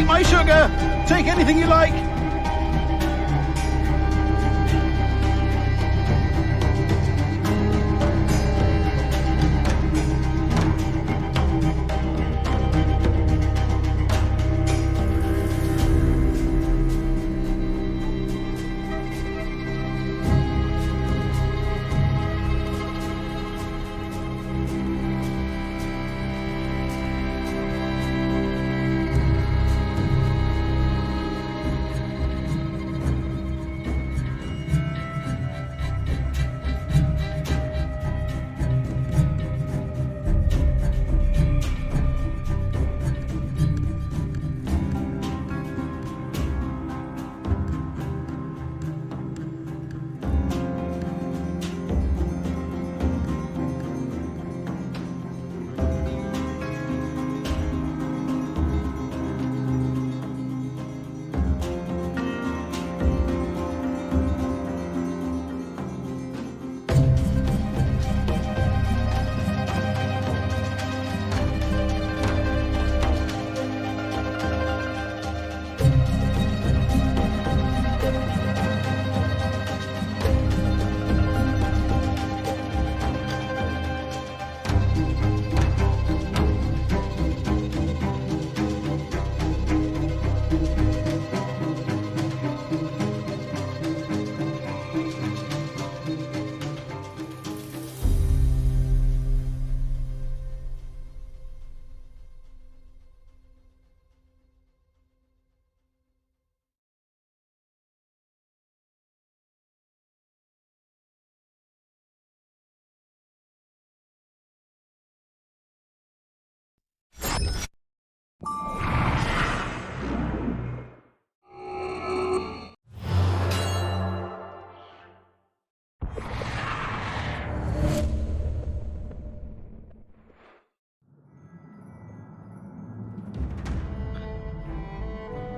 Take my sugar! Take anything you like!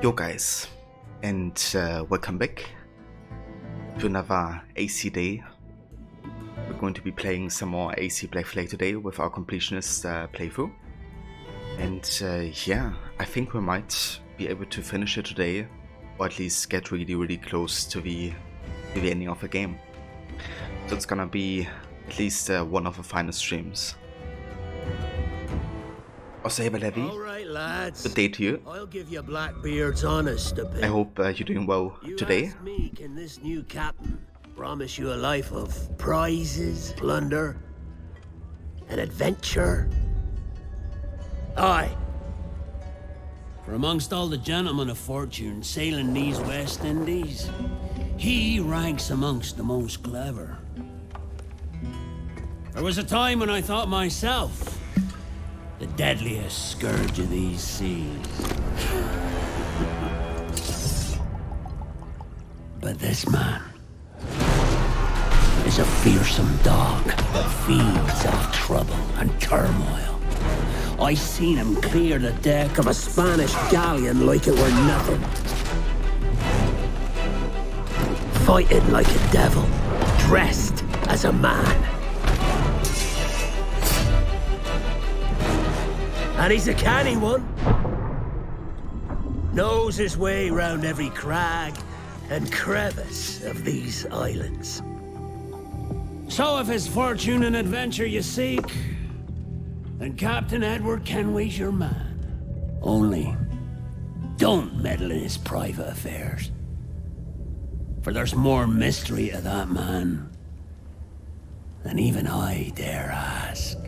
Yo guys, and welcome back to another AC day. We're going to be playing some more AC Black Flag today with our Completionist playthrough. And yeah, I think we might be able to finish it today, or at least get really close to the ending of the game. So it's gonna be at least one of the final streams. Also, hey Levy, alright, lads. good day to you. I'll give you Blackbeard's honest opinion. I hope you're doing well today. Ask me, can this new captain promise you a life of prizes, plunder, and adventure? Aye. For amongst all the gentlemen of fortune sailing these West Indies, he ranks amongst the most clever. There was a time when I thought myself the deadliest scourge of these seas. But this man is a fearsome dog that feeds off trouble and turmoil. I seen him clear the deck of a Spanish galleon like it were nothing. Fighting like a devil, dressed as a man. And he's a canny one. Knows his way round every crag and crevice of these islands. So if it's fortune and adventure you seek, then Captain Edward Kenway's your man. Only, don't meddle in his private affairs. For there's more mystery to that man than even I dare ask.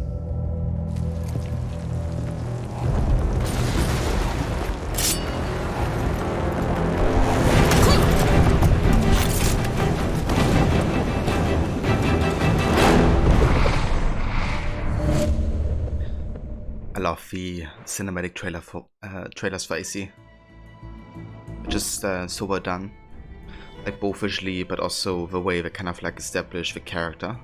I love the cinematic trailers for AC. Just so well done, like both visually, but also the way they kind of like establish the character.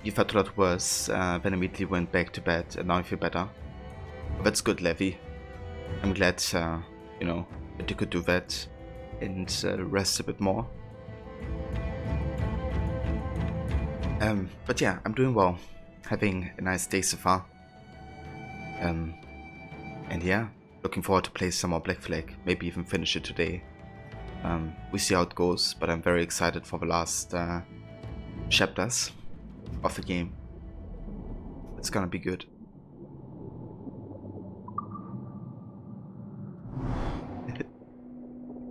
You felt a lot worse, then immediately went back to bed, and now you feel better. But that's good, Levy. I'm glad, you know, that you could do that and rest a bit more. But yeah, I'm doing well, having a nice day so far. And yeah, looking forward to play some more Black Flag, maybe even finish it today. We see how it goes, but I'm very excited for the last chapters of the game. It's gonna be good.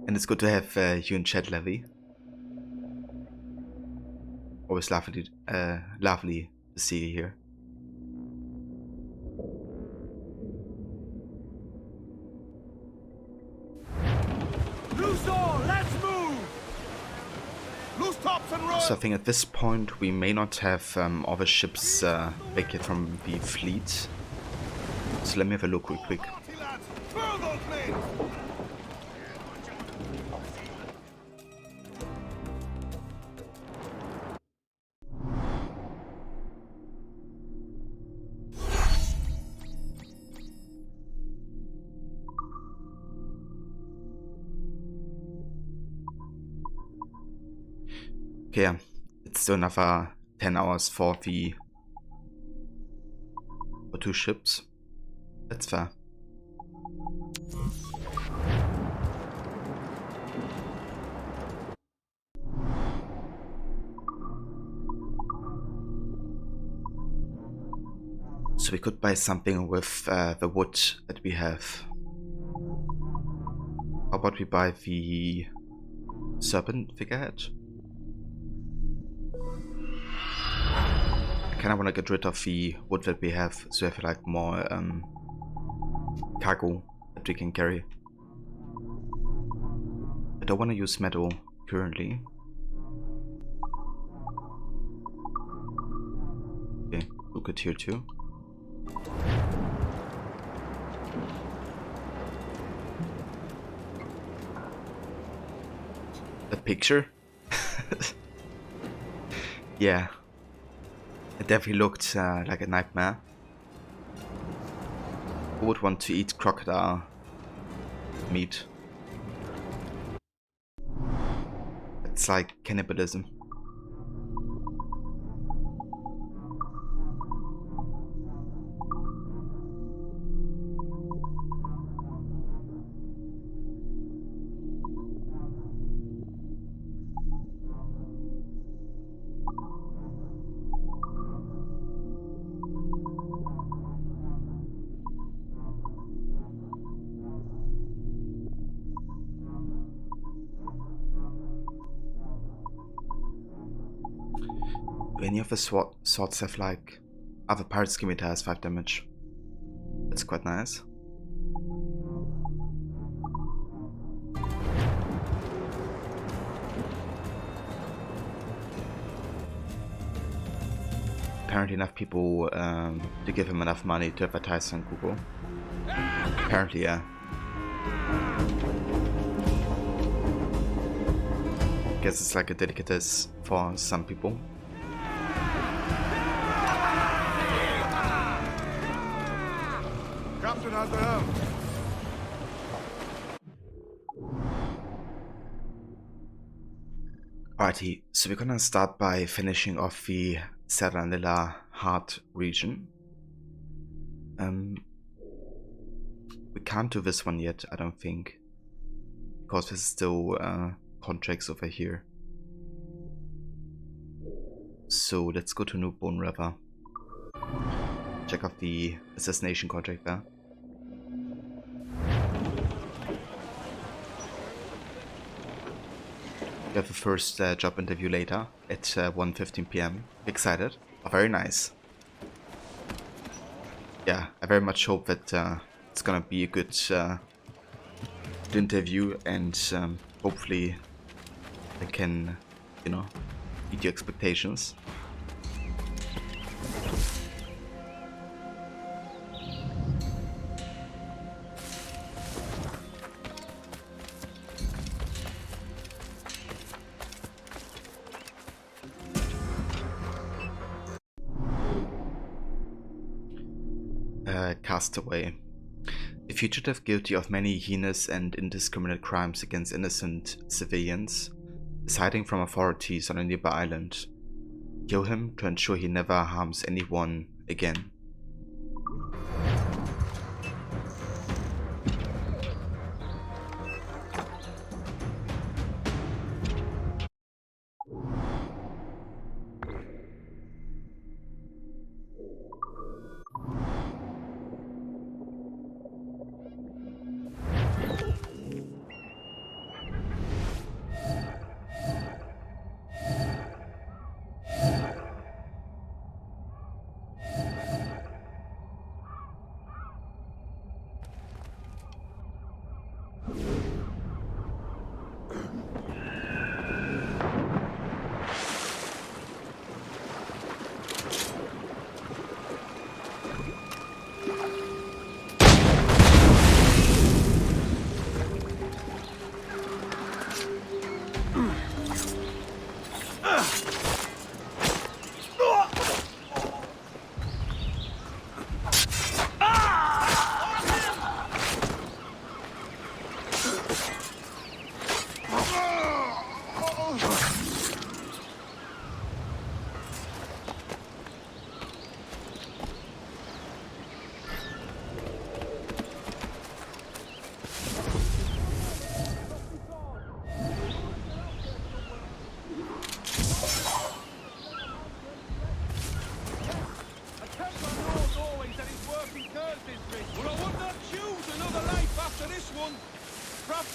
And it's good to have you in chat, Levy. Always lovely to see you here. Loose all, let's move! Loose tops and roll! So I think at this point we may not have all the ships back yet from the fleet. So let me have a look real quick. Throw those men! Okay, yeah, it's still another 10 hours for two ships. That's fair. So we could buy something with the wood that we have. How about we buy the serpent figurehead? I kind of want to get rid of the wood that we have, so we have like more cargo that we can carry. I don't want to use metal currently. Okay, look at here too. The picture? Yeah. It definitely looked like a nightmare. Who would want to eat crocodile meat? It's like cannibalism. Do any of the swords have like other pirate scimitar has 5 damage? That's quite nice. Apparently enough people to give him enough money to advertise on Google. Apparently, yeah. Guess it's like a delicatessen for some people. Captain has the helm. Alrighty, so we're gonna start by finishing off the Serranilla Heart region. We can't do this one yet, I don't think, because there's still contracts over here. So let's go to New Bone River. Check out the assassination contract there. We have the first job interview later at 1:15 PM. Excited? Oh, very nice. Yeah, I very much hope that it's gonna be a good interview, and hopefully I can, you know, meet your expectations. Castaway. A fugitive guilty of many heinous and indiscriminate crimes against innocent civilians is hiding from authorities on a nearby island. Kill him to ensure he never harms anyone again.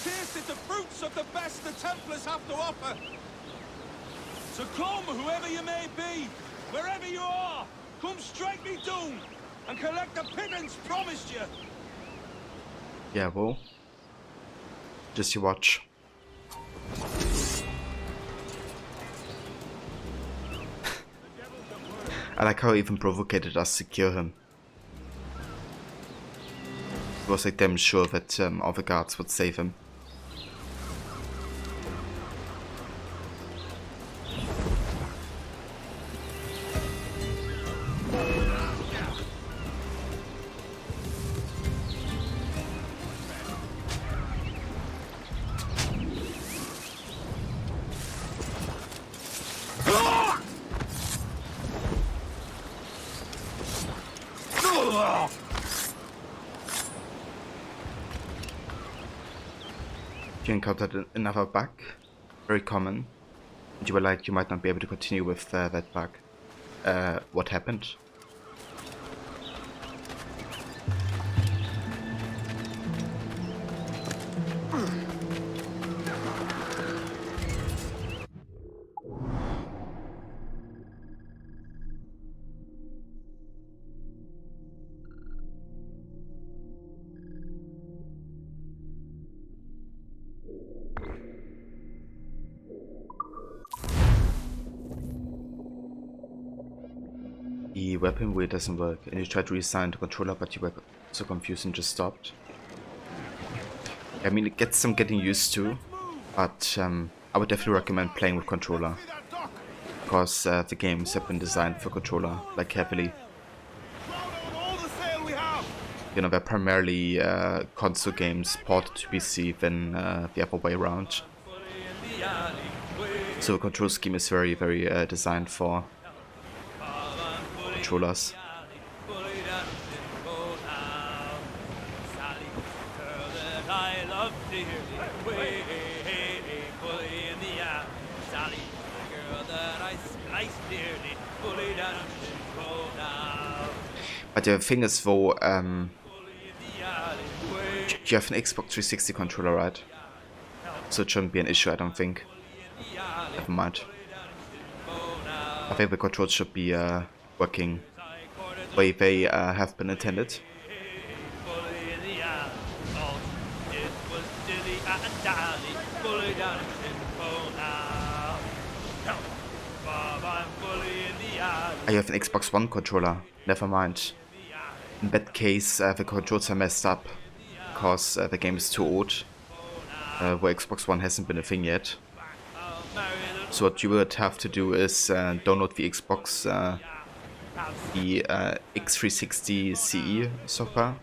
Tasted the fruits of the best the Templars have to offer. So come, whoever you may be, wherever you are, come strike me down and collect the pittance promised you. Yeah, well, just you watch. I like how he even provoked us to kill him. He was like damn sure that all the guards would save him. you encountered another bug, very common, and you were like, you might not be able to continue with that bug. What happened? The weapon wheel doesn't work, and you tried to reassign the controller, but you were so confused and just stopped. I mean, it gets some getting used to, but I would definitely recommend playing with controller, because the games have been designed for controller, like heavily. You know, they're primarily console games ported to PC than the other way around. So the control scheme is very, very designed for controllers. But the thing is though, you have an Xbox 360 controller, right? So it shouldn't be an issue, I don't think. Never mind. I think the controls should be working the way they have been intended. I have an Xbox One controller, never mind. In that case, the controls are messed up, because the game is too old, where Xbox One hasn't been a thing yet. So what you would have to do is download the Xbox, the X360 CE software.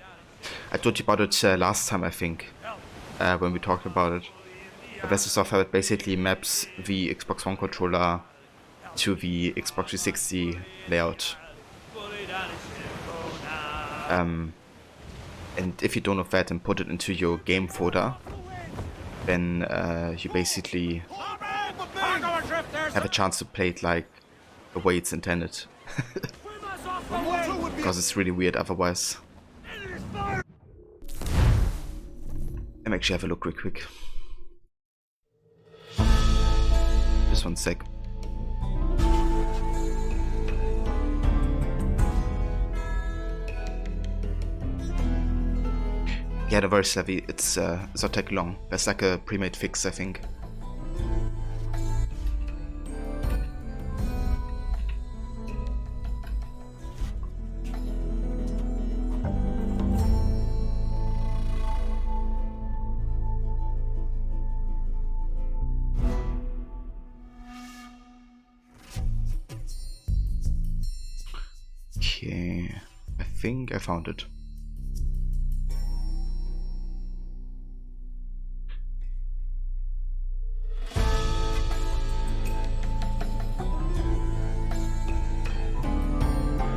I told you about it last time, I think, when we talked about it. That's a software that basically maps the Xbox One controller to the Xbox 360 layout. And if you download that and put it into your game folder, then you basically have a chance to play it like the way it's intended. Because it's really weird otherwise. Let me actually have a look real quick. Just 1 sec. Yeah, they're very savvy. It's not take long. There's like a pre-made fix, I think. Okay, I think I found it.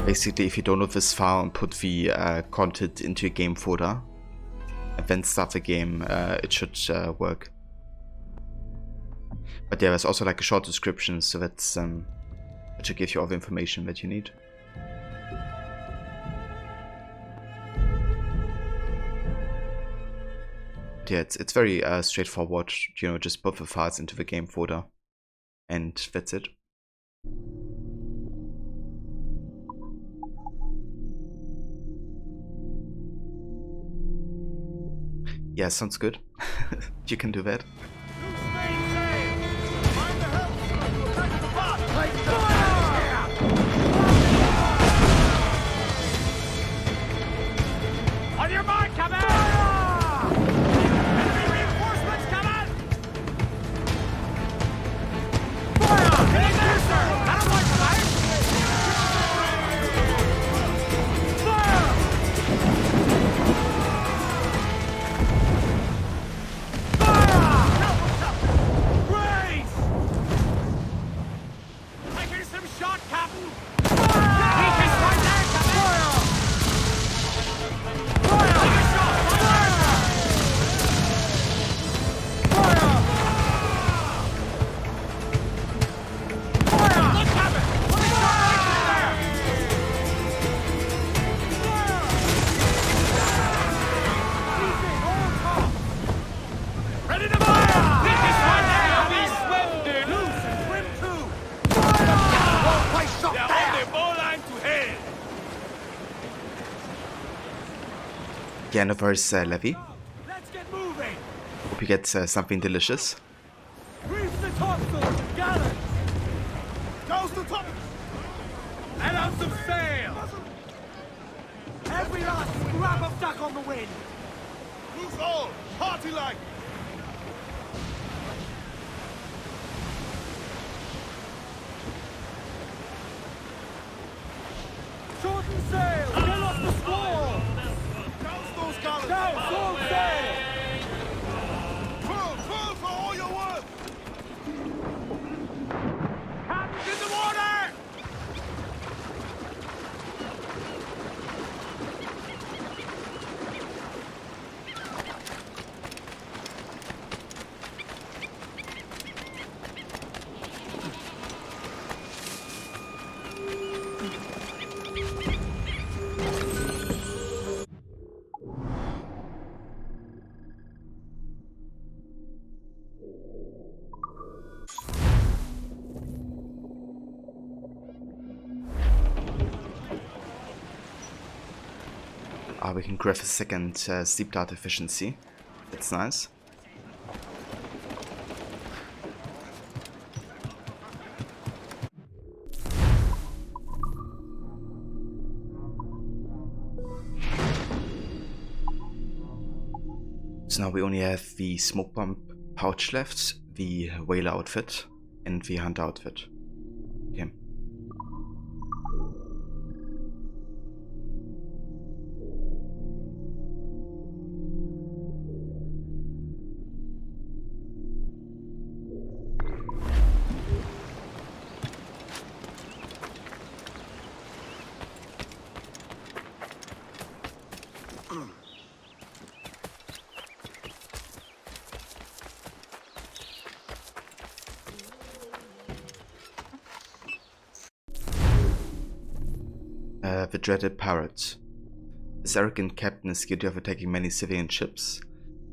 Basically, if you download this file and put the content into your game folder, and then start the game, it should work. But yeah, there's also like a short description, so that's that should give you all the information that you need. But yeah, it's very straightforward. You know, just put the files into the game folder, and that's it. Yeah, sounds good. You can do that. On your mark, come out! Enemy reinforcements coming! Fire! Get there, sir! I don't want fire! Fire! Yeah, no worries, Levy. Let's get moving! Hope you get something delicious. Reef the topsails and gallants! Now's the top! Let out some sail! Every last scrap of duck on the wind! Loose all! Party like! Shorten sail! Get off the squall! Douse those gallants! Down, full sail! Pull! Pull for all you're worth! Hands in the water! We can grab a second sleep dart efficiency. That's nice. So now we only have the smoke bomb pouch left, the whaler outfit, and the hunter outfit. Okay. The dreaded pirate. This arrogant captain is guilty of attacking many civilian ships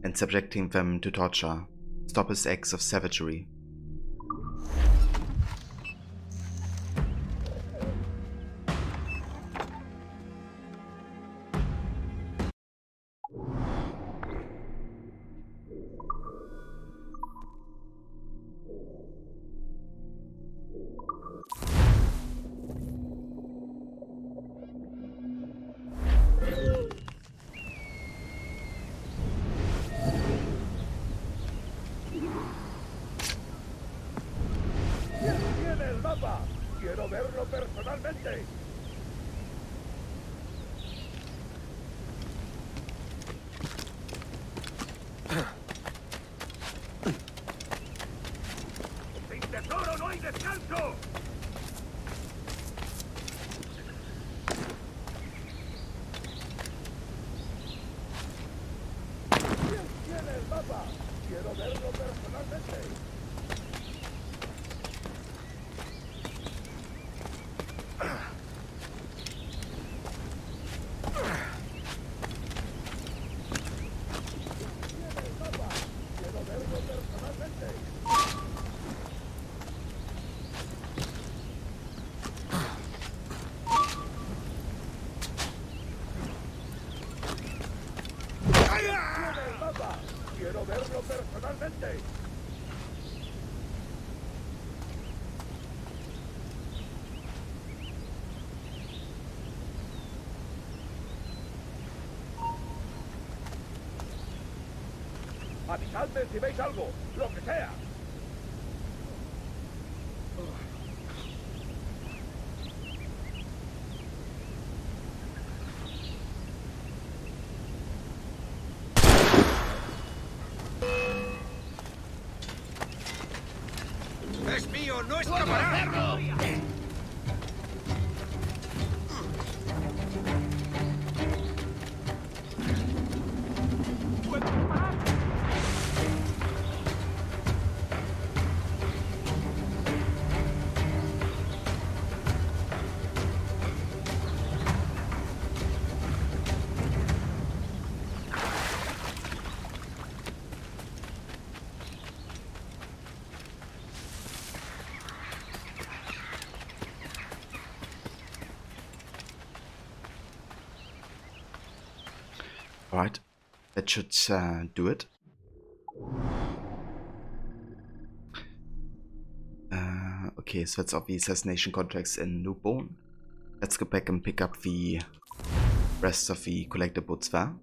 and subjecting them to torture. Stop his acts of savagery. Quiero verlo personalmente. ¡Sin tesoro no hay descanso! ¿Quién tiene el mapa? Quiero verlo personalmente. Quiero verlo personalmente. Avisadme si veis algo, lo que sea. ¡Es mío! ¡No escapará! Alright, that should do it. Okay, so that's all the assassination contracts in Newborn. Let's go back and pick up the rest of the collectibles there.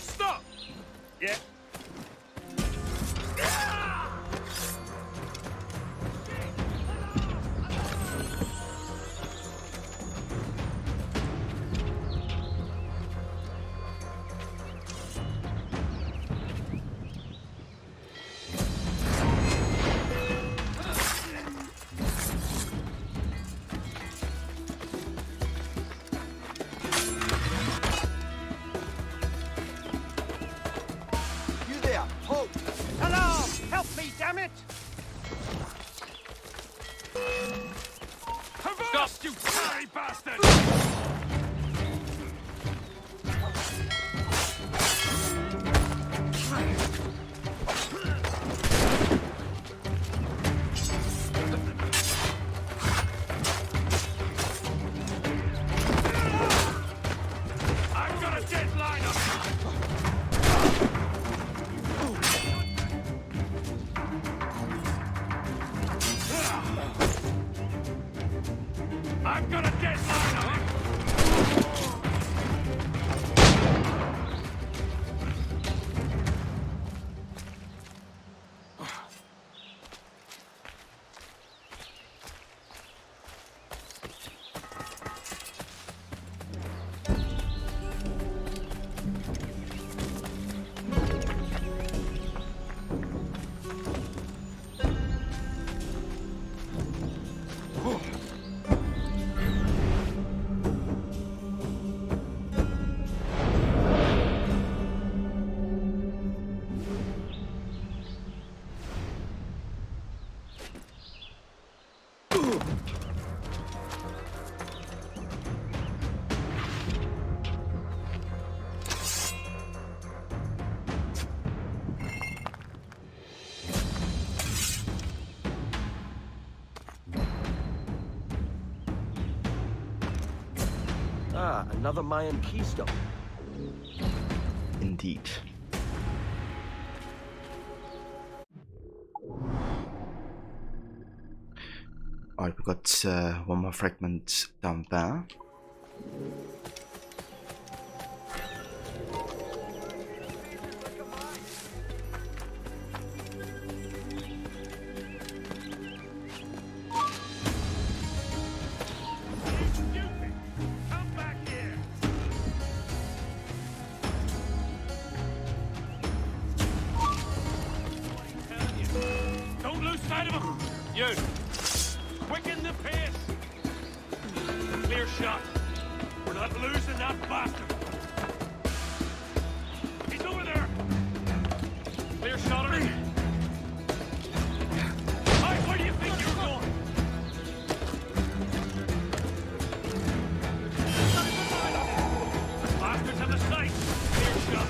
Stop, you sorry bastard! I've got a deadline on I've got a deadline on it! Ah, another Mayan keystone. Indeed. Alright, we got one more fragment down there. You! Quicken the pace! Clear shot! We're not losing that bastard! He's over there! Clear shot on him! Hey, where do you think you're going? Bastards have the sight! Clear shot!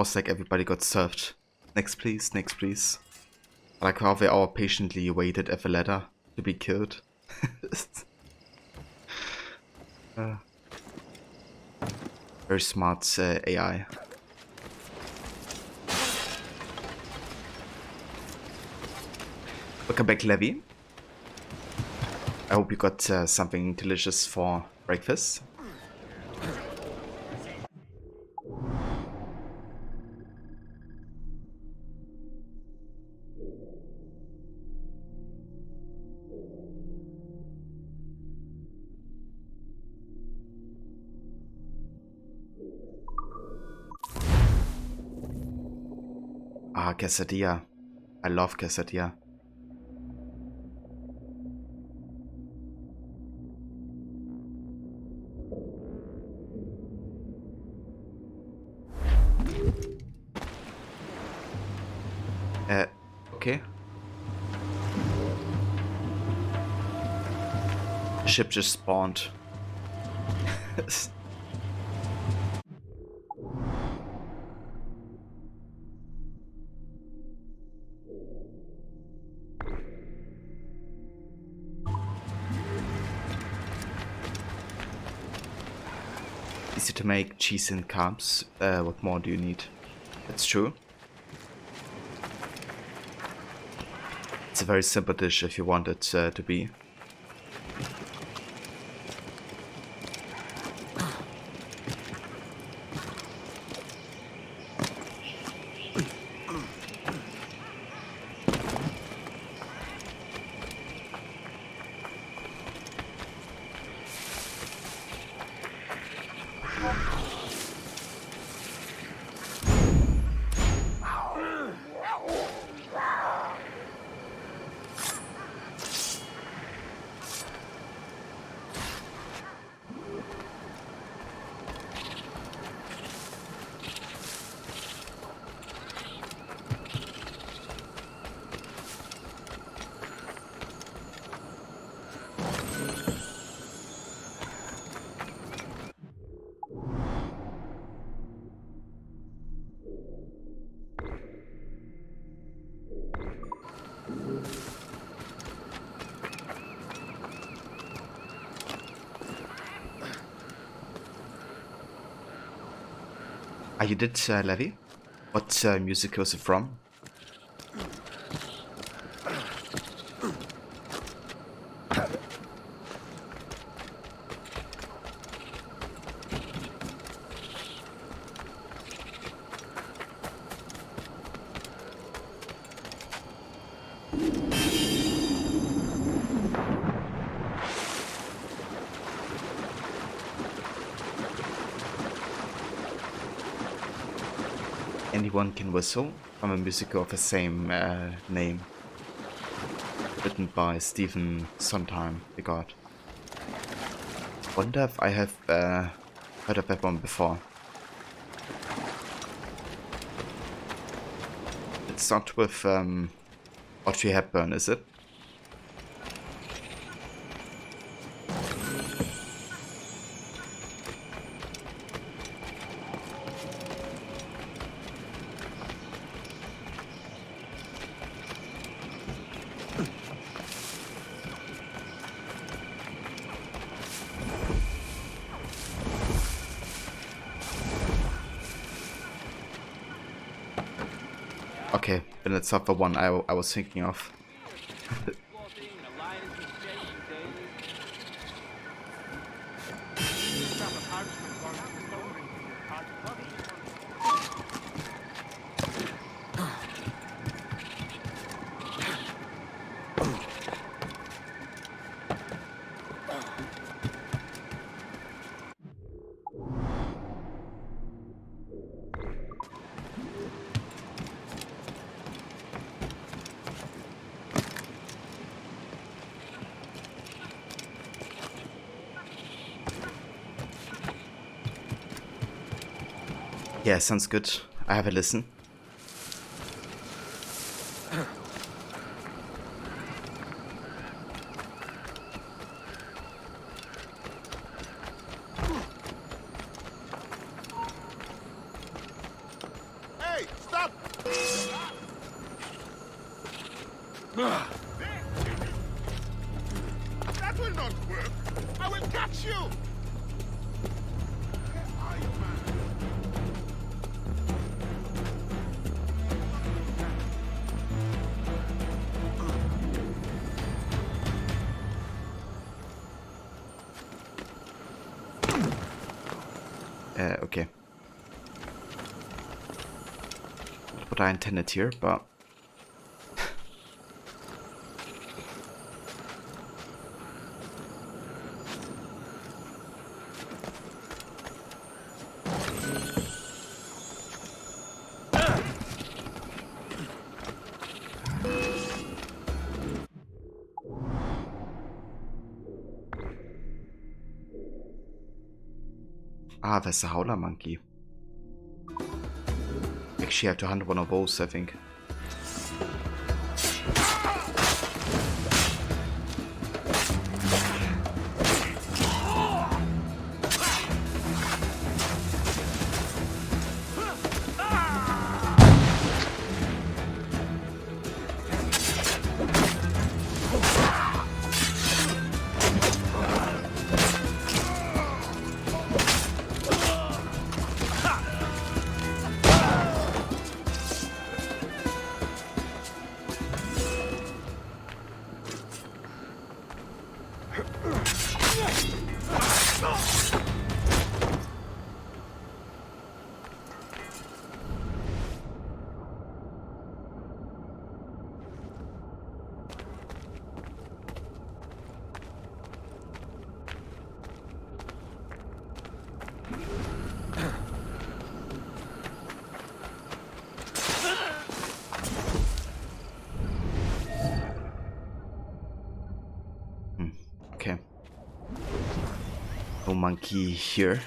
was like everybody got served. Next please, next please. Like how they all patiently waited at the ladder to be killed. Very smart AI. Welcome back, Levy. I hope you got something delicious for breakfast. Ah, quesadilla. I love quesadilla. Okay. Ship just spawned. Easy to make, cheese and carbs. What more do you need? That's true. It's a very simple dish if you want it to be. Ah, you did, Levy? What music was it from? Anyone Can Whistle, from a musical of the same name, written by Stephen Sondheim, the god. Wonder if I have heard of that one before. It's not with Audrey Hepburn, is it? Okay, then it's not the one I was thinking of. Yeah, sounds good. I have a listen. That will not work. I will catch you. Where are you, man? Okay. What I intended here, but there's a howler monkey. Actually, I have to hunt one of those, I think. Okay. No monkey here.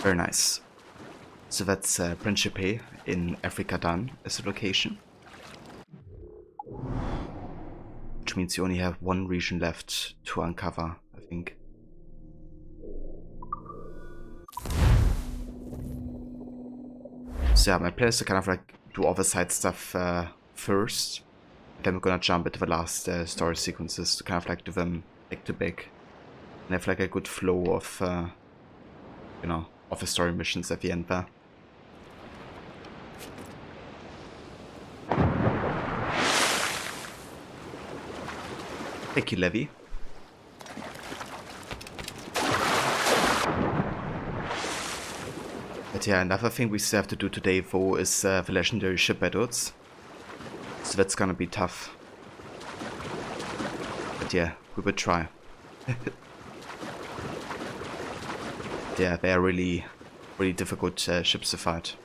Very nice. So that's Principe in Africa done as a location. Which means you only have one region left to uncover, I think. So yeah, my plan is to kind of like do all the side stuff first. Then we're gonna jump into the last story sequences to kind of like do them back to back. And have like a good flow of, you know, of the story missions at the end there. Thank you, Levy. But yeah, another thing we still have to do today though is the legendary ship battles. So that's gonna be tough. But yeah, we will try. Yeah, they are really difficult ships to fight.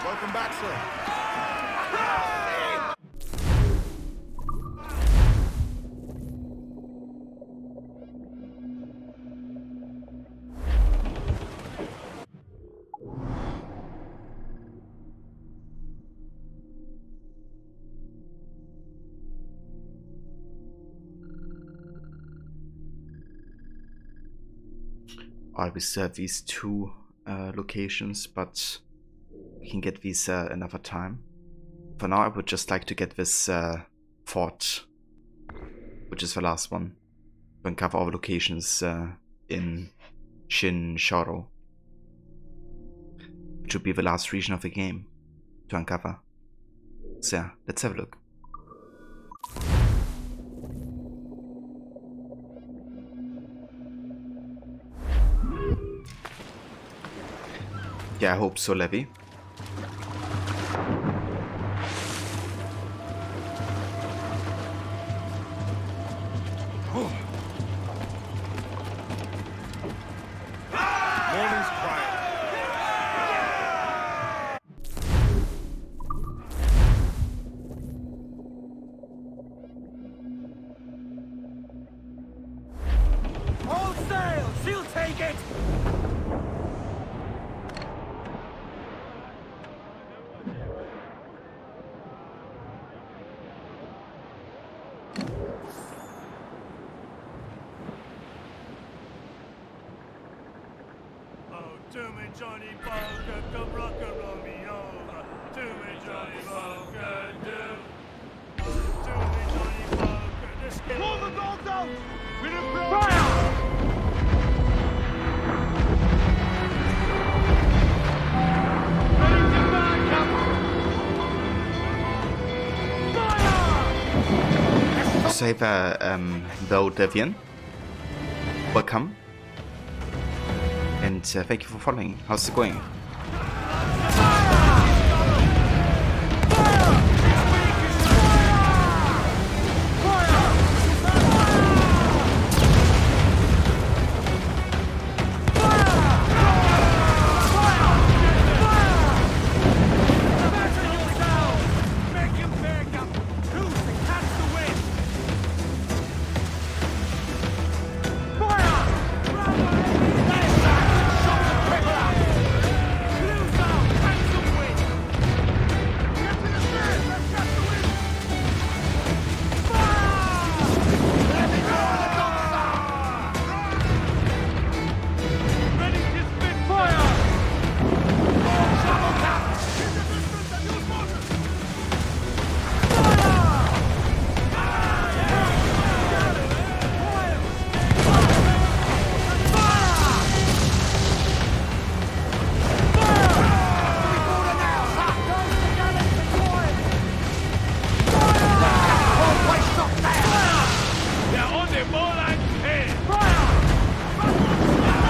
Welcome back, sir. Alright, we still have these two locations, but we can get these another time. For now, I would just like to get this fort, which is the last one, to uncover all the locations in Shin Sharo. which would be the last region of the game to uncover. So yeah, let's have a look. Yeah, I hope so, Levy. Morning's quiet. All sail! She'll take it! Do me Johnny Poker, come rock and roll me over. Do me Johnny Poker, do. Do me Johnny Poker, this game. Pull the dogs out! With a fire! Ready to back up! Fire! Save though Devian. Welcome. And thank you for following. How's it going?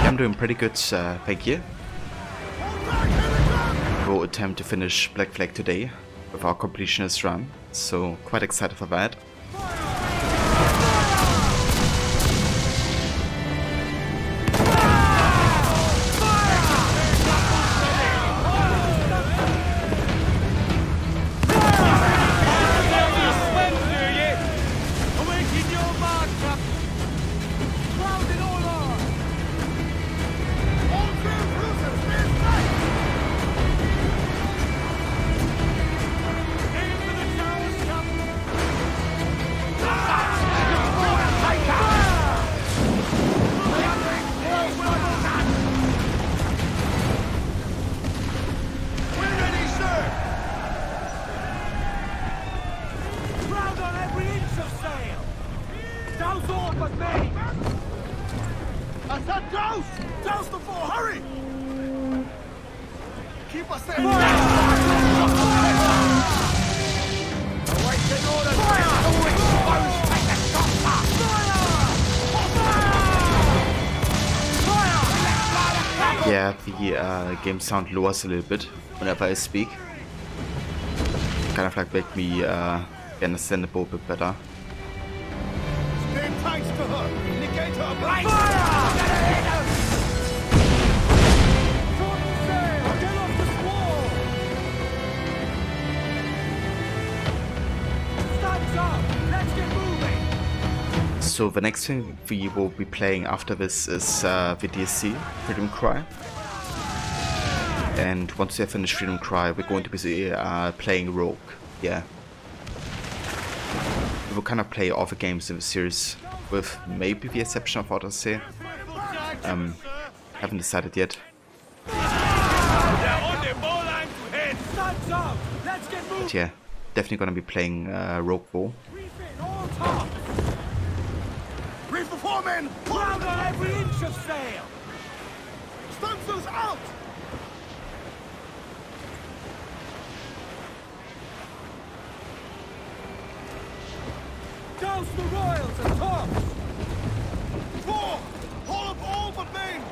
I'm doing pretty good, thank you. We'll attempt to finish Black Flag today with our Completionist run, so quite excited for that. Douse the four, hurry! Keep us there! Awaiting orders! All exposed! Take the shots up! Yeah, the game sound lowers a little bit whenever I speak. Kind of like make me understand the boat a bit better. Steer tanks to her! Indicator ablaze! Fire! Get off the squall! Stands up! Let's get moving! So the next thing we will be playing after this is the DSC, Freedom Cry. And once we have finished Freedom Cry, we're going to be playing Rogue. Yeah. We will kind of play all the games in the series, with maybe the exception of Odyssey. Haven't decided yet. But yeah, definitely gonna be playing Rogue War. Reef the foremen! Round on every inch of sail! Stunsails out! Rouse the royals and talk! Four! Haul up all the men!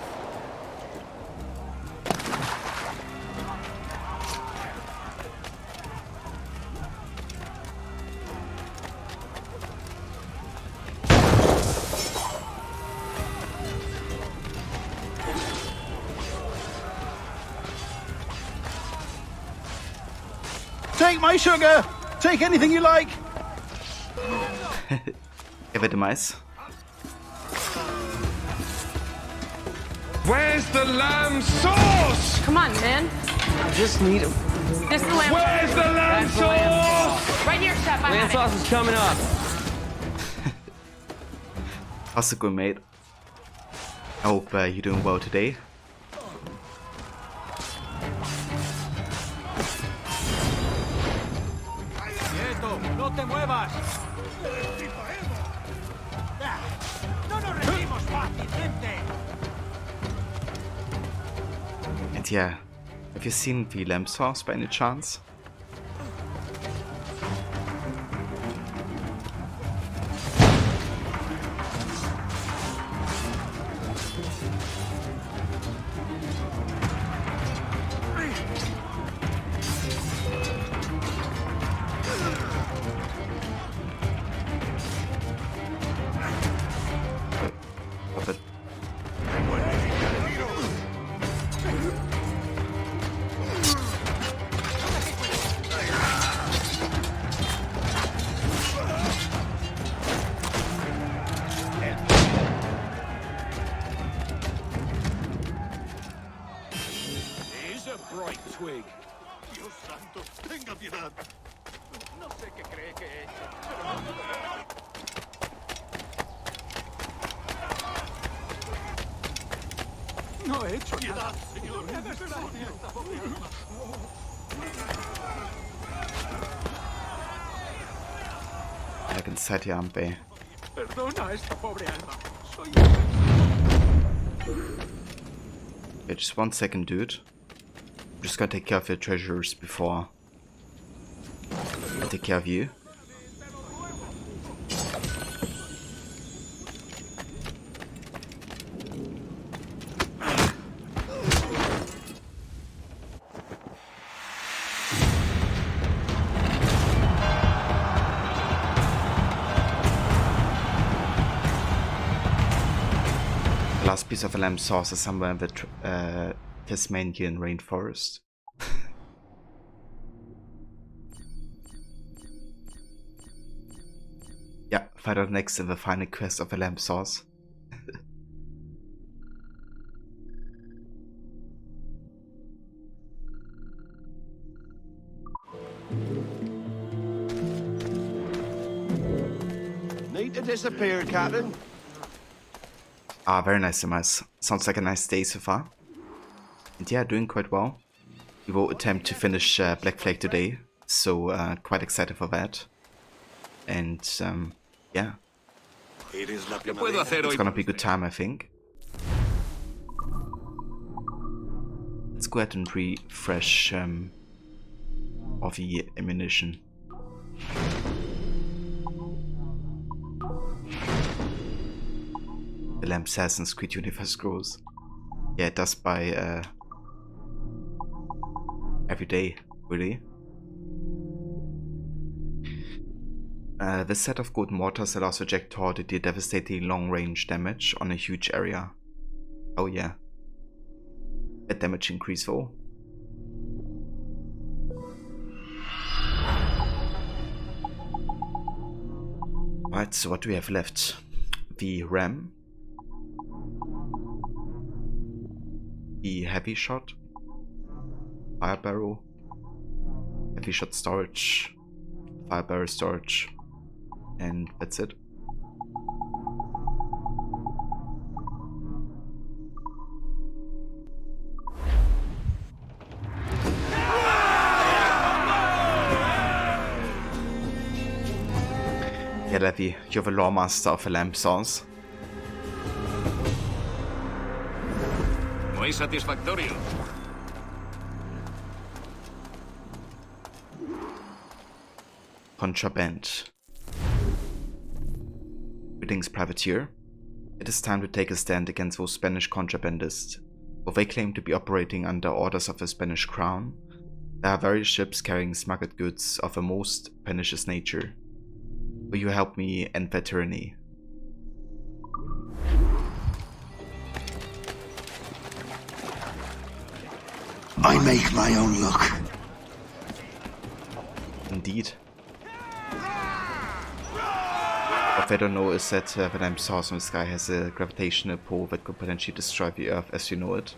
Take my sugar! Take anything you like! Give it a mice. Where's the lamb sauce? Come on, man. I just need him. This is the lamb. Where's the lamb That's the lamb sauce? Right here, Chef. I Lamb have sauce is coming up. How's it going, mate? I hope you're doing well today. Quieto, no te muevas. No nos rendimos fácil, gente. And yeah, have you seen the lamb sauce by any chance? But Here's a bright twig. Dios santo, tenga piedad. No sé qué cree que he hecho. No he hecho nada. Piedad, señor. I can set you up, eh? Perdona a esta pobre alma. Soy... Yeah, just 1 second, dude. I'm just gonna take care of your treasures before I take care of you. The last piece of lamb sauce is somewhere in the Tasmanian rainforest. Yeah, find out next in the final quest of the lamb sauce. Need to disappear, Captain. Ah, very nice, Demise. Sounds like a nice day so far. And yeah, doing quite well. We will attempt to finish Black Flag today, so quite excited for that. And yeah, ¿Qué puedo hacer it's hoy? gonna be a good time, I think. Let's go ahead and refresh all the ammunition. The lamp Assassin's Creed universe grows. Yeah, it does by every day, really. This set of gold mortars allows projectile to deal devastating long-range damage on a huge area. Oh yeah. That damage increase though. Right, so what do we have left? The ram. The heavy shot. Fire barrel. Heavy shot storage. Fire barrel storage. And that's it. Yeah, Levy, you're the lawmaster of the lamp sauce. Muy satisfactorio. Contraband. Greetings, Privateer. It is time to take a stand against those Spanish contrabandists. Though they claim to be operating under orders of the Spanish crown, there are various ships carrying smuggled goods of a most pernicious nature. Will you help me end their tyranny? I make my own luck. Indeed. What they don't know is that the damn source in the sky has a gravitational pull that could potentially destroy the Earth as you know it.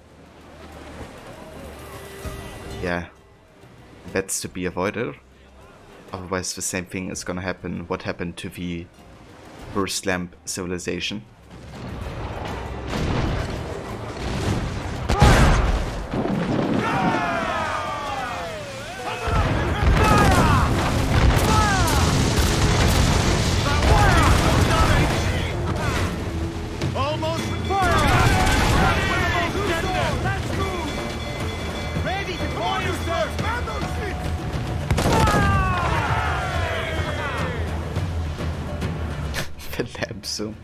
Yeah, that's to be avoided. Otherwise the same thing is gonna happen what happened to the first lamp civilization. The lamp, so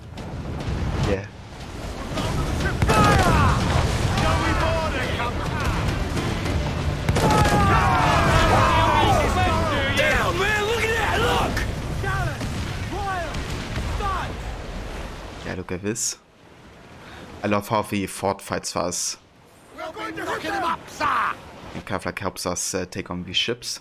yeah. Damn, man, look at that, look! Yeah, look at this. I love how the Ford fights for us. We're going to hook him up, sir! And kind of like helps us take on these ships.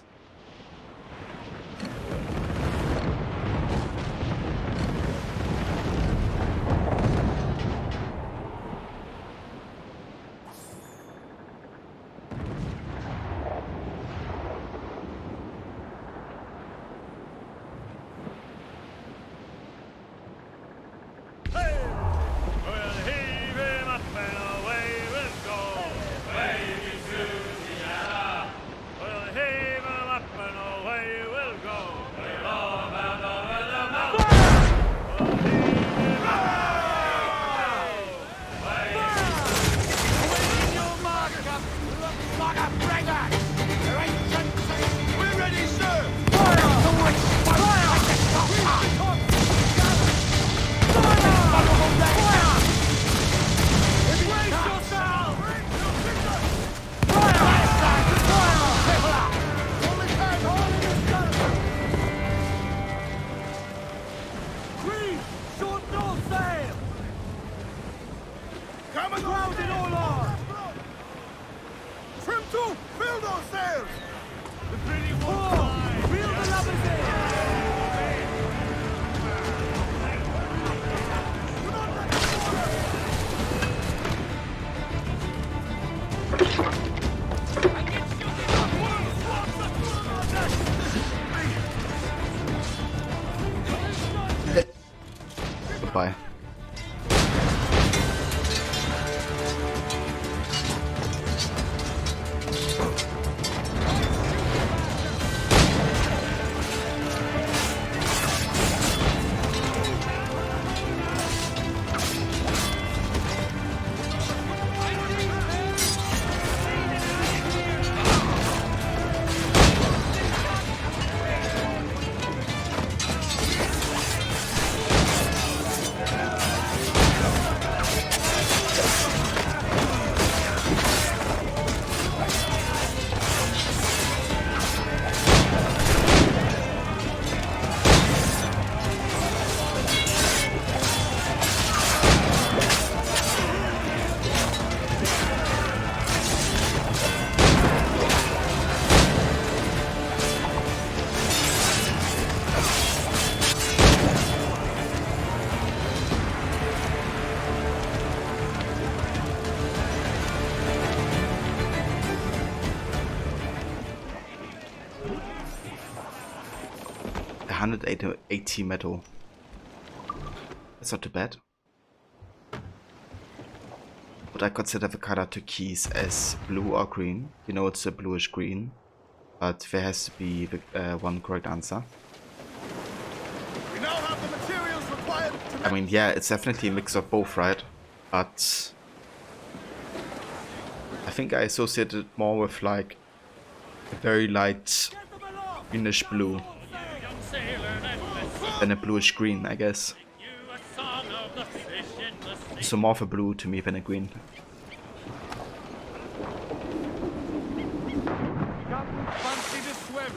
Goodbye. $180 metal. That's not too bad. Would I consider the color turquoise as blue or green? You know it's a bluish green, but there has to be one correct answer. We now have the materials required to I mean, yeah, it's definitely a mix of both, right? But I think I associate it more with like a very light greenish blue than a bluish green, I guess. So more of a blue to me than a green. Captain, fancy the swim.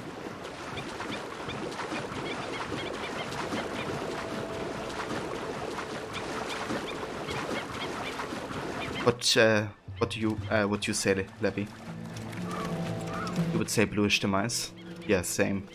What do you say, Levy? You would say bluish demise? Yeah, same.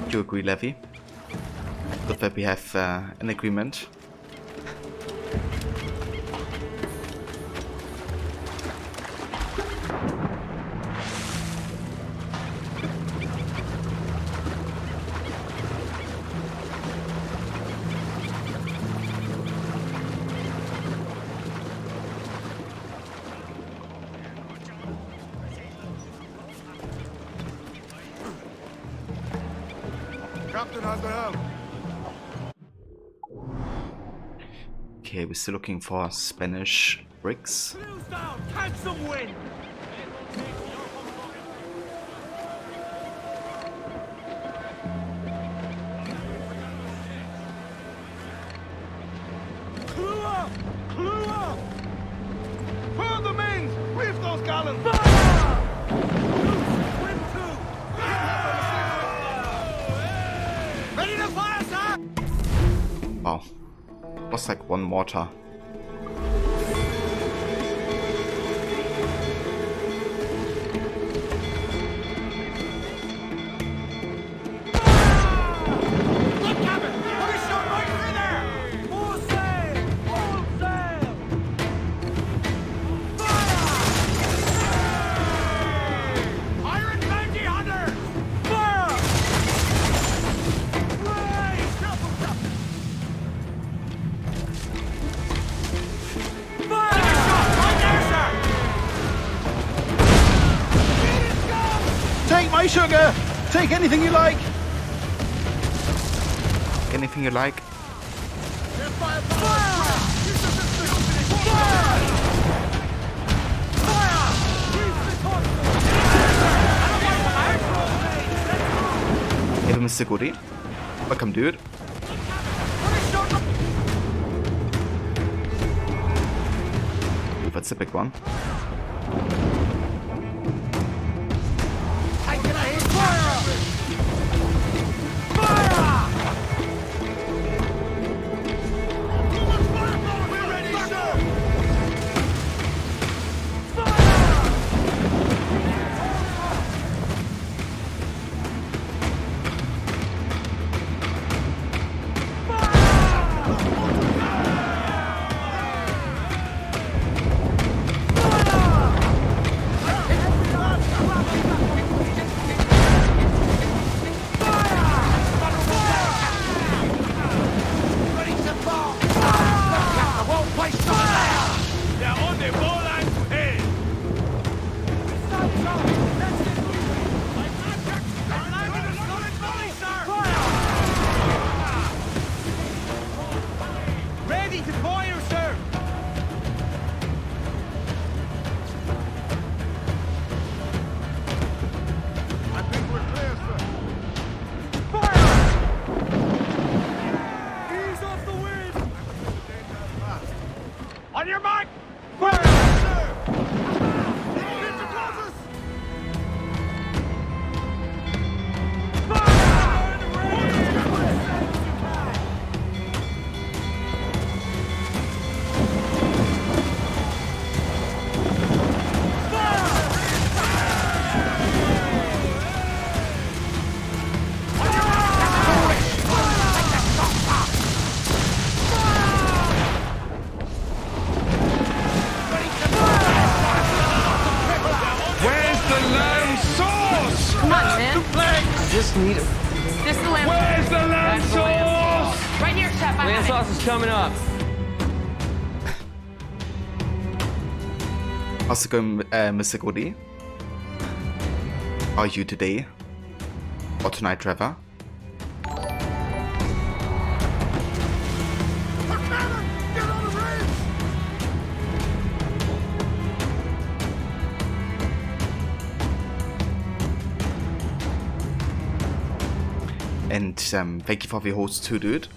Do you agree, Levy? Good that we have an agreement. Captain has the helm. Okay, we're still looking for Spanish bricks. Blues down, catch some wind. Clue up! Clue up! Furl the mains! Reef those gallants! Wind two! Ready to fire, sir! Wow. Was like one mortar. Good cabin! Put a shot right through there! Full sail! Full sail! Fire! Iron bounty hunters! Fire! Raise! Careful, Captain! Fire! Take a shot! Right there, sir! Get it, go! Take my sugar! Take anything you like! Anything you like? Fire! Fire! Use the pistol! Fire! Fire! Use the torch! Hey, Mr. Goody. Welcome, dude. Ooh, that's a big one. Ready to fire, sir! I think we're clear, sir. Fire! Ease off the wind! On your mark! Fire! Sir! Get to closest! Just need it. This is the lamb. Where's the land That's the lamb sauce? sauce. Right near chef. I Land got it. sauce is coming up. How's it going, Mr. Goody? How are you today? Or tonight, Trevor? And thank you for the host too, dude.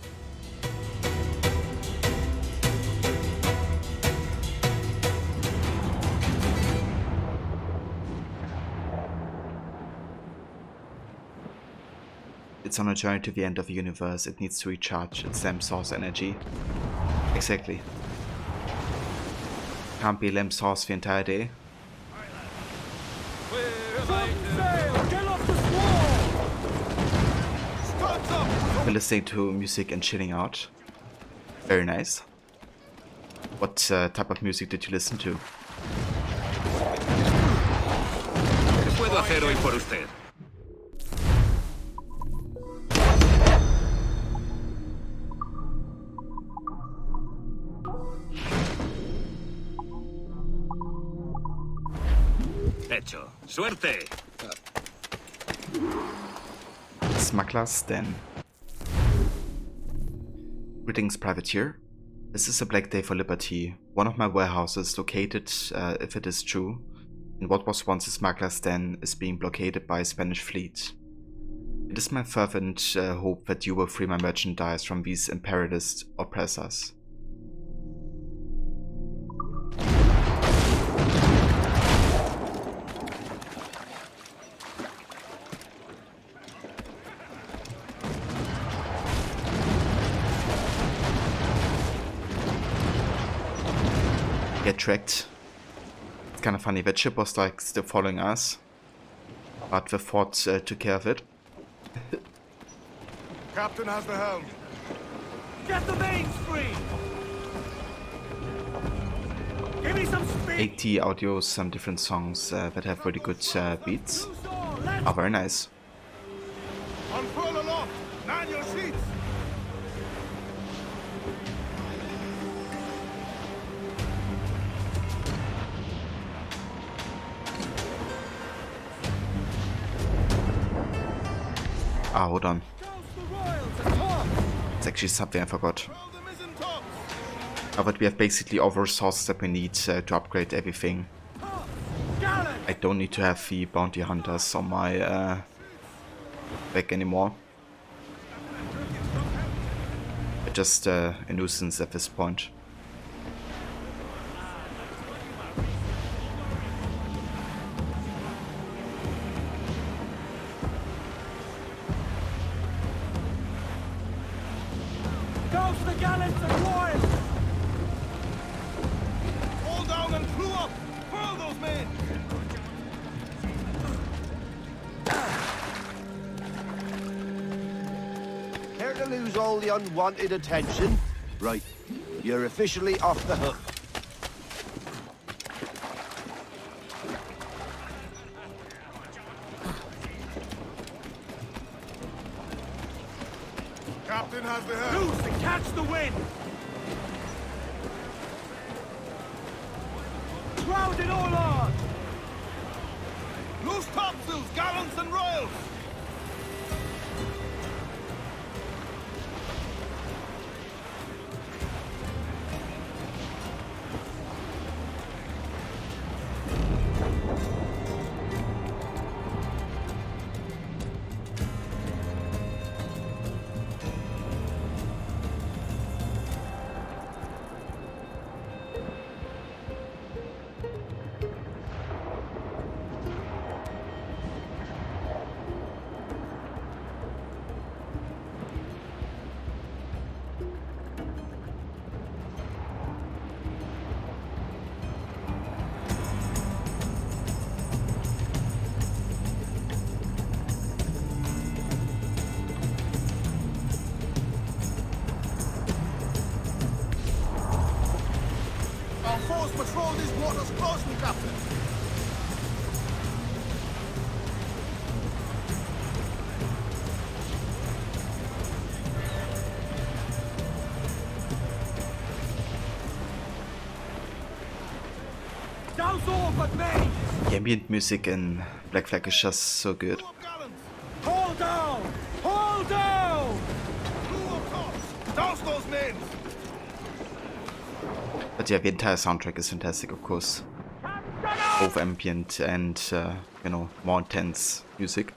It's on a journey to the end of the universe. It needs to recharge its lamp source energy. Exactly. Can't be lamp source the entire day. We're listening to music and chilling out. Very nice. What type of music did you listen to? ¿Qué puedo hacer hoy por usted? Hecho. Suerte. Smuggler's Den. Greetings, Privateer. This is a black day for liberty. One of my warehouses, located, if it is true, in what was once a smuggler's den, is being blockaded by a Spanish fleet. It is my fervent hope that you will free my merchandise from these imperialist oppressors. Get tracked. It's kind of funny, that ship was like still following us, but the fort took care of it. Captain has the helm. Get the mains free! Give me some speed! 80 audios, some different songs that have really good beats. Are very nice. Unfurl aloft! Man your sheets! Ah, hold on. It's actually something I forgot. But we have basically all the resources that we need to upgrade everything. I don't need to have the bounty hunters on my back anymore. They're just a nuisance at this point. Unwanted attention. Right, you're officially off the hook. Captain has the helm. Loose and catch the wind! Crowd it all on! Loose topsails, gallants and royals! Patrol these waters closely, Captain. The ambient music in Black Flag is just so good. Hold down! Hold down! Douse those men! But yeah, the entire soundtrack is fantastic, of course. Both ambient and, you know, more intense music.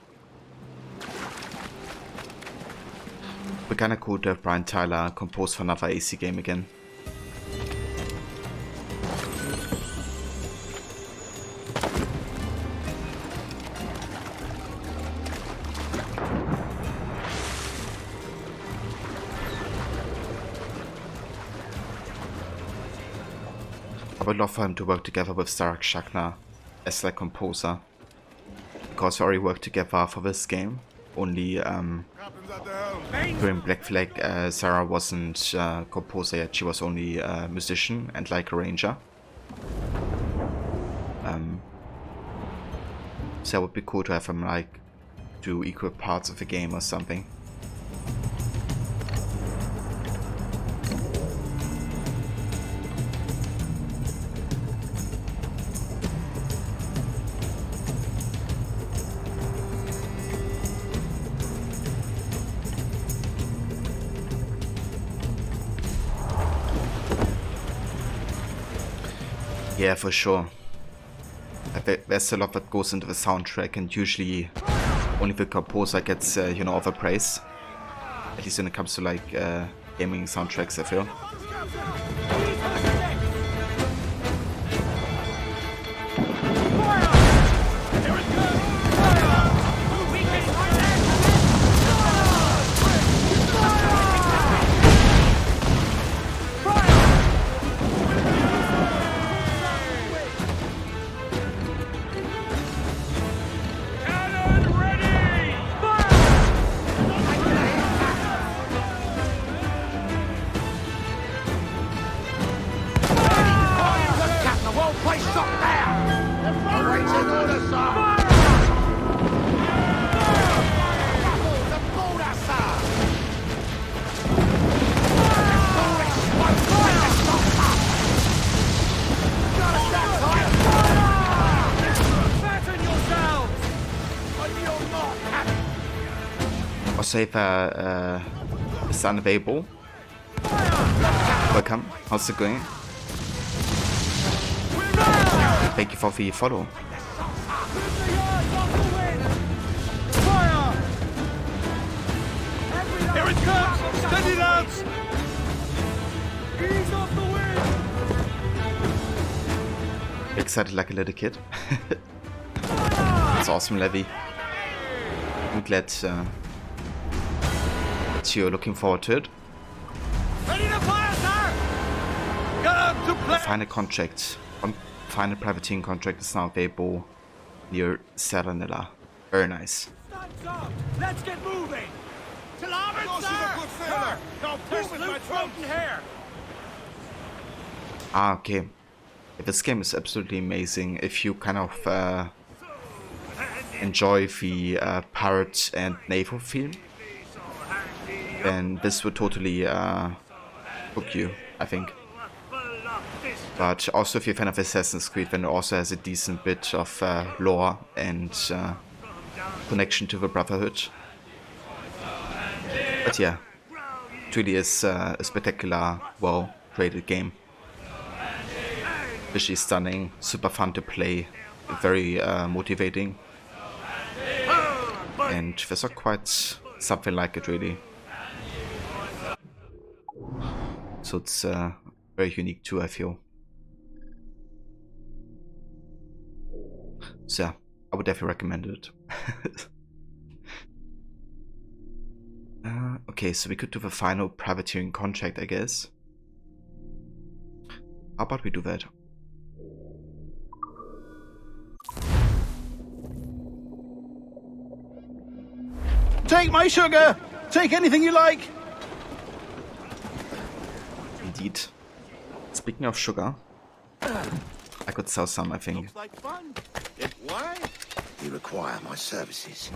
We're kinda cool to have Brian Tyler compose for another AC game again. I would love for him to work together with Sarah Schachner as like composer, because we already worked together for this game. Only during Black Flag, Sarah wasn't composer yet. She was only a musician and like arranger. So it would be cool to have him like do equal parts of the game or something. Yeah, for sure. There's a lot that goes into the soundtrack, and usually only the composer gets, you know, all the praise. At least when it comes to like gaming soundtracks, I feel. Also, if is unavailable. Welcome. How's it going? Thank you for the follow. Here it comes! Steady, lads! Ease off the wind! Excited like a little kid. That's awesome, Levy. I'm glad that you're looking forward to it. Ready to fire, sir! Get up to play! Final contract. Final privateering contract is now available near Serenella. Very nice. Let's get moving! To larboard, sir! Don't push loose throat and hair! Ah, okay. This game is absolutely amazing. If you kind of enjoy the pirate and naval theme, then this would totally hook you, I think. But also if you're a fan of Assassin's Creed, then it also has a decent bit of lore and connection to the Brotherhood. But yeah, it really is a spectacular, well-created game. Visually stunning, super fun to play, very motivating. And there's not quite something like it, really. So it's very unique too, I feel. So yeah, I would definitely recommend it. Okay, so we could do the final privateering contract, I guess. How about we do that? Take my sugar! Take anything you like! Indeed. Speaking of sugar, I could sell some, I think. Looks like fun. Why? You require my services.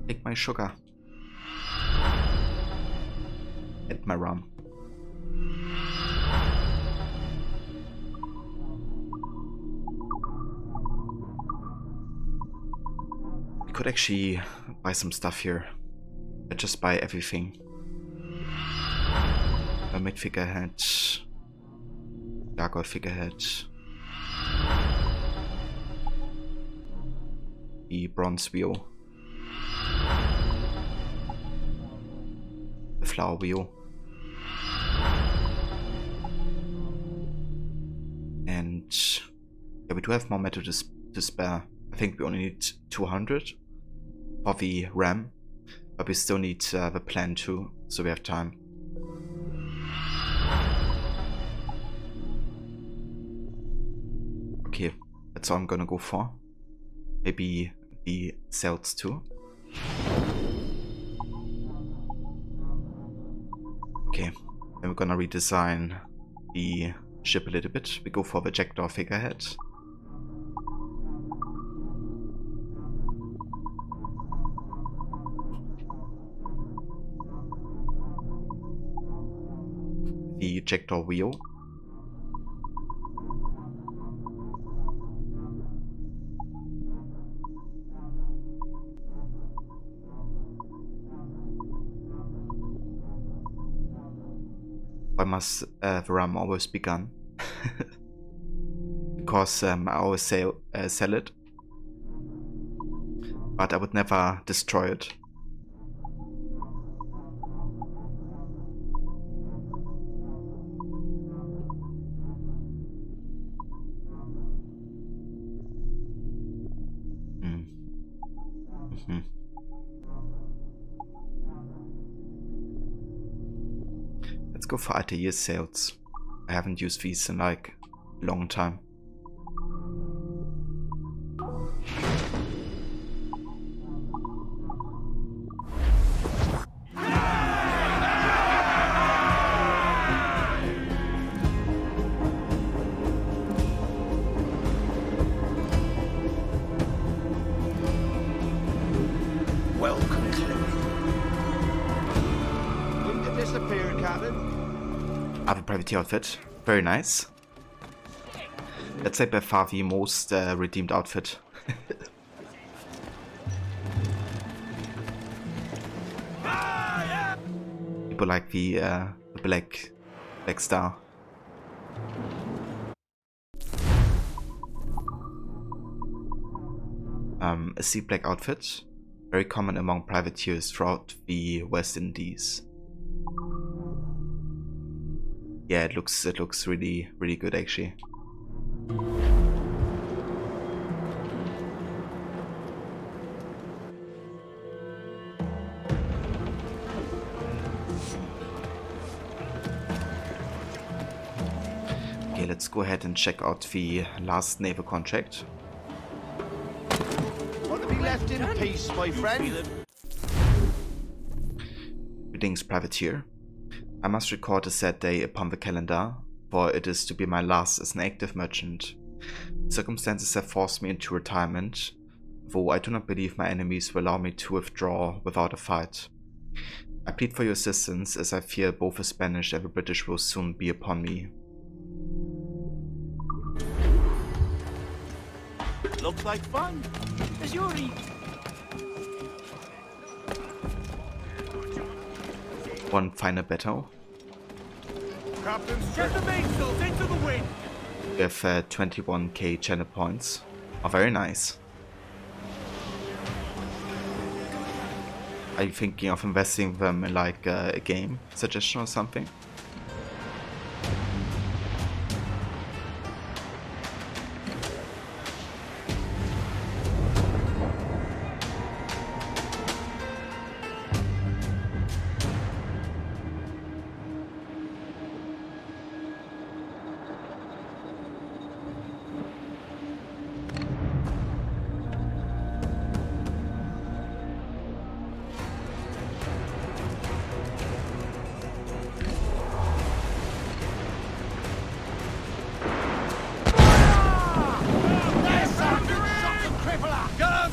Take my sugar. And my rum. We could actually buy some stuff here. I just buy everything. Mermaid figurehead. Gargoyle figurehead. The bronze wheel. flower wheel. And yeah, we do have more metal to spare. I think we only need 200 for the ram, but we still need the plan too, so we have time. Okay, that's all I'm gonna go for. Maybe the sails too. Okay, then we're gonna redesign the ship a little bit. We go for the jackdaw figurehead. The jackdaw wheel. Why must the ram always be gone? Because I always sell it, but I would never destroy it. Let's go for Altair sails. I haven't used these in like a long time. Well concluded. When did this appear, Captain? I have a privateer outfit. Very nice. Let's say by far the most redeemed outfit. People like the black star. A sea black outfit, very common among privateers throughout the West Indies. Yeah, it looks really good actually. Okay, let's go ahead and check out the last naval contract. Want to be left in peace, my friend? Greetings, privateer. I must record a sad day upon the calendar, for it is to be my last as an active merchant. Circumstances have forced me into retirement, though I do not believe my enemies will allow me to withdraw without a fight. I plead for your assistance, as I fear both the Spanish and the British will soon be upon me. Looks like fun. Is your One final battle. Captain, get the mainsails into the wind. We have 21k channel points. Oh, very nice. Are you thinking of investing them in like a game suggestion or something?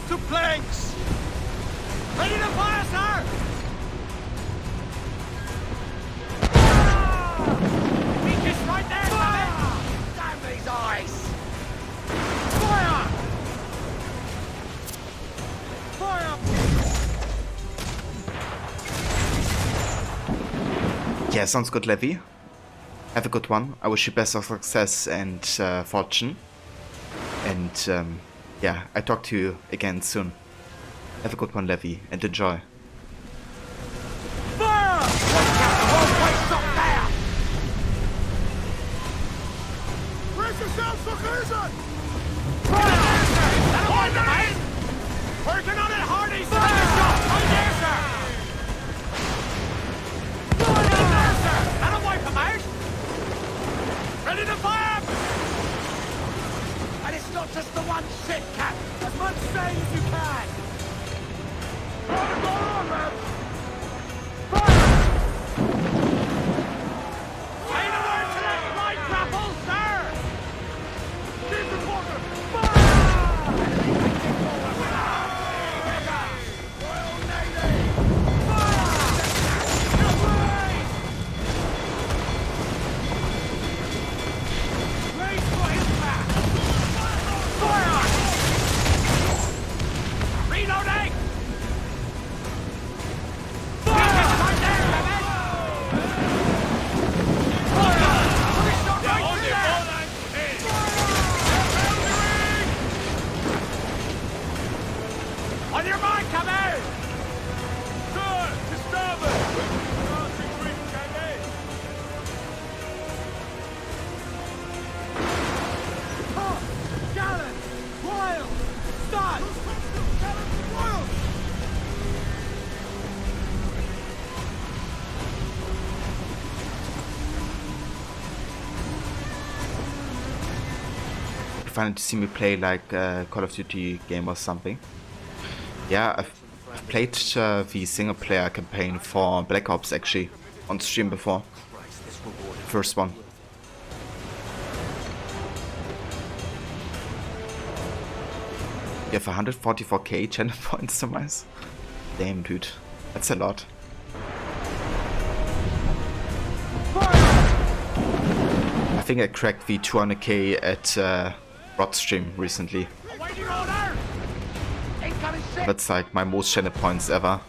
To planks! Ready to fire, sir! Weakest right there, Simon! Damn these eyes! Fire! Fire! Yeah, sounds good, Levy. Have a good one. I wish you best of success and fortune. And yeah, I talk to you again soon. Have a good one, Levy, and enjoy. Fire! Just the one shit, Cap! As much sail as you can! Go on, man! Fire! Say the word to that right grapple, sir! Keep the quarter! Fire! Royal Navy! Fire! Raise for impact! Fire! Reloading! Fire! Right there, Levin! Fire! Push the right through there! Fire! On your mark, come out! Sir, to starboard! Retreat, Jamie! Pop! Gallant! Royal! Start! Royal! You finally to see me play like a Call of Duty game or something. Yeah, I've played the single player campaign for Black Ops actually on stream before. First one. You have 144k channel points, Tomas. Damn, dude. That's a lot. I think I cracked the 200k at Rod stream recently. Awaiting order! Incoming ship! That's like my most channel points ever.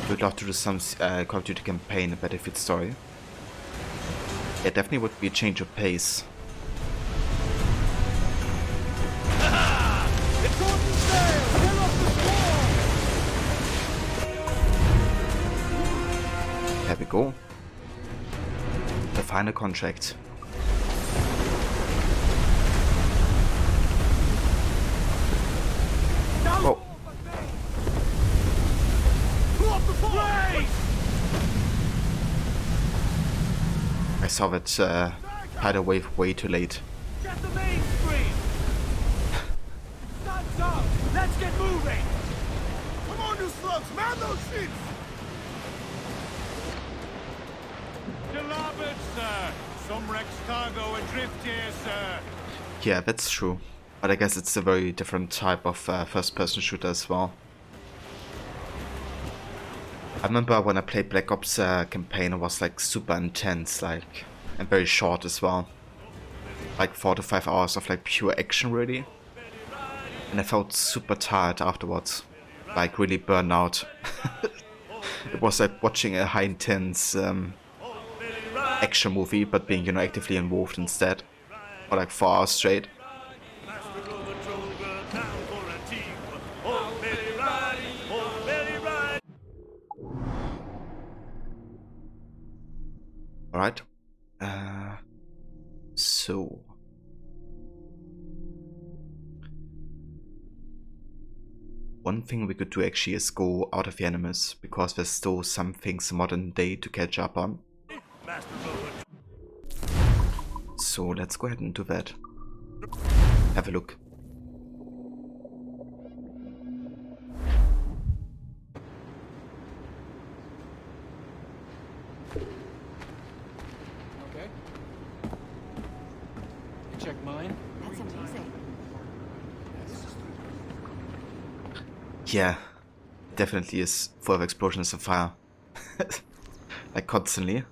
Would love to do some Call of Duty campaign, a Battlefield story. Yeah, definitely would be a change of pace. There we go. The final contract. Oh. I saw that tidal wave way too late. Get the main screen! Sun's up! Let's get moving! Come on, you slugs! Man those ships! To larboard, sir! Some wrecked cargo adrift here, sir! Yeah, that's true. But I guess it's a very different type of first-person shooter as well. I remember when I played Black Ops campaign, it was like super intense, like, and very short as well. Like 4 to 5 hours of like pure action really. And I felt super tired afterwards. Like really burned out. It was like watching a high intense action movie, but being, you know, actively involved instead. For like 4 hours straight. Alright. So. One thing we could do actually is go out of the Animus, because there's still some things modern day to catch up on. So let's go ahead and do that. Have a look. Okay. You check mine? That's amazing. Yeah, definitely is full of explosions and fire. Like constantly.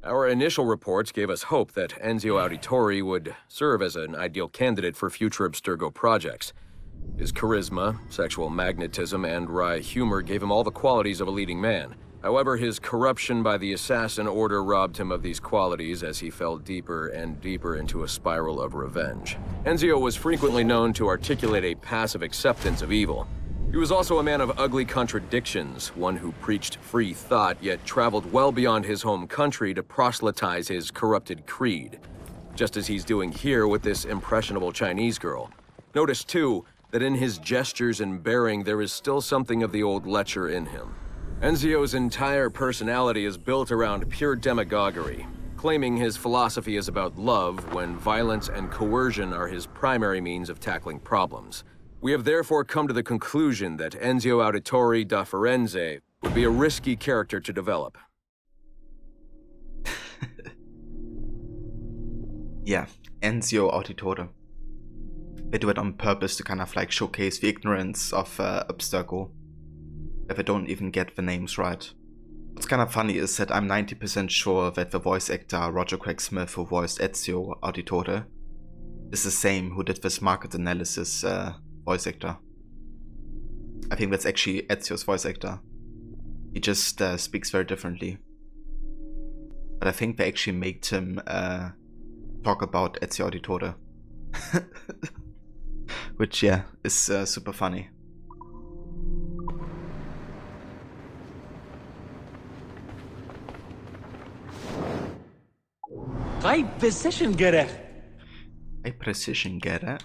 Our initial reports gave us hope that Enzio Auditore would serve as an ideal candidate for future Abstergo projects. His charisma, sexual magnetism, and wry humor gave him all the qualities of a leading man. However, his corruption by the Assassin Order robbed him of these qualities as he fell deeper and deeper into a spiral of revenge. Enzio was frequently known to articulate a passive acceptance of evil. He was also a man of ugly contradictions, one who preached free thought, yet traveled well beyond his home country to proselytize his corrupted creed, just as he's doing here with this impressionable Chinese girl. Notice, too, that in his gestures and bearing there is still something of the old lecher in him. Enzio's entire personality is built around pure demagoguery, claiming his philosophy is about love when violence and coercion are his primary means of tackling problems. We have therefore come to the conclusion that Enzio Auditore da Firenze would be a risky character to develop. Yeah, Enzio Auditore. They do it on purpose to kind of like showcase the ignorance of Abstergo, if they don't even get the names right. What's kind of funny is that I'm 90% sure that the voice actor Roger Craig Smith, who voiced Ezio Auditore, is the same who did this market analysis voice actor. I think that's actually Ezio's voice actor. He just speaks very differently. But I think they actually made him talk about Ezio Auditore. Which, yeah, is super funny. High precision getter. High precision getter.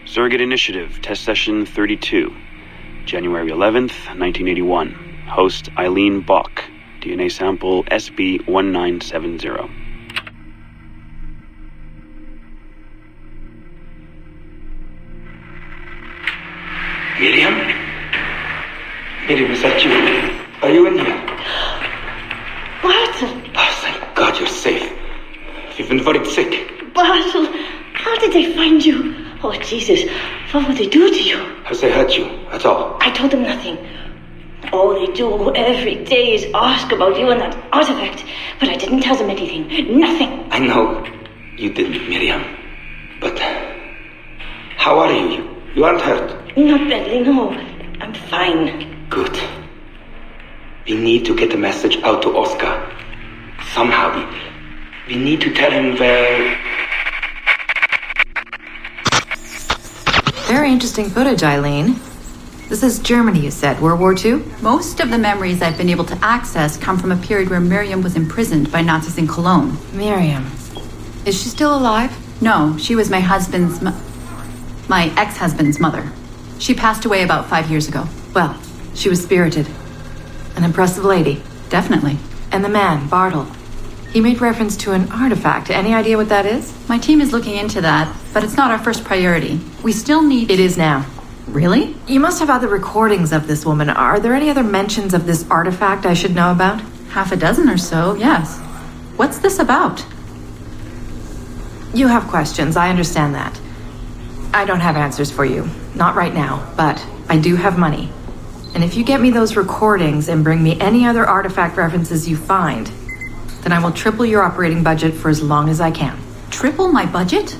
Surrogate Initiative, Test Session 32, January 11th, 1981. Host Eileen Bach, DNA sample SB1970. Miriam? Miriam, is that you? Are you in here? Bartle! Oh, thank God you're safe. You've been very sick. Bartle, how did they find you? Oh, Jesus, what would they do to you? Has they hurt you at all? I told them nothing. All they do every day is ask about you and that artifact. But I didn't tell them anything. Nothing. I know you didn't, Miriam. But how are you? You aren't hurt? Not badly, no. I'm fine. Good. We need to get the message out to Oscar. Somehow, we need to tell him where... Very interesting footage, Eileen. This is Germany, you said, World War II? Most of the memories I've been able to access come from a period where Miriam was imprisoned by Nazis in Cologne. Miriam. Is she still alive? No, she was my ex-husband's mother. She passed away about 5 years ago. Well, she was spirited. An impressive lady. Definitely. And the man, Bartle. You made reference to an artifact. Any idea what that is? My team is looking into that, but it's not our first priority. We still need... It is now. Really? You must have other recordings of this woman. Are there any other mentions of this artifact I should know about? Half a dozen or so, yes. What's this about? You have questions, I understand that. I don't have answers for you. Not right now, but I do have money. And if you get me those recordings and bring me any other artifact references you find, then I will triple your operating budget for as long as I can. Triple my budget?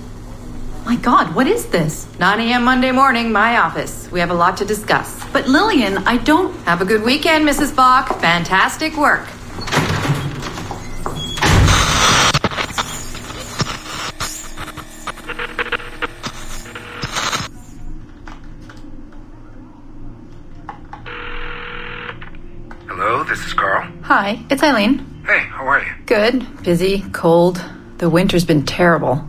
My God, what is this? 9 a.m. Monday morning, my office. We have a lot to discuss. But Lillian, I don't... Have a good weekend, Mrs. Bach. Fantastic work. Hello, this is Carl. Hi, it's Eileen. Hey, how are you? Good. Busy, cold. The winter's been terrible.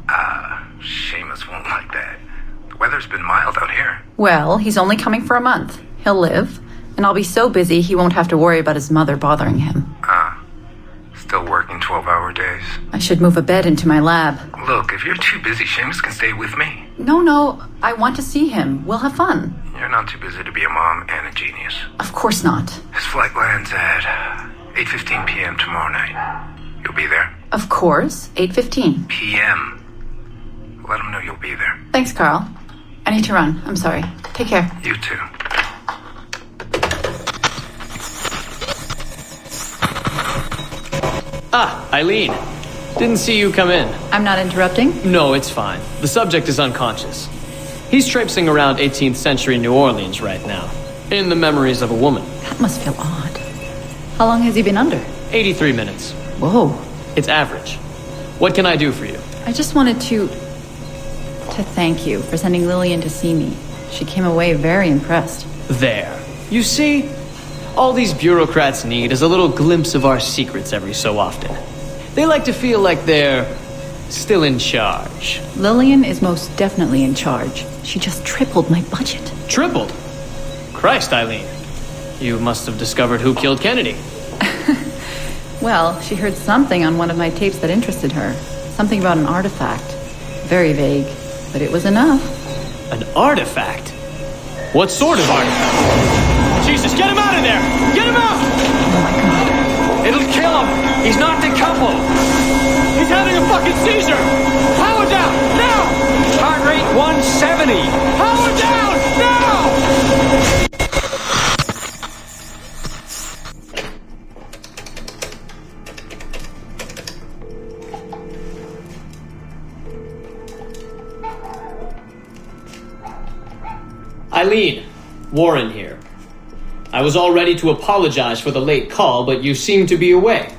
Seamus won't like that. The weather's been mild out here. Well, he's only coming for a month. He'll live. And I'll be so busy he won't have to worry about his mother bothering him. Still working 12-hour days. I should move a bed into my lab. Look, if you're too busy, Seamus can stay with me. No, I want to see him. We'll have fun. You're not too busy to be a mom and a genius. Of course not. His flight lands at 8:15 p.m. tomorrow night. You'll be there? Of course. 8:15. p.m. Let him know you'll be there. Thanks, Carl. I need to run. I'm sorry. Take care. You too. Eileen. Didn't see you come in. I'm not interrupting? No, it's fine. The subject is unconscious. He's traipsing around 18th century New Orleans right now, in the memories of a woman. That must feel odd. How long has he been under? 83 minutes. Whoa. It's average. What can I do for you? I just wanted to thank you for sending Lillian to see me. She came away very impressed. There. You see, all these bureaucrats need is a little glimpse of our secrets every so often. They like to feel like they're still in charge. Lillian is most definitely in charge. She just tripled my budget. Tripled? Christ, Eileen. You must have discovered who killed Kennedy. Well, she heard something on one of my tapes that interested her. Something about an artifact. Very vague, but it was enough. An artifact? What sort of artifact? Jesus, get him out of there! Get him out! Oh my God. It'll kill him! He's not decoupled! He's having a fucking seizure! Power down! Now! Heart rate 170! Power down! Now! Eileen, Warren here. I was all ready to apologize for the late call, but you seem to be away.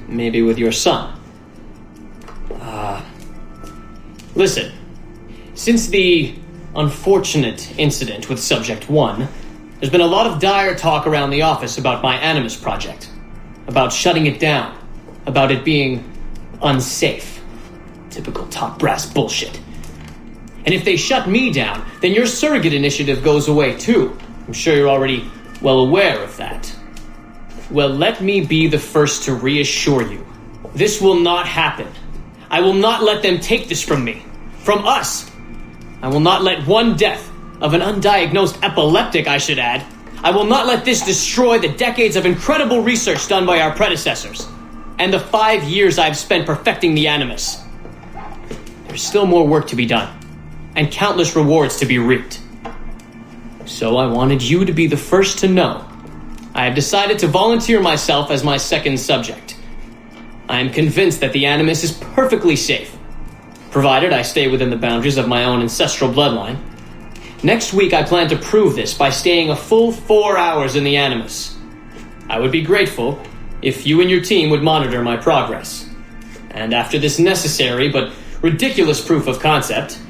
Maybe with your son. Listen. Since the unfortunate incident with Subject 1, there's been a lot of dire talk around the office about my Animus project. About shutting it down. About it being unsafe. Typical top brass bullshit. And if they shut me down, then your surrogate initiative goes away too. I'm sure you're already well aware of that. Well, let me be the first to reassure you. This will not happen. I will not let them take this from me. From us. I will not let one death of an undiagnosed epileptic, I should add. I will not let this destroy the decades of incredible research done by our predecessors. And the 5 years I've spent perfecting the Animus. There's still more work to be done. And countless rewards to be reaped. So I wanted you to be the first to know. I have decided to volunteer myself as my second subject. I am convinced that the Animus is perfectly safe, provided I stay within the boundaries of my own ancestral bloodline. Next week I plan to prove this by staying a full 4 hours in the Animus. I would be grateful if you and your team would monitor my progress. And after this necessary but ridiculous proof of concept,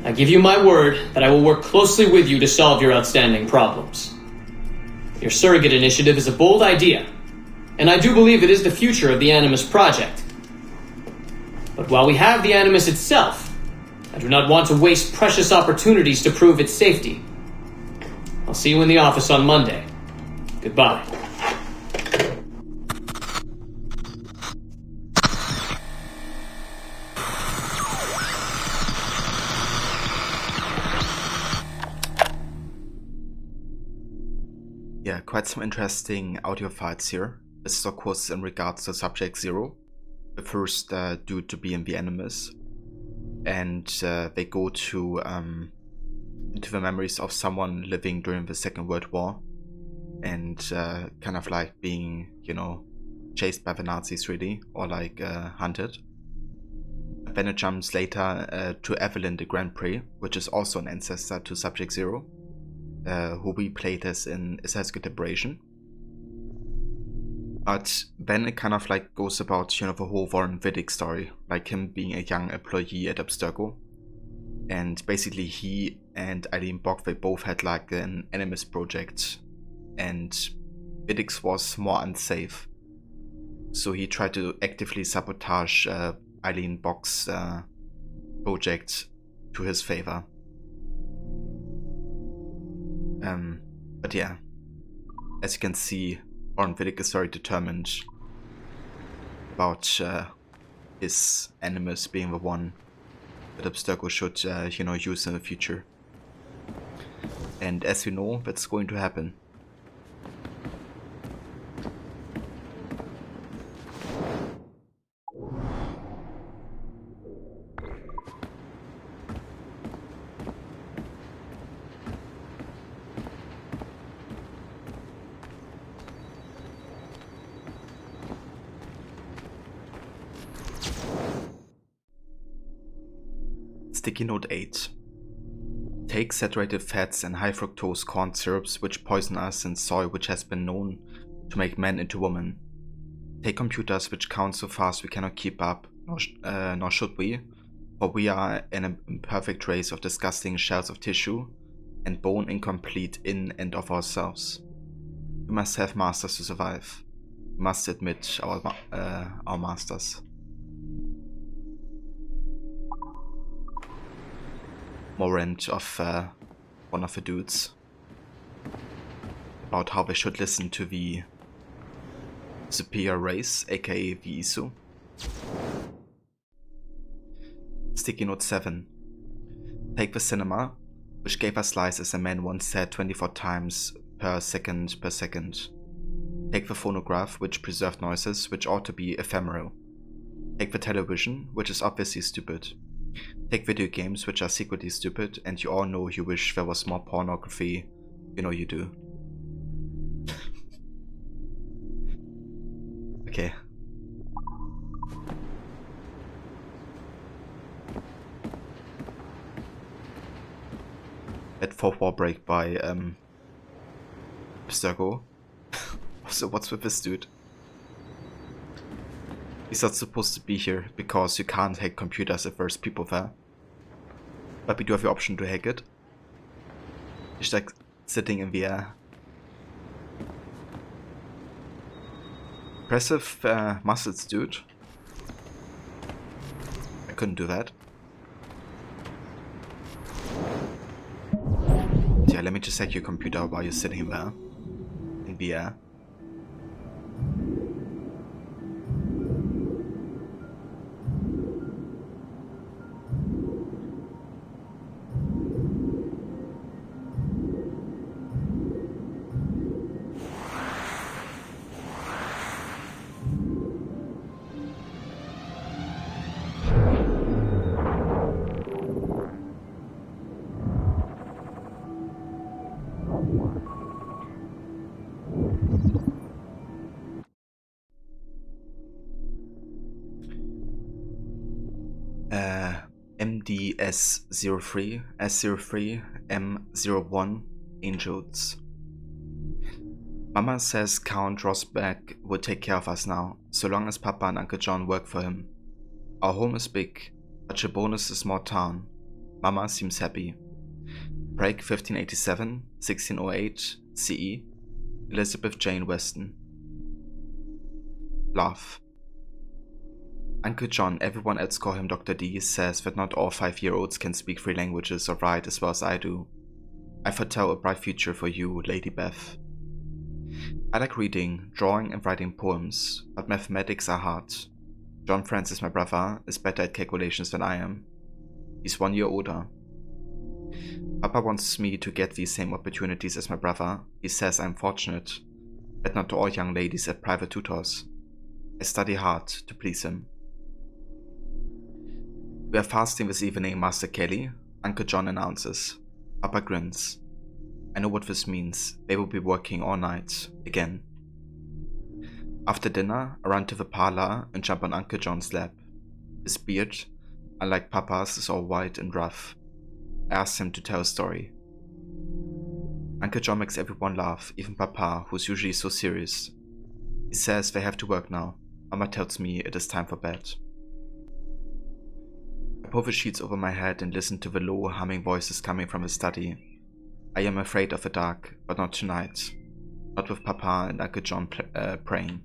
I give you my word that I will work closely with you to solve your outstanding problems. Your surrogate initiative is a bold idea, and I do believe it is the future of the Animus project. But while we have the Animus itself, I do not want to waste precious opportunities to prove its safety. I'll see you in the office on Monday. Goodbye. quite some interesting audio fights here. This is of course in regards to Subject Zero, the first dude to be in the Animus, and they go to into the memories of someone living during the Second World War, and kind of like being, you know, chased by the Nazis really, or like hunted. Then it jumps later to Evelyn the Grand Prix, which is also an ancestor to Subject Zero, who we played as in Assassin's Creed Liberation. But then it kind of like goes about, you know, the whole Warren Vidic story, like him being a young employee at Abstergo. And basically he and Eileen Bock, they both had like an Animus project, and Vidic was more unsafe. So he tried to actively sabotage Eileen Bock's project to his favor. But yeah, as you can see, Warren Vidic is very determined about his Animus being the one that Abstergo should, you know, use in the future. And as you know, that's going to happen. Sticky Note 8. Take saturated fats and high fructose corn syrups which poison us, and soy which has been known to make men into women. Take computers which count so fast we cannot keep up, nor should we, for we are an imperfect race of disgusting shells of tissue and bone, incomplete in and of ourselves. We must have masters to survive. We must admit our masters. More rant of one of the dudes about how they should listen to the superior race, aka the Isu. Sticky Note 7. Take the cinema, which gave us lies as a man once said 24 times per second. Take the phonograph, which preserved noises which ought to be ephemeral. Take the television, which is obviously stupid. Take video games, which are secretly stupid, and you all know you wish there was more pornography. You know you do. Okay. At Fourth Wall Break by Abstergo. So what's with this dude? He's not supposed to be here because you can't hack computers if there's people there. But we do have the option to hack it. Just like sitting in the air. Impressive muscles, dude. I couldn't do that. Yeah, let me just hack your computer while you're sitting there in the air. MDS03, S03, M01, Angels. Mama says Count Rosberg will take care of us now, so long as Papa and Uncle John work for him. Our home is big, but Chabonis is a small town. Mama seems happy. Prague 1587, 1608, CE, Elizabeth Jane Weston. Laugh. Uncle John, everyone else call him Dr. D, says that not all 5-year-olds can speak 3 languages or write as well as I do. I foretell a bright future for you, Lady Beth. I like reading, drawing and writing poems, but mathematics are hard. John Francis, my brother, is better at calculations than I am. He's 1 year older. Papa wants me to get these same opportunities as my brother. He says I'm fortunate, but not all young ladies have private tutors. I study hard to please him. We are fasting this evening, Master Kelly, Uncle John announces. Papa grins. I know what this means. They will be working all night, again. After dinner, I run to the parlor and jump on Uncle John's lap. His beard, unlike Papa's, is all white and rough. I ask him to tell a story. Uncle John makes everyone laugh, even Papa, who's usually so serious. He says they have to work now. Mama tells me it is time for bed. I pull the sheets over my head and listen to the low, humming voices coming from the study. I am afraid of the dark, but not tonight. Not with Papa and Uncle John praying.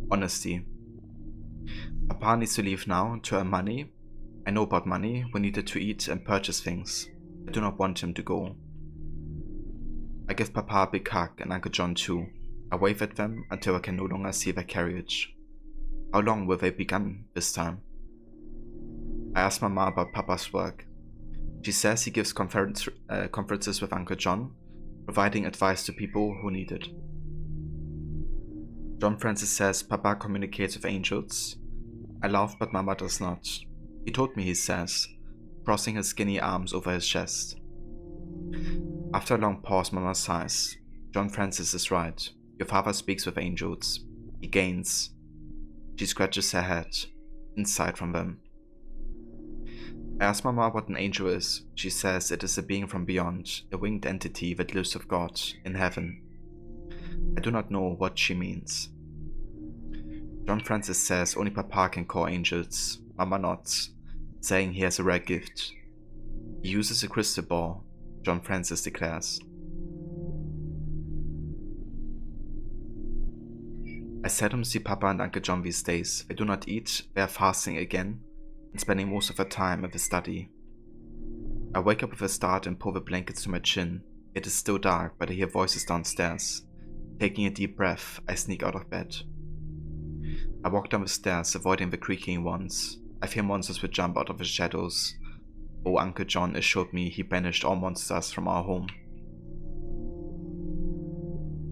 Honesty. Papa needs to leave now to earn money. I know about money. We needed to eat and purchase things. I do not want him to go. I give Papa a big hug and Uncle John too. I wave at them until I can no longer see their carriage. How long will they be gone this time? I ask Mama about Papa's work. She says he gives conferences with Uncle John, providing advice to people who need it. John Francis says Papa communicates with angels. I laugh, but Mama does not. He told me, he says, crossing his skinny arms over his chest. After a long pause, Mama sighs. John Francis is right. Your father speaks with angels. He gains. She scratches her head, inside from them. I ask Mama what an angel is. She says it is a being from beyond, a winged entity that lives with God in heaven. I do not know what she means. John Francis says only Papa can call angels. Mama nods, saying he has a rare gift. He uses a crystal ball, John Francis declares. I seldom see Papa and Uncle John these days. They do not eat, they are fasting again, and spending most of their time at the study. I wake up with a start and pull the blankets to my chin. It is still dark, but I hear voices downstairs. Taking a deep breath, I sneak out of bed. I walk down the stairs, avoiding the creaking ones. I fear monsters will jump out of the shadows. Oh, Uncle John assured me he banished all monsters from our home.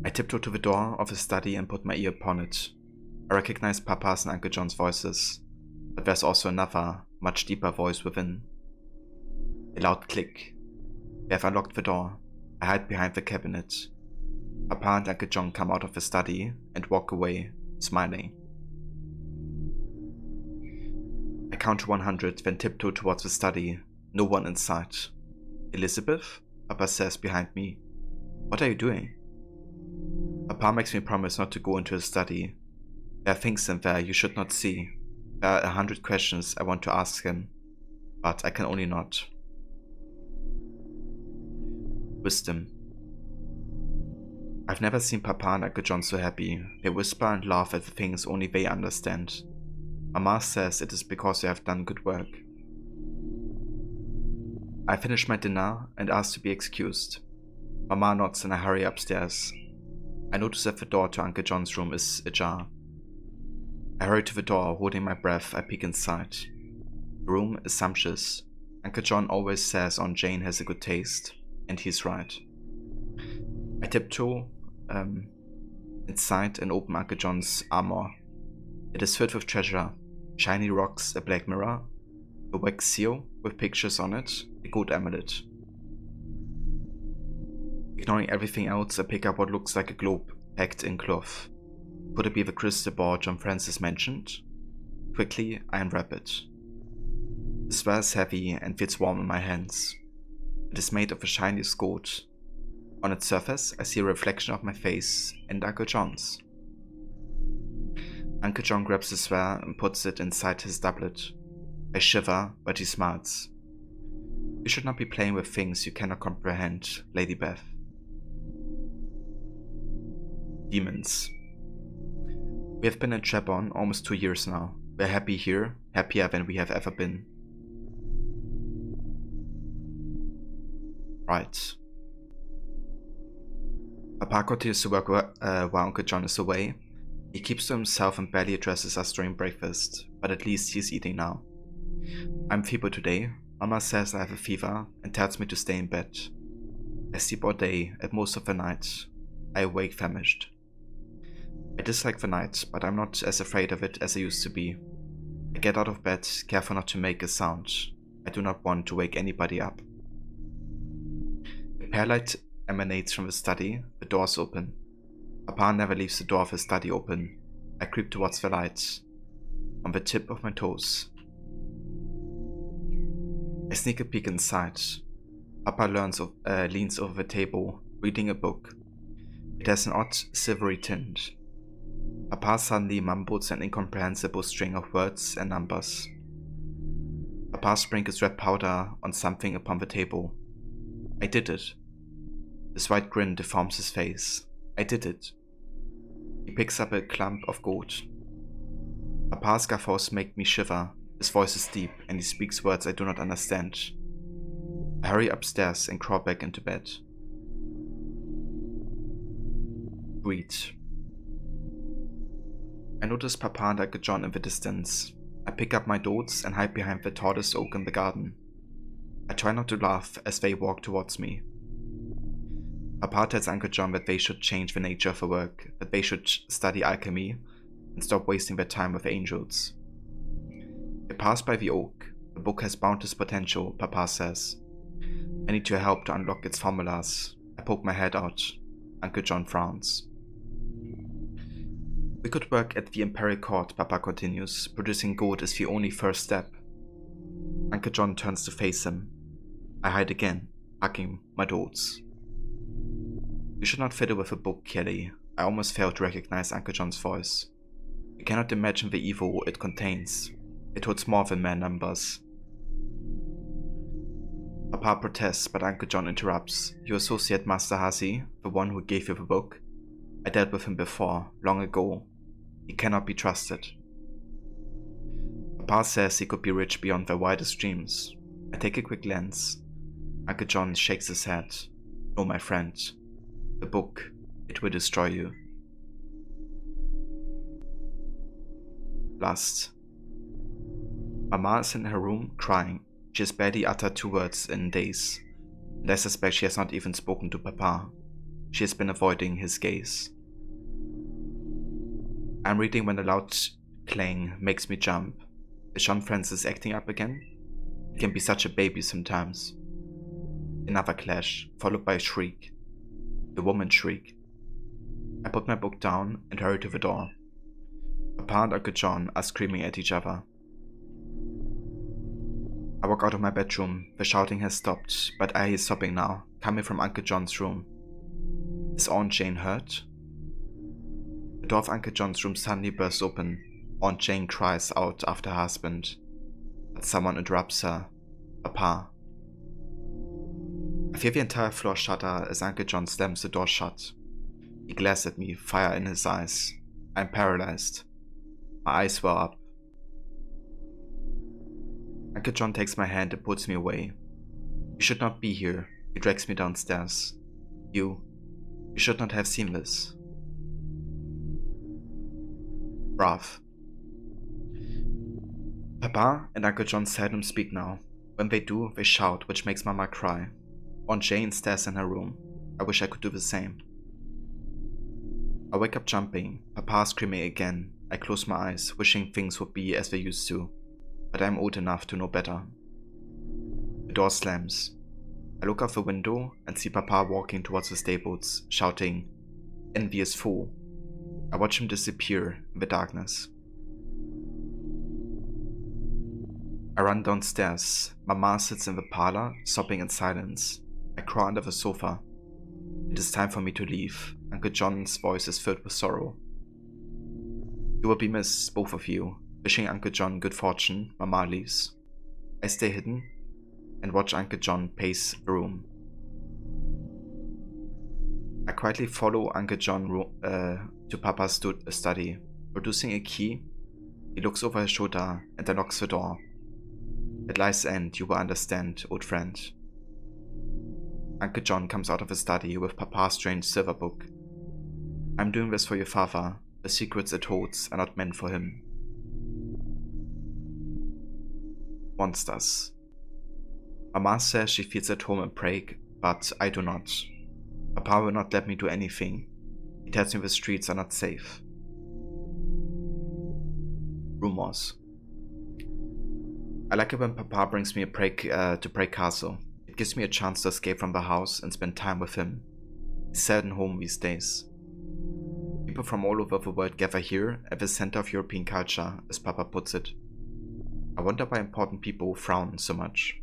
I tiptoe to the door of the study and put my ear upon it. I recognize Papa's and Uncle John's voices, but there's also another, much deeper voice within. A loud click. They have unlocked the door. I hide behind the cabinet. Papa and Uncle John come out of the study and walk away, smiling. I count to 100, then tiptoe towards the study. No one in sight. Elizabeth? Papa says behind me. What are you doing? Papa makes me promise not to go into his study. There are things in there you should not see. There are 100 questions I want to ask him, but I can only not. Wisdom. I've never seen Papa and Uncle John so happy. They whisper and laugh at the things only they understand. Mama says it is because they have done good work. I finish my dinner and ask to be excused. Mama nods and I hurry upstairs. I notice that the door to Uncle John's room is ajar. I hurry to the door, holding my breath. I peek inside. The room is sumptuous. Uncle John always says Aunt Jane has a good taste, and he's right. I tiptoe inside and open Uncle John's armor. It is filled with treasure, shiny rocks, a black mirror, a wax seal with pictures on it, a gold amulet. Ignoring everything else, I pick up what looks like a globe packed in cloth. Could it be the crystal ball John Francis mentioned? Quickly, I unwrap it. The sphere is heavy and feels warm in my hands. It is made of the shiniest gold. On its surface, I see a reflection of my face and Uncle John's. Uncle John grabs the sphere and puts it inside his doublet. I shiver, but he smiles. You should not be playing with things you cannot comprehend, Lady Beth. Demons. We have been in Trebon almost 2 years now. We are happy here, happier than we have ever been. Right. Papa continues to work while Uncle John is away. He keeps to himself and barely addresses us during breakfast, but at least he's eating now. I'm feeble today, Mama says I have a fever and tells me to stay in bed. I sleep all day and most of the night. I awake famished. I dislike the night, but I'm not as afraid of it as I used to be. I get out of bed, careful not to make a sound. I do not want to wake anybody up. A pale light emanates from the study, the door's open. Papa never leaves the door of his study open. I creep towards the light, on the tip of my toes. I sneak a peek inside. Papa leans over the table, reading a book. It has an odd, silvery tint. Papa suddenly mumbles an incomprehensible string of words and numbers. Papa sprinkles red powder on something upon the table. I did it. His white grin deforms his face. I did it. He picks up a clump of gold. Papa's guffaws make me shiver. His voice is deep, and he speaks words I do not understand. I hurry upstairs and crawl back into bed. Read. I notice Papa and Uncle John in the distance. I pick up my dotes and hide behind the tallest oak in the garden. I try not to laugh as they walk towards me. Papa tells Uncle John that they should change the nature of the work, that they should study alchemy and stop wasting their time with angels. They pass by the oak. The book has boundless potential, Papa says. I need your help to unlock its formulas. I poke my head out. Uncle John frowns. We could work at the Imperial Court, Papa continues. Producing gold is the only first step. Uncle John turns to face him. I hide again, hugging my dotes. You should not fiddle with a book, Kelly. I almost failed to recognize Uncle John's voice. You cannot imagine the evil it contains. It holds more than mere numbers. Papa protests, but Uncle John interrupts. You associate Master Hasi, the one who gave you the book? I dealt with him before, long ago. He cannot be trusted. Papa says he could be rich beyond their wildest dreams. I take a quick glance. Uncle John shakes his head. No, my friend. The book, it will destroy you. Last. Mama is in her room, crying. She has barely uttered 2 words in days, and I suspect she has not even spoken to Papa. She has been avoiding his gaze. I'm reading when a loud clang makes me jump. Is John Francis acting up again? He can be such a baby sometimes. Another clash, followed by a shriek. The woman's shriek. I put my book down and hurry to the door. Papa and Uncle John are screaming at each other. I walk out of my bedroom. The shouting has stopped, but I hear sobbing now, coming from Uncle John's room. Is Aunt Jane hurt? The door of Uncle John's room suddenly bursts open. Aunt Jane cries out after her husband, but someone interrupts her. Papa. I feel the entire floor shudder as Uncle John slams the door shut. He glares at me, fire in his eyes. I'm paralyzed. My eyes well up. Uncle John takes my hand and pulls me away. You should not be here. He drags me downstairs. You should not have seen this. Brav. Papa and Uncle John seldom speak now. When they do, they shout, which makes Mama cry. Aunt Jane stares in her room. I wish I could do the same. I wake up jumping, Papa screaming again. I close my eyes, wishing things would be as they used to. But I'm old enough to know better. The door slams. I look out the window and see Papa walking towards the stables, shouting, "Envious fool." I watch him disappear in the darkness. I run downstairs. Mama sits in the parlor, sobbing in silence. I crawl under the sofa. It is time for me to leave. Uncle John's voice is filled with sorrow. You will be missed, both of you. Wishing Uncle John good fortune, Mama leaves. I stay hidden and watch Uncle John pace the room. I quietly follow Uncle John to Papa's study. Producing a key, he looks over his shoulder and unlocks the door. At life's end, you will understand, old friend. Uncle John comes out of his study with Papa's strange silver book. I'm doing this for your father. The secrets it holds are not meant for him. Monsters. Mama says she feels at home in Prague, but I do not. Papa will not let me do anything. He tells me the streets are not safe. Rumors. I like it when Papa brings me to Prague Castle. It gives me a chance to escape from the house and spend time with him. He's seldom home these days. People from all over the world gather here at the center of European culture, as Papa puts it. I wonder why important people frown so much.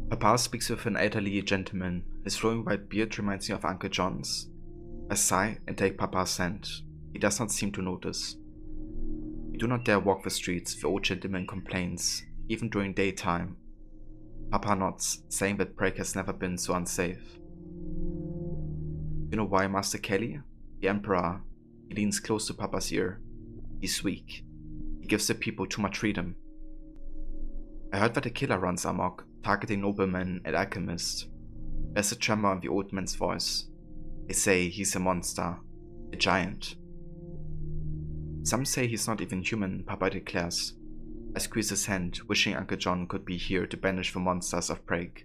Papa speaks with an elderly gentleman. His flowing white beard reminds me of Uncle John's. I sigh and take Papa's hand. He does not seem to notice. We do not dare walk the streets, the old gentleman complains, even during daytime. Papa nods, saying that Prague has never been so unsafe. You know why, Master Kelly? The Emperor. He leans close to Papa's ear. He's weak. He gives the people too much freedom. I heard that a killer runs amok, targeting noblemen and alchemists. There's a tremor in the old man's voice. They say he's a monster, a giant. Some say he's not even human, Papa declares. I squeeze his hand, wishing Uncle John could be here to banish the monsters of Prague.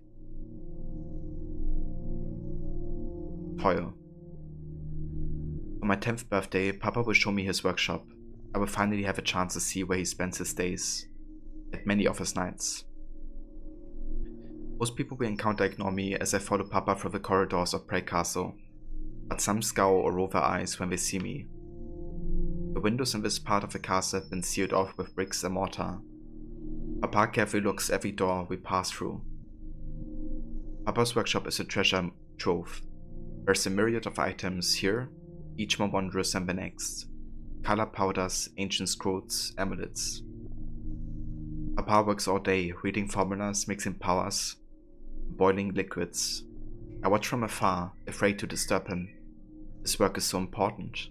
Toil. For my 10th birthday, Papa will show me his workshop. I will finally have a chance to see where he spends his days, at many of his nights. Most people we encounter ignore me as I follow Papa through the corridors of Prague Castle, but some scowl or roll their eyes when they see me. The windows in this part of the castle have been sealed off with bricks and mortar. Papa carefully looks every door we pass through. Papa's workshop is a treasure trove. There's a myriad of items here, each more wondrous than the next. Color powders, ancient scrolls, amulets. Papa works all day, reading formulas, mixing powers, boiling liquids. I watch from afar, afraid to disturb him. His work is so important.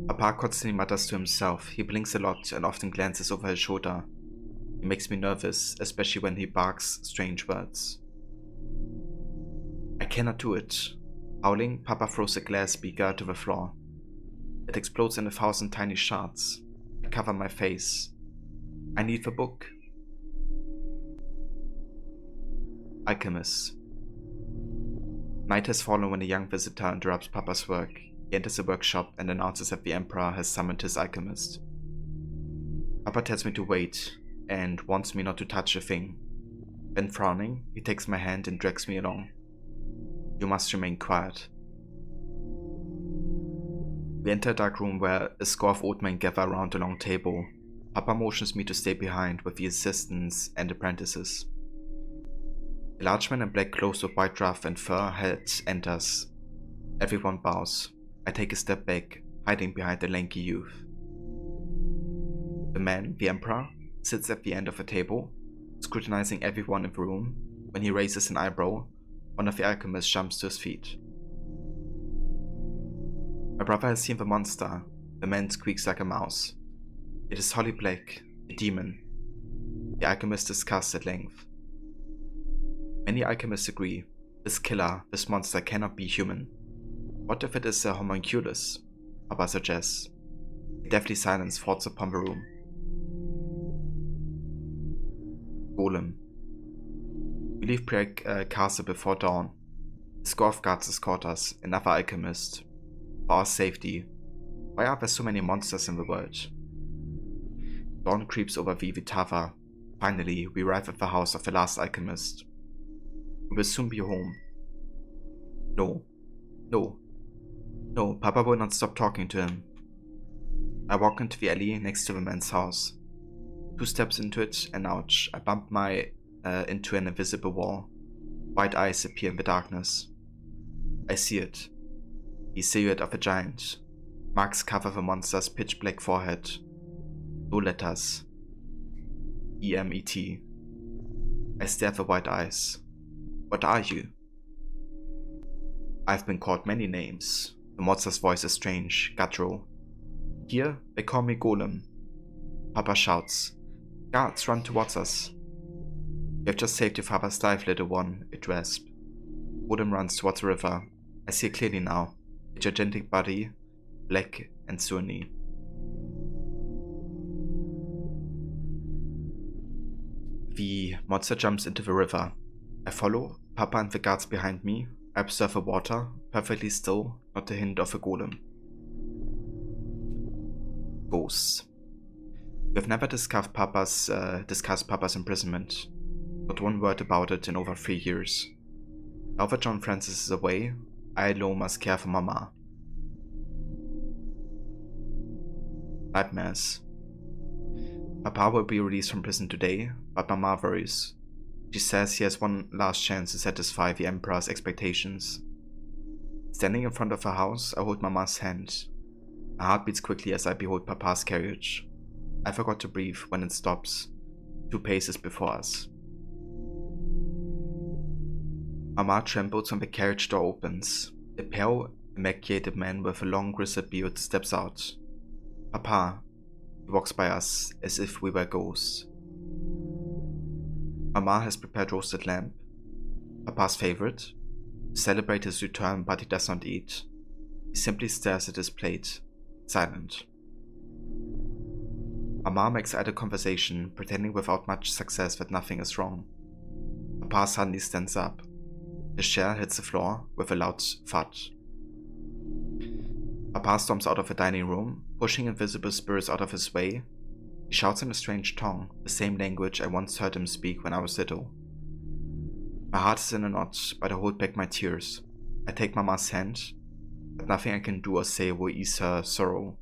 Papa constantly mutters to himself. He blinks a lot and often glances over his shoulder. He makes me nervous, especially when he barks strange words. I cannot do it. Howling, Papa throws a glass beaker to the floor. It explodes in 1,000 tiny shards. I cover my face. I need the book. Alchemist. Night has fallen when a young visitor interrupts Papa's work. He enters the workshop and announces that the Emperor has summoned his alchemist. Papa tells me to wait and wants me not to touch a thing. Then frowning, he takes my hand and drags me along. You must remain quiet. We enter a dark room where a score of old men gather around a long table. Papa motions me to stay behind with the assistants and apprentices. A large man in black clothes with white ruff and fur hat enters. Everyone bows. I take a step back, hiding behind the lanky youth. The man, the Emperor, sits at the end of the table, scrutinizing everyone in the room. When he raises an eyebrow, one of the alchemists jumps to his feet. My brother has seen the monster. The man squeaks like a mouse. It is Holly Black, a demon. The alchemists discuss at length. Many alchemists agree. This killer, this monster cannot be human. What if it is a homunculus? Papa suggests. A deathly silence falls upon the room. Golem. We leave Prague Castle before dawn. A score of guards escort us, another alchemist. For our safety. Why are there so many monsters in the world? Dawn creeps over Vivitava. Finally, we arrive at the house of the last alchemist. We will soon be home. No. No. No, Papa will not stop talking to him. I walk into the alley next to the man's house. 2 steps into it, and ouch, I bump into an invisible wall. White eyes appear in the darkness. I see it. The silhouette of a giant. Marks cover the monster's pitch-black forehead. No letters. E-M-E-T. I stare at the white eyes. What are you? I've been called many names. The monster's voice is strange, guttural. Here, they call me Golem. Papa shouts. Guards, run towards us. You have just saved your father's life, little one, it rasped. Golem runs towards the river. I see it clearly now. A gigantic body, black and stony. The monster jumps into the river. I follow, Papa and the guards behind me. I observe the water, perfectly still, not a hint of a golem. Ghosts. We have never discussed Papa's imprisonment. Not one word about it in over 3 years. Now that John Francis is away, I alone must care for Mama. Nightmares. Papa will be released from prison today, but Mama worries. She says he has one last chance to satisfy the Emperor's expectations. Standing in front of her house, I hold Mama's hand. My heart beats quickly as I behold Papa's carriage. I forgot to breathe when it stops, 2 paces before us. Mama trembles when the carriage door opens. A pale, emaciated man with a long grizzled beard steps out. Papa. He walks by us as if we were ghosts. Mama has prepared roasted lamb, Papa's favorite. To celebrate his return, but he does not eat. He simply stares at his plate, silent. Mama makes idle conversation, pretending without much success that nothing is wrong. Papa suddenly stands up. His chair hits the floor with a loud thud. Papa storms out of the dining room, pushing invisible spirits out of his way. He shouts in a strange tongue, the same language I once heard him speak when I was little. My heart is in a knot, but I hold back my tears. I take Mama's hand, but nothing I can do or say will ease her sorrow.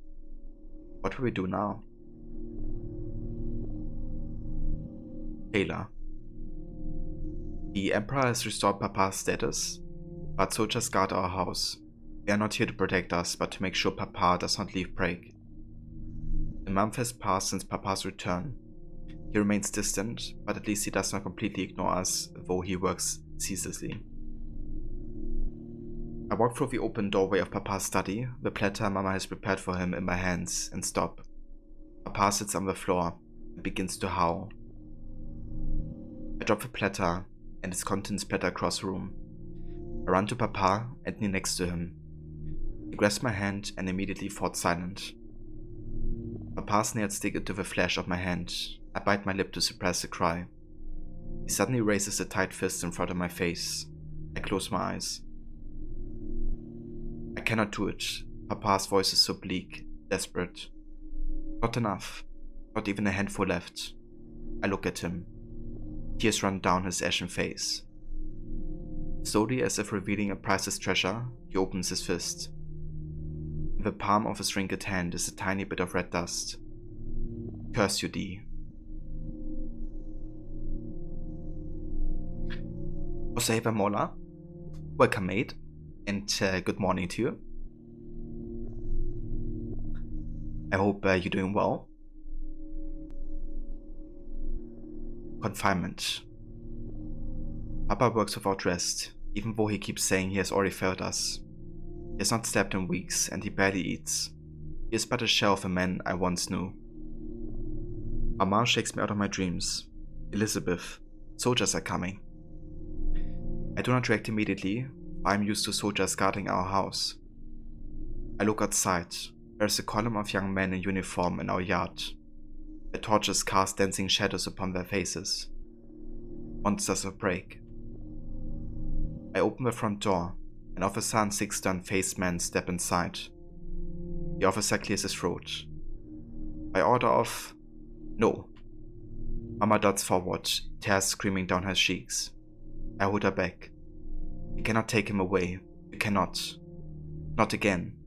What will we do now? Taylor. The Emperor has restored Papa's status, but soldiers guard our house. They are not here to protect us, but to make sure Papa does not leave Prague. A month has passed since Papa's return. He remains distant, but at least he does not completely ignore us, though he works ceaselessly. I walk through the open doorway of Papa's study, the platter Mama has prepared for him in my hands, and stop. Papa sits on the floor and begins to howl. I drop the platter, and its contents splatter across the room. I run to Papa and kneel next to him. He grasps my hand and immediately falls silent. Papa's nails stick into the flesh of my hand. I bite my lip to suppress a cry. He suddenly raises a tight fist in front of my face. I close my eyes. I cannot do it. Papa's voice is so bleak, desperate. Not enough. Not even a handful left. I look at him. Tears run down his ashen face. Slowly, as if revealing a priceless treasure, he opens his fist. In the palm of his wrinkled hand is a tiny bit of red dust. Curse you, D. Oseva Mola, welcome mate, and good morning to you. I hope you're doing well. Confinement. Papa works without rest, even though he keeps saying he has already failed us. He has not slept in weeks, and he barely eats. He is but a shell of a man I once knew. Mama shakes me out of my dreams. Elizabeth, soldiers are coming. I do not react immediately. I am used to soldiers guarding our house. I look outside. There is a column of young men in uniform in our yard. The torches cast dancing shadows upon their faces. Monsters of Prague. I open the front door. An officer and 6 stern-faced men step inside. The officer clears his throat. By order of... No. Mama darts forward, tears screaming down her cheeks. I hold her back. You cannot take him away. You cannot. Not again.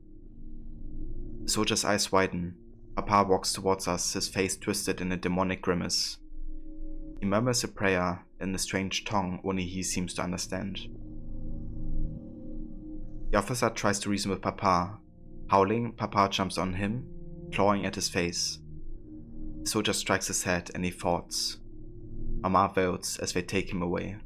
The soldier's eyes widen. Papa walks towards us, his face twisted in a demonic grimace. He murmurs a prayer in a strange tongue only he seems to understand. The officer tries to reason with Papa. Howling, Papa jumps on him, clawing at his face. The soldier strikes his head and he falls. Mama wails as they take him away.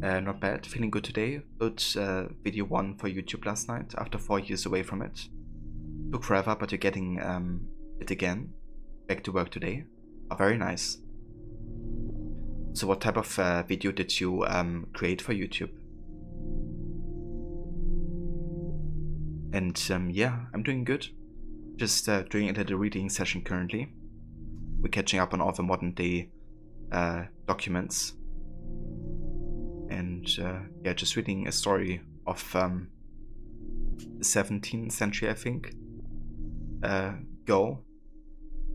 Not bad, feeling good today. Built video 1 for YouTube last night after 4 years away from it. Took forever, but you're getting it again. Back to work today. Oh, very nice. So what type of video did you create for YouTube? And yeah, I'm doing good. Just doing a little reading session currently. We're catching up on all the modern day documents. And yeah, just reading a story of the 17th century, I think. Go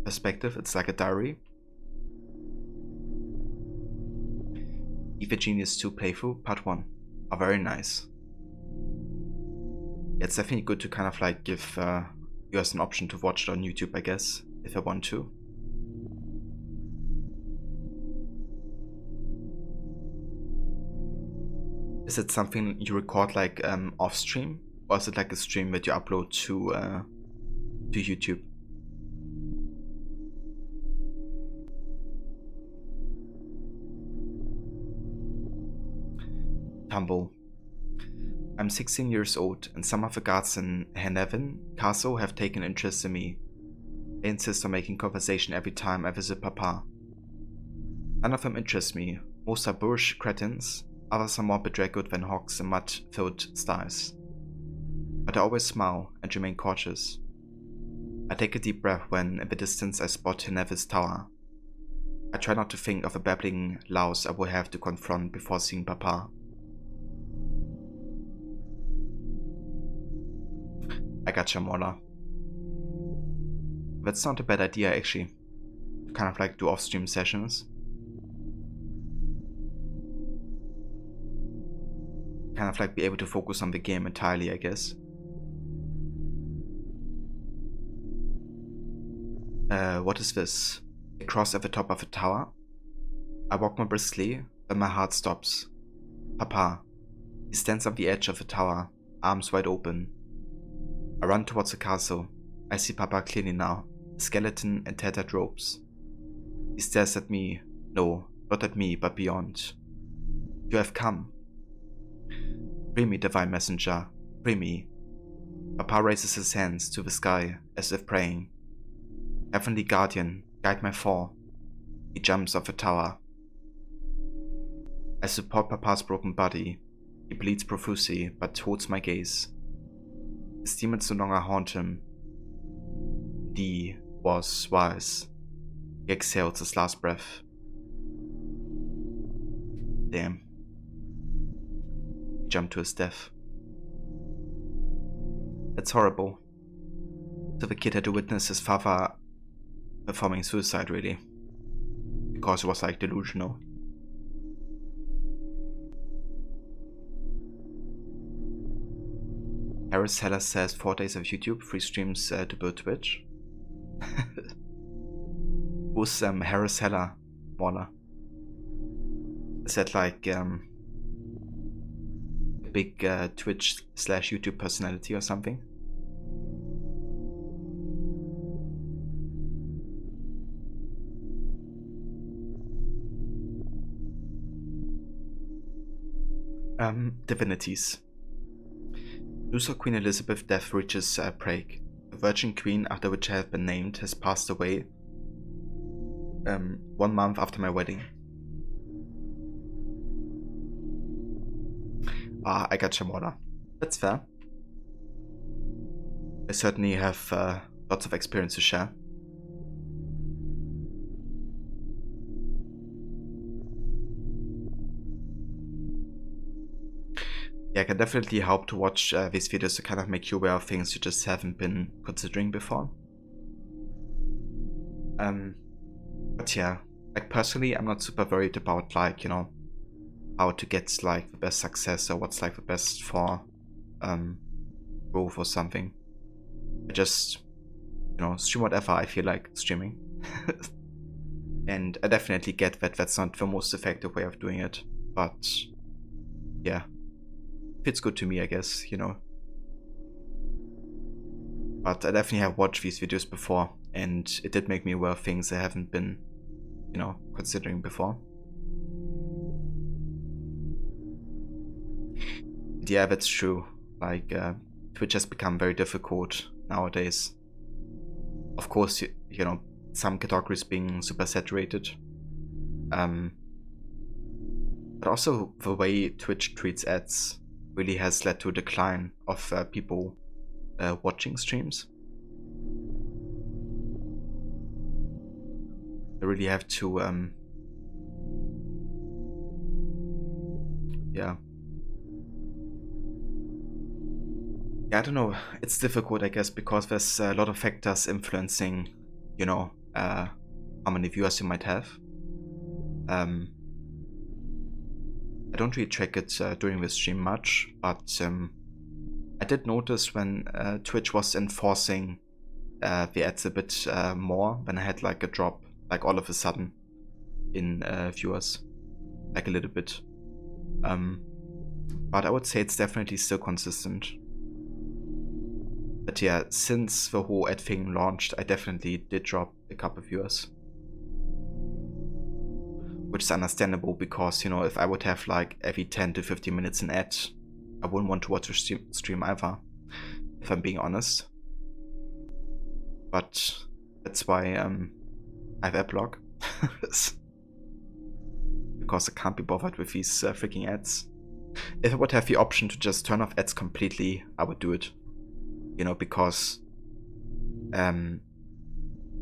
perspective. It's like a diary. Evil Genius 2 playthrough part 1 are very nice. It's definitely good to kind of like give you as an option to watch it on YouTube, I guess, if I want to. Is it something you record like off stream, or is it like a stream that you upload to YouTube? Tumble. I'm 16 years old, and some of the guards in Henevin Castle have taken interest in me. They insist on making conversation every time I visit Papa. None of them interest me. Most are boorish cretins, others are more bedraggled than hawks in mud-filled sties. But I always smile and remain cautious. I take a deep breath when, in the distance, I spot Henevin's tower. I try not to think of the babbling louse I will have to confront before seeing Papa. I gotcha, Mola. That's not a bad idea, actually. Kind of like do off-stream sessions. Kind of like be able to focus on the game entirely, I guess. What is this? A cross at the top of a tower? I walk more briskly, but my heart stops. Papa. He stands on the edge of the tower, arms wide open. I run towards the castle. I see Papa clearly now, a skeleton in tattered robes. He stares at me. No, not at me, but beyond. You have come. Free me, divine messenger. Free me. Papa raises his hands to the sky, as if praying. Heavenly guardian, guide my fall. He jumps off the tower. I support Papa's broken body. He bleeds profusely, but holds my gaze. His demons no longer haunt him. D was wise. He exhaled his last breath. Damn. He jumped to his death. That's horrible. So the kid had to witness his father performing suicide, really. Because it was like delusional. Harris Heller says 4 days of YouTube, 3 streams to build Twitch. Who's Harris Heller, Waller? Is that like a big Twitch/YouTube personality or something? Divinities. News of Queen Elizabeth's death reaches Prague. The Virgin Queen, after which I have been named, has passed away 1 month after my wedding. I got Shamora. That's fair. I certainly have lots of experience to share. Yeah, I can definitely help to watch these videos to kind of make you aware of things you just haven't been considering before. But yeah, like personally, I'm not super worried about like, you know, how to get like the best success or what's like the best for growth or something. I just, you know, stream whatever I feel like streaming. And I definitely get that that's not the most effective way of doing it, but yeah. It's good to me, I guess, you know. But I definitely have watched these videos before, and it did make me aware of things I haven't been, you know, considering before. Yeah, that's true. Like, Twitch has become very difficult nowadays. Of course, you know, some categories being super saturated. But also the way Twitch treats ads really has led to a decline of people watching streams. I really have to, yeah. Yeah, I don't know. It's difficult, I guess, because there's a lot of factors influencing, you know, how many viewers you might have. I don't really track it during the stream much, but I did notice when Twitch was enforcing the ads a bit more, when I had like a drop, like all of a sudden, in viewers, like a little bit. But I would say it's definitely still consistent. But yeah, since the whole ad thing launched, I definitely did drop a couple of viewers. Which is understandable because, you know, if I would have like every 10 to 15 minutes an ad, I wouldn't want to watch a stream either, if I'm being honest. But that's why I have adblock. Because I can't be bothered with these freaking ads. If I would have the option to just turn off ads completely, I would do it. You know, because I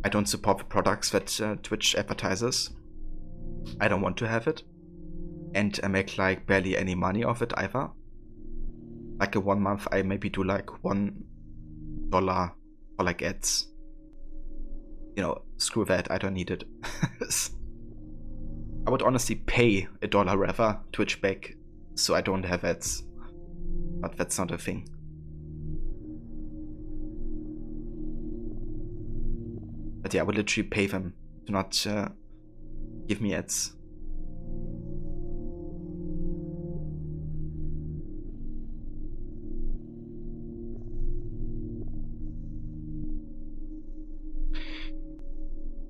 don't support the products that Twitch advertises. I don't want to have it. And I make like barely any money off it either. Like in 1 month I maybe do like $1 for like ads. You know, screw that, I don't need it. I would honestly pay $1 rather Twitch back so I don't have ads. But that's not a thing. But yeah, I would literally pay them to not give me ads.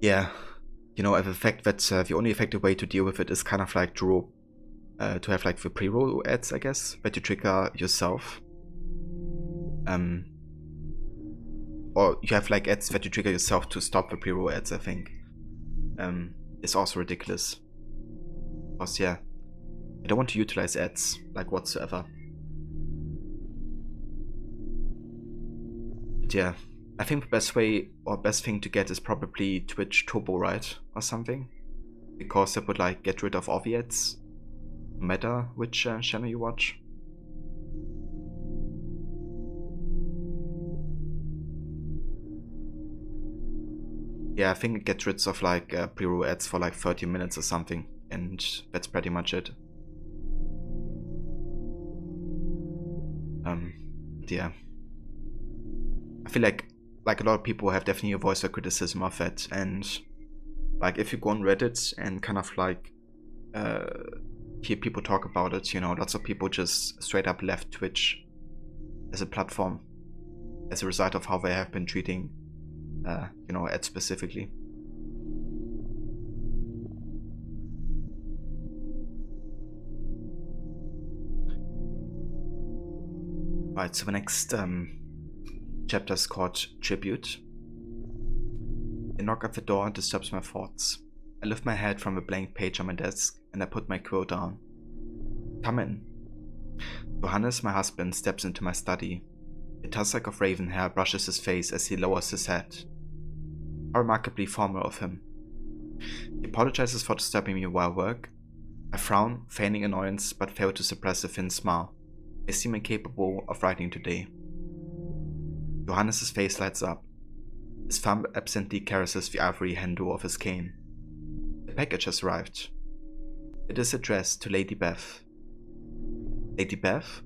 Yeah, you know, the fact that the only effective way to deal with it is kind of like to have like the pre-roll ads, I guess, that you trigger yourself. Or you have like ads that you trigger yourself to stop the pre-roll ads, I think. It's also ridiculous. Because yeah, I don't want to utilize ads like whatsoever. But yeah, I think the best way or best thing to get is probably Twitch Turbo, right? Or something. Because that would like get rid of all the ads, no matter which channel you watch. Yeah, I think it gets rid of like pre-roll ads for like 30 minutes or something, and that's pretty much it. Yeah. I feel like a lot of people have definitely voiced their criticism of it, and like if you go on Reddit and kind of like hear people talk about it, you know, lots of people just straight up left Twitch as a platform as a result of how they have been treating you know, ads specifically. Right, so the next chapter is called Tribute. A knock at the door disturbs my thoughts. I lift my head from a blank page on my desk and I put my quill down. Come in. Johannes, my husband, steps into my study. A tussock of raven hair brushes his face as he lowers his head. How remarkably formal of him. He apologizes for disturbing me while work. I frown, feigning annoyance, but fail to suppress a thin smile. I seem incapable of writing today. Johannes' face lights up. His thumb absently caresses the ivory handle of his cane. A package has arrived. It is addressed to Lady Beth. Lady Beth?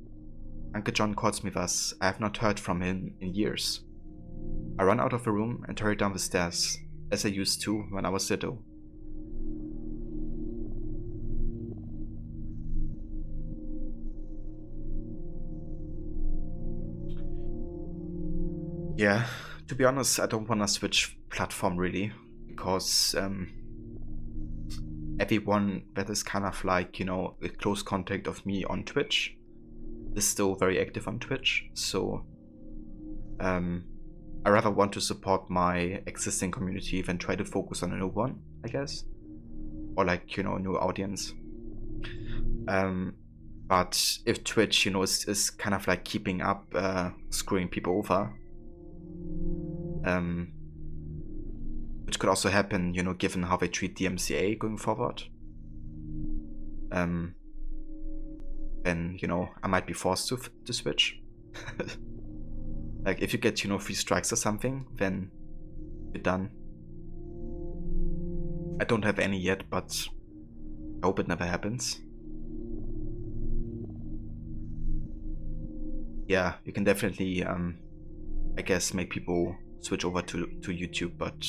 Uncle John calls me thus. I have not heard from him in years. I run out of the room and hurry down the stairs, as I used to when I was little. Yeah, to be honest, I don't want to switch platform really, because everyone that is kind of like, you know, a close contact of me on Twitch is still very active on Twitch, so I rather want to support my existing community than try to focus on a new one, I guess. Or like, you know, a new audience. But if Twitch, you know, is kind of like keeping up, screwing people over, which could also happen, you know, given how they treat the MCA going forward. Then, you know, I might be forced to switch. Like, if you get, you know, 3 strikes or something, then you're done. I don't have any yet, but I hope it never happens. Yeah, you can definitely, I guess, make people switch over to YouTube, but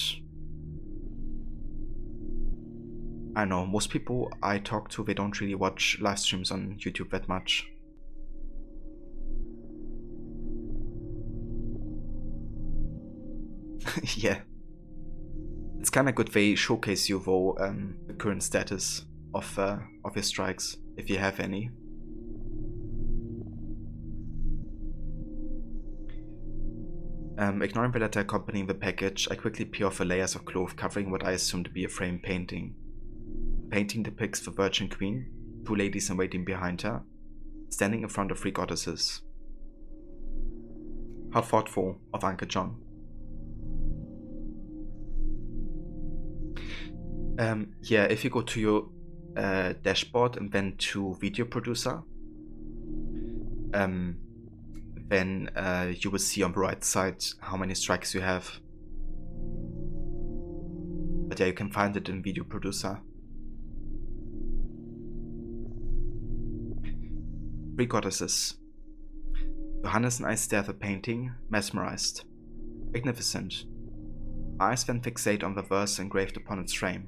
I don't know, most people I talk to, they don't really watch live streams on YouTube that much. Yeah. It's kind of good they showcase you though, the current status of your strikes, if you have any. Ignoring the letter accompanying the package, I quickly peel off the layers of cloth covering what I assume to be a framed painting. The painting depicts the Virgin Queen, 2 ladies in waiting behind her, standing in front of 3 goddesses. How thoughtful of Uncle John. Yeah, if you go to your dashboard and then to video producer, then you will see on the right side how many strikes you have. But yeah, you can find it in video producer. 3 goddesses. Johannes and I stare at the painting, mesmerized. Magnificent. My eyes then fixate on the verse engraved upon its frame.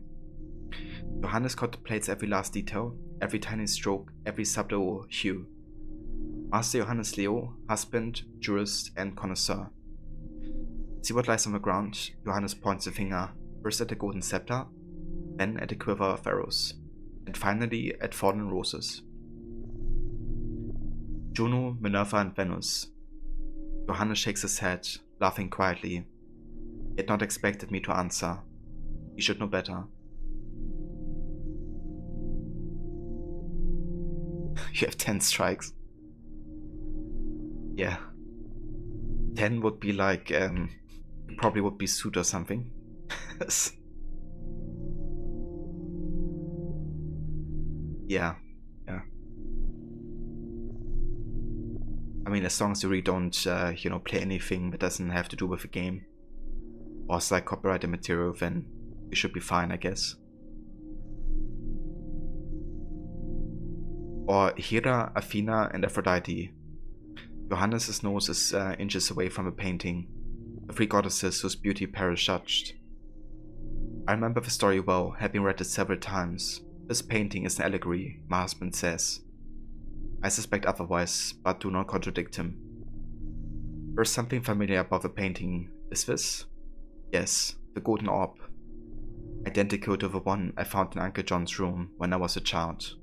Johannes contemplates every last detail, every tiny stroke, every subtle hue. Master Johannes Leo, husband, jurist, and connoisseur. See what lies on the ground? Johannes points a finger, first at the golden scepter, then at the quiver of arrows, and finally at fallen roses. Juno, Minerva, and Venus. Johannes shakes his head, laughing quietly. He had not expected me to answer. He should know better. You have 10 strikes. Yeah. 10 would be like, probably would be suit or something. Yeah. I mean, as long as you really don't, you know, play anything that doesn't have to do with the game, or it's like copyrighted material, then you should be fine, I guess. Or Hera, Athena, and Aphrodite. Johannes' nose is inches away from the painting, the 3 goddesses whose beauty Paris judged. I remember the story well, having read it several times. This painting is an allegory, my husband says. I suspect otherwise, but do not contradict him. There is something familiar about the painting. Is this? Yes, the golden orb. Identical to the one I found in Uncle John's room when I was a child.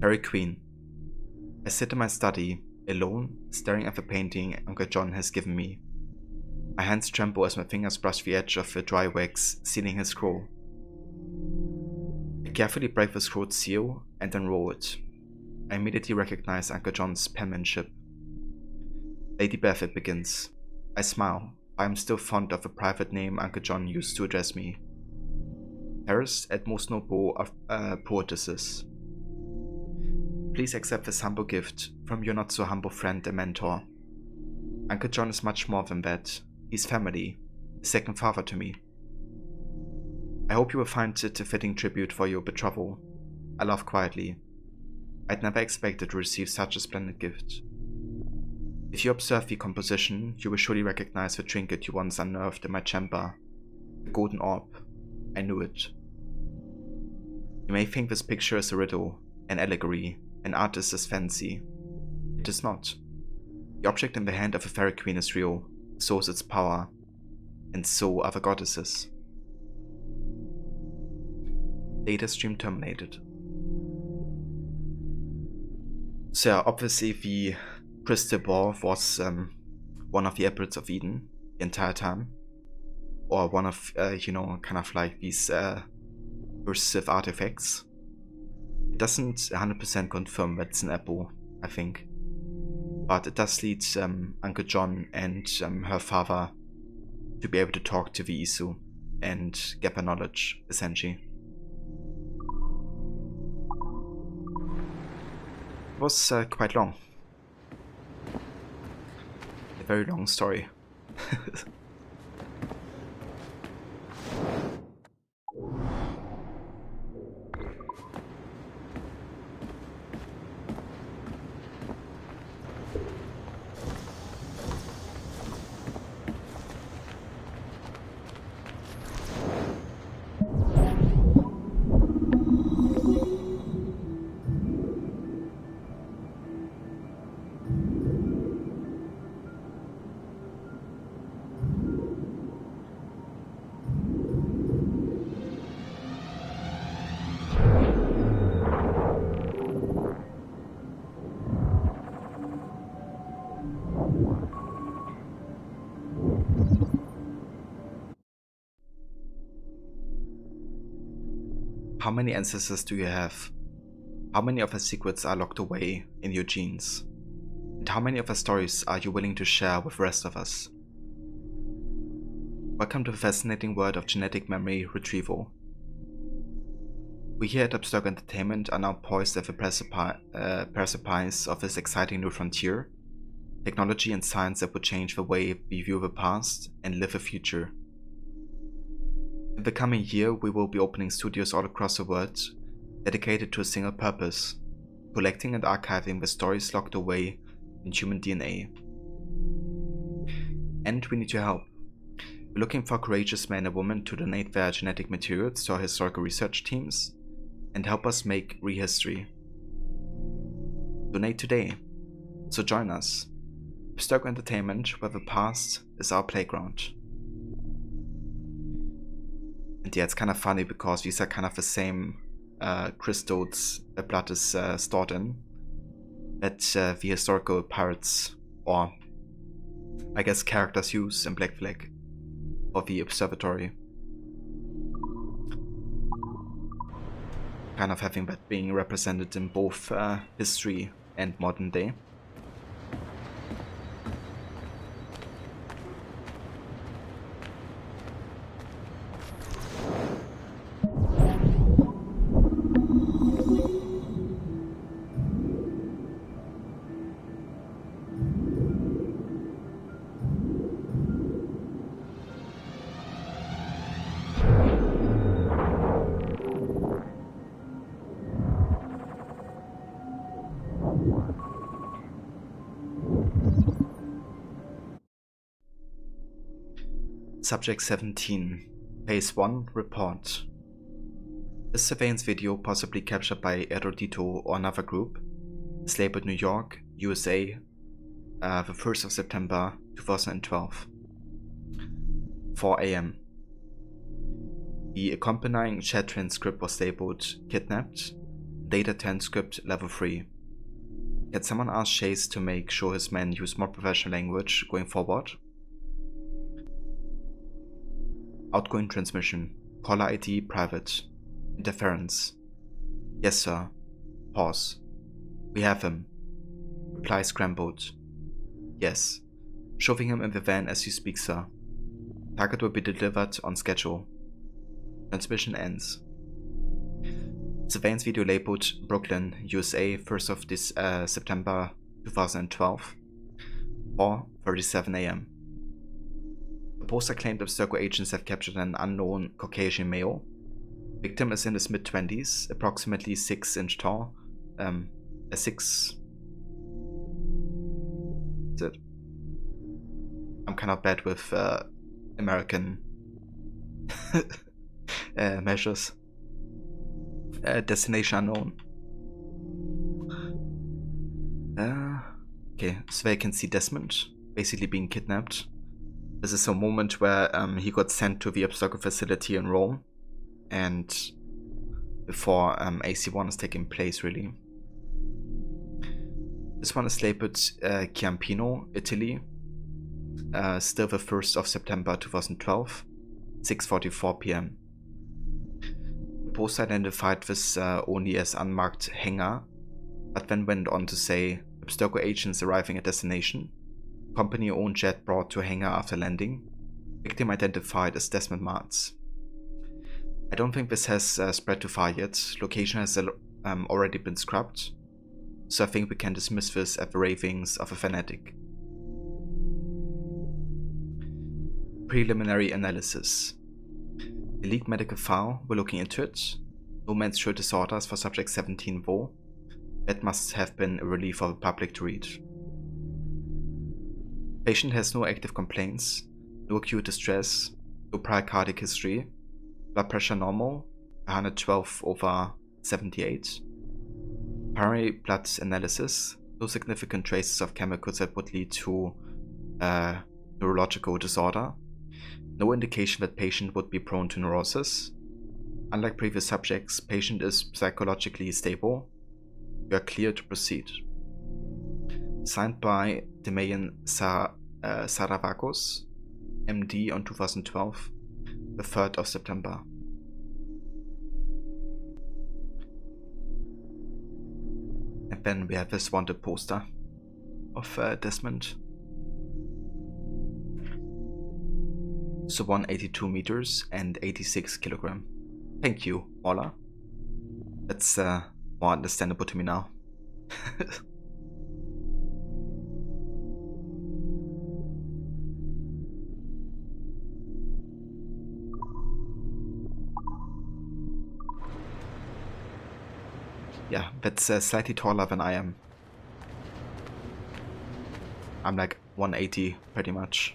Fairy Queen. I sit in my study, alone, staring at the painting Uncle John has given me. My hands tremble as my fingers brush the edge of the dry wax sealing his scroll. I carefully break the scroll's seal and unroll it. I immediately recognize Uncle John's penmanship. Lady Beth, it begins. I smile. I am still fond of the private name Uncle John used to address me. Paris, at most noble of poetesses. Please accept this humble gift from your not-so-humble friend and mentor. Uncle John is much more than that. He's family, a second father to me. I hope you will find it a fitting tribute for your betrothal. I laugh quietly. I'd never expected to receive such a splendid gift. If you observe the composition, you will surely recognize the trinket you once unearthed in my chamber. The golden orb. I knew it. You may think this picture is a riddle, an allegory, an artist's fancy. It is not. The object in the hand of a fairy queen is real, so is its power, and so are the goddesses. Data stream terminated. So yeah, obviously the crystal ball was one of the apples of Eden the entire time, or one of you know, kind of like these recursive artifacts. It doesn't 100% confirm that it's an apple, I think, but it does lead Uncle John and her father to be able to talk to the Isu and get their knowledge, essentially. It was quite long. A very long story. How many ancestors do you have? How many of the secrets are locked away in your genes? And how many of the stories are you willing to share with the rest of us? Welcome to the fascinating world of genetic memory retrieval. We here at Abstergo Entertainment are now poised at the precipice of this exciting new frontier, technology and science that would change the way we view the past and live the future. In the coming year, we will be opening studios all across the world, dedicated to a single purpose: collecting and archiving the stories locked away in human DNA. And we need your help. We're looking for courageous men and women to donate their genetic materials to our historical research teams and help us make rehistory. Donate today, so join us. Abstergo Entertainment, where the past is our playground. And yeah, it's kind of funny because these are kind of the same crystals that blood is stored in that the historical pirates, or I guess characters, use in Black Flag for the observatory. Kind of having that being represented in both history and modern day. Subject 17, Phase 1 Report. This surveillance video, possibly captured by Erudito or another group, is labeled New York, USA, the 1st of September 2012, 4 AM. The accompanying chat transcript was labeled Kidnapped, Data transcript Level 3. Can someone ask Chase to make sure his men use more professional language going forward? Outgoing transmission. Caller ID private. Interference. Yes, sir. Pause. We have him. Reply scrambled. Yes. Shoving him in the van as you speak, sir. Target will be delivered on schedule. Transmission ends. Surveillance video labeled Brooklyn, USA, 1st of this September 2012, 4:37 AM. The poster claimed Abstergo agents have captured an unknown Caucasian male. Victim is in his mid-20s, approximately 6 inch tall. I'm kind of bad with American measures. Destination unknown. Okay, so they can see Desmond basically being kidnapped. This is a moment where he got sent to the Abstergo facility in Rome, and before AC1 is taking place, really. This one is labeled Ciampino, Italy, still the 1st of September 2012, 6:44 PM. The poster identified this only as unmarked hangar, but then went on to say Abstergo agents arriving at destination, company-owned jet brought to hangar after landing, Victim identified as Desmond Martz. I don't think this has spread too far yet. Location has already been scrubbed, so I think we can dismiss this as the ravings of a fanatic. Preliminary analysis. Elite medical file, we're looking into it. No menstrual disorders for subject 17 Vo. That must have been a relief for the public to read. Patient has no active complaints, no acute distress, no prior cardiac history, blood pressure normal, 112/78. Primary blood analysis, no significant traces of chemicals that would lead to neurological disorder. No indication that patient would be prone to neurosis. Unlike previous subjects, patient is psychologically stable. You are clear to proceed. Signed by Demayan Saravakos, MD on 2012, the 3rd of September. And then we have this wanted poster of Desmond. So 182 meters and 86 kilogram. Thank you, Mola. That's more understandable to me now. Yeah, that's slightly taller than I am. I'm like 180 pretty much.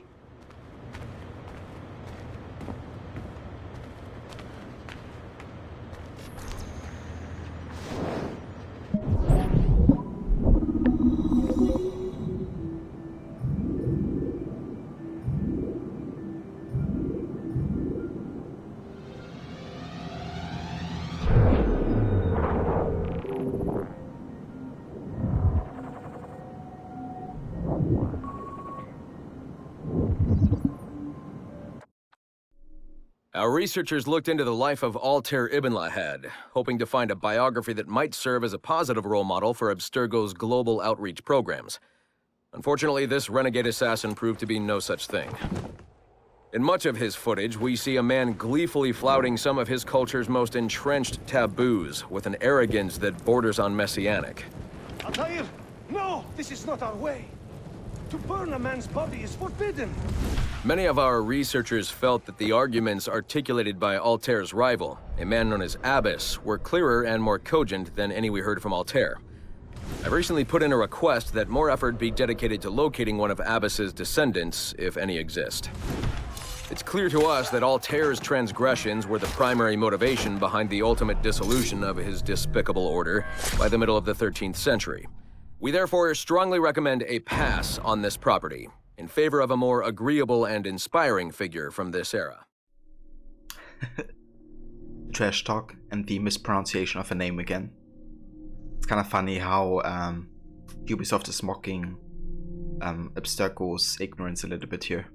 Our researchers looked into the life of Altair Ibn Lahad, hoping to find a biography that might serve as a positive role model for Abstergo's global outreach programs. Unfortunately, this renegade assassin proved to be no such thing. In much of his footage, we see a man gleefully flouting some of his culture's most entrenched taboos with an arrogance that borders on messianic. Altair! No! This is not our way! To burn a man's body is forbidden! Many of our researchers felt that the arguments articulated by Altair's rival, a man known as Abbas, were clearer and more cogent than any we heard from Altair. I've recently put in a request that more effort be dedicated to locating one of Abbas's descendants, if any exist. It's clear to us that Altair's transgressions were the primary motivation behind the ultimate dissolution of his despicable order by the middle of the 13th century. We therefore strongly recommend a pass on this property, in favor of a more agreeable and inspiring figure from this era. Trash talk and the mispronunciation of a name again. It's kind of funny how Ubisoft is mocking Abstergo's ignorance a little bit here.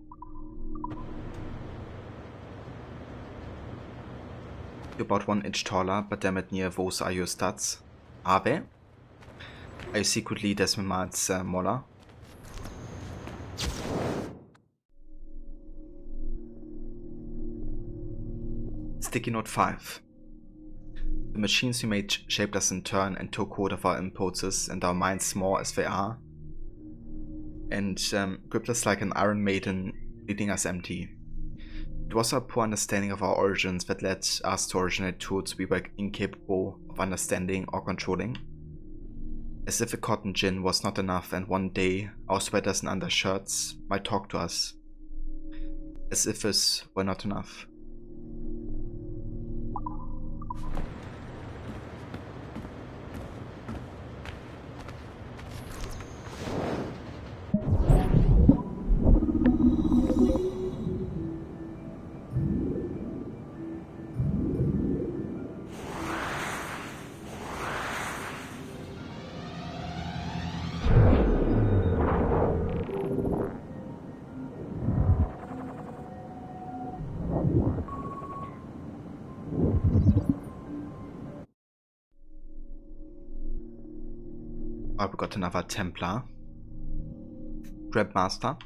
You're about 1 inch taller, but damn it near those are your stats. Are they? Are you secretly Desmond Mart's Mola? Sticky Note 5. The machines we made shaped us in turn and took hold of our impulses and our minds small as they are, and gripped us like an Iron Maiden, leaving us empty. It was our poor understanding of our origins that led us to originate tools we were incapable of understanding or controlling. As if a cotton gin was not enough and one day our sweaters and undershirts might talk to us. As if this were not enough. We got another Templar. Grab Master.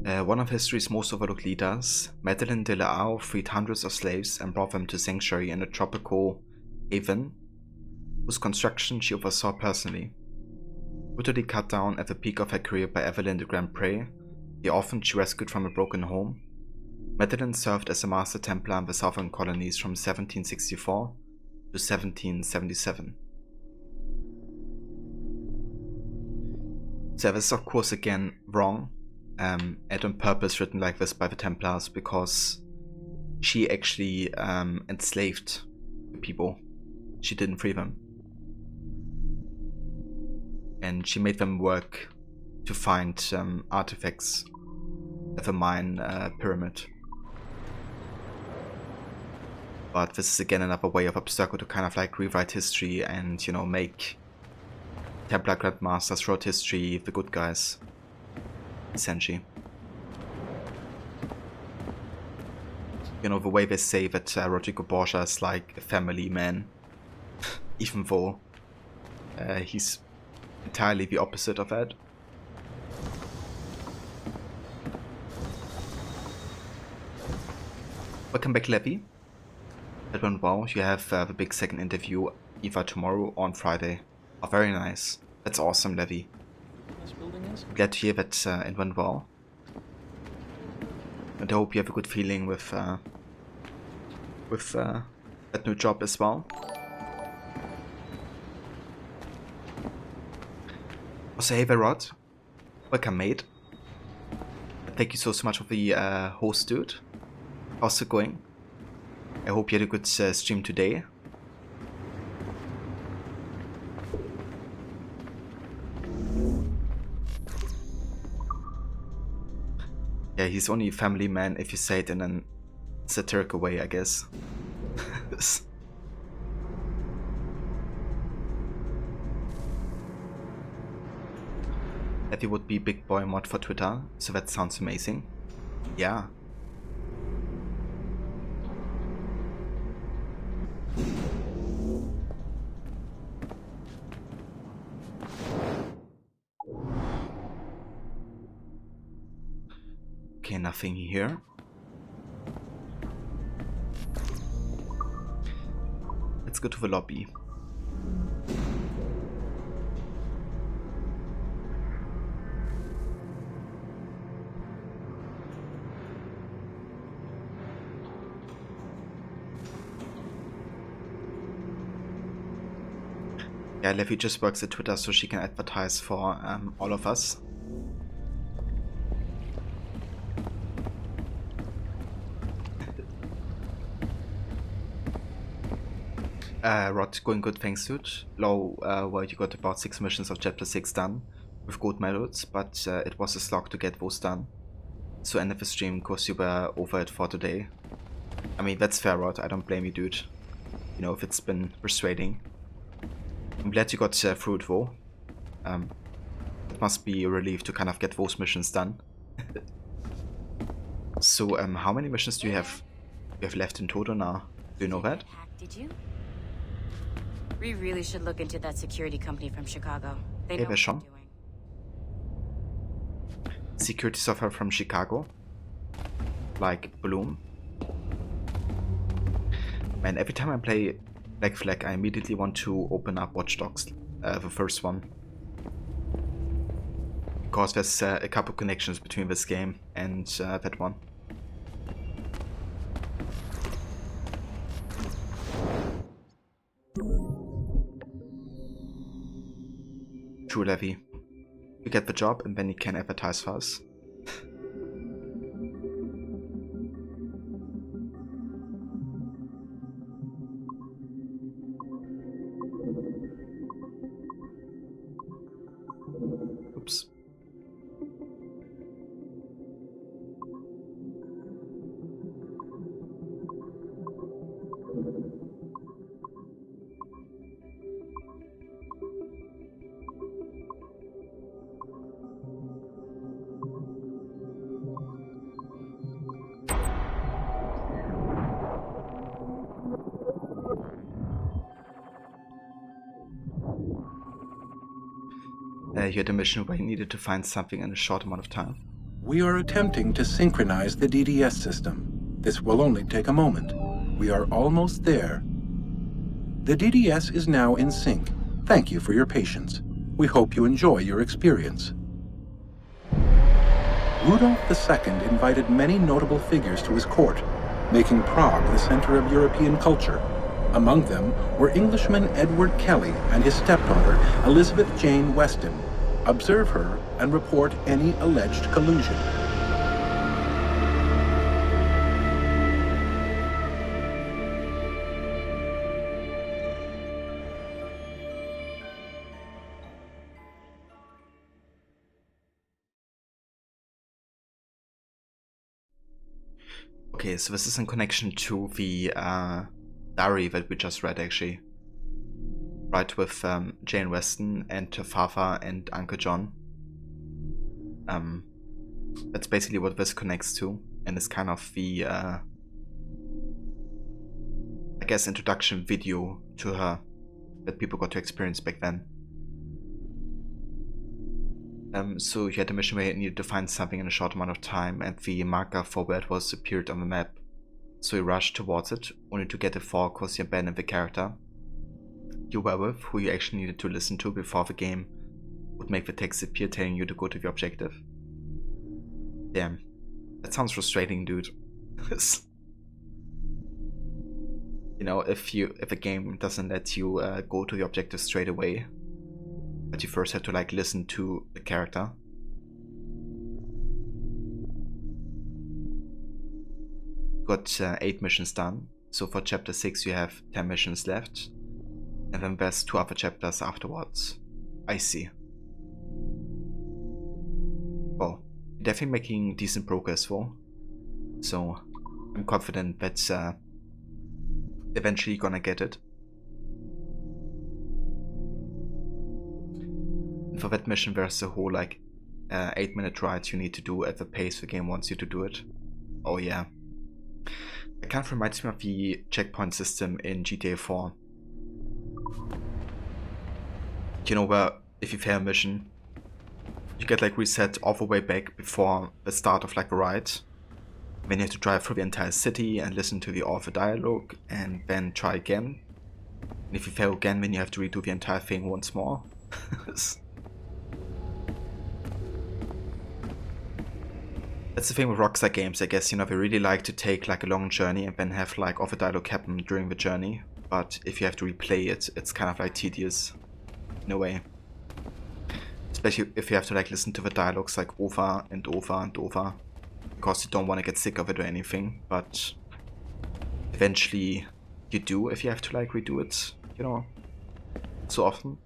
One of history's most overlooked leaders, Madeleine de la Au freed hundreds of slaves and brought them to sanctuary in a tropical haven, whose construction she oversaw personally. Brutally cut down at the peak of her career by Evelyn de Grand Pré, the orphan she rescued from a broken home, Madeleine served as a Master Templar in the southern colonies from 1764 to 1777. So this is of course again wrong, and on purpose written like this by the Templars, because she actually enslaved the people. She didn't free them. And she made them work to find artifacts at the Mayan pyramid. But this is again another way of Abstergo to kind of like rewrite history and, you know, make Templar Grandmasters throughout history the good guys, essentially. You know, the way they say that Rodrigo Borgia is like a family man, even though he's entirely the opposite of that. Welcome back, Levy. That went well. You have the big second interview either tomorrow or on Friday. Oh, very nice. That's awesome, Levy. This building is? Glad to hear that it went well. And I hope you have a good feeling with that new job as well. Also, hey there, Rod. Welcome, mate. Thank you so much for the host, dude. How's it going? I hope you had a good stream today. Yeah, he's only a family man if you say it in a satirical way, I guess. Heavy would be big boy mod for Twitter, so that sounds amazing. Yeah. Okay, nothing here. Let's go to the lobby. Yeah, Levy just works at Twitter so she can advertise for all of us. Rod, going good, thanks, dude. Low, well, you got about 6 missions of Chapter 6 done with gold medals, but it was a slog to get those done. So end of the stream, cause you were over it for today. I mean, that's fair, Rod, I don't blame you, dude. You know, if it's been frustrating. I'm glad you got through it, though. It must be a relief to kind of get those missions done. So, how many missions do you have left in total now? Do you know that? Did you? We really should look into that security company from Chicago. They Hey, know what they're Vashon. doing. Security software from Chicago? Like Bloom? Man, every time I play Black Flag, I immediately want to open up Watch Dogs, the first one. Because there's a couple connections between this game and that one. True, Levy. You get the job and then you can advertise for us. Oops. You had a mission where you needed to find something in a short amount of time. We are attempting to synchronize the DDS system. This will only take a moment. We are almost there. The DDS is now in sync. Thank you for your patience. We hope you enjoy your experience. Rudolf II invited many notable figures to his court, making Prague the center of European culture. Among them were Englishman Edward Kelly and his stepdaughter, Elizabeth Jane Weston. Observe her and report any alleged collusion. Okay, so this is in connection to the diary that we just read, actually. Right, with Jane Weston and her father and Uncle John. That's basically what this connects to, and it's kind of the, I guess, introduction video to her that people got to experience back then. So you had a mission where you needed to find something in a short amount of time, and the marker for where it was appeared on the map. So you rushed towards it, only to get a fall because you abandoned the character you were with, who you actually needed to listen to before the game would make the text appear telling you to go to the objective. Damn. That sounds frustrating, dude. You know, if a game doesn't let you go to the objective straight away, but you first have to like listen to the character. Got 8 missions done, so for chapter 6 you have 10 missions left, and then there's 2 other chapters afterwards. I see. Well, definitely making decent progress though, so I'm confident that eventually gonna get it. And for that mission there's a whole like 8-minute ride you need to do at the pace the game wants you to do it. Oh yeah. It kind of reminds me of the checkpoint system in GTA 4. You know, where if you fail a mission, you get like reset all the way back before the start of like a ride. Then you have to drive through the entire city and listen to all the dialogue and then try again. And if you fail again, then you have to redo the entire thing once more. That's the thing with Rockstar games, I guess, you know, they really like to take like a long journey and then have like all the dialogue happen during the journey. But if you have to replay it, it's kind of like tedious in a way. Especially if you have to like listen to the dialogues like over and over and over. Because you don't want to get sick of it or anything, but eventually you do if you have to like redo it, you know, so often.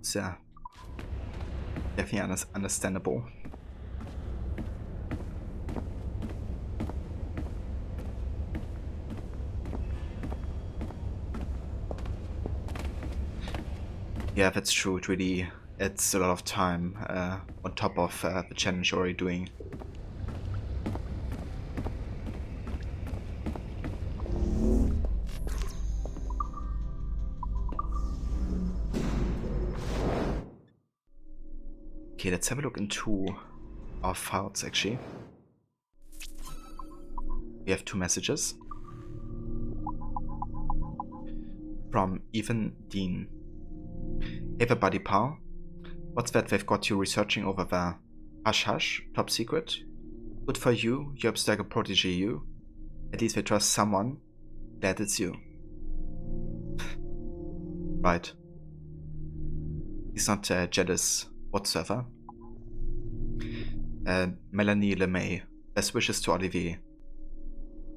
So yeah, definitely understandable. Yeah, that's true. It really adds a lot of time on top of the challenge you're already doing. Okay, let's have a look into our files actually. We have 2 messages from Ethan Dean. Hey there, buddy pal. What's that they've got you researching over there? Hush hush, top secret? Good for you, you Abstergo protege you. At least they trust someone. Glad it's you. Right. He's not jealous whatsoever. Melanie LeMay. Best wishes to Olivier.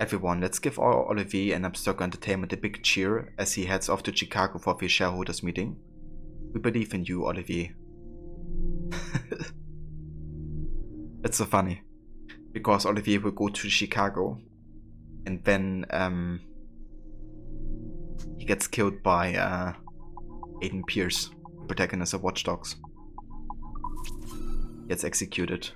Everyone, let's give Olivier and Abstergo Entertainment a big cheer as he heads off to Chicago for the shareholders meeting. We believe in you, Olivier. It's so funny. Because Olivier will go to Chicago and then he gets killed by Aiden Pierce, protagonist of Watch Dogs. Gets executed.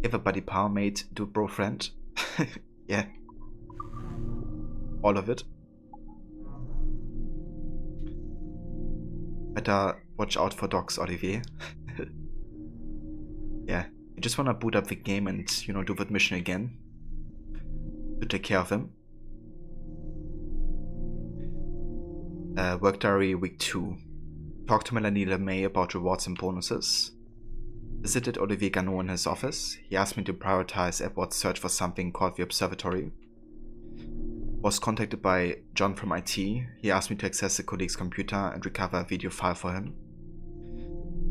Everybody pal, mate, do bro friend. Yeah. All of it. Better watch out for dogs, Olivier. Yeah, you just wanna boot up the game and, you know, do that mission again. To take care of him. Work diary week 2. Talked to Melanie LeMay about rewards and bonuses. Visited Olivier Gano in his office. He asked me to prioritize Edward's search for something called the Observatory. Was contacted by John from IT. He asked me to access a colleague's computer and recover a video file for him.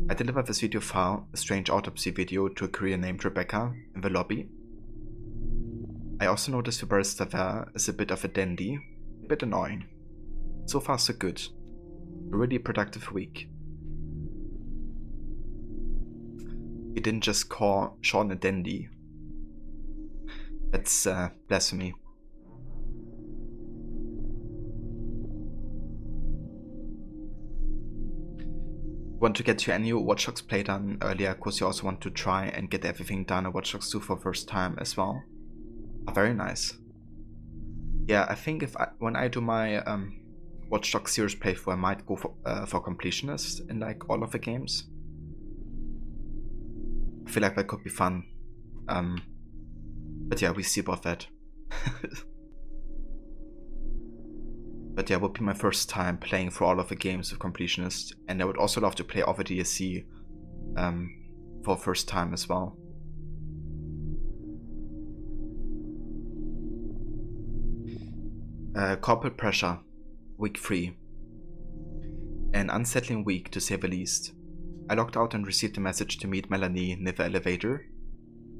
I delivered this video file, a strange autopsy video, to a courier named Rebecca in the lobby. I also noticed the barista there is a bit of a dandy, a bit annoying. So far so good. A really productive week. You didn't just call Sean a dandy. That's blasphemy. Want to get your annual Watch Dogs play done earlier, because you also want to try and get everything done at Watch Dogs 2 for first time as well. Oh, very nice. Yeah, I think when I do my Watch Dogs series playthrough, I might go for Completionist in like all of the games. I feel like that could be fun. But yeah, we see about that. But yeah, it would be my first time playing through all of the games of Completionist, and I would also love to play all the DLC for first time as well. Corporate pressure, week 3. An unsettling week to say the least. I logged out and received a message to meet Melanie near the elevator.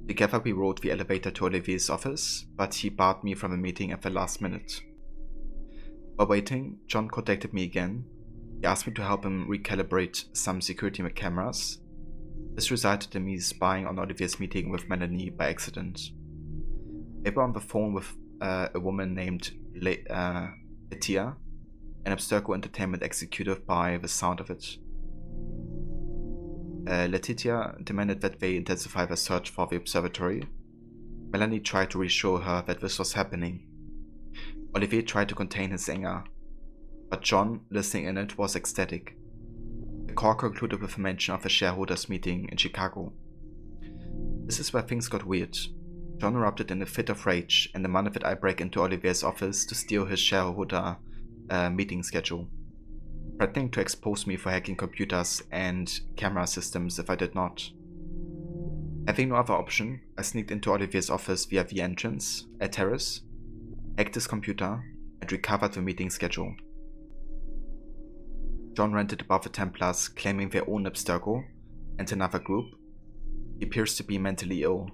Together we rode the elevator to Olivier's office, but he barred me from a meeting at the last minute. While waiting, John contacted me again. He asked me to help him recalibrate some security cameras. This resulted in me spying on Olivier's meeting with Melanie by accident. They were on the phone with a woman named Letia, an Abstergo Entertainment executive by the sound of it. Letitia demanded that they intensify their search for the observatory. Melanie tried to reassure her that this was happening. Olivier tried to contain his anger, but John, listening in it, was ecstatic. The call concluded with a mention of a shareholders meeting in Chicago. This is where things got weird. John erupted in a fit of rage and demanded that I break into Olivier's office to steal his shareholder meeting schedule, threatening to expose me for hacking computers and camera systems if I did not. Having no other option, I sneaked into Olivier's office via the entrance, a terrace, hacked his computer, and recovered the meeting schedule. John ranted about the Templars claiming their own Abstergo and another group. He appears to be mentally ill.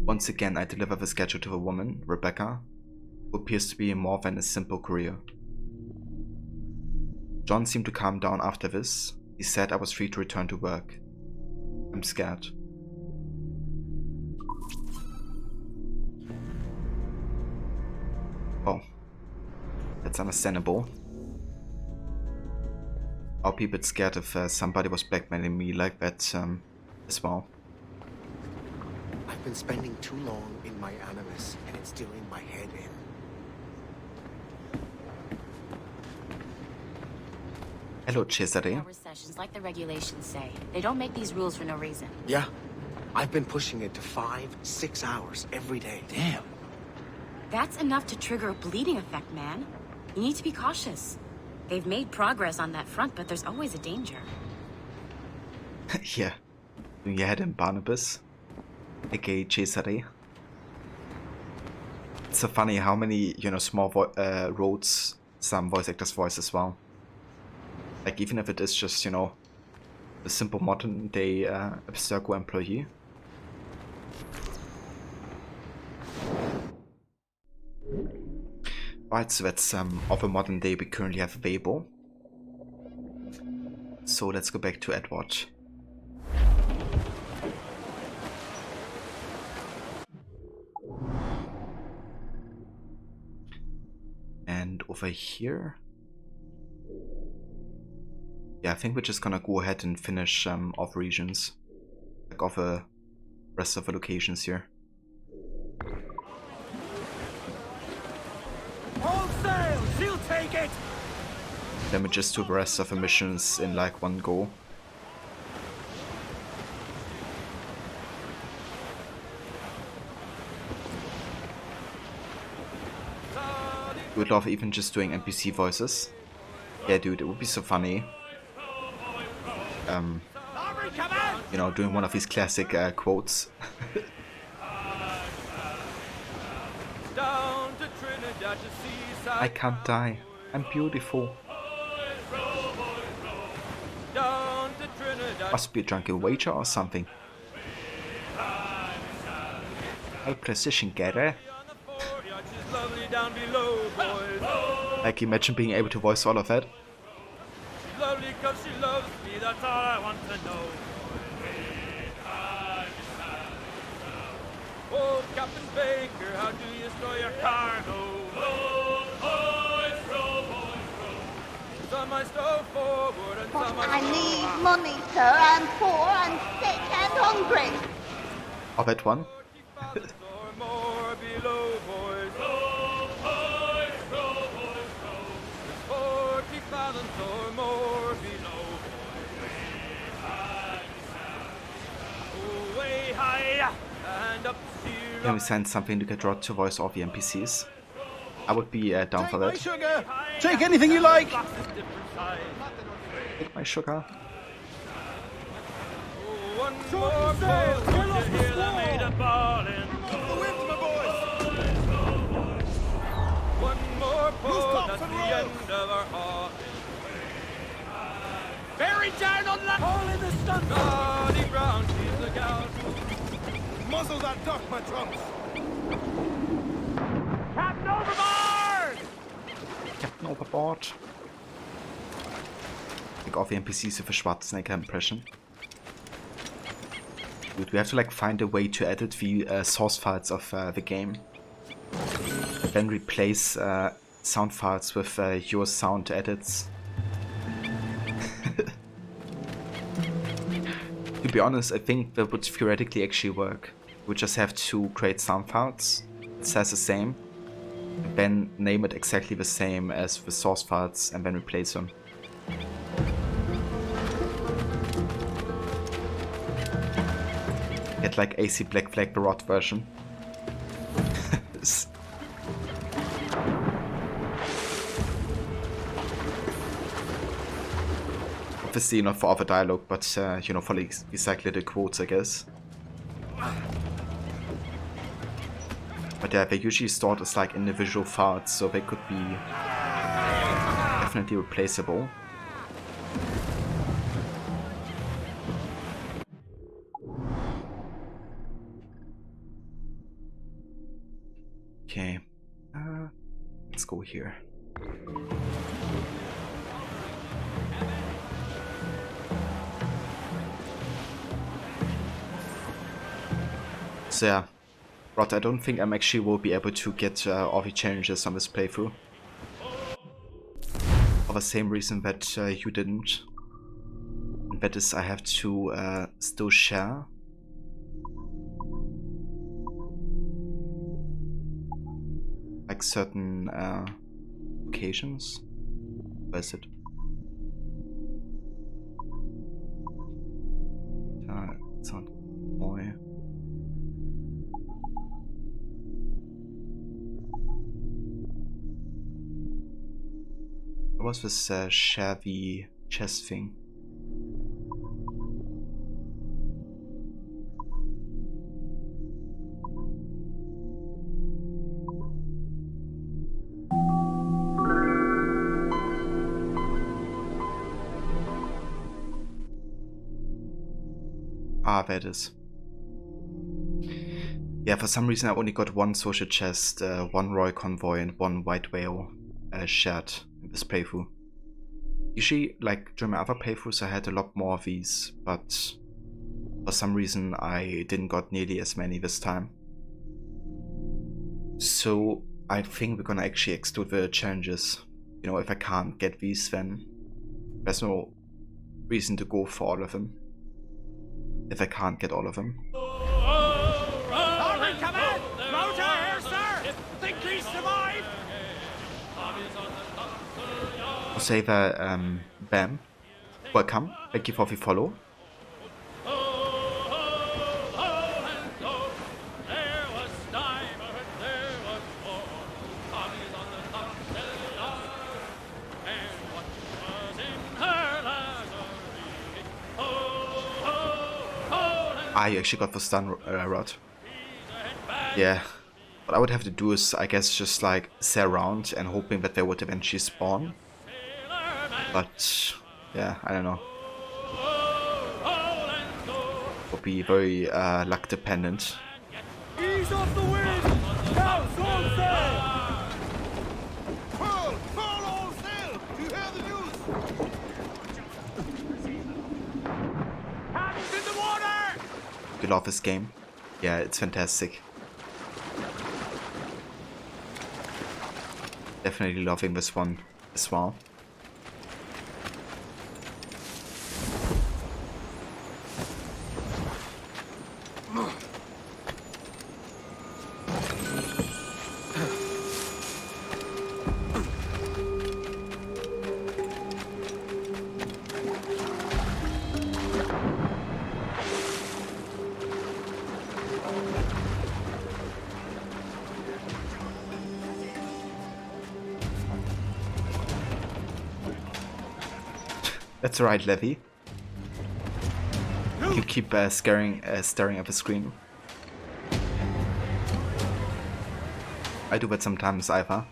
Once again, I deliver the schedule to the woman, Rebecca, who appears to be more than a simple courier. John seemed to calm down after this. He said I was free to return to work. I'm scared. Oh, that's understandable. I'll be a bit scared if somebody was blackmailing me like that as well. I've been spending too long in my animus, and it's doing my head in. Hello, Cesare. Sessions, like the regulations say. They don't make these rules for no reason. Yeah, I've been pushing it to 5-6 hours every day. Damn. That's enough to trigger a bleeding effect, man. You need to be cautious. They've made progress on that front, but there's always a danger. Yeah. You had him, Barnabas, aka Cesare. It's so funny how many, small roads some voice actors voice as well. Like, even if it is just, a simple modern day Abstergo employee. Right, so that's of a modern day we currently have available. So let's go back to Edward. And over here. Yeah, I think we're just gonna go ahead and finish off regions. Like off the rest of the locations here. All sail! She'll take it! then we just do the rest of the missions in like one go. I would love even just doing NPC voices. Yeah, dude, it would be so funny. You know, doing one of these classic quotes. I can't die. I'm beautiful. Must be a drunken wager or something. Hey, precision getter. Like, imagine being able to voice all of that. Lovely 'cause she loves me, that's all I want to know. Oh, Captain Baker, how do you store your cargo? Some I stow forward and some I need money, sir. I'm poor and sick and hungry. Oh, that one? or more below, boys. 40 fathoms or more below, boys. Way high and up zero. Can we send something to get Rod to voice all the NPCs? I would be down for that. Sugar! Take anything you like! Take my sugar. One more sail, kill off the made a ballin'. The wind, my boys. One more pull, that's the end of our haul. Bearing down on land. Hole in the stun. Nodding round, she's the gal. Muzzle that duck, my trunks. Captain overboard! Captain overboard. I think all the NPCs have a Schwarzenegger impression. Dude, we have to like find a way to edit the source files of the game. Then replace sound files with your sound edits. To be honest, I think that would theoretically actually work. We just have to create sound files. It says the same. And then name it exactly the same as the source files and then replace them. Get like AC Black Flag the Rod version. Obviously not for other dialogue, but you know, for like recycled quotes, I guess. But yeah, they're usually stored as like individual files, so they could be definitely replaceable. Okay, let's go here. So yeah, Rod, I don't think I'm actually will be able to get all the challenges on this playthrough. For the same reason that you didn't. And that is I have to still share. Like certain occasions. Where is it? It's not boy. What was this share the chest thing? Ah, there it is. Yeah, for some reason I only got one social chest, one Royal Convoy and one White Whale shared in this playthrough. Usually, like during my other playthroughs I had a lot more of these, but for some reason I didn't got nearly as many this time. So I think we're gonna actually exclude the challenges. You know, if I can't get these, then there's no reason to go for all of them. If I can't get all of them. Alright, come in! Motor here, sir! Think he survived? Saver, Bam. Welcome. Thank you for the follow. You actually got the stun rod. Yeah. What I would have to do is, I guess, just like stay around and hoping that they would eventually spawn. But yeah, I don't know. Would be very luck dependent. Ease off the wind! Now, all sail! Furl all sail! Do you hear the news? Hands in the water! You love this game? Yeah, it's fantastic. Definitely loving this one as well. That's right, Levy. You keep staring at the screen. I do that sometimes either.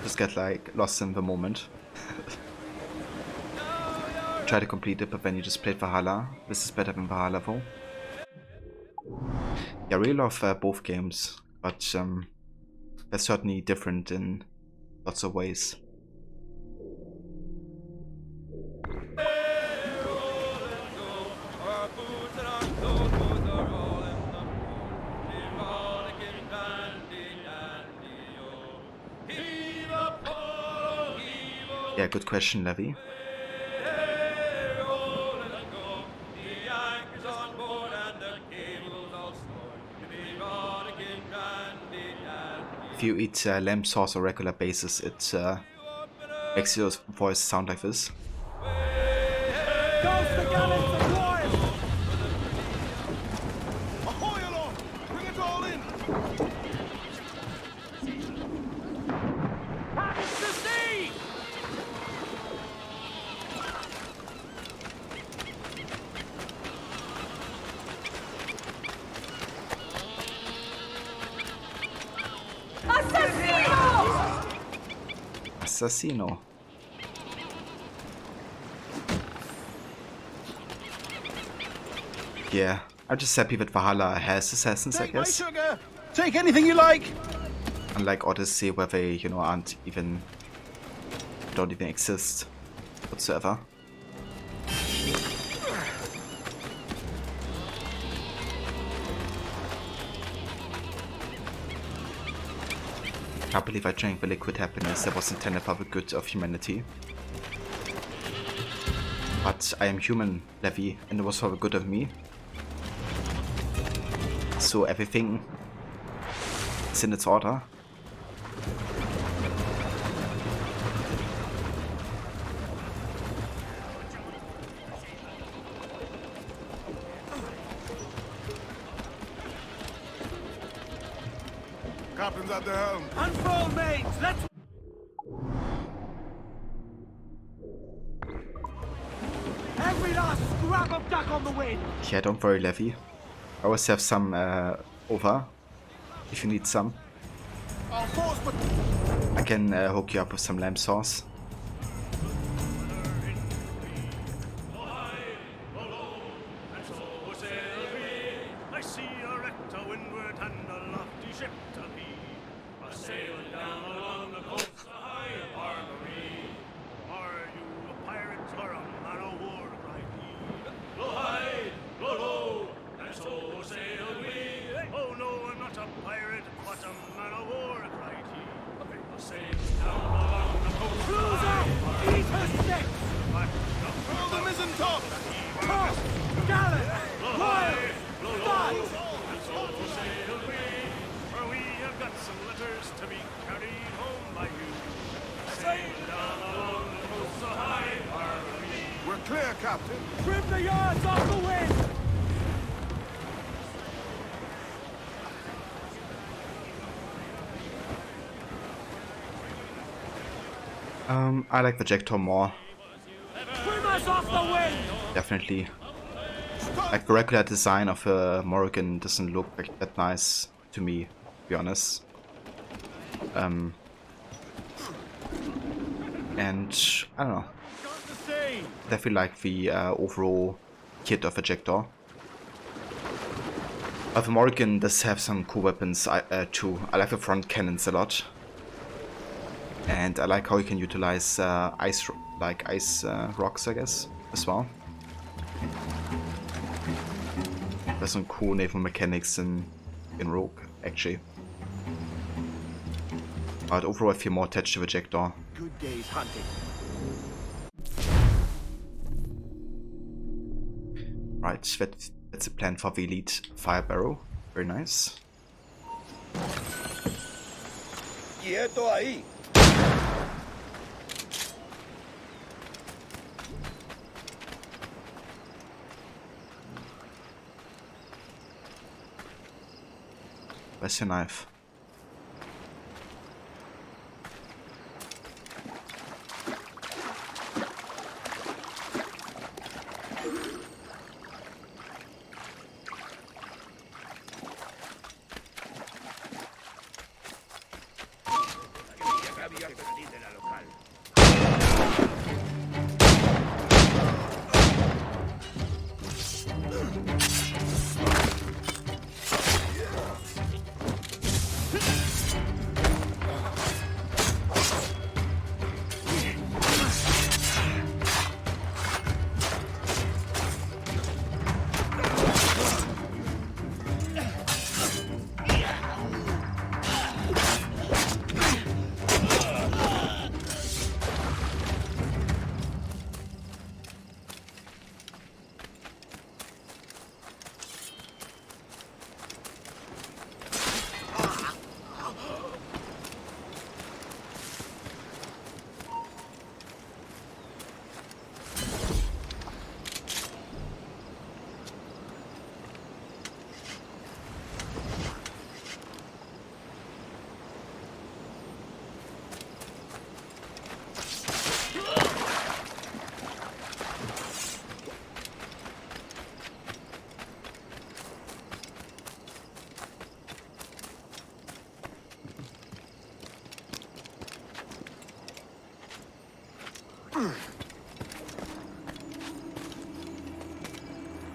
Just get like lost in the moment. Try to complete it, but then you just played Valhalla. This is better than Valhalla though. Yeah, I really love both games, but they're certainly different in lots of ways. Yeah, good question, Levy. If you eat lamb sauce on a regular basis, it makes your voice sound like this. Ahoy along! Bring it all in! Hands to sea! Assassino. Yeah, I'm just happy that Valhalla has assassins, I guess. Take my sugar! Take anything you like! Unlike Odyssey, where they, you know, don't even exist whatsoever. I can't believe I drank the liquid happiness that was intended for the good of humanity. But I am human, Levy, and it was for the good of me. So everything is in its order. Captain's at the helm. Unfurl, mates! Let's... Every last scrap of duck on the wind! Yeah, don't worry, Levy. I always have some over, if you need some. I can hook you up with some lamb sauce. I see a wreck to windward and a lofty ship to lee, a sailing down along the coast, a high armory. Are you a pirate or a man of war, cried he? Blow high, blow low, and so sail we. Oh no, I'm not a pirate, but a man of war, cried he. A sailing down along the coast, Cruiser! Eat her sticks! Furl the mizzen top! Top! Gallant! Royal! Start! And so sail we, for we have got some letters to be carried home. We're clear, Captain. Trim the yards off the wind! I like the Jector more. Trim us off the wind! Definitely. Like the regular design of a Morrigan doesn't look like that nice to me, to be honest. And I don't know. Definitely like the overall kit of Ejector. But the Morrigan does have some cool weapons too. I like the front cannons a lot. And I like how you can utilize ice rocks, I guess, as well. There's some cool naval mechanics in Rogue, actually. But overall I feel more attached to the Ejector. Good day's hunting. Right, that's a plan for the elite fire barrel. Very nice. Quieto ahí. Where's your knife?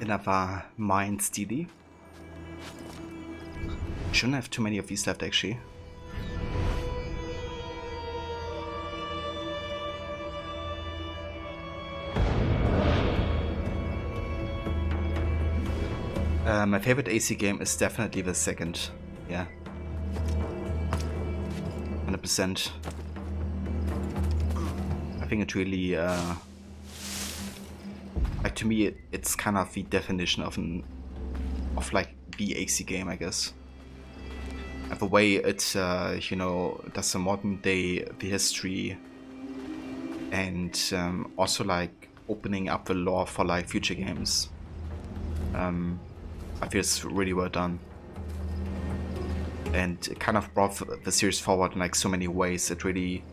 Another mine steely. Shouldn't have too many of these left actually. My favorite AC game is definitely the second. Yeah. 100%. I think it really like to me it's kind of the definition of like the AC game, I guess. And the way it you know, does the modern day, the history, and also like opening up the lore for like future games. I feel it's really well done. And it kind of brought the series forward in like so many ways. It really,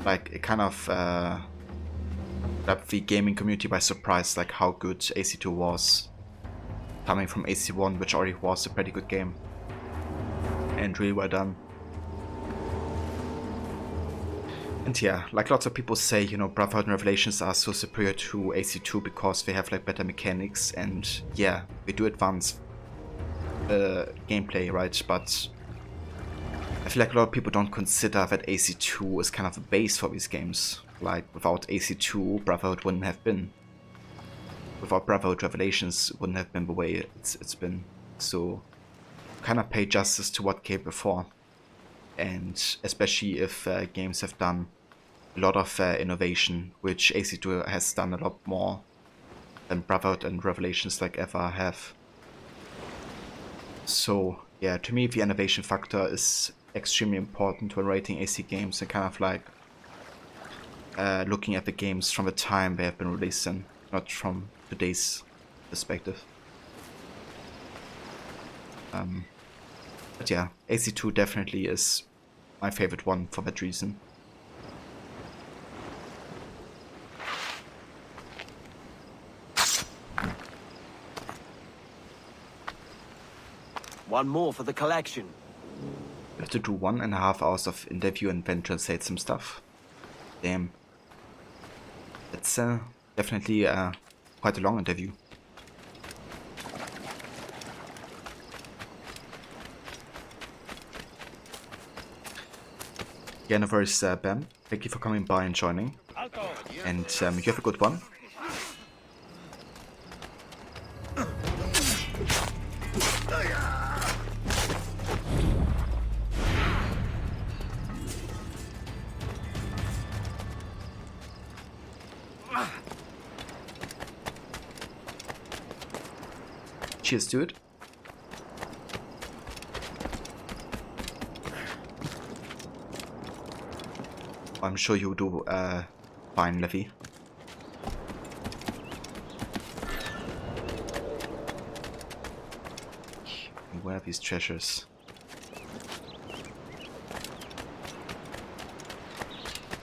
like, it kind of grabbed the gaming community by surprise, like how good AC2 was, coming from AC1, which already was a pretty good game. And really well done. And yeah, like lots of people say, you know, Brotherhood and Revelations are so superior to AC2 because they have like better mechanics, and yeah, they do advance gameplay, right? But I feel like a lot of people don't consider that AC2 is kind of the base for these games. Like, without AC2, Brotherhood wouldn't have been. Without Brotherhood, Revelations wouldn't have been the way it's been. So, kind of pay justice to what came before. And especially if games have done a lot of innovation, which AC2 has done a lot more than Brotherhood and Revelations like ever have. So yeah, to me the innovation factor is extremely important when rating AC games and kind of like looking at the games from the time they have been released in, not from today's perspective. But yeah, AC2 definitely is my favorite one for that reason. One more for the collection. I have to do 1.5 hours of interview and then translate some stuff. Damn. That's definitely quite a long interview. Yeah, no worries, Bam. Thank you for coming by and joining. And you have a good one. Cheers, dude. I'm sure you do fine, Levy. Where are these treasures?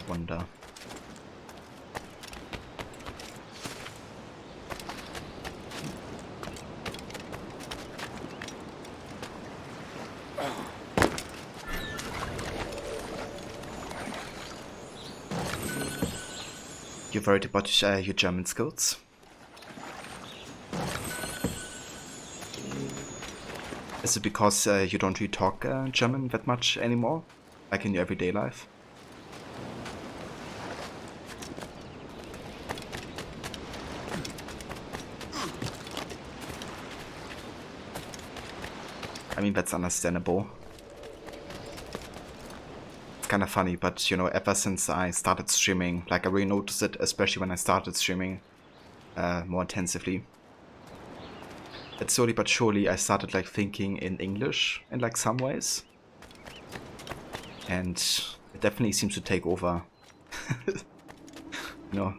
Wonder. You've worried about your German skills? Is it because you don't really talk German that much anymore? Like in your everyday life? I mean, that's understandable. It's kind of funny, but you know, ever since I started streaming, like I really noticed it, especially when I started streaming more intensively. But slowly but surely I started like thinking in English in like some ways. And it definitely seems to take over. You know,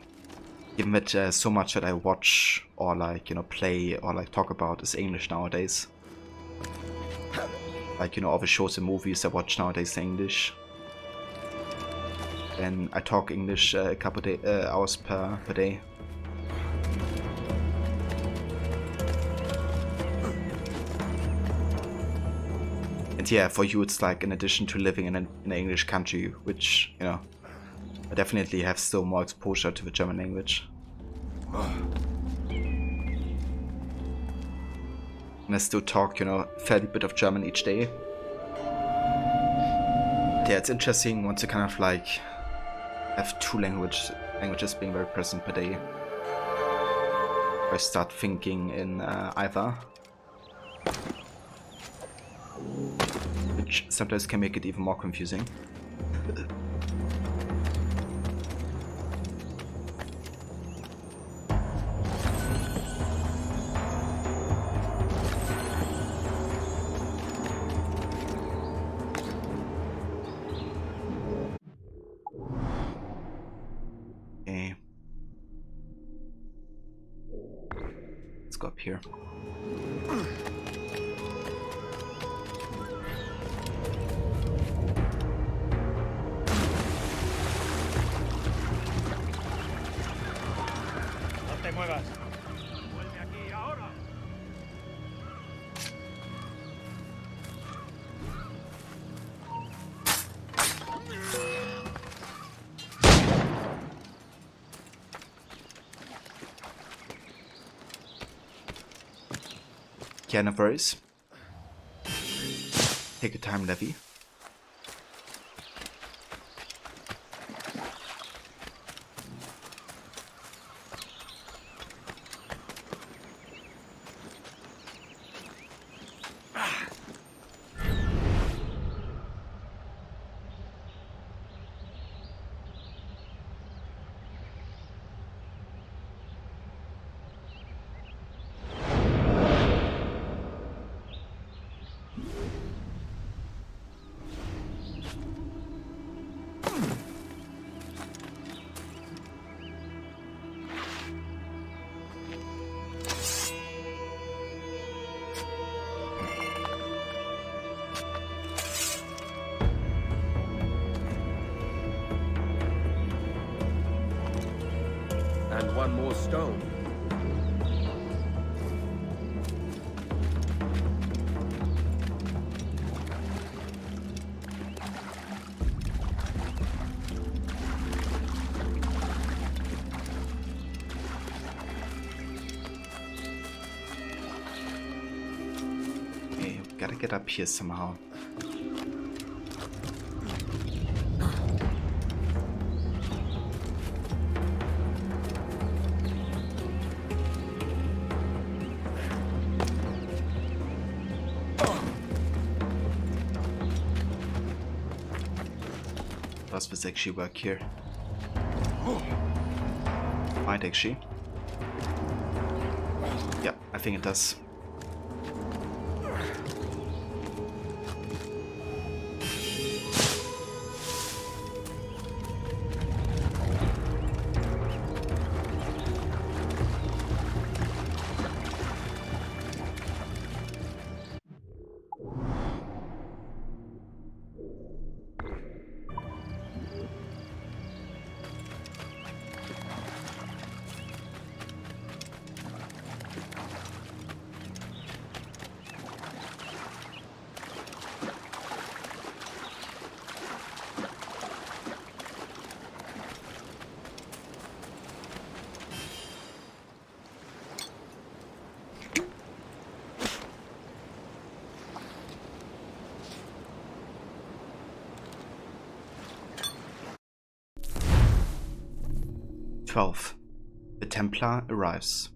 given that so much that I watch or like, you know, play or like talk about is English nowadays. Like, you know, all the shows and movies I watch nowadays in English. And I talk English a couple hours per day. And yeah, for you it's like in addition to living in an English country, which, you know, I definitely have still more exposure to the German language. And I still talk, you know, a fairly bit of German each day. Yeah, it's interesting once you kind of like have two languages being very present per day. I start thinking in either. Which sometimes can make it even more confusing. Okay. Let's go up here. Vuelve aquí ahora. Yeah, no worries. Take your time, Levy. And one more stone. Okay, gotta get up here somehow. Does this actually work here? Might actually. Yeah, I think it does. The Templar Arrives.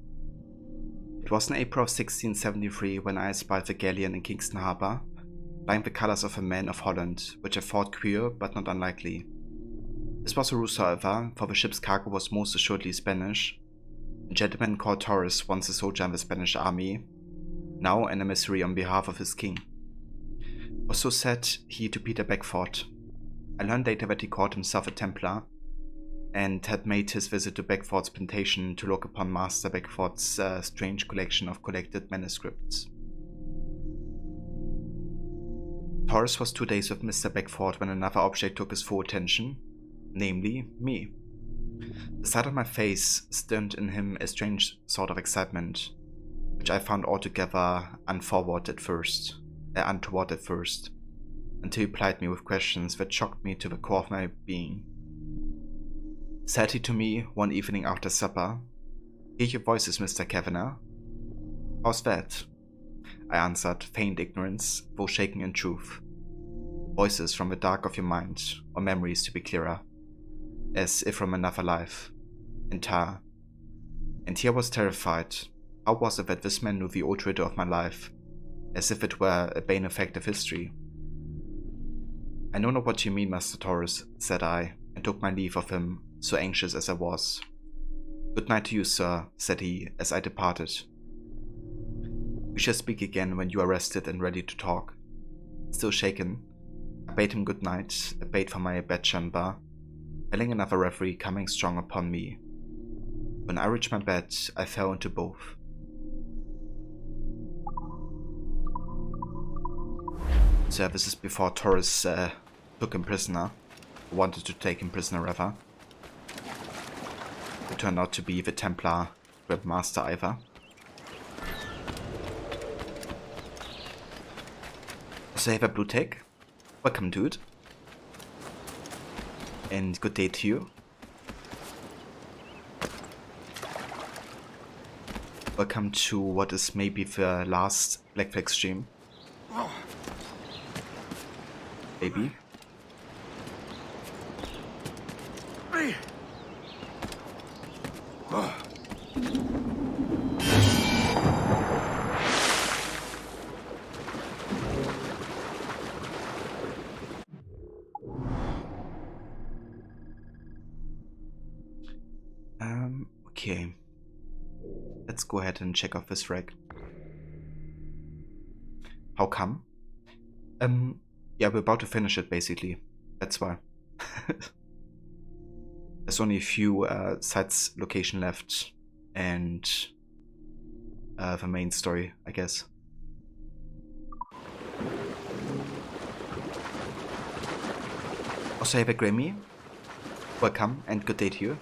It was in April of 1673 when I espied the galleon in Kingston Harbour, flying the colours of a man of Holland, which I thought queer but not unlikely. This was a ruse, however, for the ship's cargo was most assuredly Spanish. A gentleman called Torres, once a soldier in the Spanish army, now an emissary on behalf of his king. Or so said he to Peter Beckford. I learned later that he called himself a Templar, and had made his visit to Beckford's plantation to look upon Master Beckford's strange collection of collected manuscripts. Torres was 2 days with Mr. Beckford when another object took his full attention, namely me. The sight of my face stirred in him a strange sort of excitement, which I found altogether untoward at first, until he plied me with questions that shocked me to the core of my being. Said he to me one evening after supper, "Hear your voices, Mr. Kavanagh." "How's that?" I answered, feigned ignorance, though shaken in truth. "Voices from the dark of your mind, or memories to be clearer, as if from another life, entire." And here I was terrified. How was it that this man knew the old riddle of my life, as if it were a bane effect of history? "I know not what you mean, Master Torres," said I, and took my leave of him, so anxious as I was. "Good night to you, sir," said he, as I departed. "We shall speak again when you are rested and ready to talk." Still shaken, I bade him good night, bade for my bedchamber, feeling another reverie coming strong upon me. When I reached my bed, I fell into both. So this is before Torres took him prisoner, wanted to take him prisoner rather. It turned out to be the Templar Grandmaster either. So I have a blue tag. Welcome, dude. And good day to you. Welcome to what is maybe the last Black Flag stream. Maybe. Okay. Let's go ahead and check off this wreck. How come? Yeah, we're about to finish it basically. That's why. There's only a few sites location left and the main story, I guess. Also, have a Grammy. Welcome and good day to you.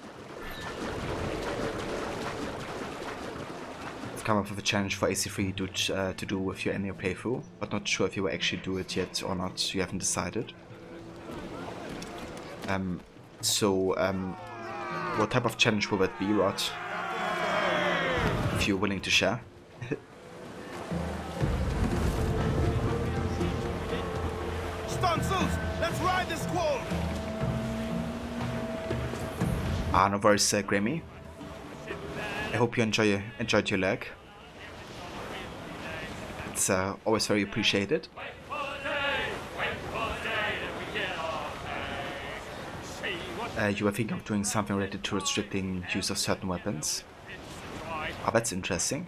come up with a challenge for AC3 to do with your annual playthrough, but not sure if you will actually do it yet or not. You haven't decided. What type of challenge will it be, Rod? If you're willing to share. Stunzels, let's ride the squall! No worries, Grammy. I hope you enjoyed your leg. It's always very appreciated. You were thinking of doing something related to restricting use of certain weapons. Oh, that's interesting.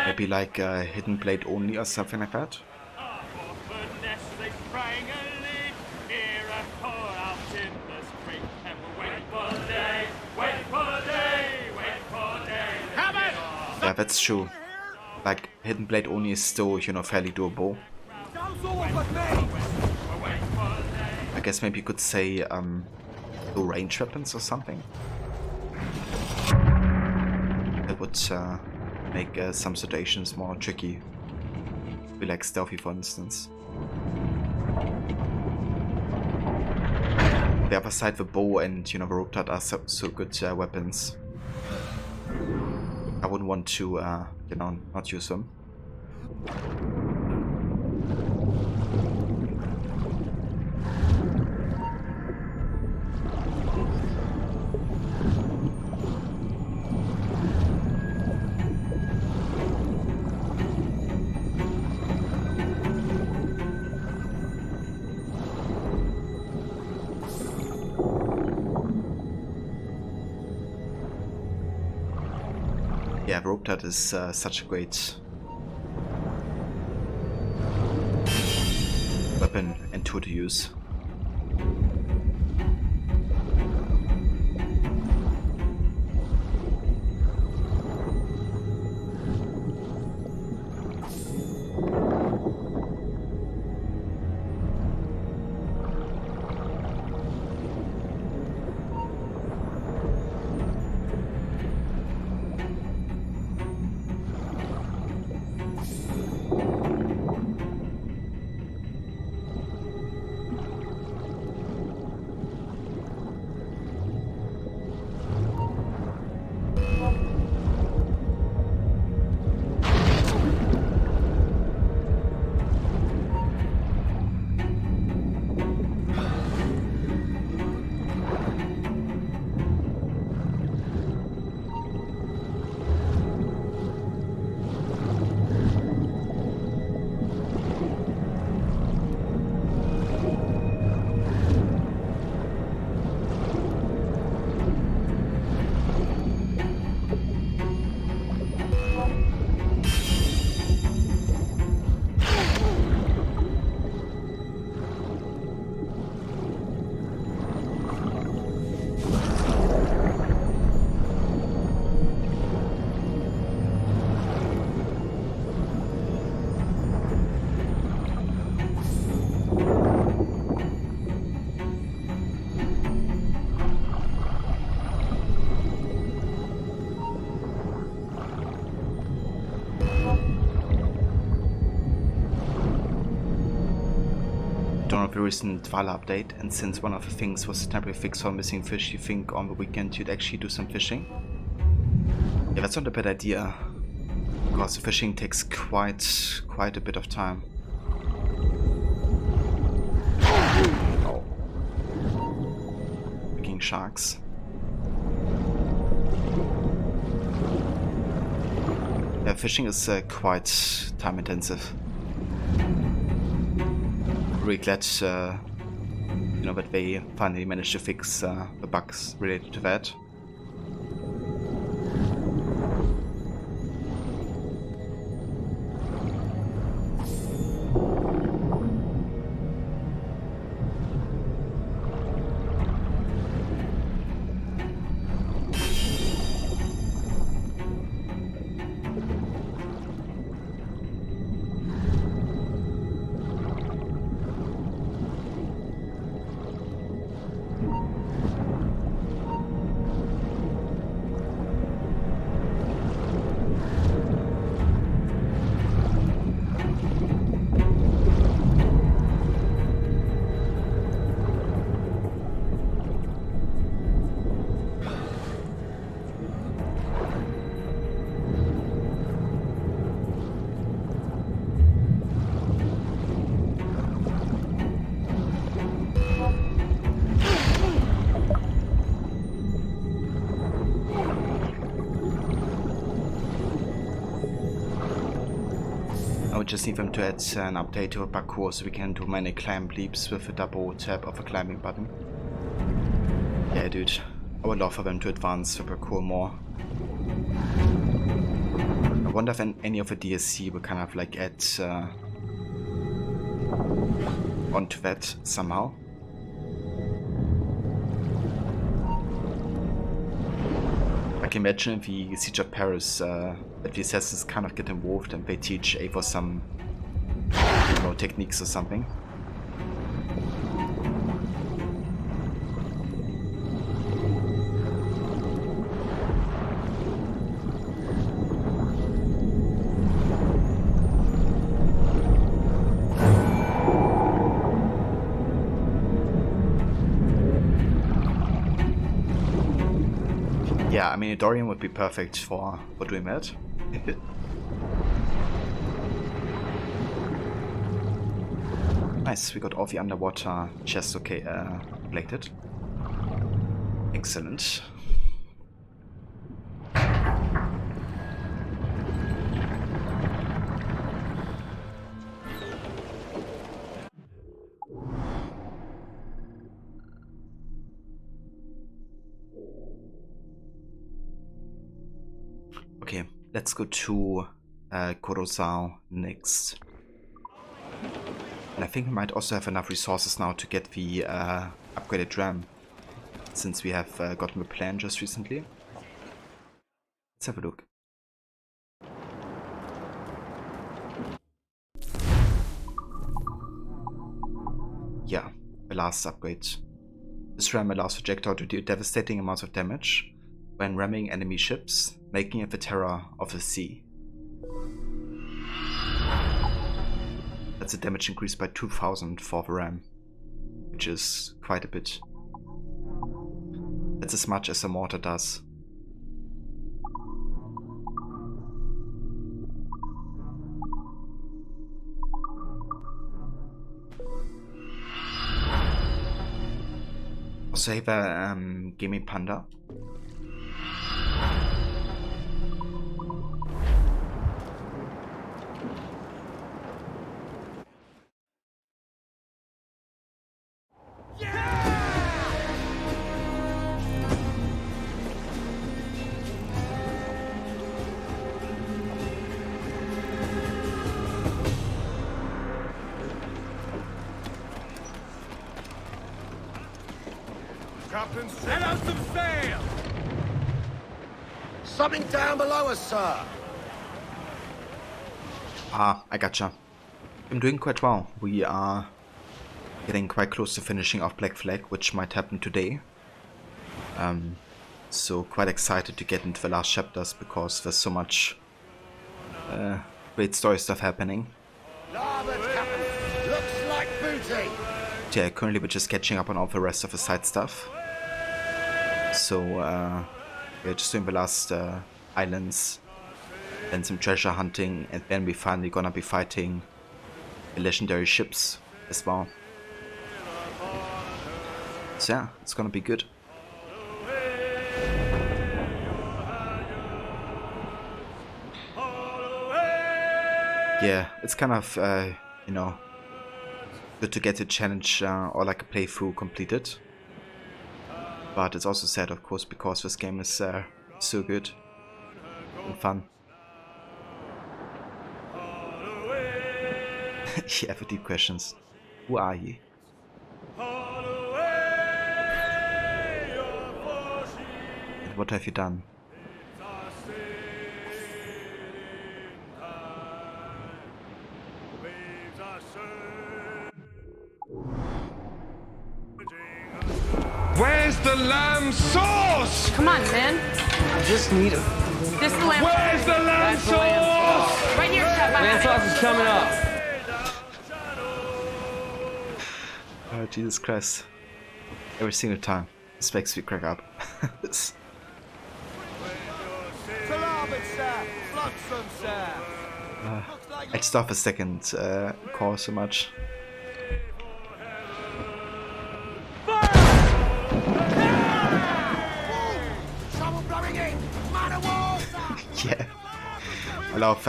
Maybe like hidden blade only or something like that. Yeah, that's true. Like, hidden blade only is still, you know, fairly doable. I guess maybe you could say, low range weapons or something. That would make some situations more tricky. Be like stealthy, for instance. On the other side, the bow and, you know, the rope dart are so good weapons. I wouldn't want to, you know, not use them. Yeah, rope dart is such a great weapon and tool to use. The recent Vala update, and since one of the things was a temporary fix for missing fish, you think on the weekend you'd actually do some fishing? Yeah, that's not a bad idea, because the fishing takes quite a bit of time. Oh. Picking sharks. Yeah, fishing is quite time intensive. Really glad, you know, that they finally managed to fix the bugs related to that. I would just need them to add an update to a parkour so we can do many climb leaps with a double tap of a climbing button. Yeah, dude, I would love for them to advance the parkour more. I wonder if any of the DLC will kind of like add onto that somehow. Like imagine if the Siege of Paris, that the assassins kind of get involved and they teach Eivor some, you know, techniques or something. Yeah, I mean, a Dorian would be perfect for doing that. Nice, we got all the underwater chests plated. Excellent. Okay, let's go to Corozal next. And I think we might also have enough resources now to get the upgraded ram, since we have gotten the plan just recently. Let's have a look. Yeah, the last upgrade. This ram allows the projectile to do devastating amounts of damage when ramming enemy ships, making it the terror of the sea. That's a damage increase by 2000 for the ram, which is quite a bit. That's as much as a mortar does. Also have a gaming panda. Captain, set out some sail! Something down below us, sir! Ah, I gotcha. I'm doing quite well. We are getting quite close to finishing off Black Flag, which might happen today. So quite excited to get into the last chapters because there's so much great story stuff happening. Larboard, Captain! Looks like booty! Yeah, currently we're just catching up on all the rest of the side stuff. So we're just doing the last islands, then some treasure hunting, and then we're finally gonna be fighting the legendary ships as well. So yeah, it's gonna be good. Yeah, it's kind of, you know, good to get a challenge or like a playthrough completed. But it's also sad, of course, because this game is so good and fun. Yeah, for deep questions. Who are you? And what have you done? Where's the lamb sauce? Come on, man. I just need a... This is the lamb. Where's the lamb sauce? Right here, Chef. Lamb sauce is coming up. Oh, Jesus Christ. Every single time. This makes me crack up. I just off a second call so much. Yeah. I love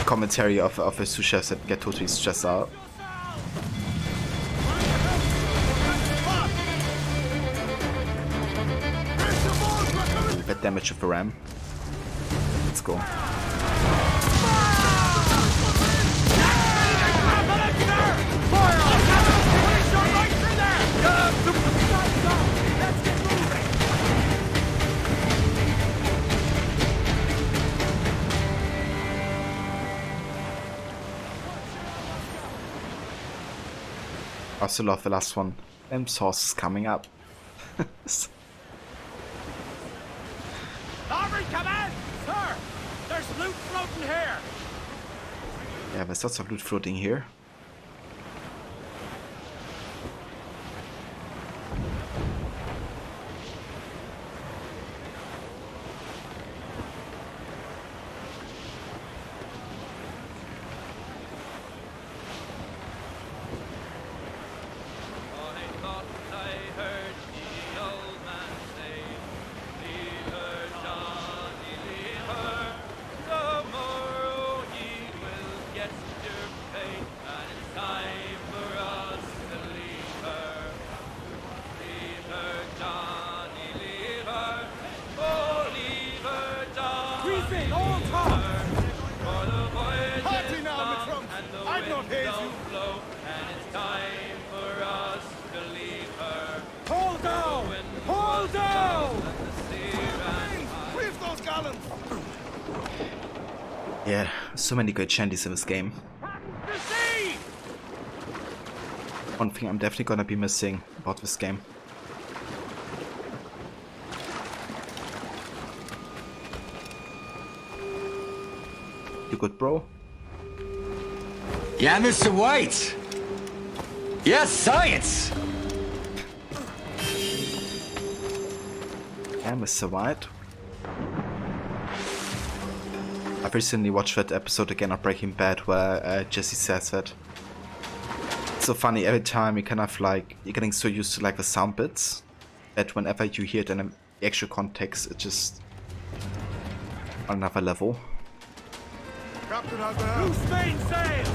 commentary of the sous chefs that get totally stressed out. Bad damage of the ram. Let's go. I also love the last one. Them sauce is coming up. Aubrey, come in! Sir! There's loot floating here! Yeah, there's lots of loot floating here. Yeah, so many great shanties in this game. One thing I'm definitely gonna be missing about this game. You good, bro? Yeah, Mr. White! Yes, science! Yeah, Mr. White. I've recently watched that episode again of Breaking Bad where Jesse says that. It's so funny, every time you kind of like, you're getting so used to like the sound bits that whenever you hear it in an actual context, it's just on another level. Captain has the helm! Loose main sails!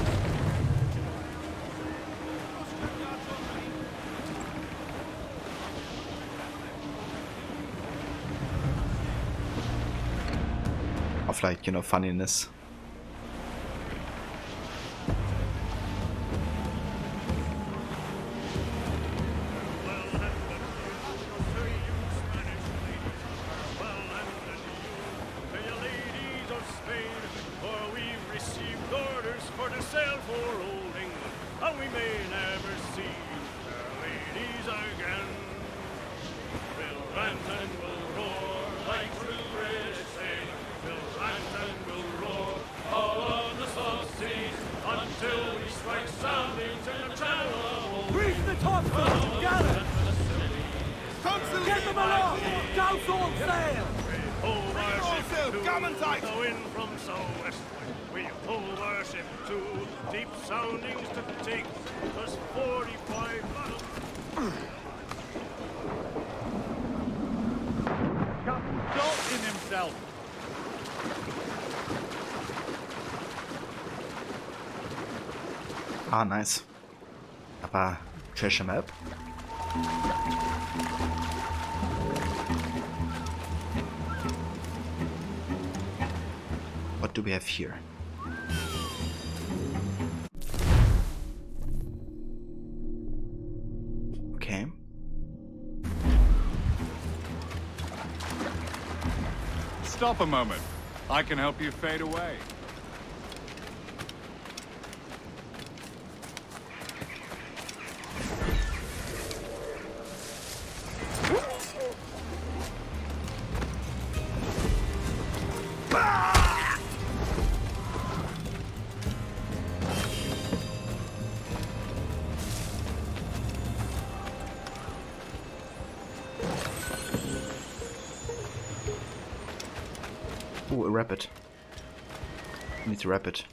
Of like, you know, funniness. Ah, nice. Aber treasure map. What do we have here? Okay. Stop a moment. I can help you fade away. Ooh, a rabbit. I need to wrap it.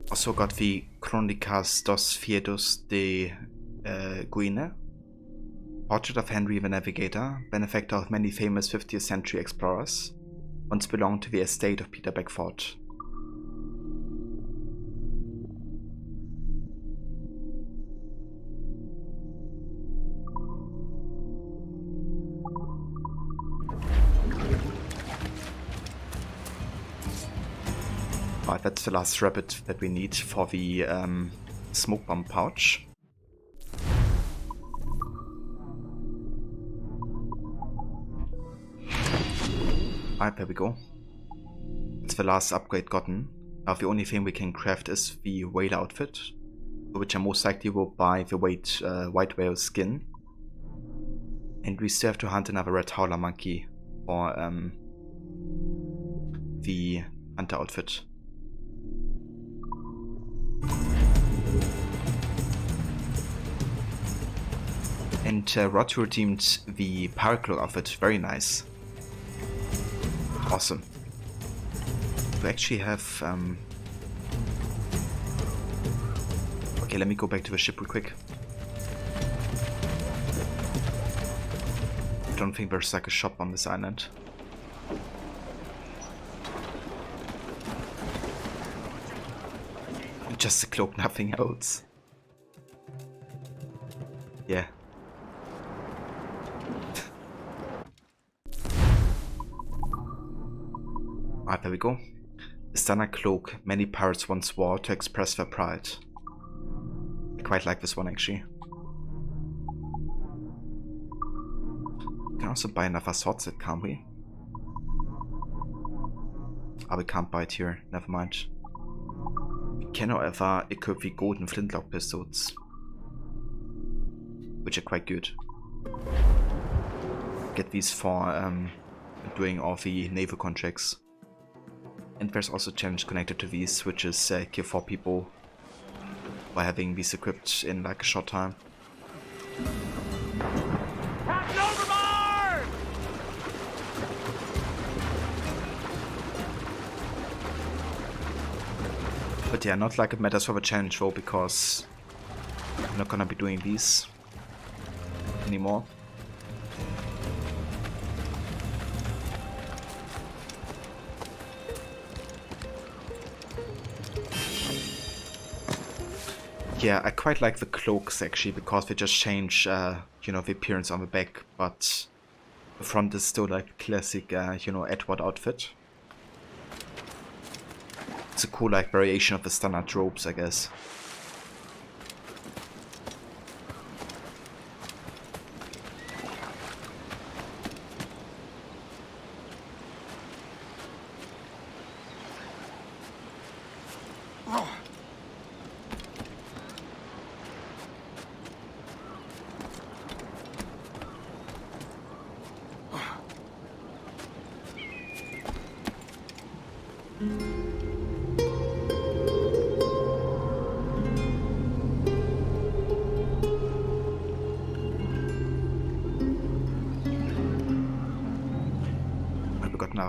Also got the Crónicas dos Fiedos de Guine. Portrait of Henry the Navigator, benefactor of many famous 50th century explorers, once belonged to the estate of Peter Beckford. Right, that's the last rabbit that we need for the smoke bomb pouch. Alright, there we go. It's the last upgrade gotten. Now the only thing we can craft is the whale outfit, for which I most likely will buy the white whale skin. And we still have to hunt another red howler monkey for the hunter outfit. And Rod redeemed the Paraclo outfit, very nice. Awesome. We actually have... Okay, let me go back to the ship real quick. I don't think there's like a shop on this island. Just a cloak, nothing else. Yeah. Alright, there we go. The stunner cloak many pirates once wore to express their pride. I quite like this one actually. We can also buy another sword set, can't we? Oh, we can't buy it here, never mind. We can however equip the golden flintlock pistols, which are quite good. Get these for doing all the naval contracts. And there's also a challenge connected to these, which is kill 4 people by having these equipped in like a short time. Captain overboard! But yeah, not like it matters for the challenge though, because I'm not gonna be doing these anymore. Yeah, I quite like the cloaks actually, because they just change, you know, the appearance on the back, but the front is still like classic, you know, Edward outfit. It's a cool like variation of the standard robes, I guess.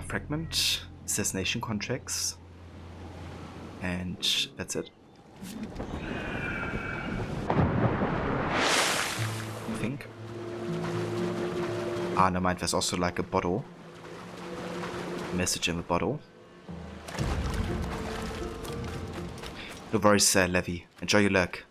Fragment, assassination contracts, and that's it. I think. Ah, never mind, there's also like a bottle. Message in the bottle. No worries, Levy. Enjoy your luck.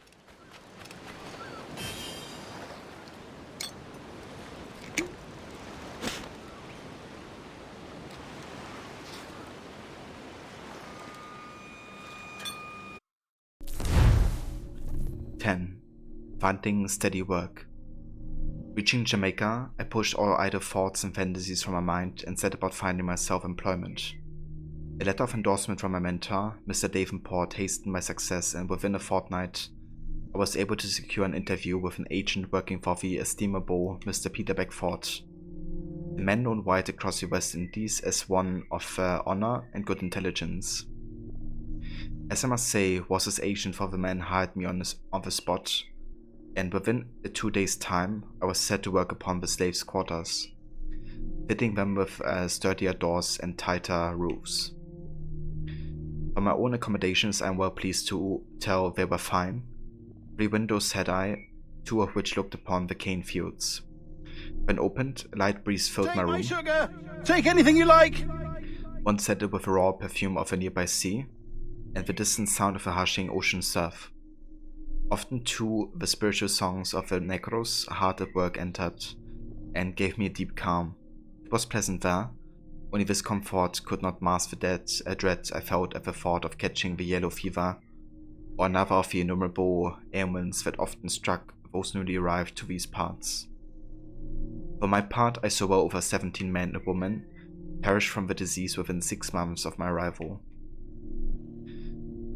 Finding steady work. Reaching Jamaica, I pushed all idle thoughts and fantasies from my mind and set about finding myself employment. A letter of endorsement from my mentor, Mr. Davenport, hastened my success, and within a fortnight, I was able to secure an interview with an agent working for the estimable Mr. Peter Beckford, a man known wide across the West Indies as one of honor and good intelligence. As I must say, was his agent, for the man hired me on the spot, and within a 2 days' time, I was set to work upon the slaves' quarters, fitting them with sturdier doors and tighter roofs. For my own accommodations, I am well pleased to tell they were fine. 3 windows had I, 2 of which looked upon the cane fields, When opened, a light breeze filled my Take room. my sugar! Take anything you like! One scented with the raw perfume of a nearby sea, and the distant sound of a hushing ocean surf. Often too, the spiritual songs of the Negros, hard at work, entered, and gave me a deep calm. It was pleasant there. Only this comfort could not mask the dread I felt at the thought of catching the yellow fever, or another of the innumerable ailments that often struck those newly arrived to these parts. For my part, I saw well over 17 men and women perish from the disease within 6 months of my arrival.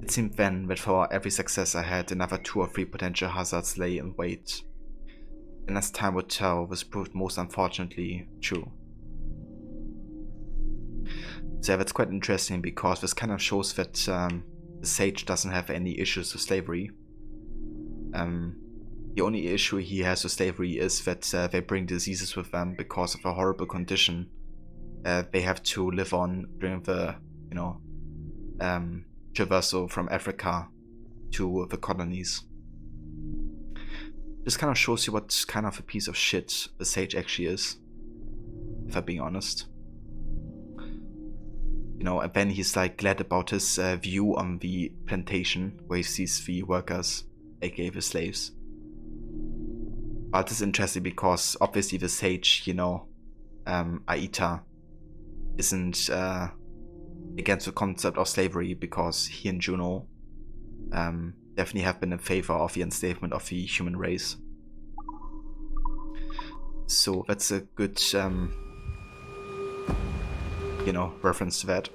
It seemed then that for every success I had, another 2 or 3 potential hazards lay in wait. And as time would tell, this proved most unfortunately true. So that's quite interesting, because this kind of shows that the sage doesn't have any issues with slavery. The only issue he has with slavery is that they bring diseases with them because of a horrible condition they have to live on during the, traversal from Africa to the colonies. This kind of shows you what kind of a piece of shit the sage actually is, if I'm being honest. And then he's like glad about his view on the plantation where he sees the workers, aka the slaves. But it's interesting because obviously the sage, Aita, isn't against the concept of slavery, because he and Juno definitely have been in favor of the enslavement of the human race. So that's a good, reference to that.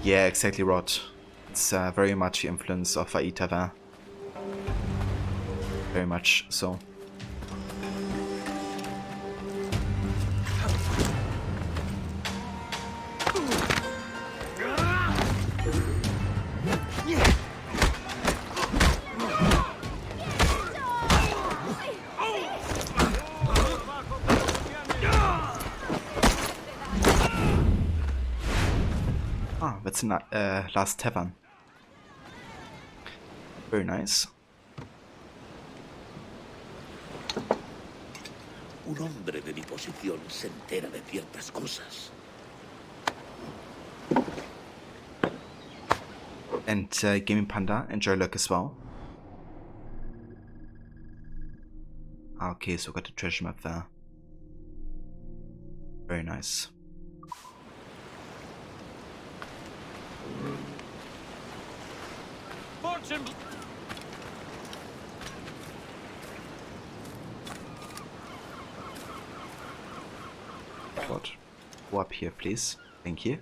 Yeah, exactly, Rod. It's very much the influence of Aita there. Very much so. That's the last tavern. Very nice. Un hombre de mi posición se entera de ciertas cosas. And Gaming Panda, enjoy luck as well. Okay, so got the treasure map there. Very nice. Fortune. What? Go up here, please. Thank you.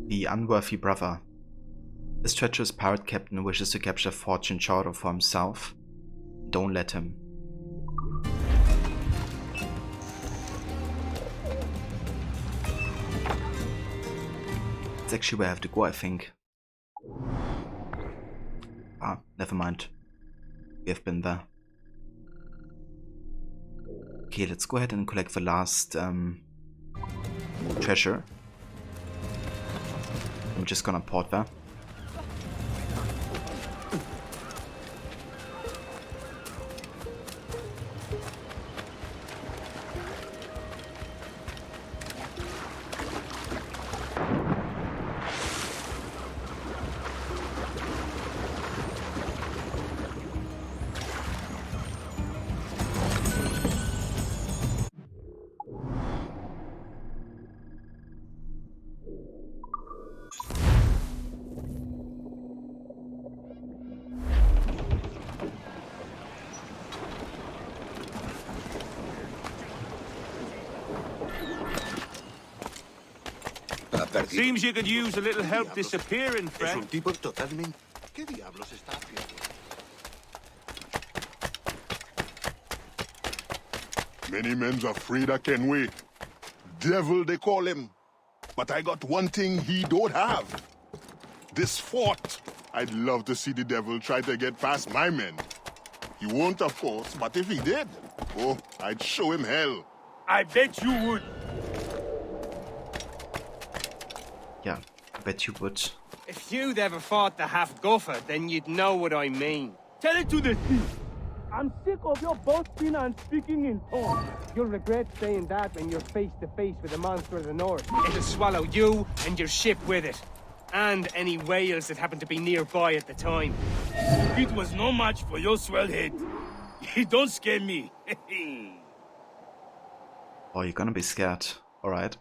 The unworthy brother. This treacherous pirate captain wishes to capture Fortune Chowder for himself. Don't let him. That's actually where I have to go, I think. Ah, never mind. We have been there. Okay, let's go ahead and collect the last treasure. I'm just gonna port there. Seems you could use a little help disappearing, friend. un tipo totalmente... ¿Qué diablos está haciendo? Many men's afraid I can wait. Devil they call him. But I got one thing he don't have. This fort. I'd love to see the devil try to get past my men. He won't, of course, but if he did, oh, I'd show him hell. I bet you would. Yeah, I bet you would. If you'd ever fought the half-guffer, then you'd know what I mean. Tell it to the thief. I'm sick of your boasting and speaking in tongues. You'll regret saying that when you're face to face with the monster of the north. It'll swallow you and your ship with it. And any whales that happen to be nearby at the time. It was no match for your swell head. Don't scare me. Oh, you're gonna be scared. Alright.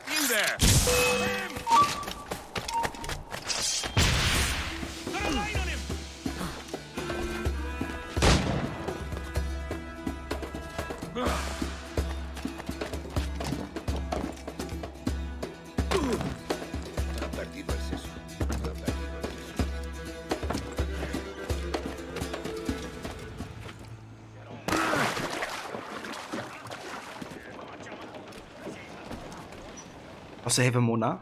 You there! Got a line on him! Ha perdido el seso. Ha perdido el seso. Also, hey Mona.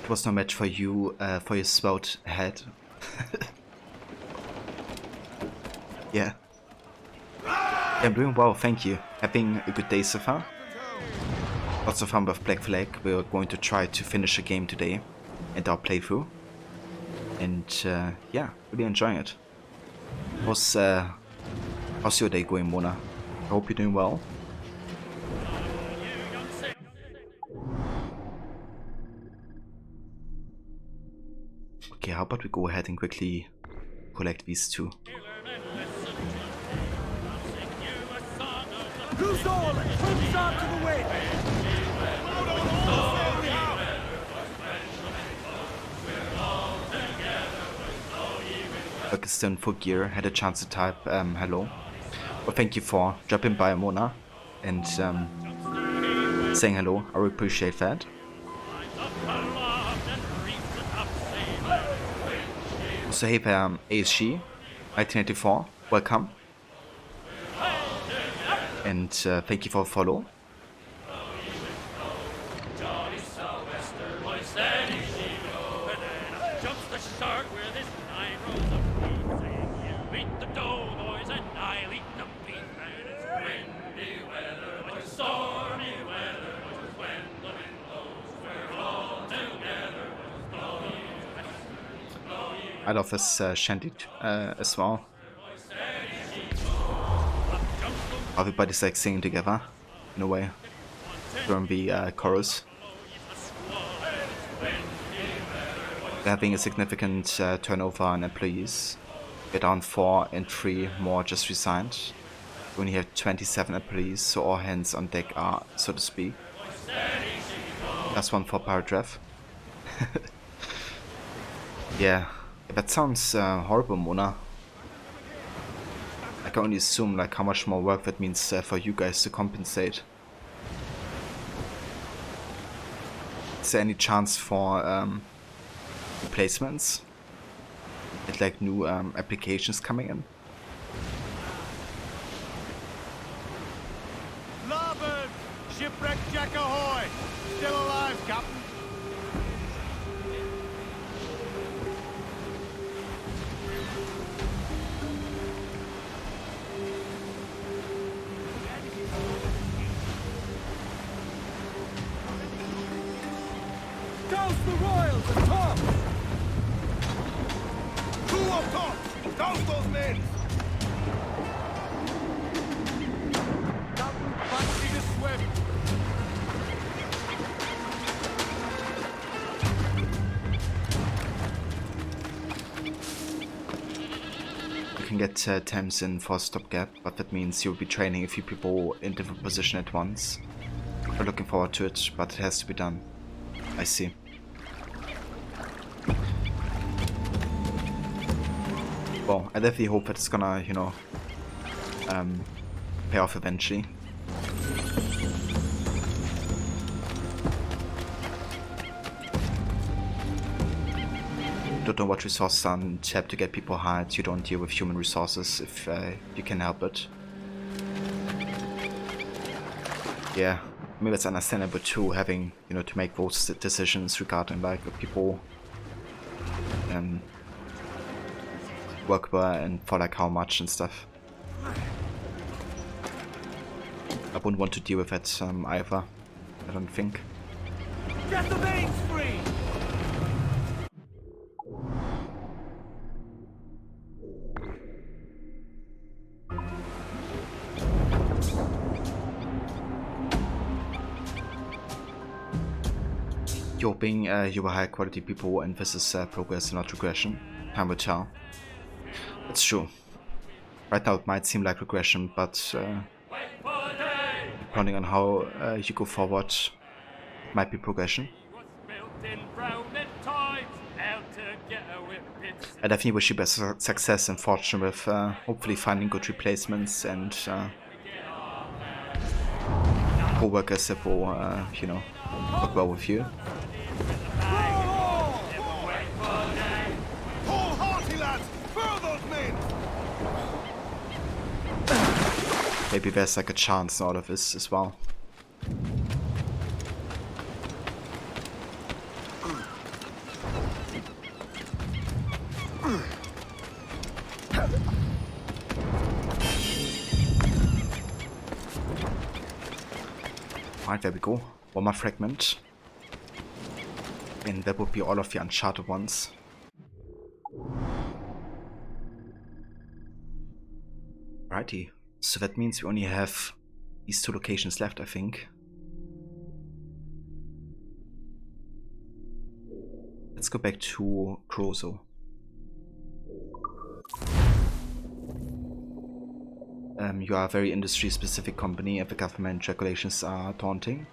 It was no match for you, for your spout head. Yeah. I'm doing well, thank you. Having a good day so far. Lots of fun with Black Flag. We're going to try to finish a game today and our playthrough. And yeah, really enjoying it. How's your day going, Mona? I hope you're doing well. Okay, how about we go ahead and quickly collect these two. Loose all and swim sharp to the wind. Pakistan for gear had a chance to type hello. Well, thank you for dropping by, Mona, and saying hello. I really appreciate that. So hey there, ASG 1984, welcome. And thank you for a follow. I love this shanty as well. Everybody's like singing together, in a way, during the chorus. They're having a significant turnover on employees. We're down 4 and 3 more just resigned. We only have 27 employees, so all hands on deck are, so to speak. That's one for paragraph. Yeah, that sounds horrible, Mona. I can only assume like how much more work that means for you guys to compensate. Is there any chance for replacements? With like new applications coming in? Larboard! Shipwreck Jack ahoy! Still alive, Captain? Douse the royals at top! Two up top! Douse those men! Captain, fancy the swim! You can get Thames in for a stopgap, but that means you'll be training a few people in different positions at once. We're looking forward to it, but it has to be done. I see. Well, I definitely hope that it's gonna, you know, pay off eventually. Don't know what resources are on tap to get people hired. You don't deal with human resources if you can help it. Yeah, maybe that's understandable too, having, you know, to make those decisions regarding like people work where and for like how much and stuff. I wouldn't want to deal with that either, I don't think. Get the veins free! Hoping you were high quality people and this is progress and not regression. Time will tell. It's true. Right now it might seem like regression, but depending on how you go forward, it might be progression. I definitely wish you best success and fortune with hopefully finding good replacements and co-workers that will, you know, work well with you. Maybe there's like a chance out of this as well. Alright, there we go. One more fragment. And that would be all of the uncharted ones. Righty. So that means we only have these two locations left, I think. Let's go back to Crozo. You are a very industry-specific company and the government regulations are daunting.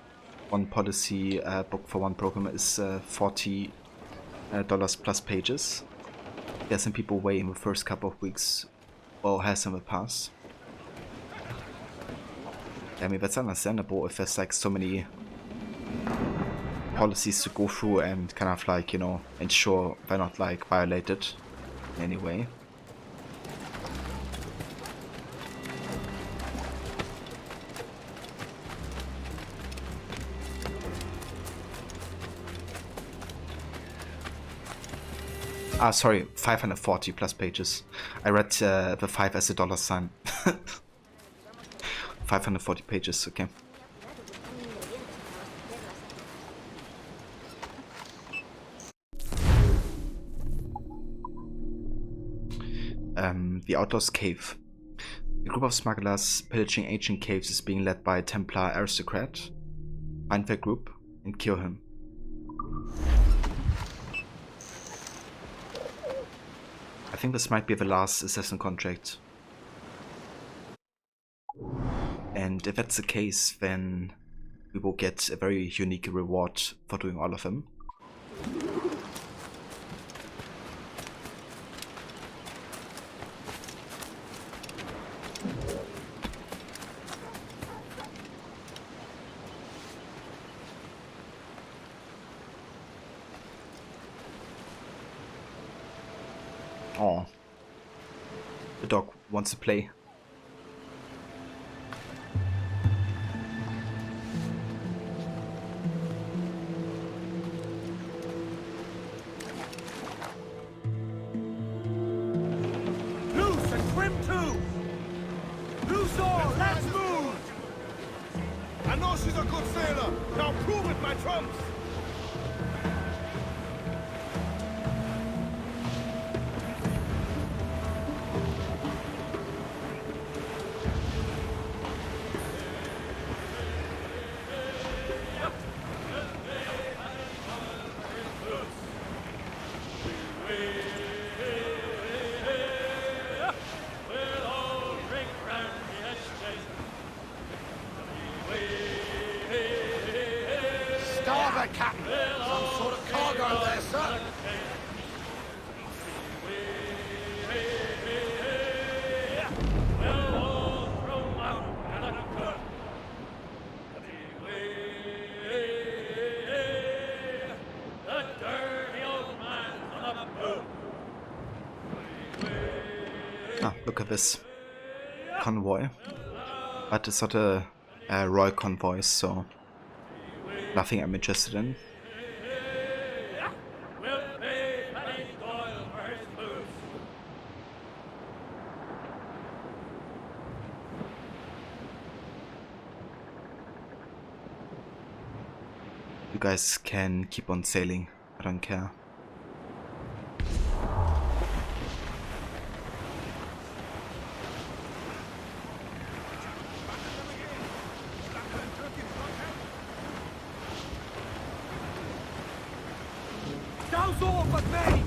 One policy book for one program is $40 plus pages. There's some people away in the first couple of weeks, or has in the past. I mean, that's understandable if there's like so many policies to go through and kind of like, you know, ensure they're not like violated in any way. Ah, sorry, 540 plus pages. I read the 5 as a dollar sign. 540 pages, okay. The Outlaws Cave. A group of smugglers pillaging ancient caves is being led by a Templar aristocrat. Find their group and kill him. I think this might be the last assassin contract. And if that's the case, then we will get a very unique reward for doing all of them. Oh, the dog wants to play. Loose and trim too! Loose all, let's move! I know she's a good sailor. Now prove it, my trumps! Starboard, Captain! Some sort of cargo there, sir! look at this convoy. But it's not a royal convoy, so nothing I'm interested in. You guys can keep on sailing, I don't care. Douse all but me!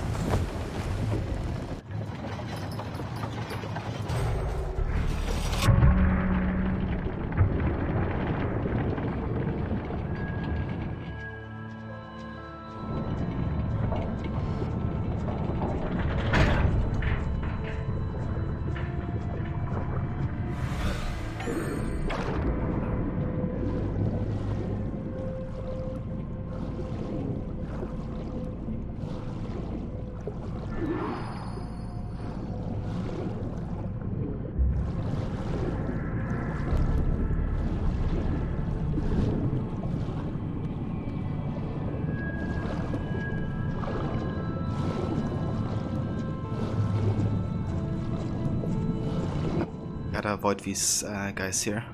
Gotta avoid these guys here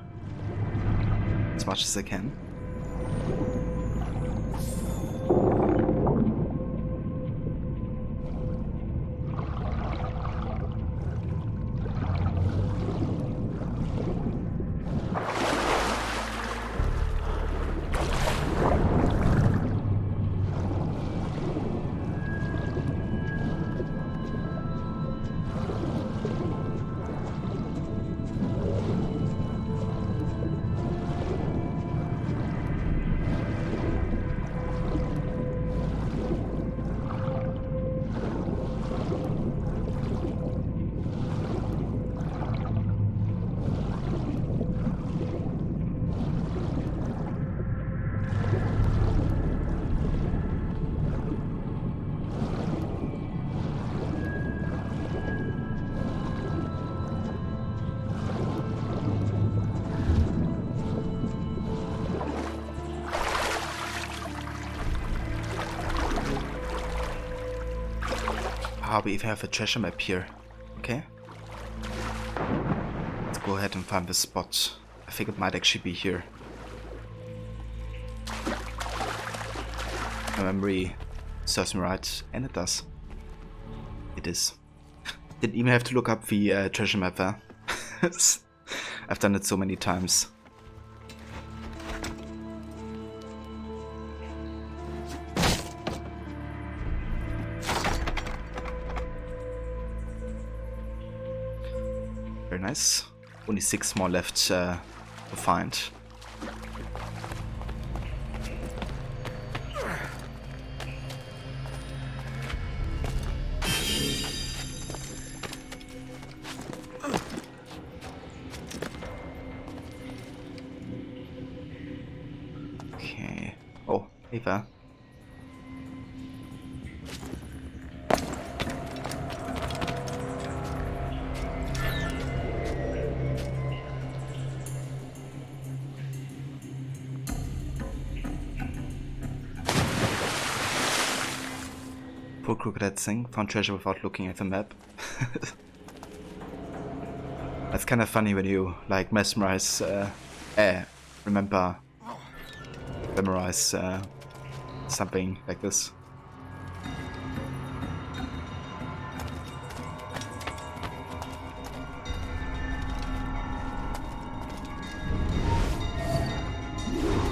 as much as I can. We even have a treasure map here. Okay. Let's go ahead and find the spot. I think it might actually be here. My memory serves me right, and it does. It is. Didn't even have to look up the treasure map there. I've done it so many times. Very nice. Only 6 more left to find. Okay. Oh, hey there. Poor crooked thing, found treasure without looking at the map. That's kind of funny when you like memorize something like this.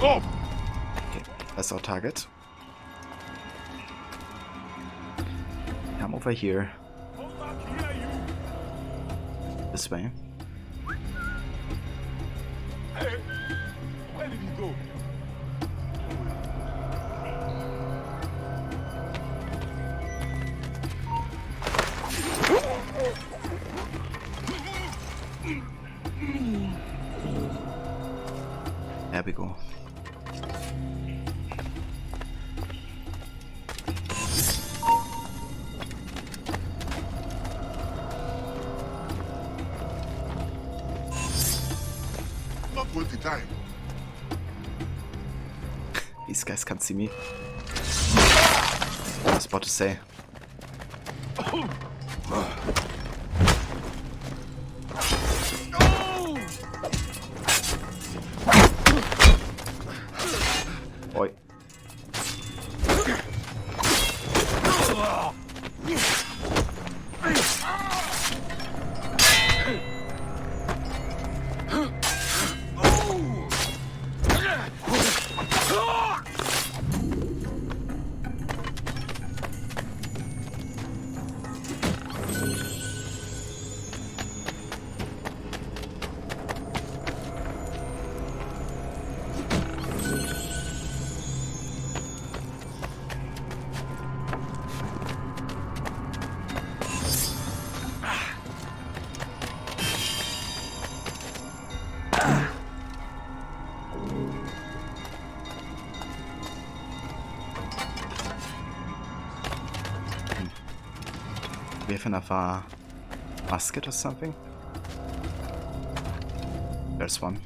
Oh! Okay, that's our target. Come over here. This way. Hey, where did he go? There we go. Not worth the time. These guys can't see me. I was about to say. Oi. We have another musket or something? There's one.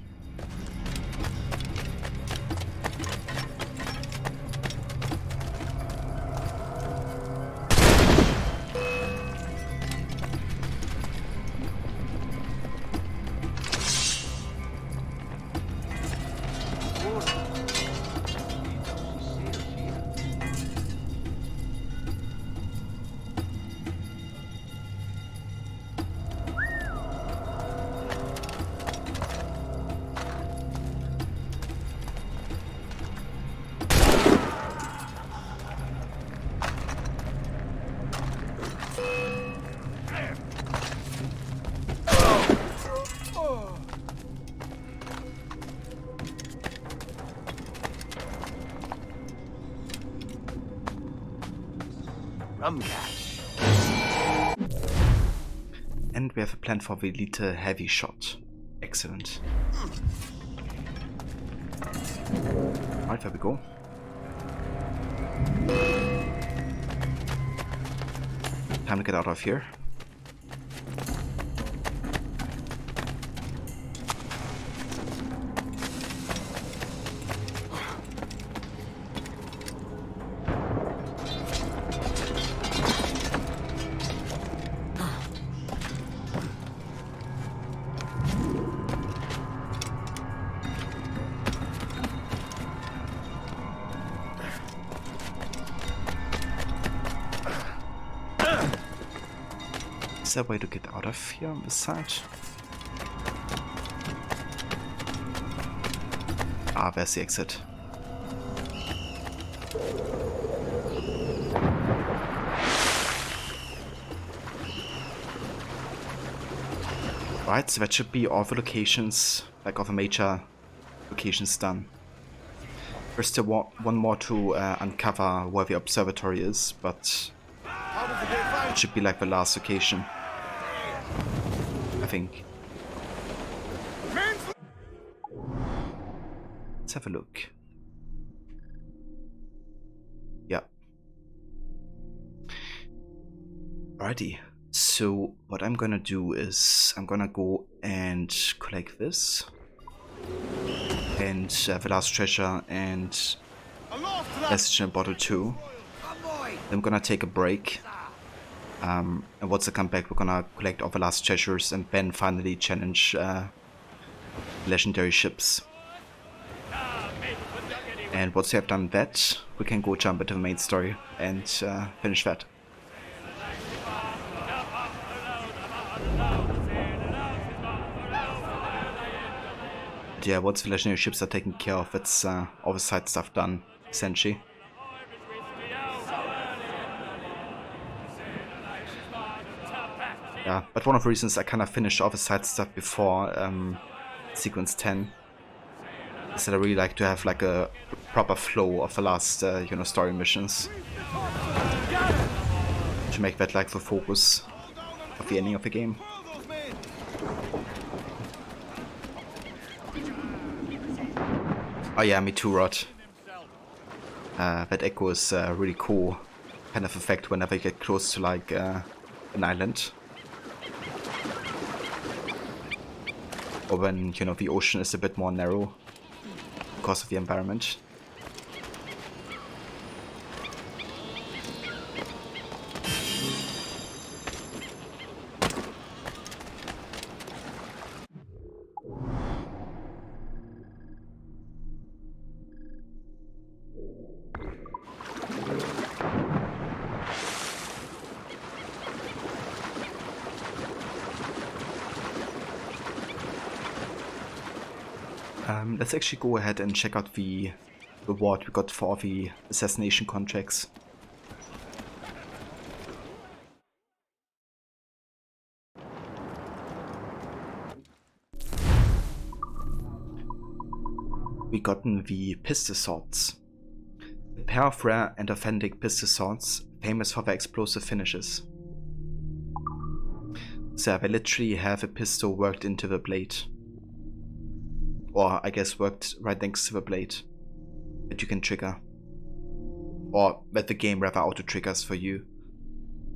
Rum cash. And we have a plan for the elite heavy shot. Excellent. Alright, there we go. Time to get out of here. Is there a way to get out of here on this side? Ah, there's the exit. Right, so that should be all the locations, like all the major locations done. There's still one more to uncover where the observatory is, but it should be like the last location, I think. Let's have a look. Yeah. Alrighty. So what I'm gonna do is I'm gonna go and collect this and the last treasure and Oxygen bottle 2. I'm gonna take a break. And once I come back, we're gonna collect all the last treasures and then finally challenge legendary ships. And once we have done that, we can go jump into the main story and finish that. Yeah, once the legendary ships are taken care of, it's all the side stuff done, essentially. Yeah, but one of the reasons I kind of finished all the side stuff before sequence 10 is that I really like to have like a proper flow of the last, you know, story missions. To make that like the focus of the ending of the game. Oh yeah, me too, Rod. That echo is really cool kind of effect whenever you get close to like an island. or when, you know, the ocean is a bit more narrow because of the environment. Let's actually go ahead and check out the reward we got for the assassination contracts. We gotten the pistol swords. A pair of rare and authentic pistol swords, famous for their explosive finishes. So they literally have a pistol worked into the blade. Or I guess worked right next to the blade that you can trigger. Or that the game rather auto triggers for you.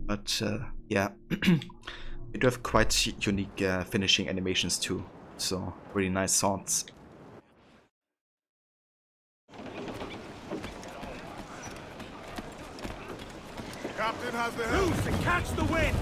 But yeah, they do have quite unique finishing animations too. So really nice swords. Captain has the helm. Loose and catch the wind.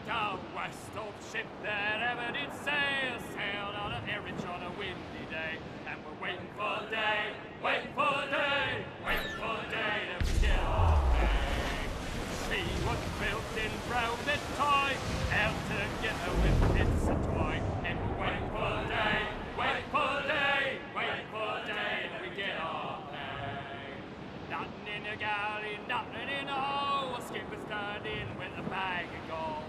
Down west of ship that ever did sail, sailed on a errand on a windy day, and we're waiting for day, waiting for day, waiting for day to get our pay. She was built in brown and toy, out to get her with its a toy, and we're waiting for day, waiting for day, waiting for day to get our pay. Nothing in the galley, nothing in the hole, a skipper's turned in with a bag of gold.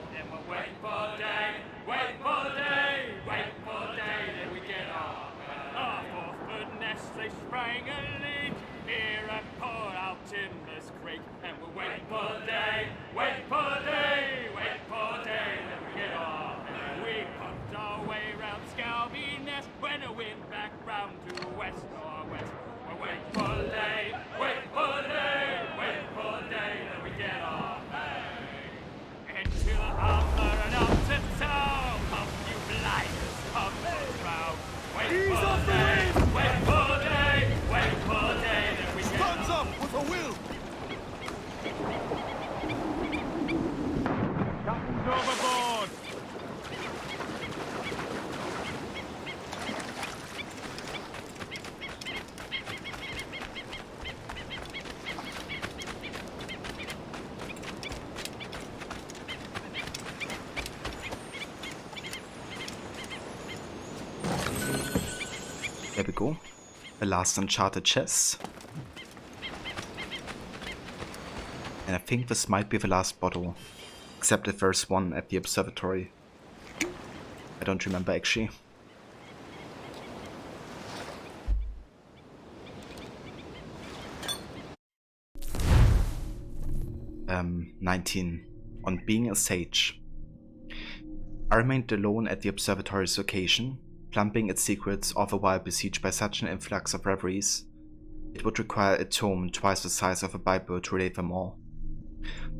Wait for day, wait for day, wait for day, then we get our pay. Our fourth nest, they sprang a leak here at Port out Timbers Creek, and we're waiting for day, wait for day, wait for day, then we get our pay. We pumped our way round Scalby Nest when the wind back round to west northwest. We're waiting for day, wait for day, wait for day, then we get our pay. Into the armor and up to town, up you blighters, up around. Wait for day, wait for day, wait for day, then we Stands up with a will. Captain's overboard. There we go. The last Uncharted chest. And I think this might be the last bottle. Except if there's one at the observatory. I don't remember actually. 19. On being a sage. I remained alone at the observatory's location, plumbing its secrets all the while besieged by such an influx of reveries. It would require a tome twice the size of a Bible to relate them all.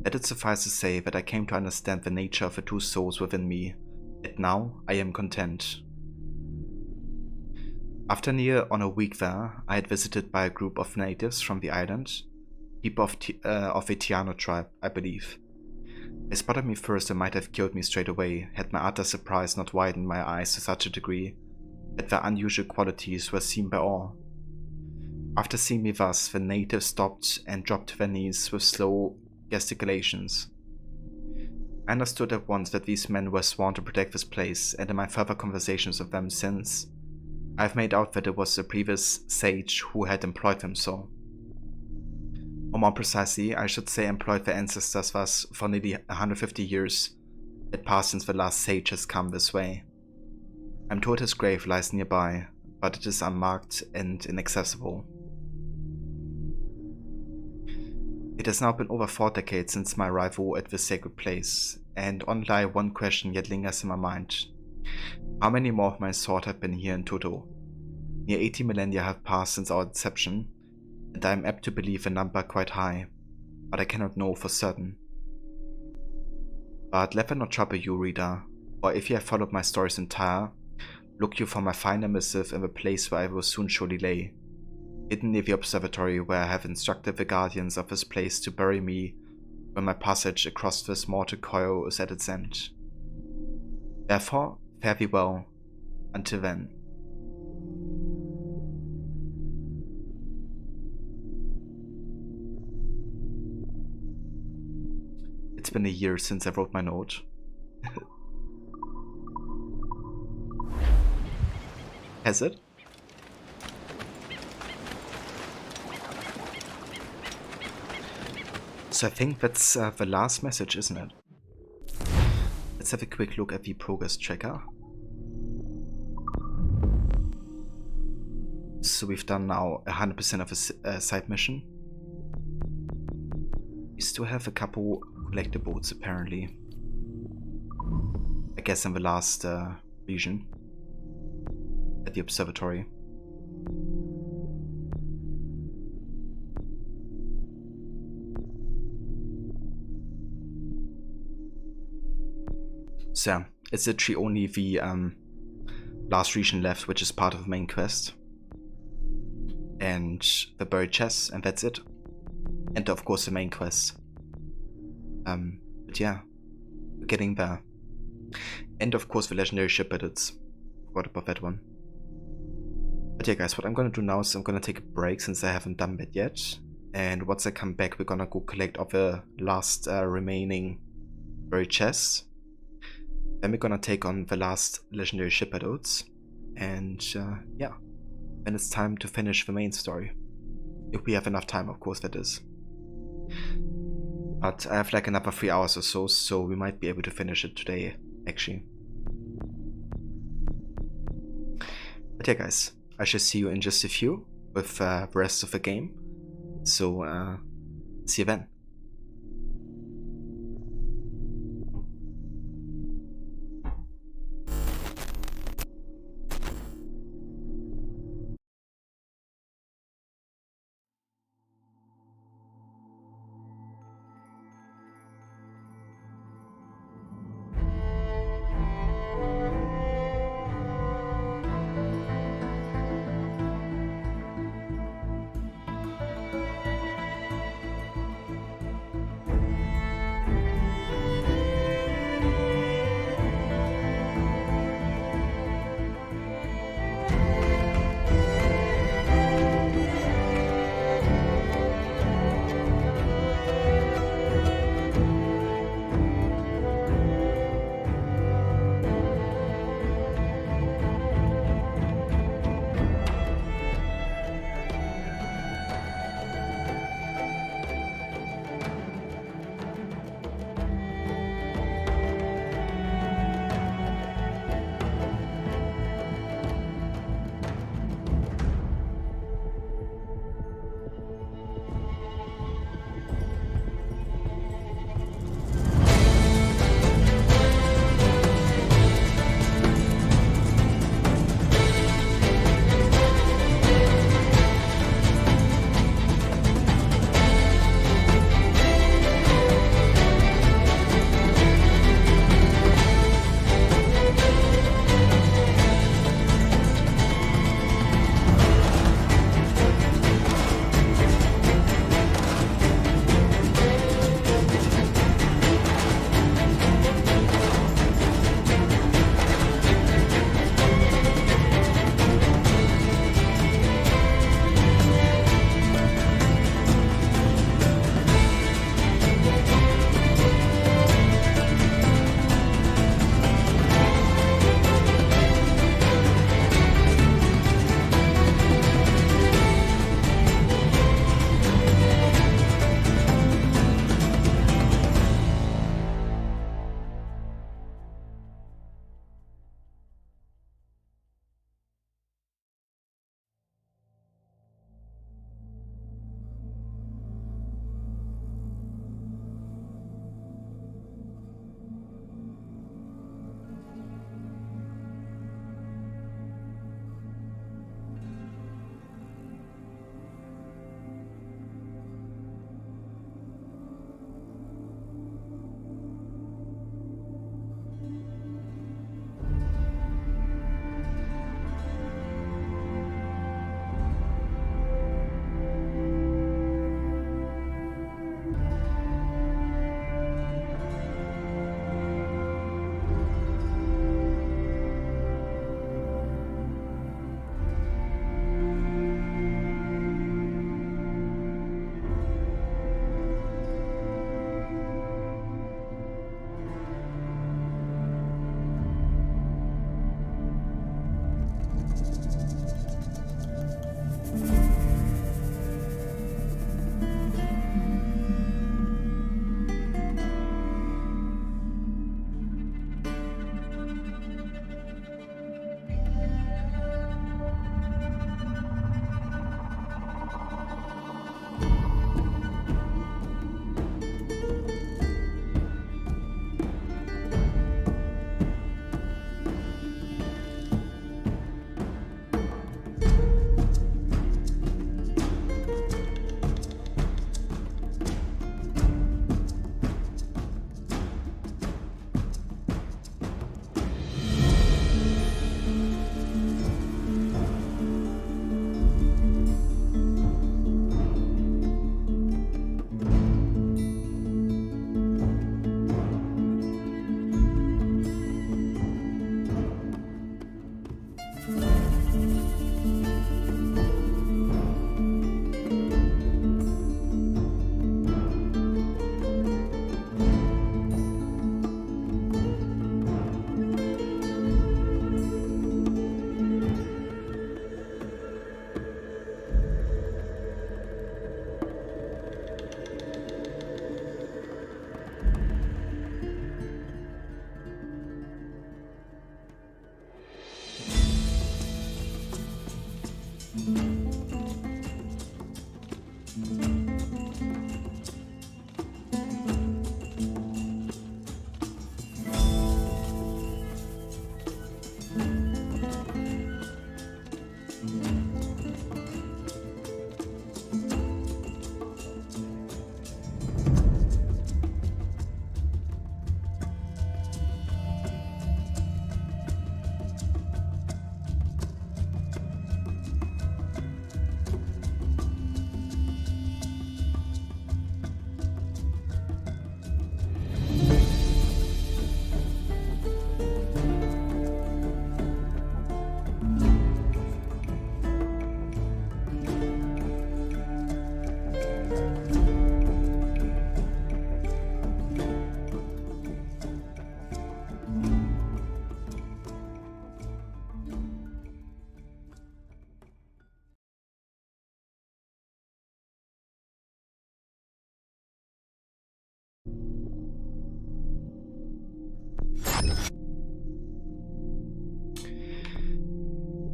Let it suffice to say that I came to understand the nature of the two souls within me, and now I am content. After near on a week there, I had visited by a group of natives from the island, people of a Tiano tribe, I believe. They spotted me first and might have killed me straight away, had my utter surprise not widened my eyes to such a degree that their unusual qualities were seen by all. After seeing me thus, the natives stopped and dropped to their knees with slow gesticulations. I understood at once that these men were sworn to protect this place, and in my further conversations with them since, I have made out that it was the previous sage who had employed them so. Or more precisely, I should say employed their ancestors thus for nearly 150 years had passed since the last sage has come this way. I'm told his grave lies nearby, but it is unmarked and inaccessible. It has now been over 4 decades since my arrival at this sacred place, and only one question yet lingers in my mind. How many more of my sort have been here in total? Near 80 millennia have passed since our inception, and I am apt to believe a number quite high, but I cannot know for certain. But let that not trouble you, reader, or if you have followed my stories entire, look you for my final missive in the place where I will soon surely lay, hidden near the observatory where I have instructed the guardians of this place to bury me when my passage across this mortal coil is at its end. Therefore, fare thee well, until then. It's been a year since I wrote my note. Has it? So I think that's the last message, isn't it? Let's have a quick look at the progress tracker. So we've done now 100% of a side mission. We still have a couple collectibles apparently. I guess in the last region. At the observatory. So, it's literally only the last region left, which is part of the main quest. And the buried chest, and that's it. And of course the main quest. But yeah, we're getting there. And of course the legendary ship edits. Forgot about that one. But yeah guys, what I'm gonna do now is I'm gonna take a break since I haven't done that yet. And once I come back, we're gonna go collect all the last remaining buried chests. Then we're gonna take on the last legendary ship edits. And yeah, then it's time to finish the main story. If we have enough time, of course that is. But I have like another 3 hours or so, so we might be able to finish it today, actually. But yeah guys, I shall see you in just a few with the rest of the game. So, see you then.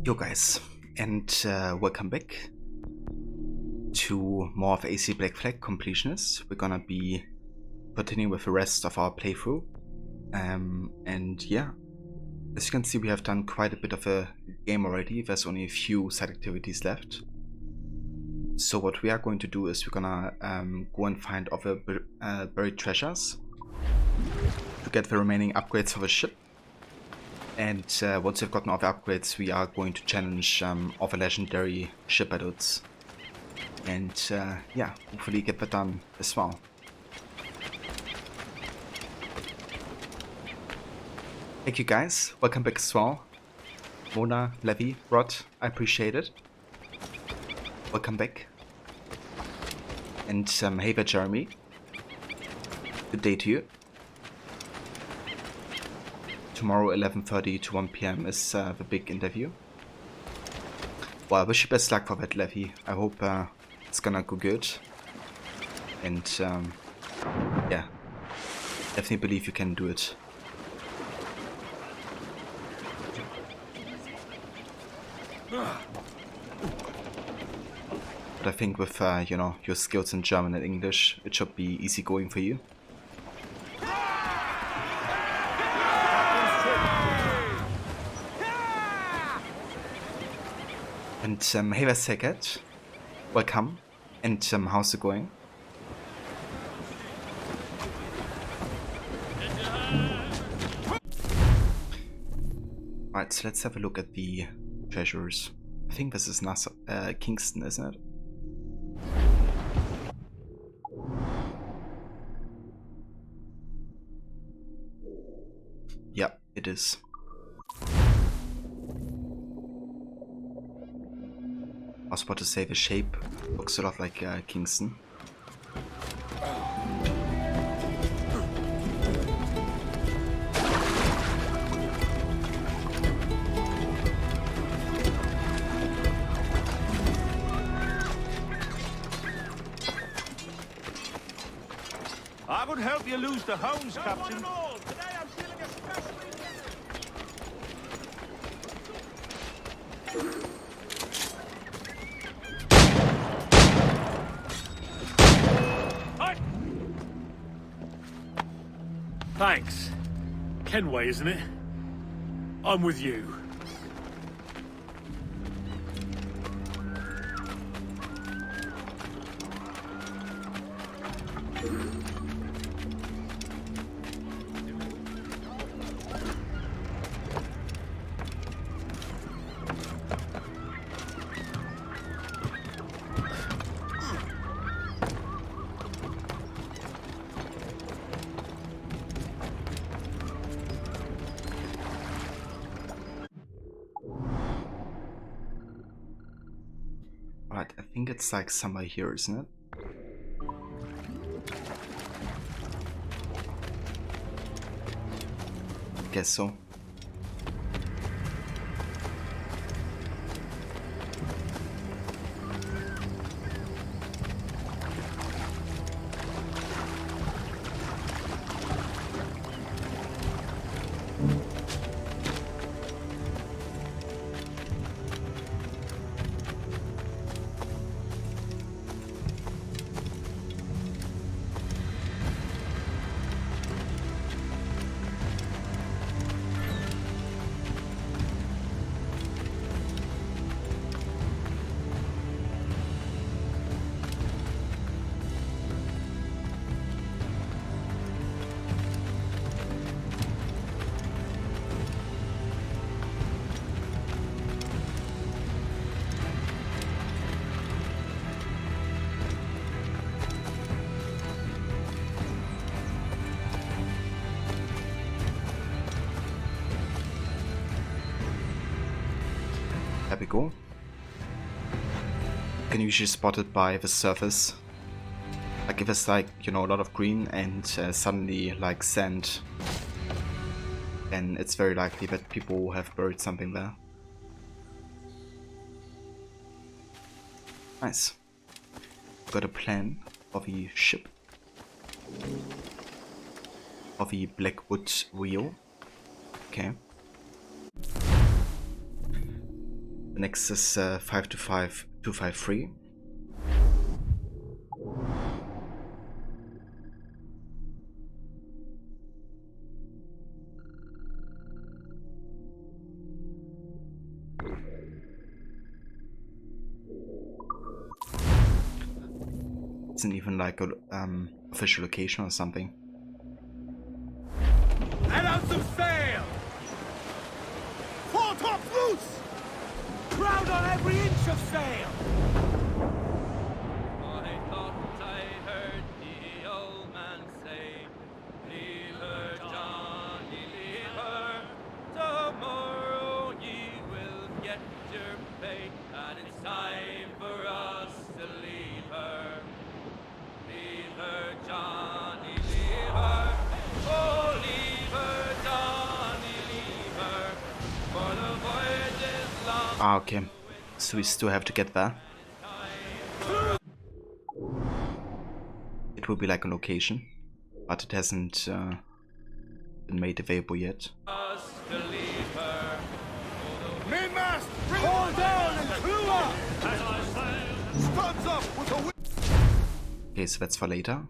Yo guys, and welcome back to more of AC Black Flag Completionist. We're gonna be continuing with the rest of our playthrough. And yeah, as you can see, we have done quite a bit of a game already. There's only a few side activities left. So what we are going to do is we're gonna go and find other buried treasures to get the remaining upgrades for the ship. And once we've gotten all the upgrades, we are going to challenge all the legendary ship battles. And yeah, hopefully get that done as well. Thank you guys, welcome back as well. Mona, Levy, Rod, I appreciate it. Welcome back. And hey there Jeremy. Good day to you. Tomorrow 11:30 to 1 PM is the big interview. Well, I wish you best luck for that, Levy. I hope it's gonna go good. And yeah, definitely believe you can do it. But I think with you know, your skills in German and English, it should be easy going for you. And hey there Saget, welcome, and how's it going? Alright, so let's have a look at the treasures. I think this is Kingston, isn't it? Yeah, it is. I was about to say the shape looks a lot like Kingston. I would help you lose the hounds, Captain. Thanks. Kenway, isn't it? I'm with you. Right, I think it's like somewhere here, isn't it? Guess so. There we go. You can usually spot it by the surface. Like if it's like, you know, a lot of green and suddenly like sand, then it's very likely that people have buried something there. Nice. Got a plan of the ship. Of the Blackwood wheel. Okay. The next is 525253. Isn't even like a official location or something. Let out some sail! Four top loose! Crowd on every inch of sail! I thought I heard the old man say, leave her, Johnny, leave her. Tomorrow ye will get your pay, and it's time for us to leave her. Leave her, Johnny, leave her. Oh, leave her, Johnny, leave her. For the voyage is long. Ah, okay. So we still have to get there. It will be like a location, but it hasn't been made available yet. Mainmast! Haul down and clew up! Studs up with a Okay, so that's for later.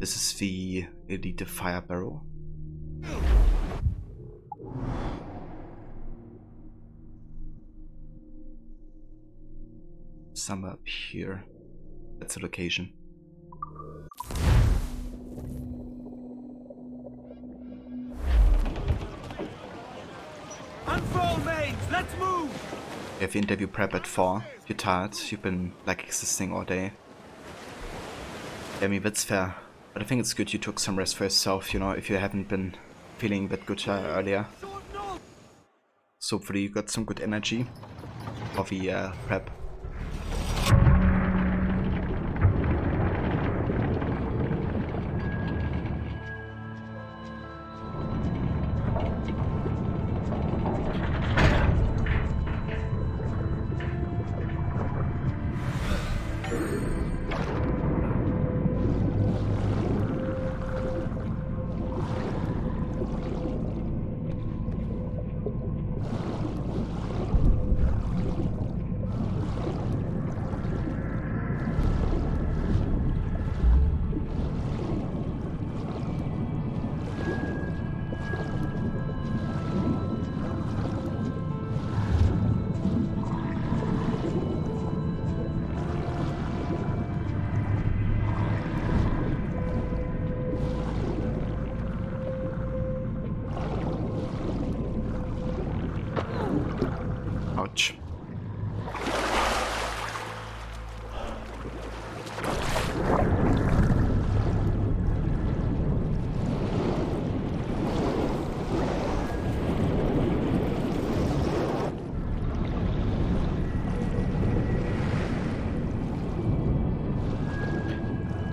This is the Elite Fire Barrel. Somewhere up here. That's the location. unfurl mains, let's move! You have interview prep at 4. You're tired. You've been like existing all day. I mean, that's fair. But I think it's good you took some rest for yourself, you know, if you haven't been feeling that good earlier. So hopefully you got some good energy for the prep. Ouch.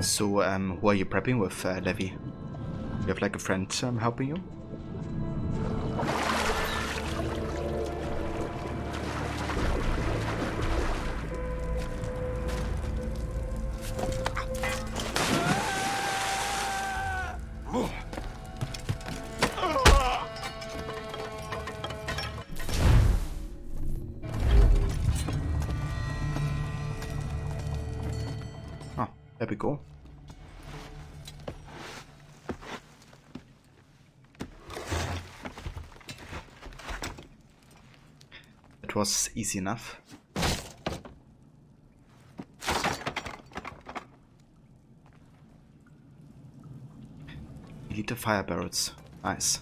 So, who are you prepping with, Levi? You have like a friend helping you? Oh, there we go. It was easy enough. Elite fire barrels. Nice.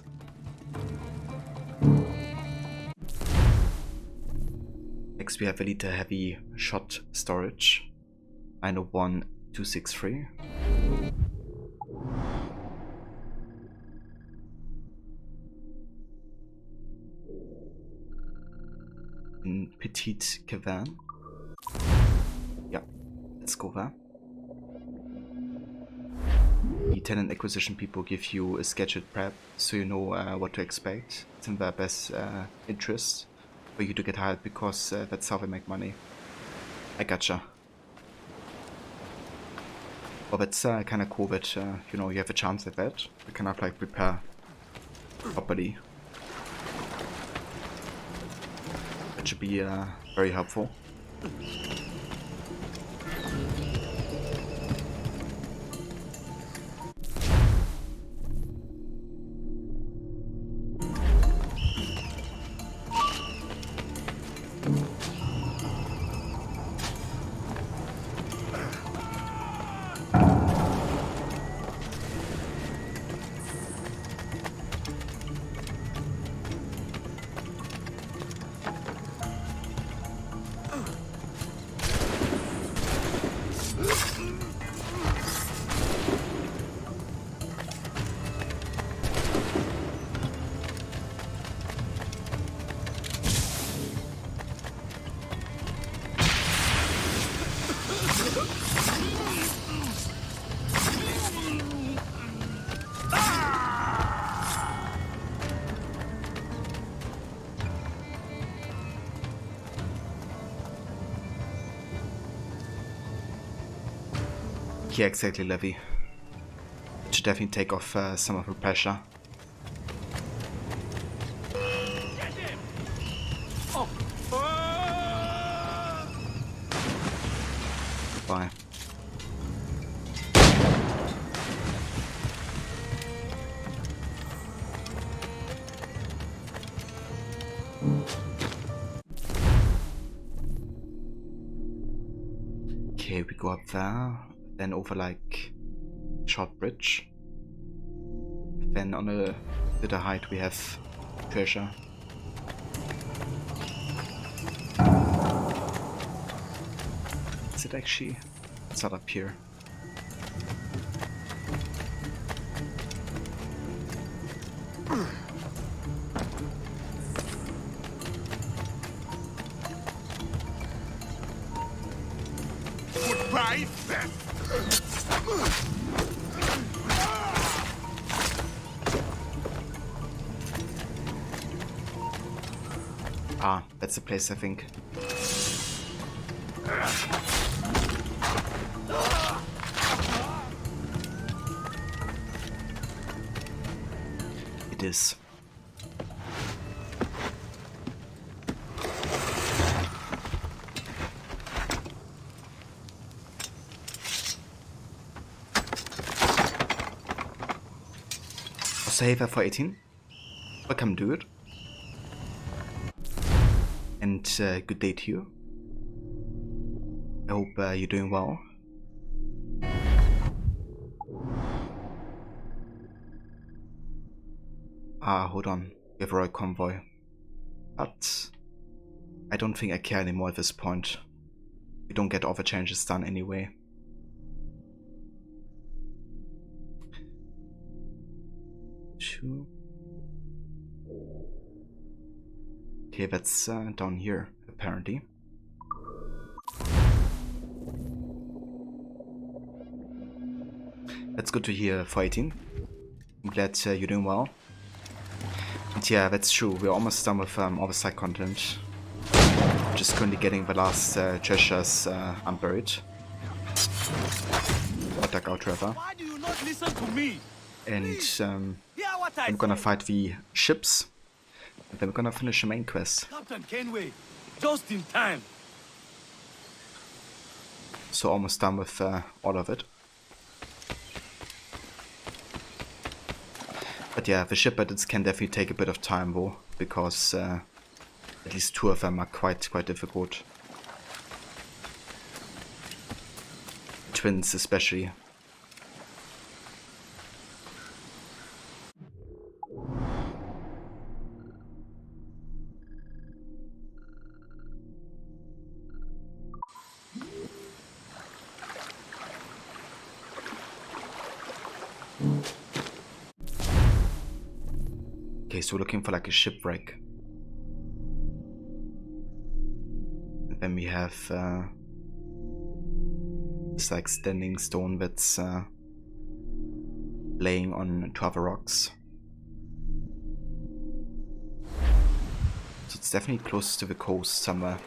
Next we have Elite heavy shot storage. 901263. in Petite Cavern. Yeah, let's go there. The tenant acquisition people give you a scheduled prep, so you know what to expect. It's in their best interest for you to get hired, because that's how they make money. I gotcha. Well, that's kind of cool that you know, you have a chance at that. You kind of like prepare properly. That should be very helpful. Yeah, exactly, Levy. It should definitely take off some of the pressure. Bye. Okay, we go up there. Then over like short bridge. Then on a little height we have treasure. Is it actually? It's not up here. Goodbye. Ah, that's the place, I think. It is. Saver for 18. Welcome, dude. And good day to you. I hope you're doing well. Ah, hold on. We have a royal convoy. But I don't think I care anymore at this point. We don't get all the changes done anyway. Two. Okay, that's down here, apparently. That's good to hear, fighting. I'm glad you're doing well. And yeah, that's true. We're almost done with all the side content. Just currently getting the last treasures unburied. Or dug out, rather. Why do you not listen to me? And I'm gonna fight the ships. And then we're gonna finish the main quest. Captain Kenway, just in time. So almost done with all of it. But yeah, the ship edits can definitely take a bit of time though, because at least two of them are quite difficult. Twins especially. Okay, so we're looking for like a shipwreck. then we have this like standing stone that's laying on 2 other rocks. So it's definitely close to the coast somewhere.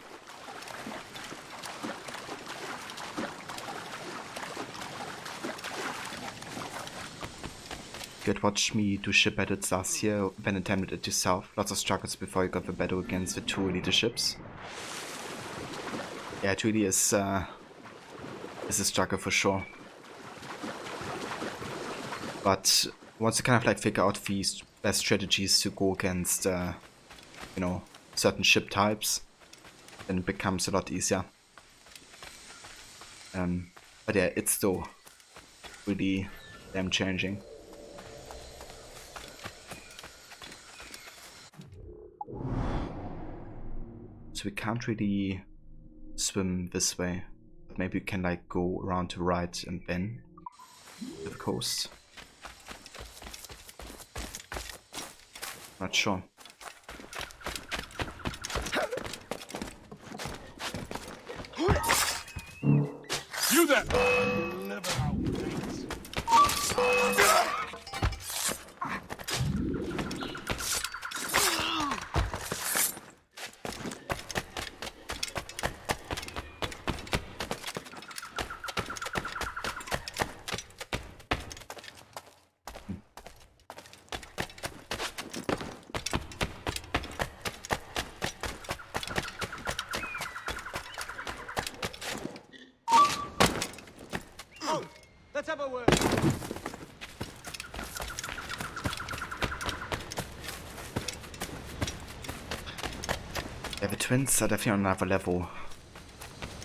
You had watched me do ship battles last year, then attempted it yourself. Lots of struggles before you got the battle against the 2 elite ships. Yeah, it really is a struggle for sure. But once you kind of like figure out these best strategies to go against, you know, certain ship types, then it becomes a lot easier. But yeah, it's still really damn challenging. So we can't really swim this way, but maybe we can like go around to the right and then to the coast. Not sure. You there! Never out, thanks. Let's have a word. Yeah, the twins are definitely on another level.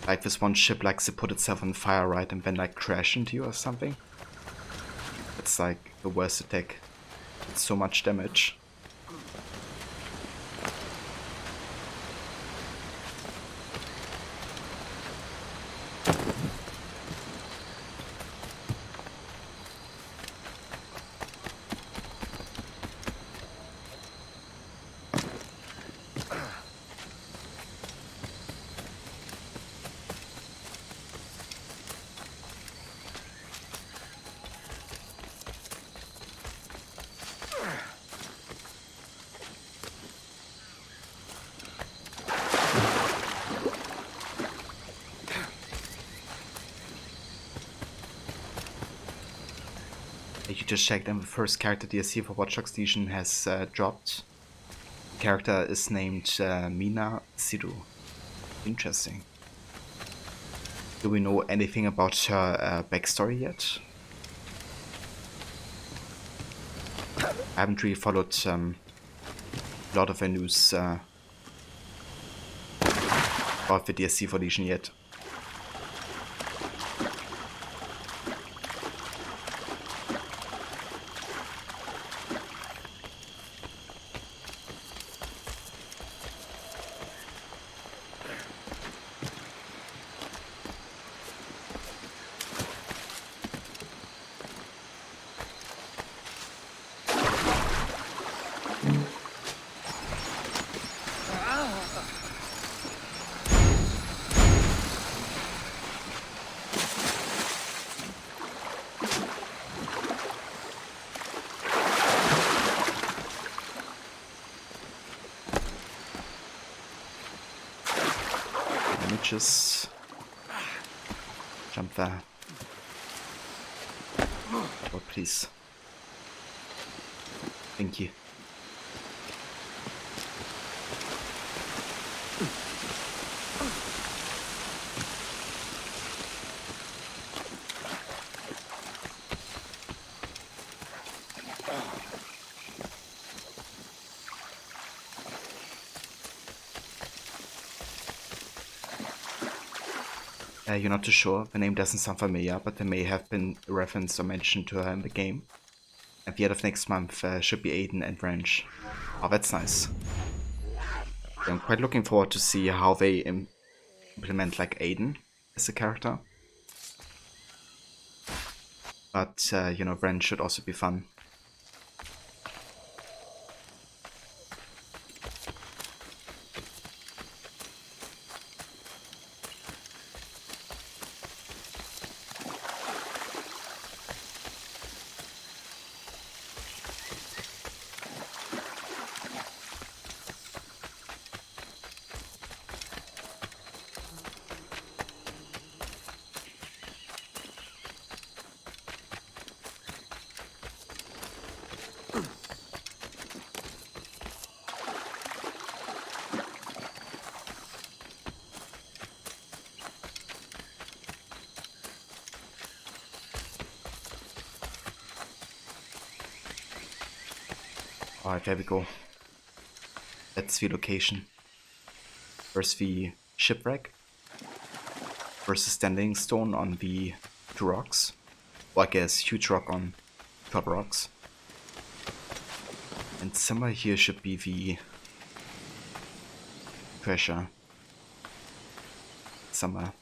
Like this one ship likes to put itself on fire, right, and then like crash into you or something. It's like the worst attack. It's so much damage. You just checked, and the first character DLC for Watch Dogs Legion has dropped. The character is named Mina Sidu. Interesting. Do we know anything about her backstory yet? I haven't really followed a lot of the news about the DLC for Legion yet. Just jump there. Oh, please. Thank you. You're not too sure, the name doesn't sound familiar, but there may have been a reference or mention to her in the game. At the end of next month should be Aiden and Wrench. Oh, that's nice. I'm quite looking forward to see how they implement like Aiden as a character. But, you know, Wrench should also be fun. Alright, there we go. That's the location. There's the shipwreck. There's a standing stone on the two rocks. Or I guess huge rock on top rocks. And somewhere here should be the treasure. Somewhere.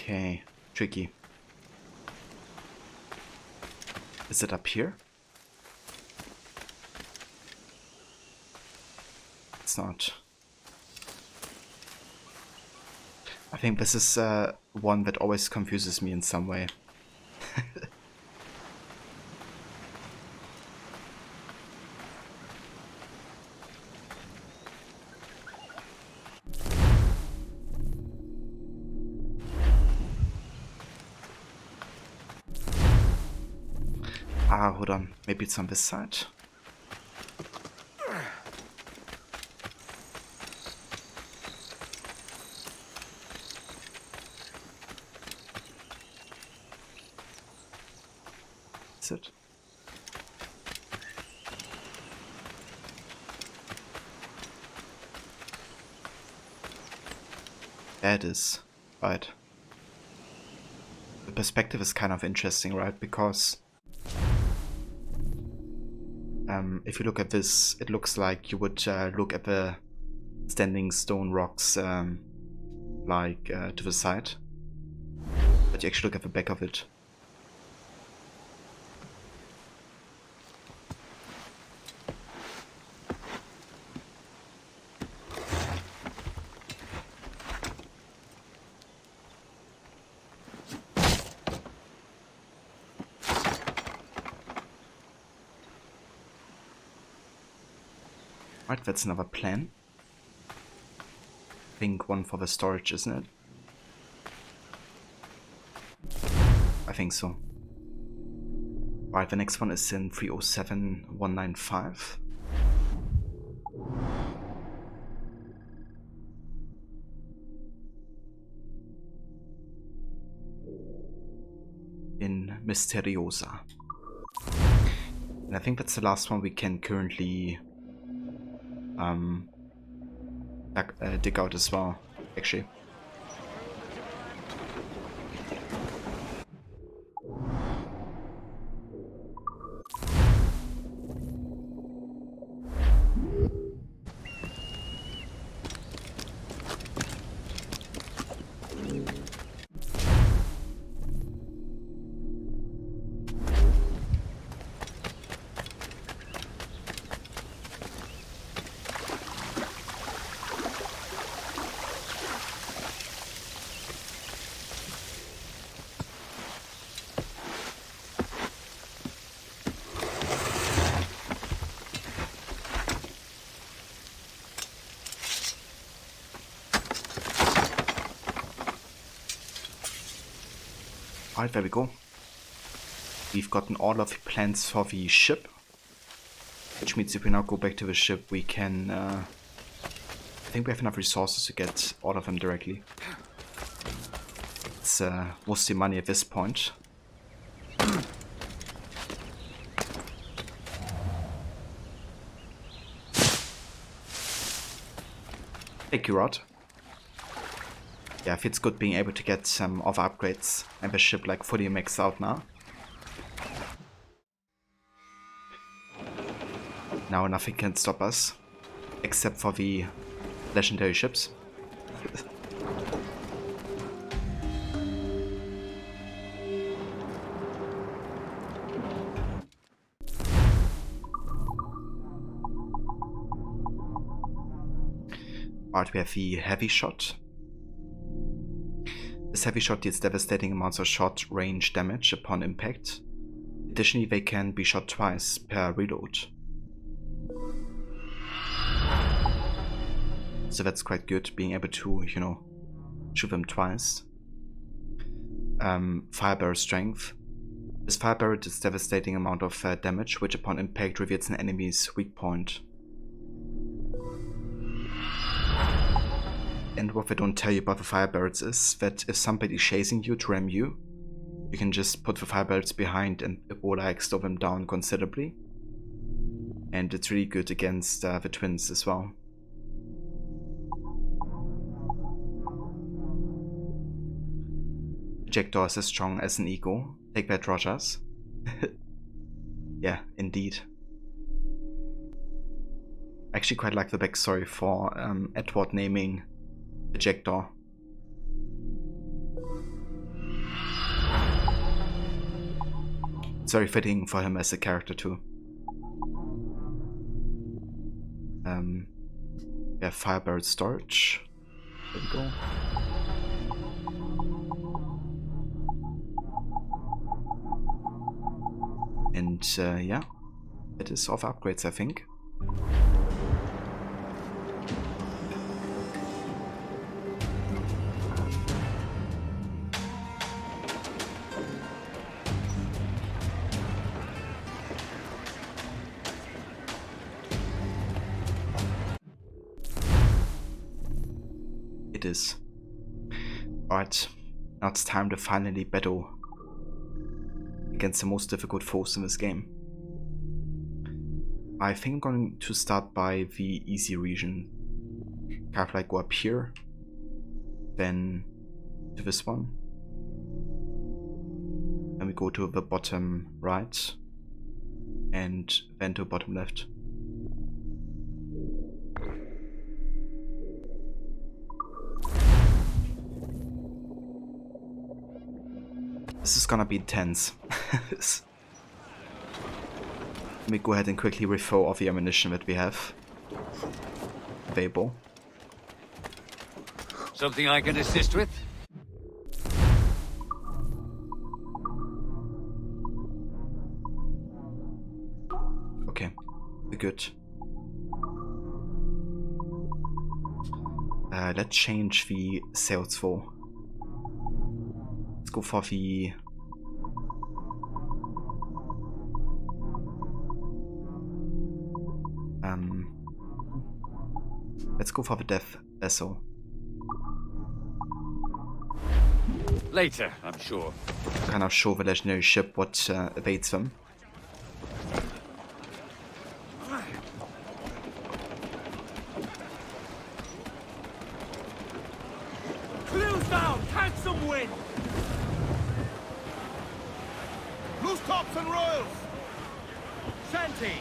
Okay, tricky. Is it up here? It's not. I think this is one that always confuses me in some way. Hold on. Maybe it's on this side. Is it? There it is. Right. The perspective is kind of interesting, right? Because if you look at this, it looks like you would look at the standing stone rocks like to the side, but you actually look at the back of it. Right, that's another plan. I think one for the storage, isn't it? I think so. Right, the next one is in 307195. In Misteriosa. And I think that's the last one we can currently dig out as well, actually. Alright, there we go. We've gotten all of the plans for the ship, which means if we now go back to the ship, we can, I think we have enough resources to get all of them directly. It's mostly money at this point. Thank you, Rod. Yeah, it feels good being able to get some other upgrades and the ship like fully maxed out now. Now nothing can stop us, except for the legendary ships. Alright, we have the heavy shot. This heavy shot deals devastating amounts of short range damage upon impact. Additionally, they can be shot twice per reload. So that's quite good, being able to, you know, shoot them twice. Firebearer strength. This firebearer does devastating amount of damage, which upon impact reveals an enemy's weak point. And what they don't tell you about the firebearers is that if somebody is chasing you to ram you, you can just put the firebearers behind and it will like slow them down considerably. And it's really good against the twins as well. Jackdaw is as strong as an eagle. Take that, Rogers. Yeah, indeed. I actually quite like the backstory for Edward naming the Jackdaw. It's very fitting for him as a character too. We have Firebird storage. There we go. And yeah, it is all of upgrades, I think. It is. Alright, now it's time to finally battle against the most difficult foes in this game. I think I'm going to start by the easy region. Kind of like go up here, then to this one. Then we go to the bottom right, and then to bottom left. This is gonna be intense. Let me go ahead and quickly refill all the ammunition that we have available. Something I can assist with? Okay, we're good. Let's change the sails for. Let's go for the let's go for the death vessel. Later, I'm sure. Kind of show the legendary ship what awaits them. Clews down! Catch some wind! Loose tops and royals! Shanty!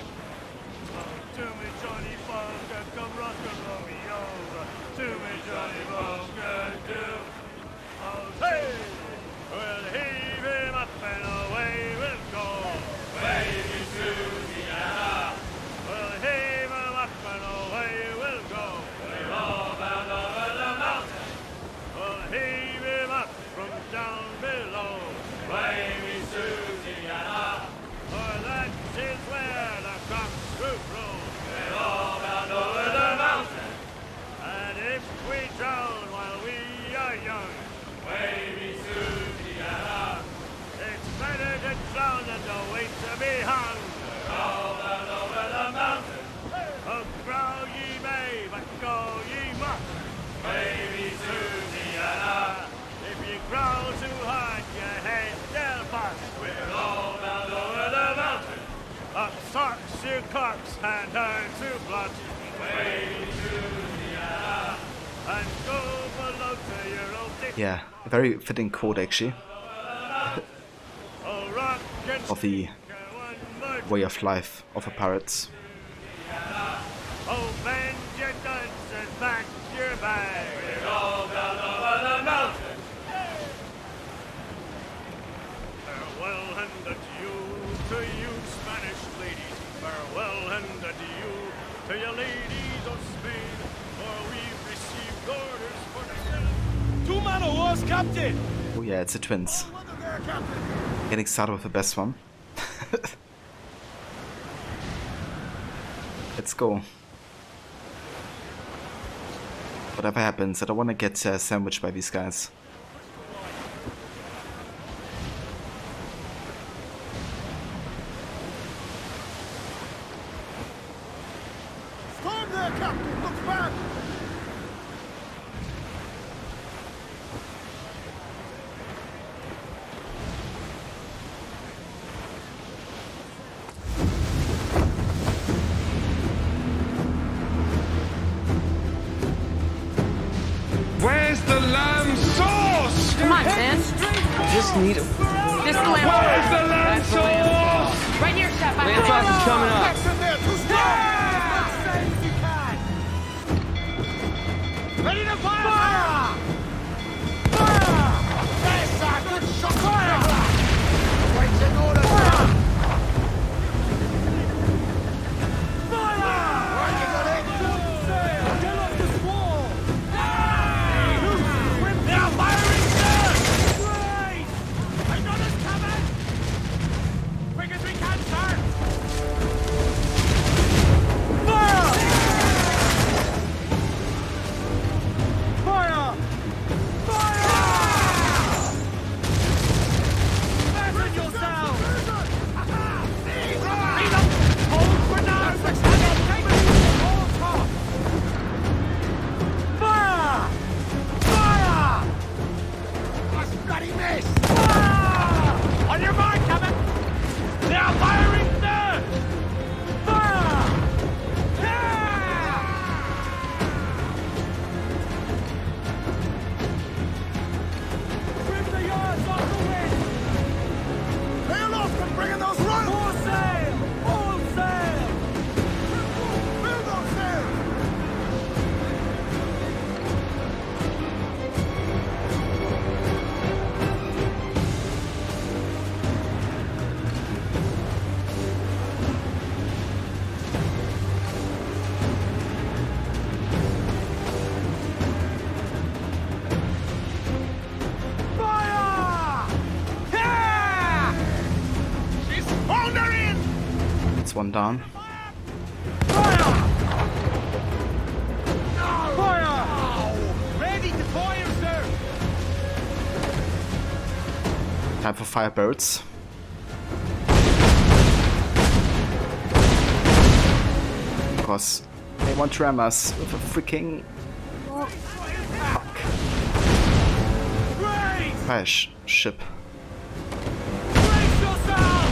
To me, Johnny Bunker, come rock and roll me over. To me, Johnny Bunker, do. Oh, hey! We'll heave him up and away we'll go. Wavy Susiana. We'll heave him up and away we'll go. We're all bound over the mountain. We'll heave him up from down below. Wavy Susiana. For that is where the cockroach roll. We're all bound over the mountain. And if we drown while we are young, wavy Susiana, it's better to drown than to wait to be hung. We're all bound over the mountain. Oh, growl ye may, but go ye must. Wavy Susiana, if you growl too hard, your head will bust. We're all bound over the mountain. Up socks your cocks and turn to blood. Wavy Susiana, and go below to your old Yeah, a very fitting quote actually of the way of life of a pirate. Oh, bend your guns and pack your bags. We go down over the mountain. Farewell and adieu to you, Spanish ladies. Farewell and adieu to you, ladies of Spain. For we've received orders for the 2 man of war's captain. Oh yeah, it's the twins. Getting started with the best one. Let's go. Whatever happens, I don't want to get sandwiched by these guys. Storm there, captain. Look back. Where's the lamb sauce? Come on, man. Just need a... This is the lamb sauce. Where's the lamb sauce? Right here, Chef. Lamb sauce is coming up. Ready to fire! Fire! Fire! Yes, sir. Good shot. Fire! Waiting order. Fire! Fire! Working on it. Sail. Get off the squall. They are firing, sir! Great! I got us covered! Quick as we can, sir! Fire! Fire! Fire! Fasten yourselves! Lead up! Hold for now! Hold top! Fire! Fire! That's bloody miss! Fire! On your mark, Captain! They are firing, sir! Fire! Trim the yards off the wind! Sail off and bring in those runners! More sail! All sail! Fill those sails! Fire! Yeah! She's foundering! It's one down. Fire! Ready to fire, sir! Time for firebirds. Because they want to ram us with a freaking fire ship. Brace yourself!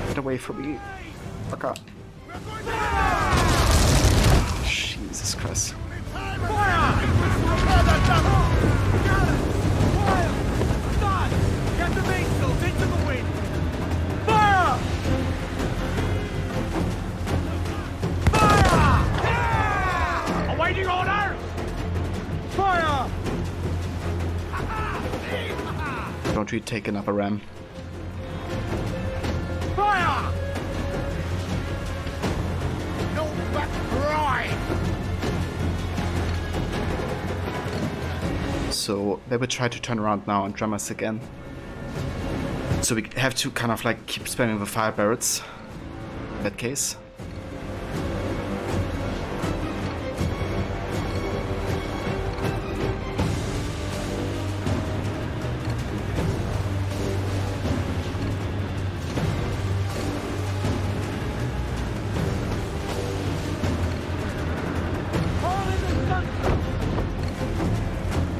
Get away from me. Fuck up. Jesus Christ. Fire! Start! Get the mainsails into the wind! Fire! Fire! Awaiting order! Fire! Don't we take another ram? Fire! No back right! So they will try to turn around now and ram us again. So we have to kind of like keep spamming the fire barrels in that case.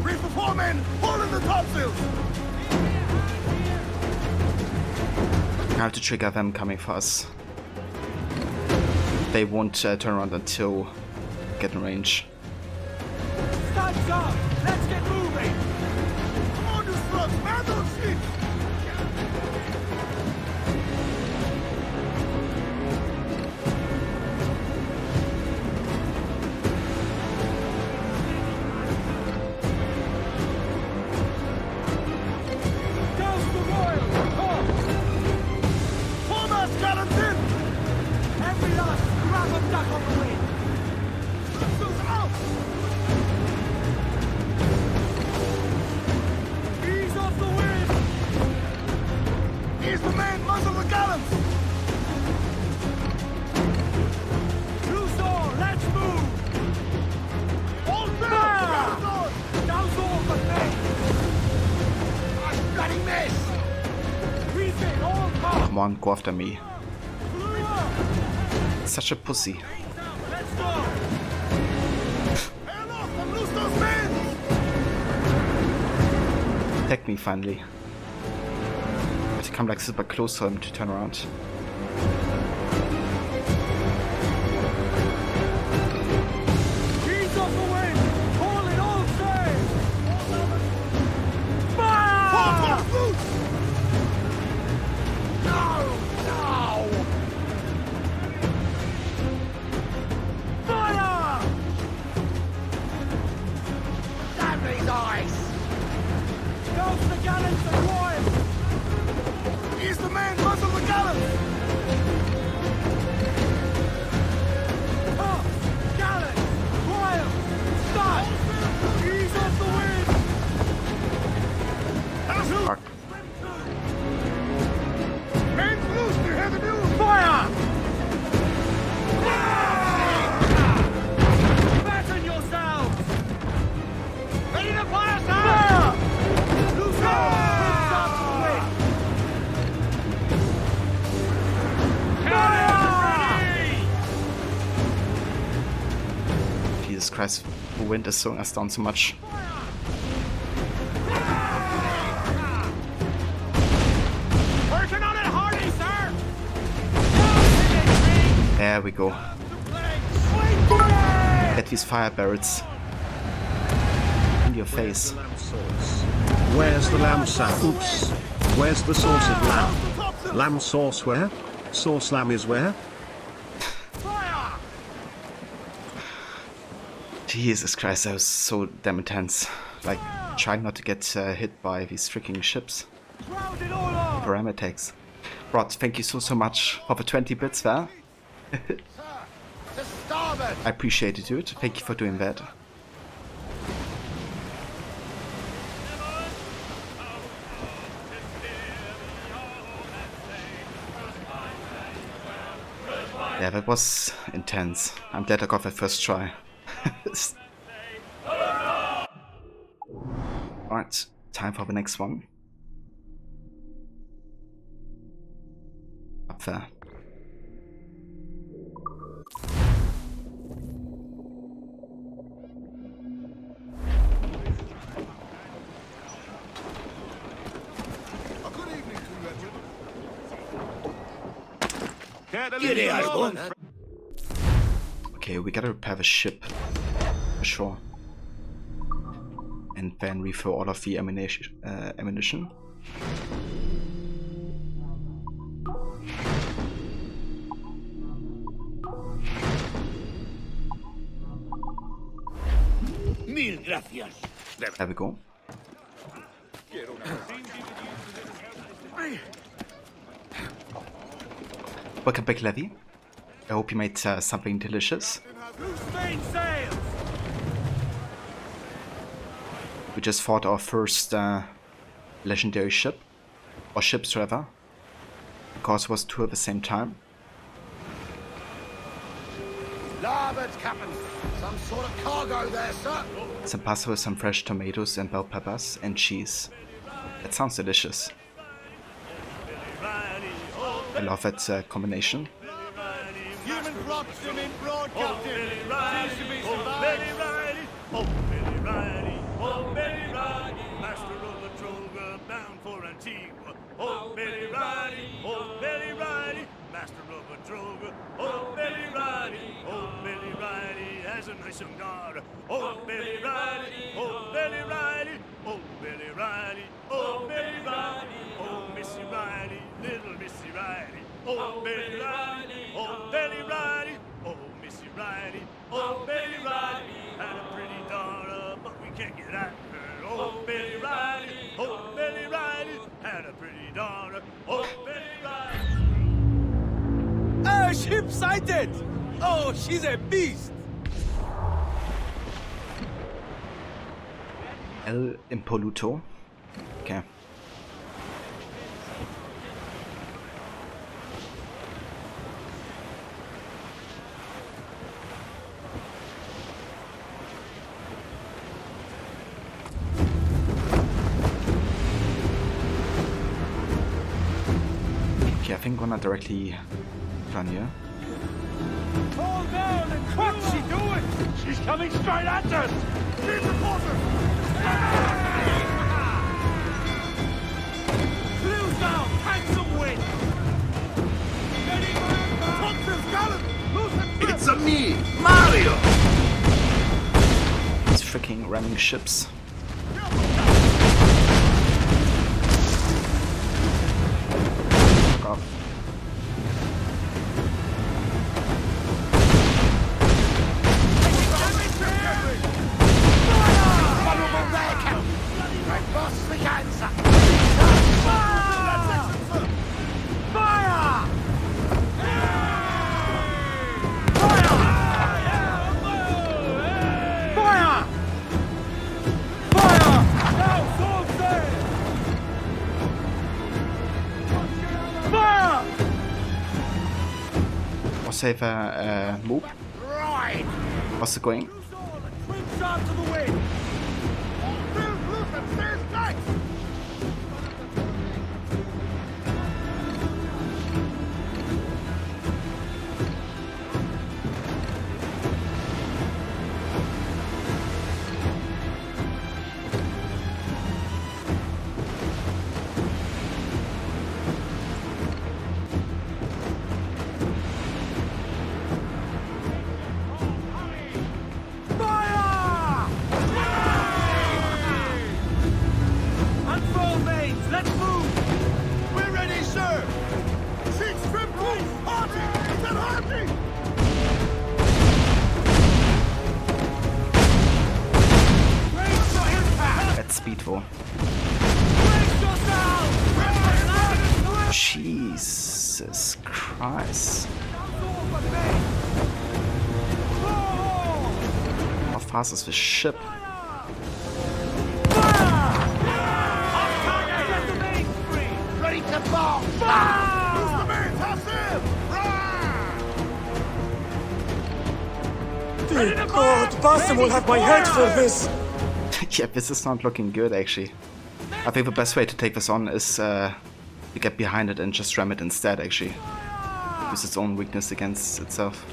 Reef for 4 men! Haul in the topsails! I have to trigger them coming for us. They won't turn around until we get in range. Studs up! Let's get moving! Ease off the wind! Here's the man, muzzle the gallants! Luthor, let's move! All fire! Douse all the men! I bloody miss! Refit all power! Come on, go after me. Such a pussy. Let's go! Hail off and loose those men! Attack me finally. I have to come like super close for him to turn around. Ease off the wind! Haul it all sail! Fire! Fire! Loose! No! No! Fire! Damn these eyes! Douse the gallants and royals! Here's the man, muzzle the gallants! Tops, gallants, royals, start! Ease off the wind! Fuck. Men's loose, you hear the news? Fire! Batten yourselves! Ready to fire, sir! Fire! Loose all! Boots up to the wind! Fire! Jesus Christ, the wind is slowing us down so much. Working on it hardy, sir! There we go. Get these fire barrels in your face. Where's the lamb sauce? Oops. Where's the sauce of lamb? Lamb sauce where? Sauce lamb is where? Jesus Christ, that was so damn intense. Like, trying not to get hit by these freaking ships. Parameter attacks. Rod, thank you so much for the 20 bits there. I appreciate it, dude. Thank you for doing that. Yeah, that was intense. I'm glad I got that first try. Alright, time for the next one. Up there. Okay, we gotta repair the ship. For sure. And then refill all of the ammunition. Mil gracias. There we go. Welcome back, Levy. I hope you made something delicious. We just fought our first legendary ship, or ships rather, because it was two at the same time. Larboard, Captain. Some sort of cargo there, sir. Some pasta with some fresh tomatoes and bell peppers and cheese. That sounds delicious. I love that combination. Human blocks them in broad, Captain. Seems to be survived. Oh, Billy Riley, oh, Billy Riley, master of the Troga, bound for Antigua. Oh, Billy Riley, oh, Billy Riley, master of the Troga. Oh, Billy Riley, oh, Billy Riley, has a nice cigar. Oh, Billy Riley, oh, Billy Riley, oh, Billy Riley, oh, Billy Riley, oh, Missy Riley, little Missy Riley. Oh, Billy Riley, oh, Billy Riley, oh, Missy Riley, oh, Billy Riley, had a pretty daughter, but we can't get at her. Oh, Billy Riley, oh, Billy Riley, had a pretty daughter. Oh, Billy Riley. Oh, ship sighted! Oh, she's a beast! El Impoluto. Okay. Okay, I think we're not directly down here. Hold down and what's she doing? She's coming straight at us! Keep the water! Clews down! Handsome wind! Thompson's gallant! It's a me, Mario! These freaking ramming ships. God. Save a move. Right! What's it going? Swim shot to the wind! Jesus Christ. How fast is this ship? Ready to fall! Who's the main Dear God, Boston will have my head for this! Yeah, this is not looking good actually. I think the best way to take this on is to get behind it and just ram it instead actually. Use its own weakness against itself.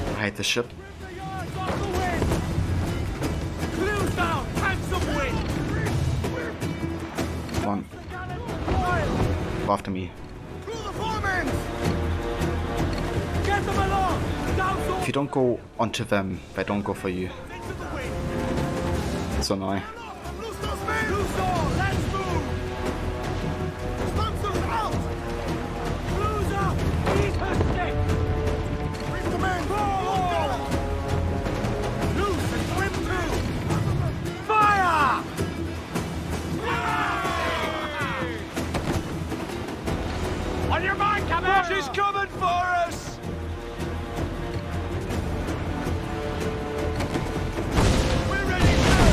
I hate the ship. Come on. Go after me. If you don't go onto them, they don't go for you. So annoying. She's coming for us! We're ready, sir!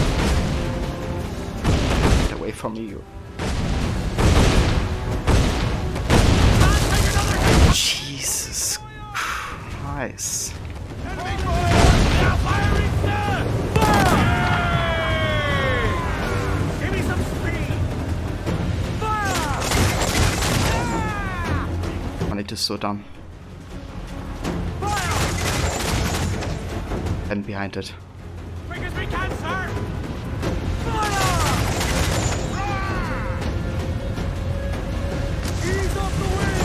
Get away from me, you. Jesus Christ. Enemy fire! Firing, sir! Fire! Give me some speed! Fire! I need to slow down. And behind it. Quick as we can, sir! Ease off the wind!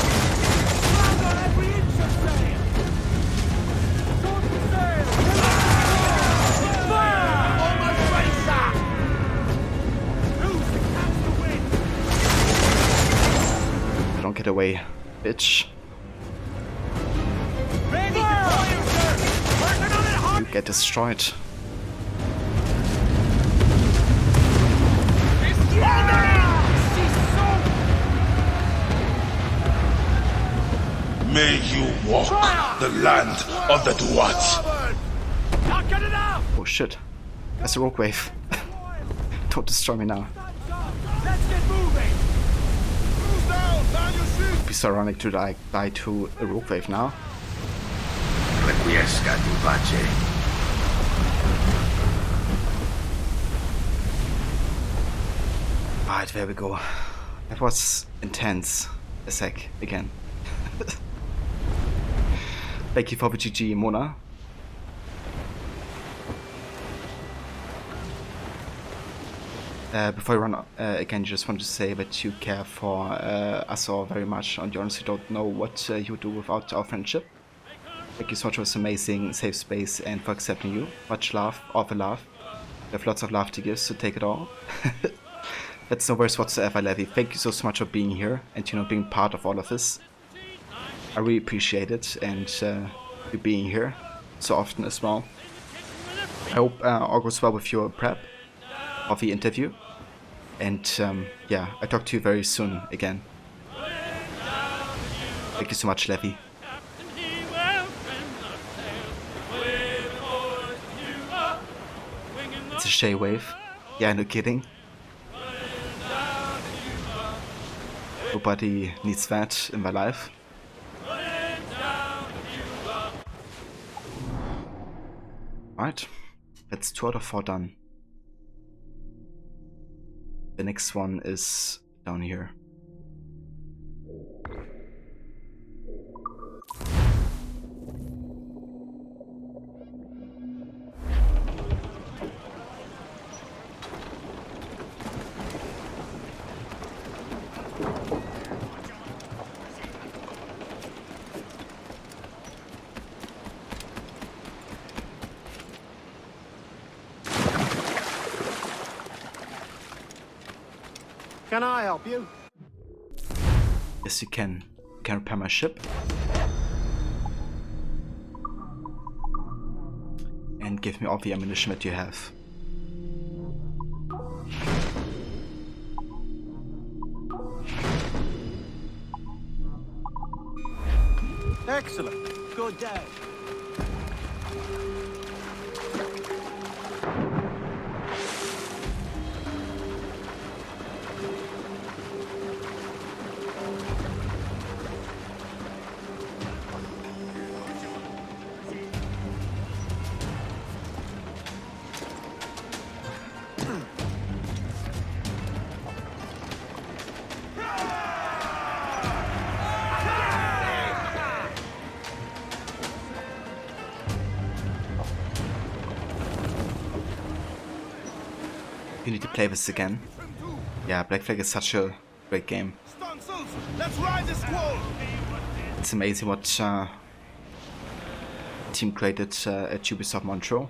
Land on every inch of sail! Short the sail! Fire! Almost ready, sir! Loose and catch the wind! Don't get away, bitch. Ready to fire! get destroyed. May you walk the land of the Duats. Oh shit. That's a rogue wave. Don't destroy me now. Let's get moving. It'd be so ironic to die to a rogue wave now. Requiescat in pace. Alright, there we go. That was intense. A sec, again. Thank you for the GG, Mona. Before I run again, just want to say that you care for us all very much, and you honestly don't know what you would do without our friendship. Thank you so much for this amazing safe space and for accepting you. Much love, all the love. We have lots of love to give, so take it all. That's no worries whatsoever, Levy. Thank you so much for being here and, you know, being part of all of this. I really appreciate it, and you being here so often as well. I hope all goes well with your prep of the interview, and yeah, I'll talk to you very soon again. Thank you so much, Levy. It's a Shay wave. Yeah, no kidding. Nobody needs that in my life. Right, that's 2 out of 4 done. The next one is down here. Can I help you? Yes, you can. You can repair my ship. And give me all the ammunition that you have. Excellent. Good day. You need to play this again. Yeah, Black Flag is such a great game. Let's ride the squall. It's amazing what team created at Ubisoft Montreal.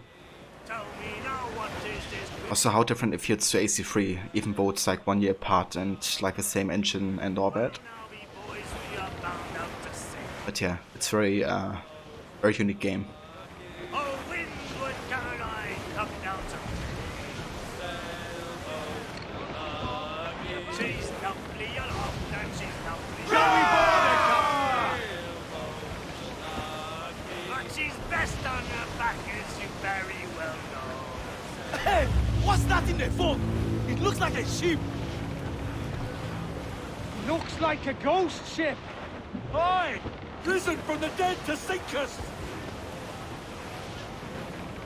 Also how different it feels to AC3, even though it's like 1 year apart and like the same engine and all that. But yeah, it's very unique game. Hey, what's that in the fog? It looks like a ship. Looks like a ghost ship. Aye, risen from the dead to sink us.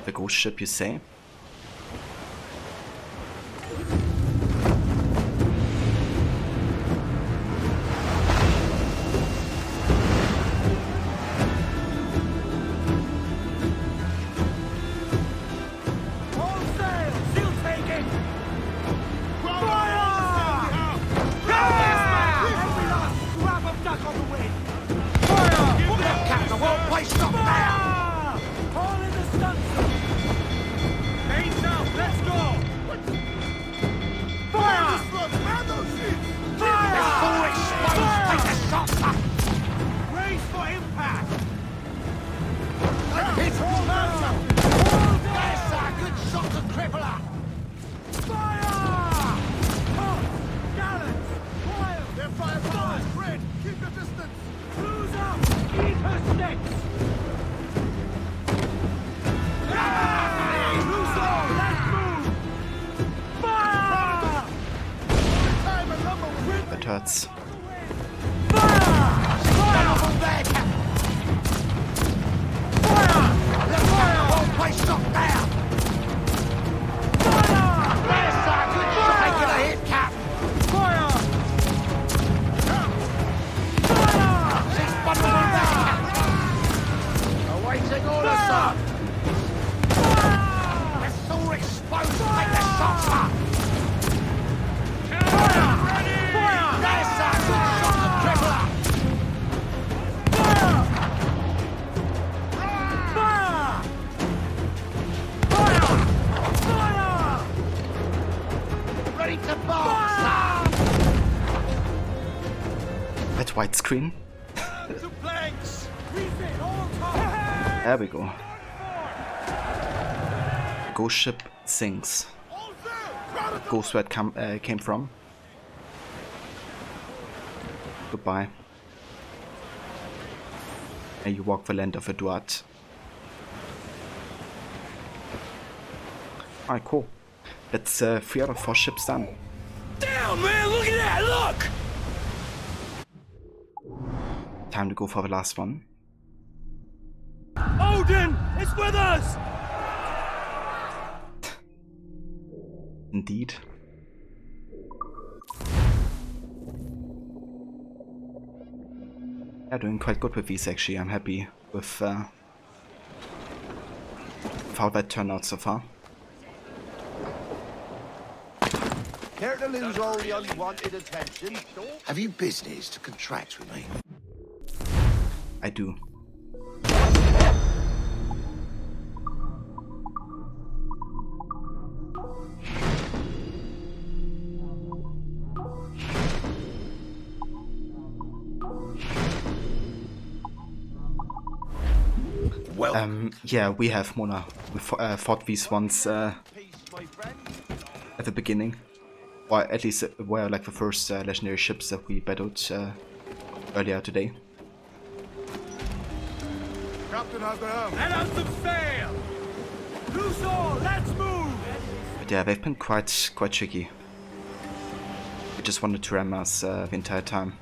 The ghost ship, you say? hurts. That white screen. There we go. Ghost ship sinks. Ghost where it came from. Goodbye. And you walk the land of Eduard. Alright, cool. That's 3 out of 4 ships done. Down, man! Look at that! Look! Time to go for the last one. Odin! It's with us! Indeed. Yeah, doing quite good with these actually. I'm happy with how that turned out so far. Care to lose all the unwanted attention? Have you business to contract with me? I do. Yeah, we have Mona. We fought these ones at the beginning. Or at least were like the first legendary ships that we battled earlier today. Captain has the helm. Let out some sail! Loose all, let's move! But yeah, they've been quite tricky. They just wanted to ram us the entire time.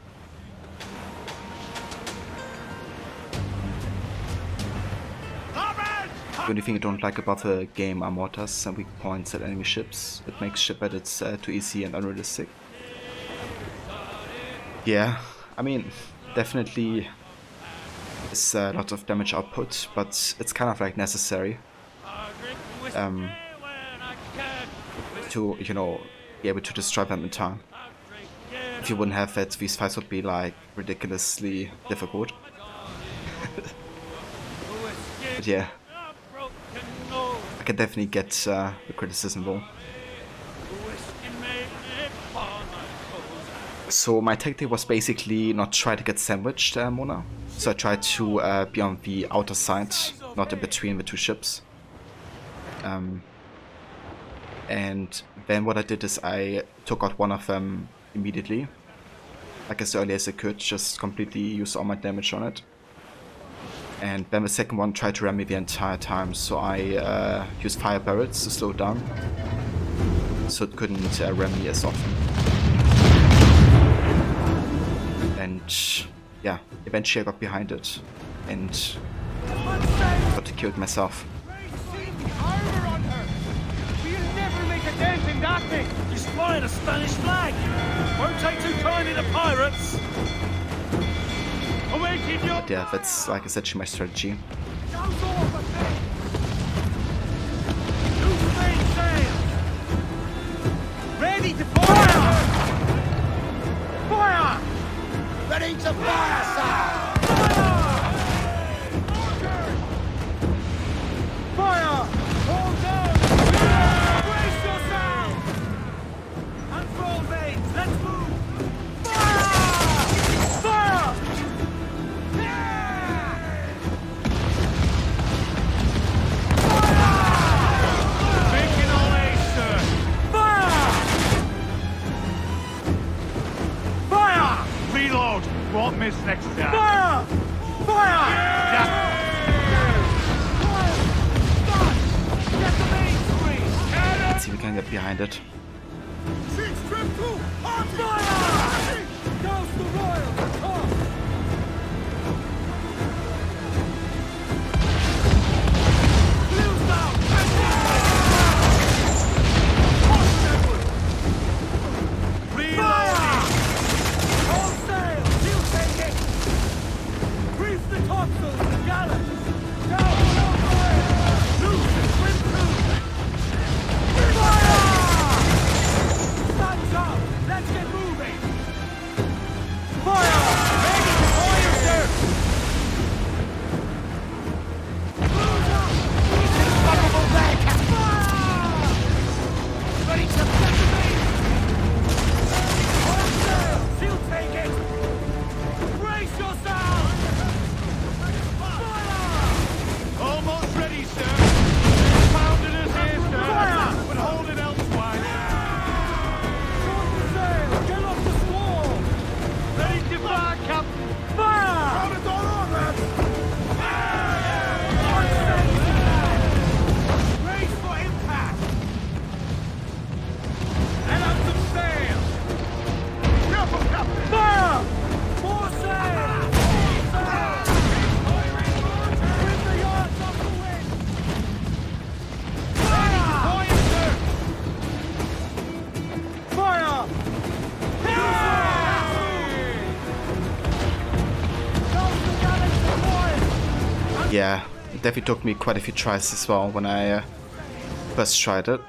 The only thing I don't like about the game are mortars and weak points at enemy ships. It makes ship edits too easy and unrealistic. Yeah, I mean, definitely is a lot of damage output, but it's kind of like necessary to, you know, be able to destroy them in time. If you wouldn't have that, these fights would be like ridiculously difficult. But yeah, I can definitely get the criticism though. So my tactic was basically not try to get sandwiched, Mona. So I tried to be on the outer side, not in between the two ships. And then what I did is I took out one of them immediately, like as early as I could, just completely use all my damage on it. And then the second one tried to ram me the entire time, so I used fire barrels to slow it down, so it couldn't ram me as often. And yeah, eventually I got behind it and got to kill it myself. We'll never make a dent in that thing! He's flying a Spanish flag! Won't take too kindly to pirates! But yeah, that's like essentially my strategy. Ready to fire! Fire! Ready to fire, sir! Fire! Hold down! Brace yourself! Unfold mains, let's move! Fire! Fire! Reload! Won't miss next time. Fire! Fire! Yeah. Let's see if we can get behind it. Fire! Yeah, it definitely took me quite a few tries as well when I first tried it.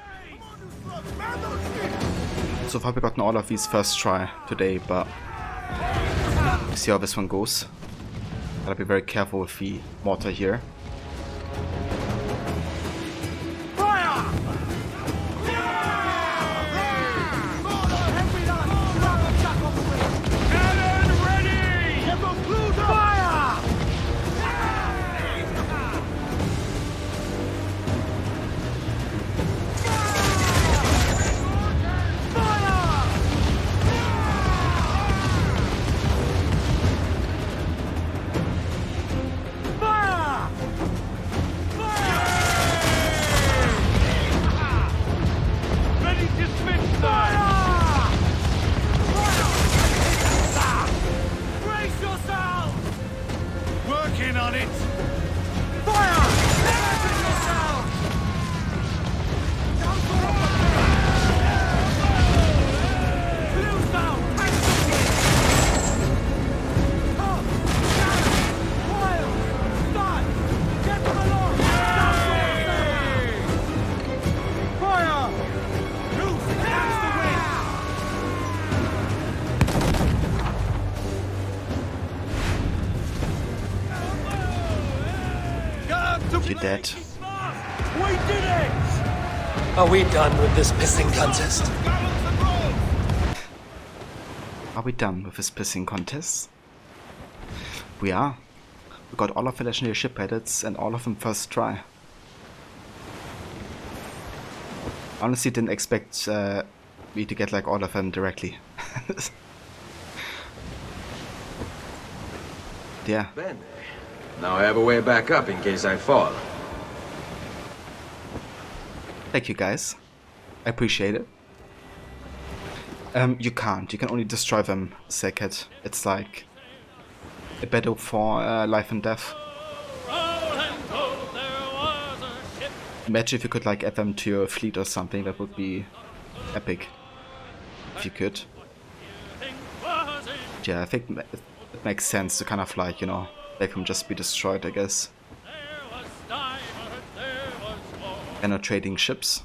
So far we've gotten all of these first try today, but we'll see how this one goes. Gotta be very careful with the mortar here. You're dead. We did it! Are we done with this pissing contest? Are we done with this pissing contest? We are. We got all of the legendary ship edits and all of them first try. Honestly, didn't expect me to get like all of them directly. Yeah. Ben, now I have a way back up in case I fall. Thank you guys. I appreciate it. You can't. You can only destroy them, Sekhet. It's like a battle for life and death. Imagine if you could like add them to your fleet or something. That would be epic. If you could. Yeah, I think it makes sense to kind of like, you know, let them just be destroyed, I guess. They're not trading ships.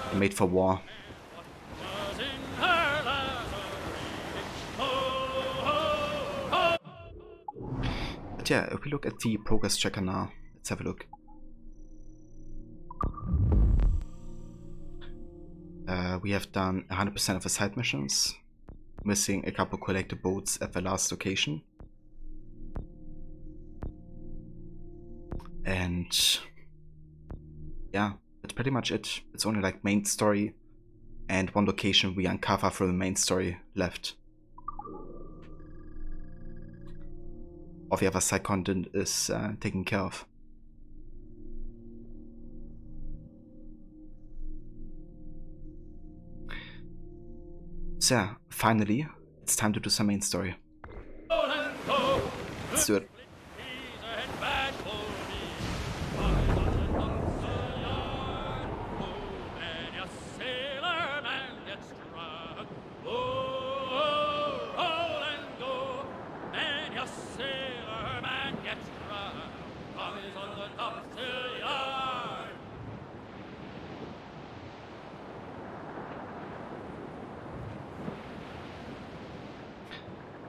They're made for war. But yeah, if we look at the progress tracker now, let's have a look. We have done 100% of the side missions, missing a couple collector boats at the last location. And yeah, that's pretty much it. It's only like main story and one location we uncover from the main story left. All the other side content is taken care of. So yeah, finally, it's time to do some main story. Let's do it.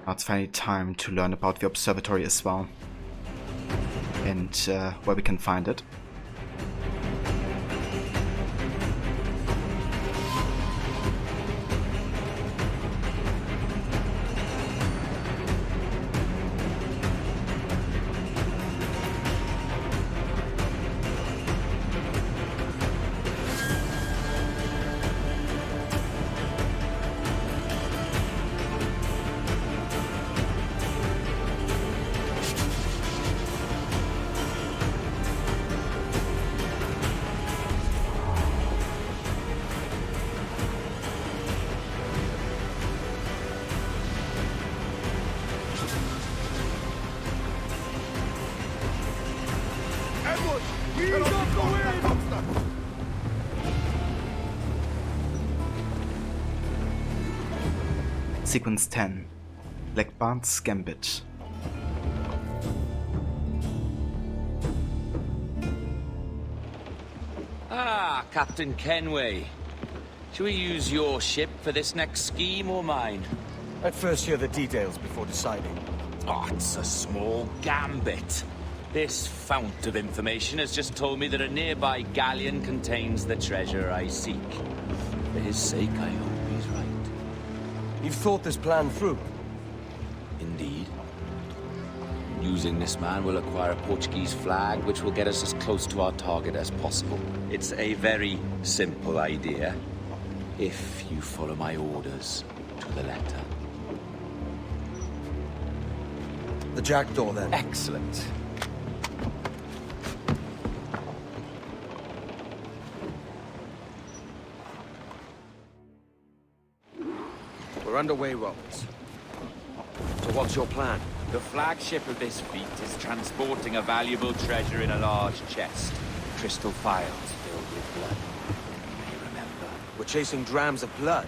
Now it's finally time to learn about the observatory as well, and where we can find it. Sequence 10, Blackbarn's Gambit. Ah, Captain Kenway. Should we use your ship for this next scheme or mine? I'd first hear the details before deciding. Oh, it's a small gambit. This fount of information has just told me that a nearby galleon contains the treasure I seek. For his sake, I hope he's right. You've thought this plan through? Indeed. Using this man, we'll acquire a Portuguese flag, which will get us as close to our target as possible. It's a very simple idea, if you follow my orders to the letter. The jackdaw, then? Excellent. We're underway, Roberts. So what's your plan? The flagship of this fleet is transporting a valuable treasure in a large chest. Crystal files filled with blood. You may remember. We're chasing drams of blood.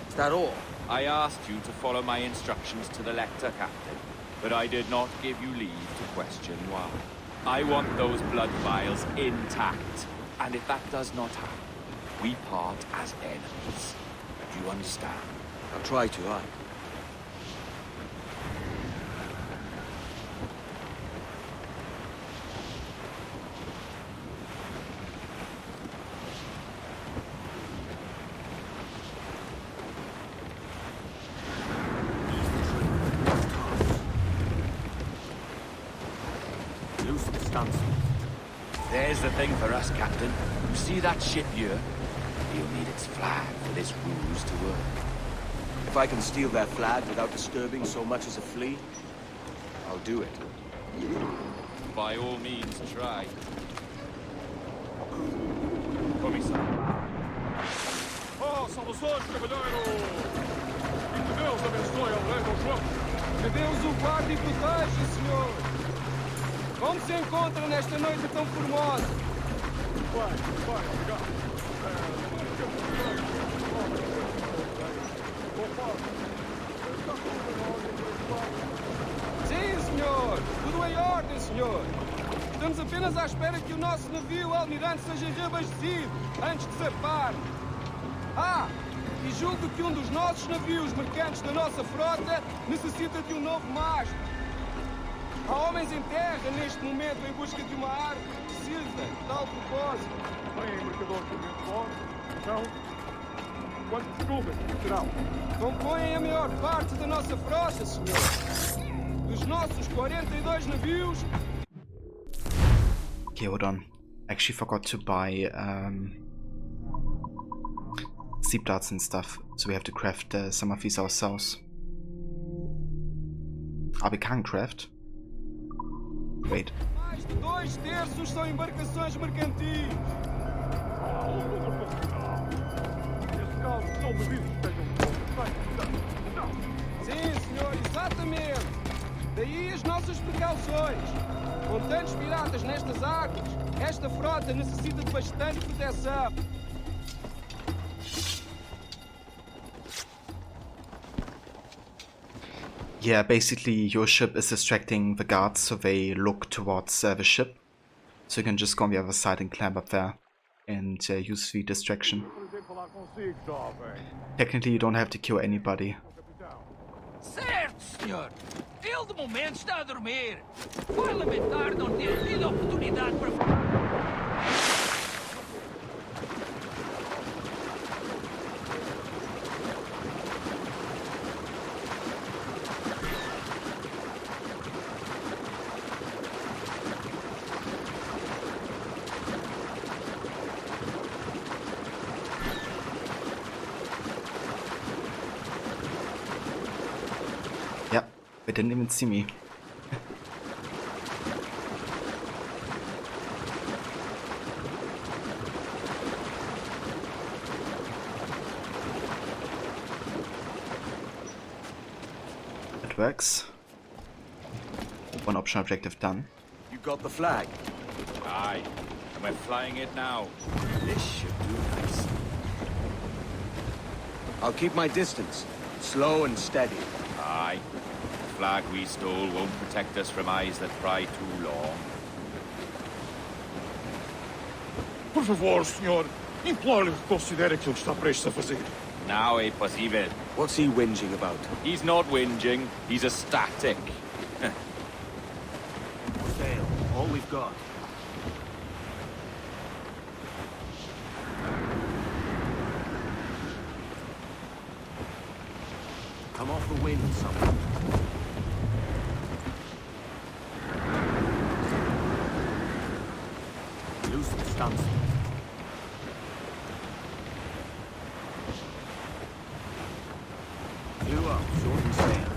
Is that all? I asked you to follow my instructions to the letter, Captain, but I did not give you leave to question why. I want those blood vials intact, and if that does not happen, we part as enemies. Do you understand? I'll try to, aye. There's the thing for us, Captain. You see that ship here? You'll need its flag for this ruse to work. If I can steal that flag without disturbing so much as a flea, I'll do it. By all means, try. Oh, saudações, cavalheiro! E que Deus abençoe ao rei do jogo. Que Deus o guarde e proteja, senhor! Como se encontra nesta noite tão formosa? Vai, obrigado. Sim, senhor! Tudo em ordem, senhor! Estamos apenas à espera que o nosso navio almirante seja reabastecido antes de zarpar. Ah! E julgo que um dos nossos navios mercantes da nossa frota necessita de um novo mastro. Há homens em terra neste momento em busca de uma árvore que sirva de tal propósito. Vem, mercador de vento forte. Então, quantos desculpas serão? Compõem a maior parte da nossa frota, senhor. Dos nossos 42 navios... Okay, hold on. Actually forgot to buy sleep darts and stuff, so we have to craft some of these ourselves. We can craft. Wait. Mais de 2/3 são embarcações mercantis. Sim, senhor, exatamente. Daí as nossas precauções. Com tantos piratas nestas águas, esta frota necessita de bastante proteção. Yeah, basically your ship is distracting the guards so they look towards the ship. So you can just go on the other side and climb up there and use the distraction. Technically you don't have to kill anybody. Certo, senhor. Ele de momento está a dormir. Vai lamentar não ter tido a oportunidade para... They didn't even see me. It works. One option objective done. You got the flag? Aye, and we're flying it now. This should do nice. I'll keep my distance. Slow and steady. Aye. The flag we stole won't protect us from eyes that pry too long. Por favor, senhor. Imploro-lhe que considere aquilo que está prestes a fazer. Now é possível. What's he whinging about? He's not whinging, he's ecstatic. Fail. All we've got. Come off the wind, someone. Loosen the stunts. Clew up, short and sail.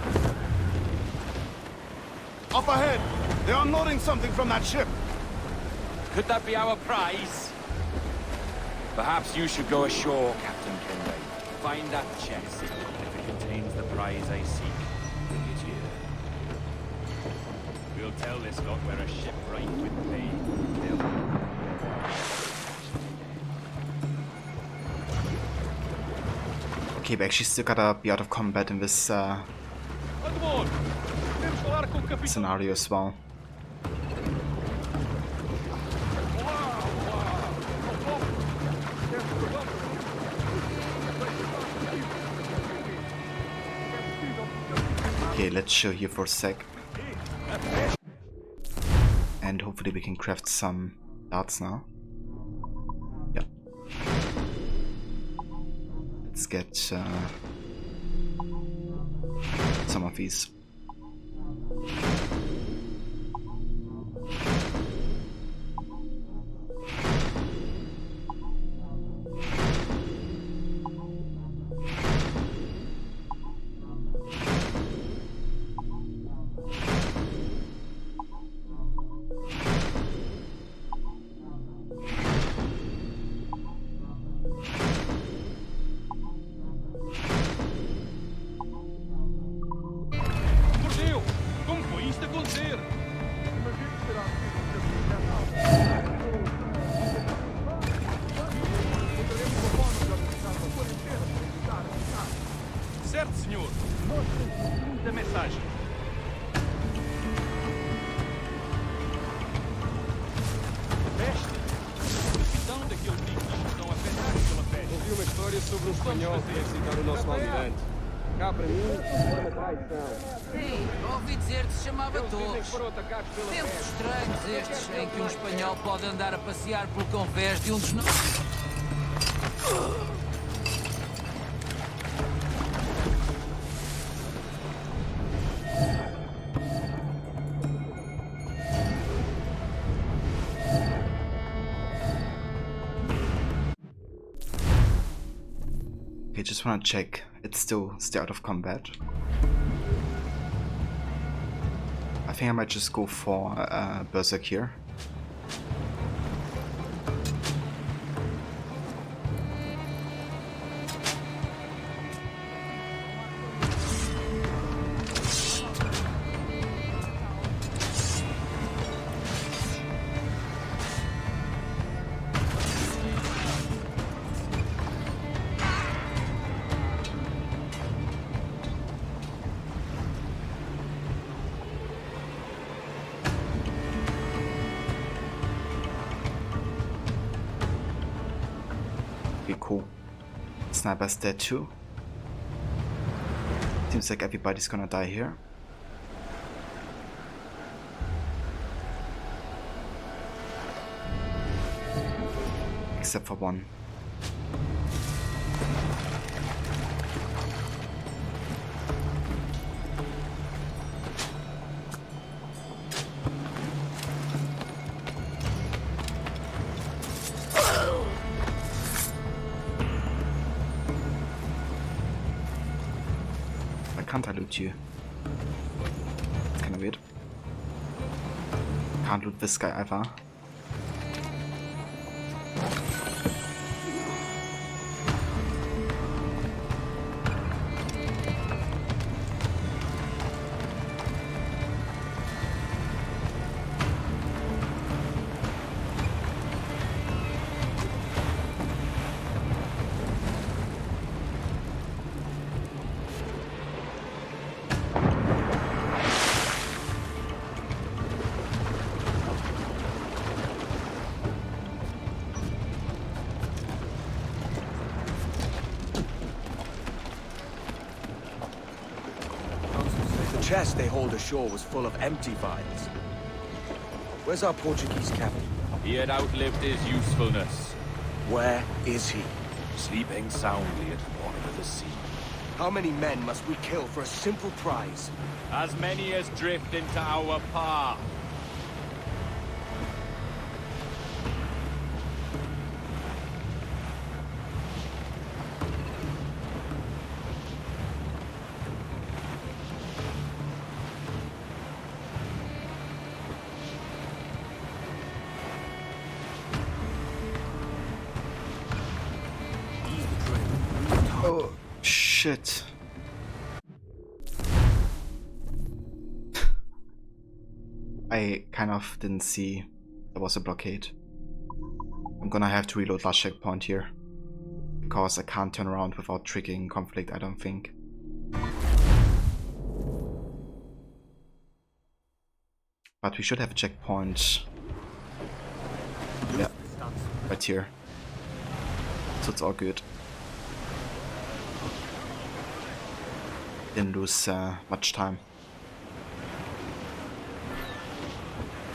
Up ahead! They are unloading something from that ship! Could that be our prize? Perhaps you should go ashore, Captain Kinray. Find that chest. If it contains the prize I seek, bring it here. We'll tell this lot we're a shipwright with pay. Okay, we actually still gotta be out of combat in this scenario as well. Okay, let's chill here for a sec. And hopefully we can craft some darts now. Yeah. Let's get some of these. Certo, senhor. Da mensagem. Peste? Então daqueles ricos que estão afetados pela peste. Ouvi uma história sobre um espanhol que ia citar o nosso almirante. Cá para mim, foi uma traição. Sim, ouvi dizer que se chamava Eles dizem Torres. que foram atacados pela Tempos peste. estranhos estes, em que um espanhol pode andar a passear pelo convés de um dos nossos. Okay, just wanna check. It's still out of combat. I think I might just go for Berserk here. Okay, cool. Sniper's dead too. Seems like everybody's gonna die here. Except for one. Can't I loot you? It's kinda weird. Can't loot this guy either. chest they hauled ashore was full of empty vials. Where's our Portuguese captain? He had outlived his usefulness. Where is he? Sleeping soundly at the bottom of the sea. How many men must we kill for a simple prize? As many as drift into our path. Oh, shit. I kind of didn't see there was a blockade. I'm gonna have to reload last checkpoint here. Because I can't turn around without triggering conflict, I don't think. But we should have a checkpoint. Yeah, right here. So it's all good. Didn't lose much time.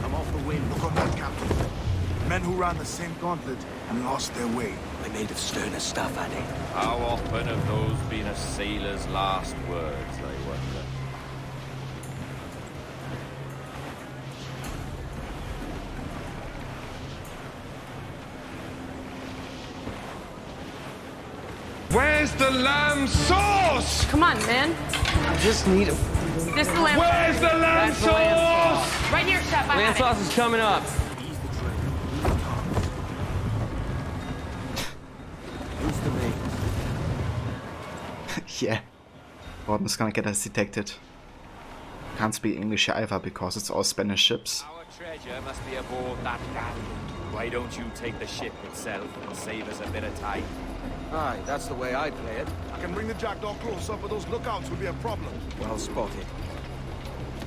I'm off the wind. Look on that, Captain. Men who ran the same gauntlet and lost their way. They made of sterner stuff, Annie. How often have those been a sailor's last words, I wonder? Where's the lamb sauce? Come on, man. I just need a... This is the lamb. Where's the lamb That's the lamb sauce. Right here, chef. Lamb sauce is coming up. Who's the mate? Yeah. Gordon's gonna get us detected. Can't speak English either because it's all Spanish ships. Our treasure must be aboard that galley. Why don't you take the ship itself and save us a bit of time? Aye, that's the way I'd play it. I can bring the jackdaw close up, but those lookouts will be a problem. Well spotted.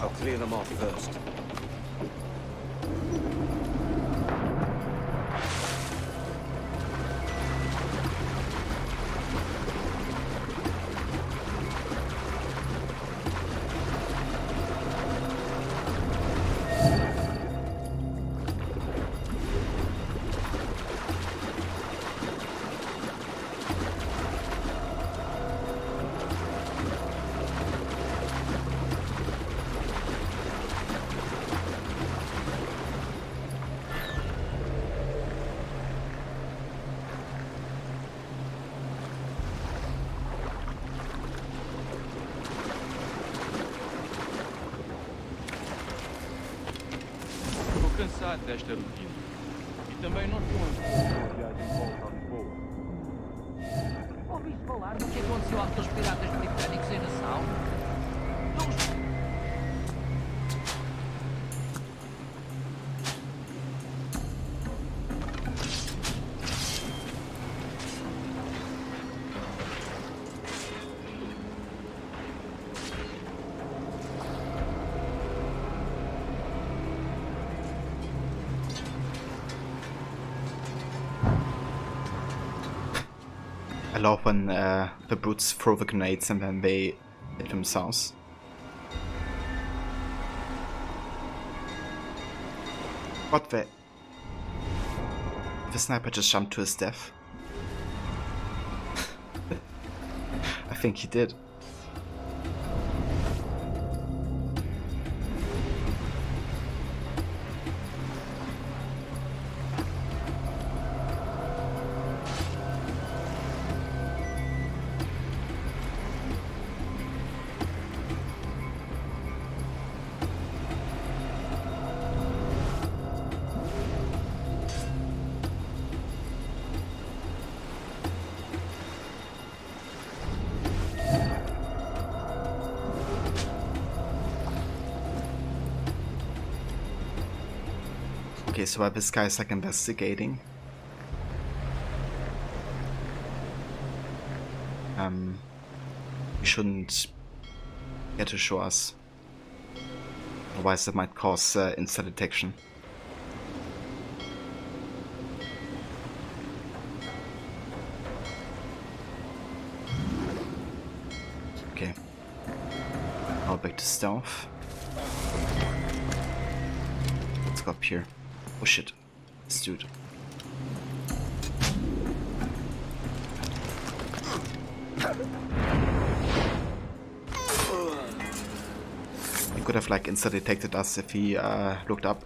I'll clear them off first. Cansado desta rotina. E também não estou a viagem de volta a Lisboa. Ouviste falar do que aconteceu àqueles piratas britânicos em Nassau? I love when the brutes throw the grenades and then they hit themselves. What the... The sniper just jumped to his death. I think he did. Okay, so while this guy's like investigating, we shouldn't get to show us, otherwise that might cause instant detection. Okay, I'll back to stealth. Let's go up here. Oh shit. This dude. He could have like instantly detected us if he looked up.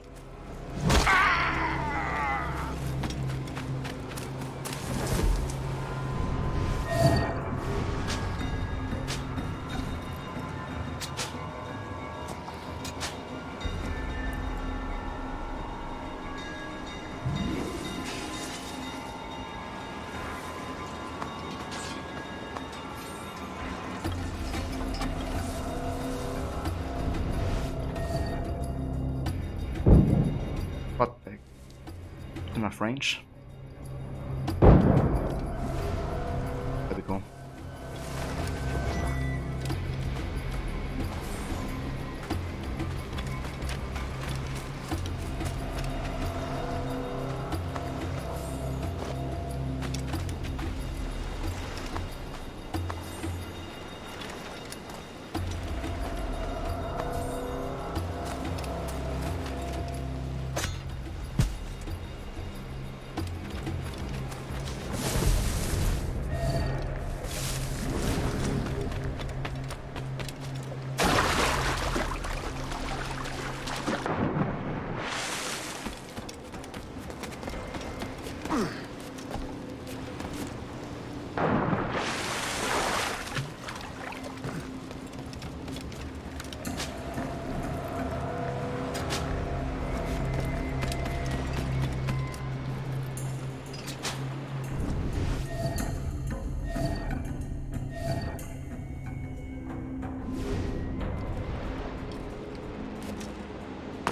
Enough range. There we go.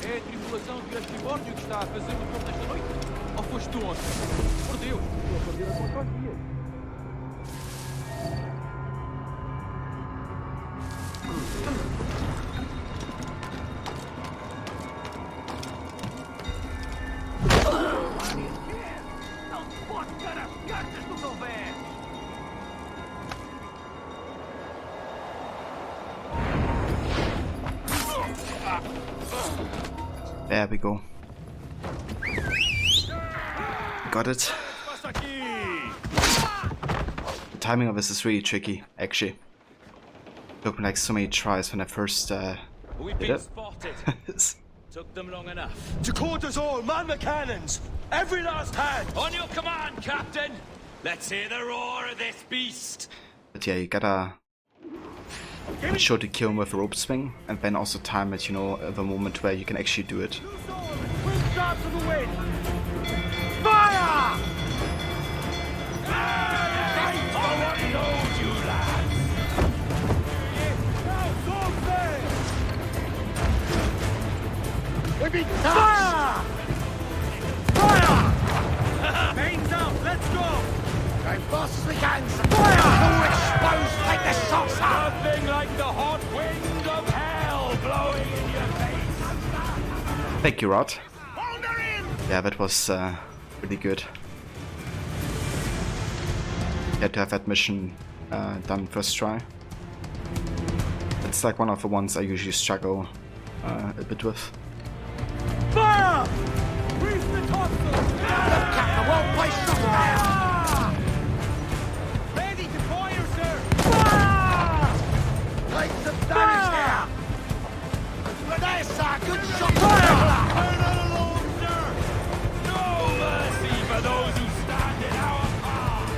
É a tripulação do Retrieval que está a fazer o tour desta noite? Ou foste tu ontem? Por Deus, estou a perder a conta aos dias. Não te podes dar as cartas do meu velho! There we go. Got it. The timing of this is really tricky, actually. Took me like so many tries when I first We've did been it. spotted. Took them long enough. To quarters all, man the cannons! Every last hand! On your command, Captain! Let's hear the roar of this beast! But yeah, you gotta be sure to kill him with a rope swing, and then also time it, you know, the moment where you can actually do it. Start to the wind! Fire! We be fire! Fire! Mains out, let's go! Go fast as we can, sir. Fire! Exposed, take the shots out! Nothing like the hot wind of hell blowing in your face! Thank you, Rod. Yeah, that was really good. Had to have that mission done first try. It's like one of the ones I usually struggle a bit with. Fire! Reef the topsail! Look at the well-placed shot now! Ready to fire, sir! Fire! Take some damage here! There's a good shot! Fire! Turn it alone, sir! No mercy for those who stand in our path!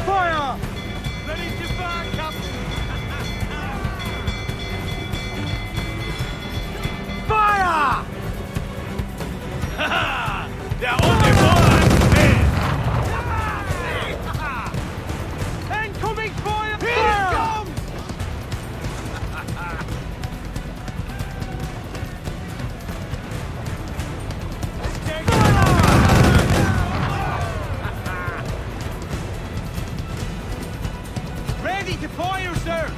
Fire! Ready to fire, Captain! Fire! They're only one! Incoming fire! Here it comes! Ready to fire, sir!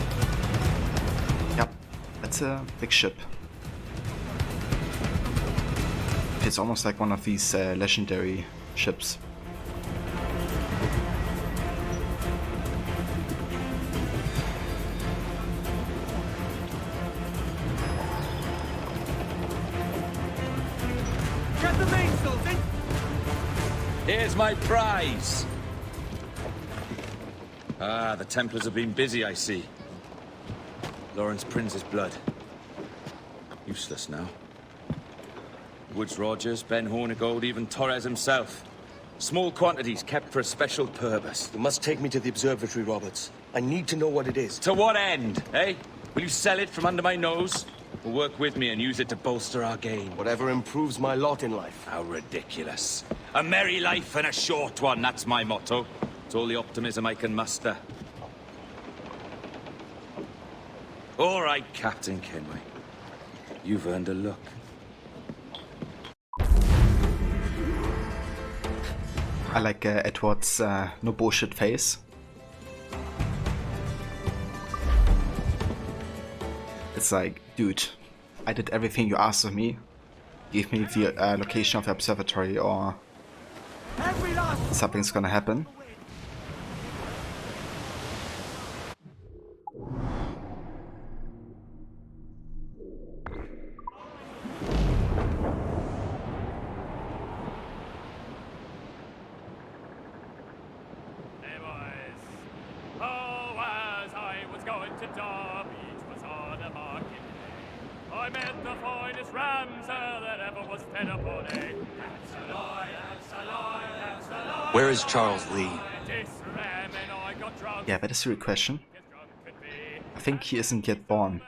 Yep, that's a big ship. It's almost like one of these legendary ships. Here's my prize! Ah, the Templars have been busy, I see. Lawrence Prince's blood. Useless now. Woods Rogers, Ben Hornigold, even Torres himself. Small quantities kept for a special purpose. You must take me to the observatory, Roberts. I need to know what it is. To what end, eh? Will you sell it from under my nose? Or work with me and use it to bolster our gain? Whatever improves my lot in life. How ridiculous. A merry life and a short one, that's my motto. It's all the optimism I can muster. All right, Captain Kenway. You've earned a look. I like Edward's no bullshit face. It's like, dude, I did everything you asked of me. Give me the location of the observatory or something's gonna happen. I met the finest ramser that ever was fed upon a. That's a lie, that's a lie, that's a lie. Where is Charles Lee? Yeah, that is a real question. I think he isn't yet born.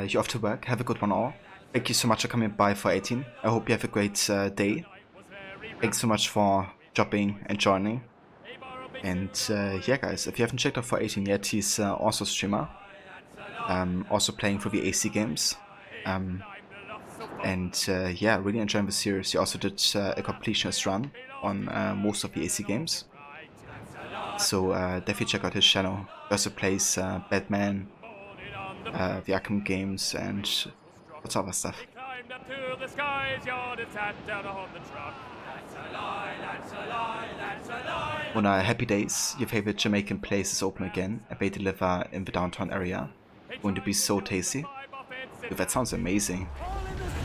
You off to work? Have a good one all. Thank you so much for coming by for 18. I hope you have a great day. Thanks so much for dropping and joining. And yeah guys, if you haven't checked out for 18 yet, he's also a streamer. Also playing for the AC games. And yeah, really enjoying the series. He also did a completionist run on most of the AC games. So definitely check out his channel. He also plays Batman, the Arkham games, and lots of other stuff. On happy days, your favorite Jamaican place is open again and they deliver in the downtown area. Going to be so tasty. Dude, that sounds amazing.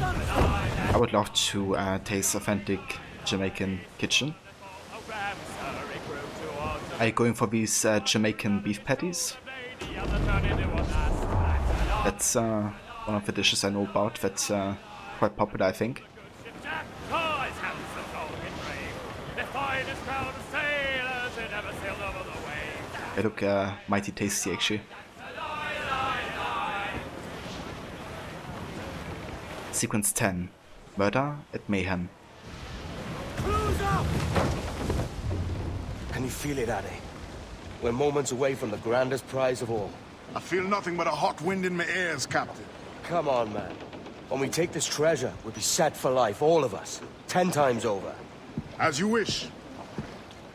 I would love to taste authentic Jamaican kitchen. Are you going for these Jamaican beef patties? That's one of the dishes I know about. That's quite popular, I think. They look mighty tasty, actually. Sequence 10. Murder at Mayhem. Can you feel it, Addy? We're moments away from the grandest prize of all. I feel nothing but a hot wind in my ears, Captain. Come on, man. When we take this treasure, we'll be set for life, all of us. 10 times over. As you wish.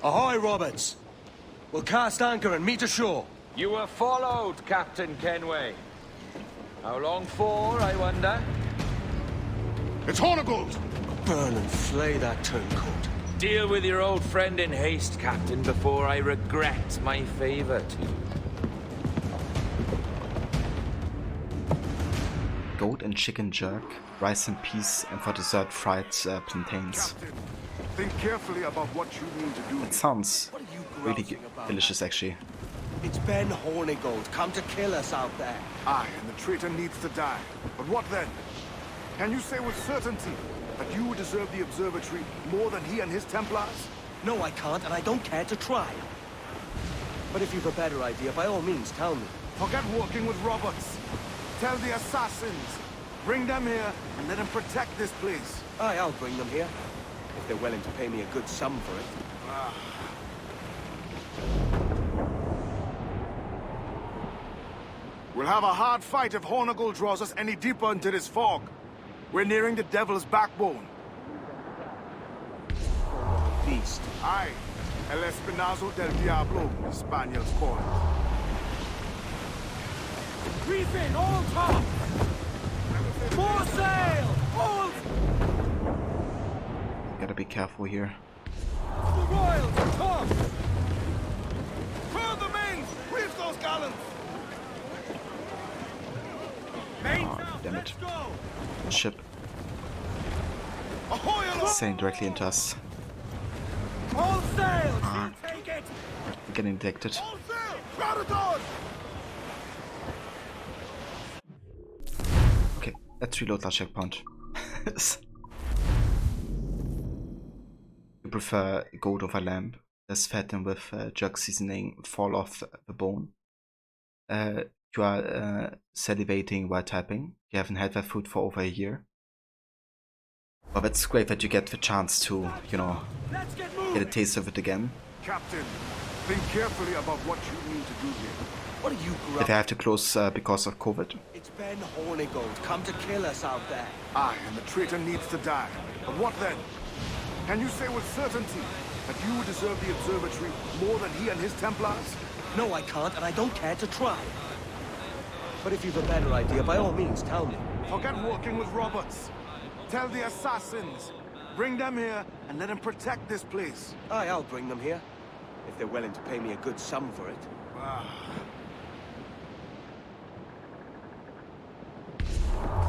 Ahoy, Roberts! We'll cast anchor and meet ashore. You were followed, Captain Kenway. How long for, I wonder? It's Hornigold! Burn and flay that turncoat. Deal with your old friend in haste, Captain, before I regret my favor to you. Goat and chicken jerk, rice and peas, and for dessert fried plantains. Captain, think carefully about what you mean to do. It sounds really delicious, actually. It's Ben Hornigold, come to kill us out there. Aye, and the traitor needs to die. But what then? Can you say with certainty that you deserve the observatory more than he and his Templars? No, I can't, and I don't care to try. But if you've a better idea, by all means, tell me. Forget working with Roberts. Tell the assassins. Bring them here and let them protect this place. Aye, I'll bring them here. If they're willing to pay me a good sum for it. We'll have a hard fight if Hornigold draws us any deeper into this fog. We're nearing the Devil's Backbone. Beast. Aye. El Espinazo del Diablo, the Spaniards call it. Reef in, all top! More sail! All! Gotta be careful here. The Royals, come! ship. Sailing directly into us. All sails! Take it! We're getting detected. Okay, let's reload our checkpoint. You prefer goat over lamb? Does fatten with jug seasoning fall off the bone? You are salivating while typing. You haven't had that food for over a year. Well, that's great that you get the chance to, you know, get a taste of it again. Captain, think carefully about what you need to do here. What are you Did they have to close because of COVID? It's Ben Hornigold, come to kill us out there. Aye, and the traitor needs to die. But what then? Can you say with certainty that you deserve the observatory more than he and his Templars? No, I can't, and I don't care to try. But if you've a better idea, by all means, tell me. Forget working with Roberts. Tell the assassins. Bring them here and let them protect this place. Aye, I'll bring them here. If they're willing to pay me a good sum for it.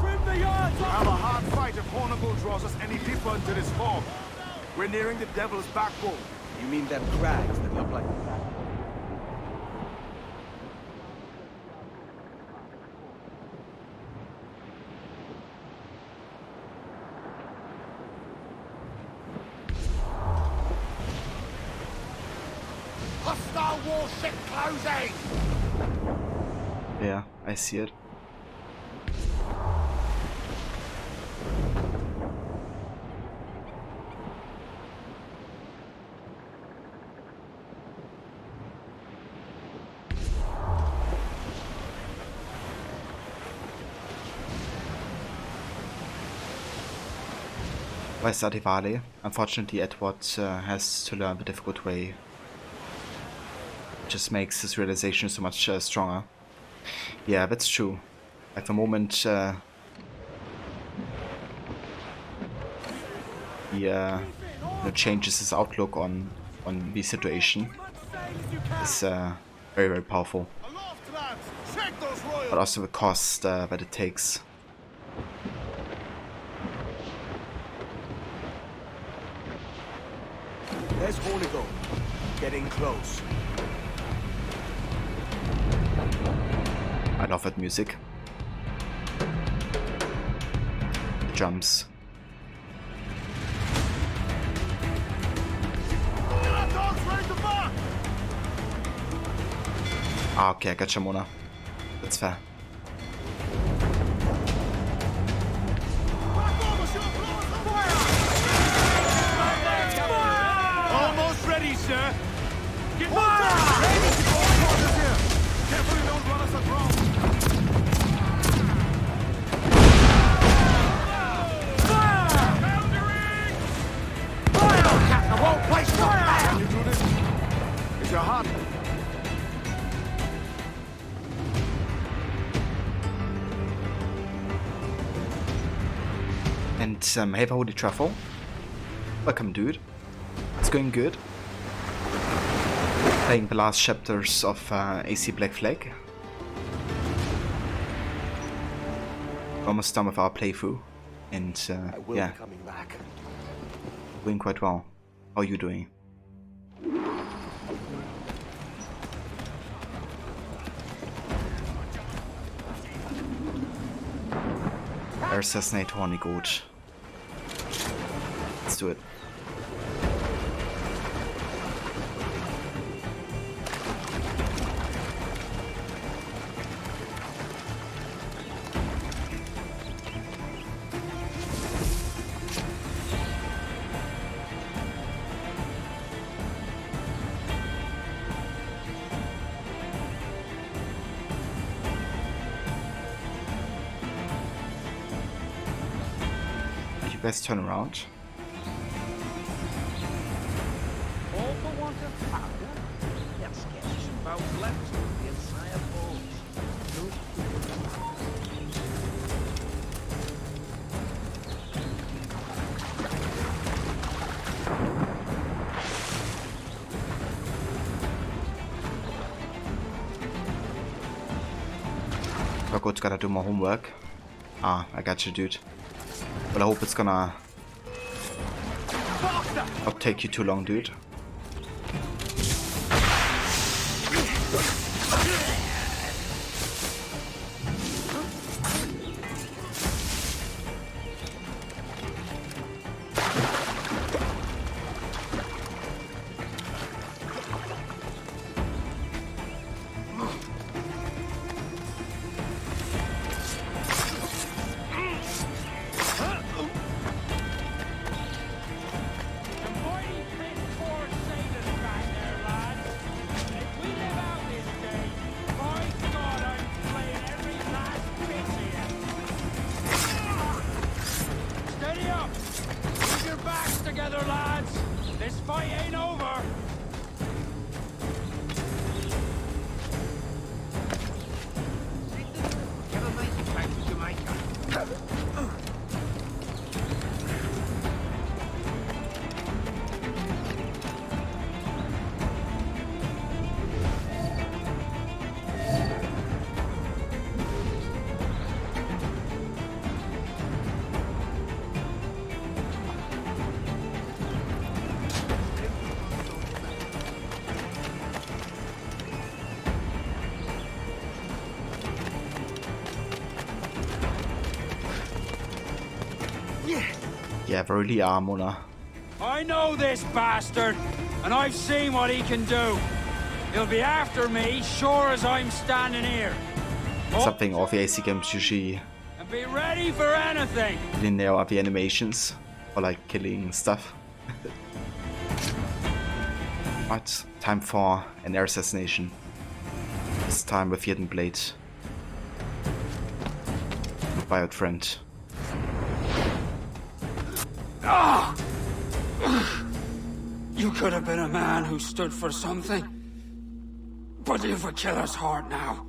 Trim the yards We'll have a hard fight if Hornigold draws us any deeper into this fog. We're nearing the Devil's Backbone. You mean them crags that look like... Hostile warship closing! Yeah, I see it. Why Valley? Unfortunately, Edward has to learn the difficult way. Just makes his realization so much stronger. Yeah, that's true. At the moment, he changes his outlook on the situation. It's very, very powerful. But also the cost that it takes. There's Hornigold. Getting close. I love that music. The drums. Ah, okay, I got Shamona. That's fair. Almost ready, sir! Get Carefully, don't run us aground! I won't waste your time! Can you do this? Is your heart? And hey, holy truffle. Welcome, dude. It's going good. Playing the last chapters of AC Black Flag. Almost done with our playthrough, and yeah, coming back. doing quite well. How are you doing? Assassinate Hornigold. Let's do it. Best turn around. All for want of powder? There's scarce some bones left in the inside balls. Oh, good, gotta do my homework. Ah, I got you, dude. But I hope it's gonna not take you too long, dude. Yeah, really Mona. I know this bastard, and I've seen what he can do. He'll be after me, sure as I'm standing here. Something of the AC games usually. And be ready for anything. Linear are the animations, or like killing stuff. Right, time for an air assassination. This time with Hidden Blade. By a friend. Ah! You could have been a man who stood for something. But you've a killer's heart now.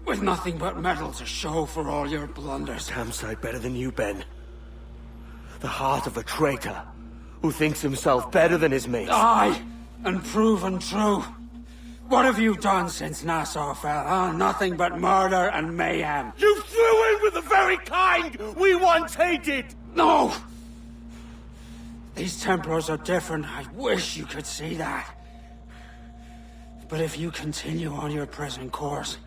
With nothing but metal to show for all your blunders. Damn sight better than you, Ben. The heart of a traitor who thinks himself better than his mates. Aye, and proven true. What have you done since Nassau fell, huh? Nothing but murder and mayhem. You threw in with the very kind we once hated! No! These Templars are different. I wish you could see that. But if you continue on your present course,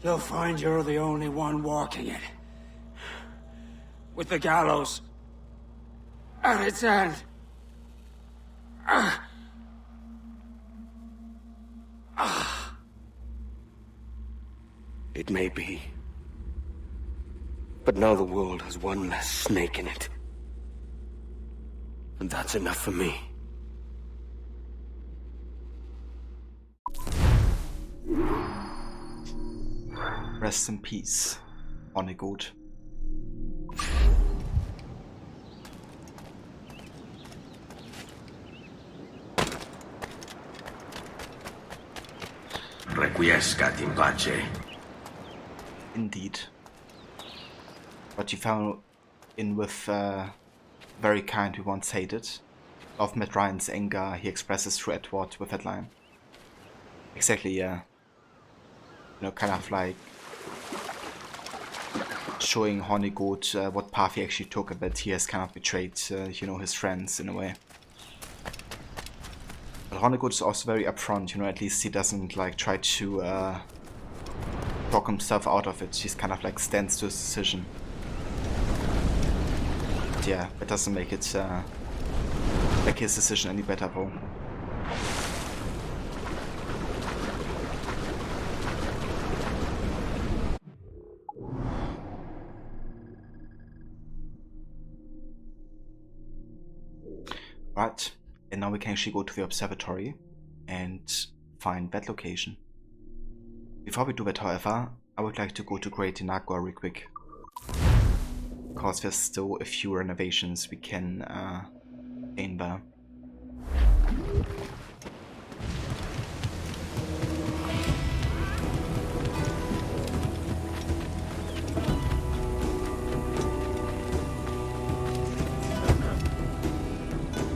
you'll find you're the only one walking it. With the gallows at its end. It may be. But now the world has one less snake in it. And that's enough for me. Rest in peace, Onnegut. Requiescat in pace. Indeed. But you found in with very kind we once hated. Of Matt Ryan's anger he expresses through Edward with that line. Exactly, yeah. You know, kind of like showing Honeygoat what path he actually took and that he has kind of betrayed, you know, his friends in a way. But Honeygoat is also very upfront, you know, at least he doesn't like try to talk himself out of it. He's kind of like stands to his decision. But yeah, that doesn't make it like his decision any better though. Right, and now we can actually go to the observatory and find that location. Before we do that, however, I would like to go to Great Inagua real quick. Because there's still a few renovations we can gain there.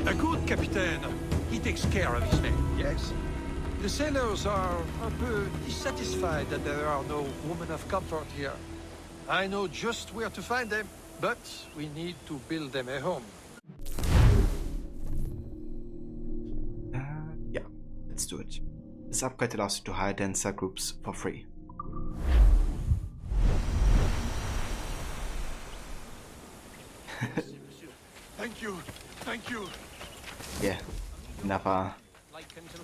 A good captain. He takes care of his men, yes? The sailors are a peu dissatisfied that there are no women of comfort here. I know just where to find them. but we need to build them a home. Yeah, let's do it. This upgrade allows you to hire dancer groups for free. Thank you. Yeah, another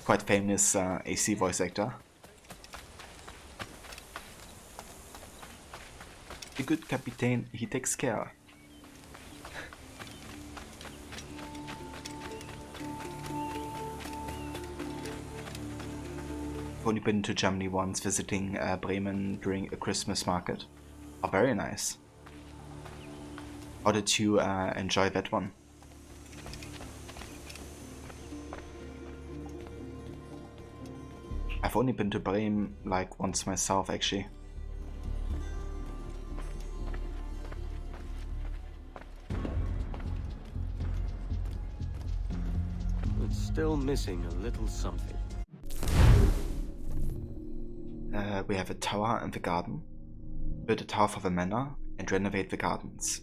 quite famous AC voice actor. The good captain, he takes care. I've only been to Germany once, visiting Bremen during a Christmas market. Oh, very nice. How did you enjoy that one? I've only been to Bremen like once myself, actually. It's still missing a little something. We have a tower and the garden. Build a tower for the manor and renovate the gardens.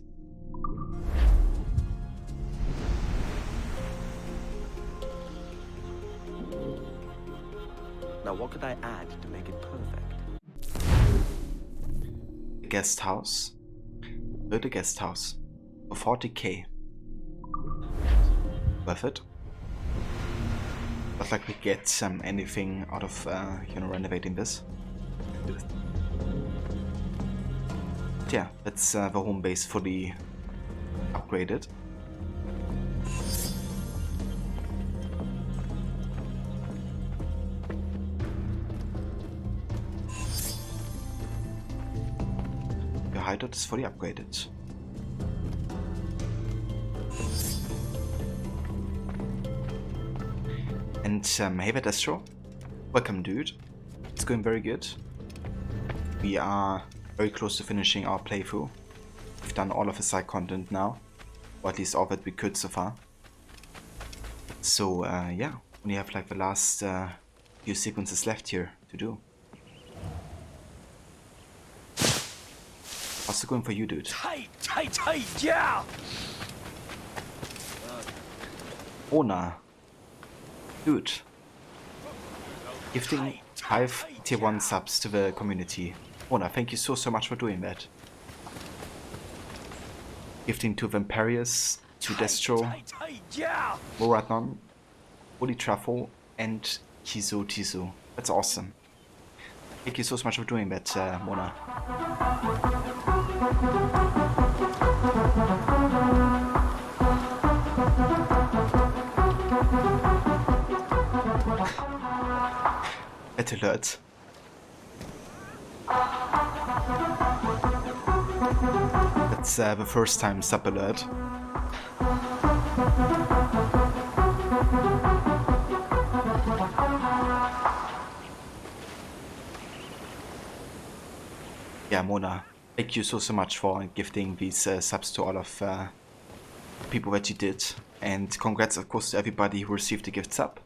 Now what could I add to make it perfect? A guest house. Build a guest house for 40k. Worth it? Not like we get anything out of renovating this. But yeah, that's the home base fully upgraded. Your hideout is fully upgraded. And hey there, Destro. Welcome, dude. It's going very good. We are very close to finishing our playthrough. We've done all of the side content now, or at least all that we could so far. So yeah, we have like the last few sequences left here to do. How's it going for you, dude? Tight, yeah! Ona. Dude. Gifting 5 tier 1 subs to the community. Ona, thank you so much for doing that. Gifting to Vampirius, to Destro, Moradnon, Holy Truffle, and Tizu. That's awesome. Thank you so much for doing that, Mona. At alert. That's the first time sub alert. Yeah, Mona, thank you so much for gifting these subs to all of the people that you did. And congrats, of course, to everybody who received the gift sub.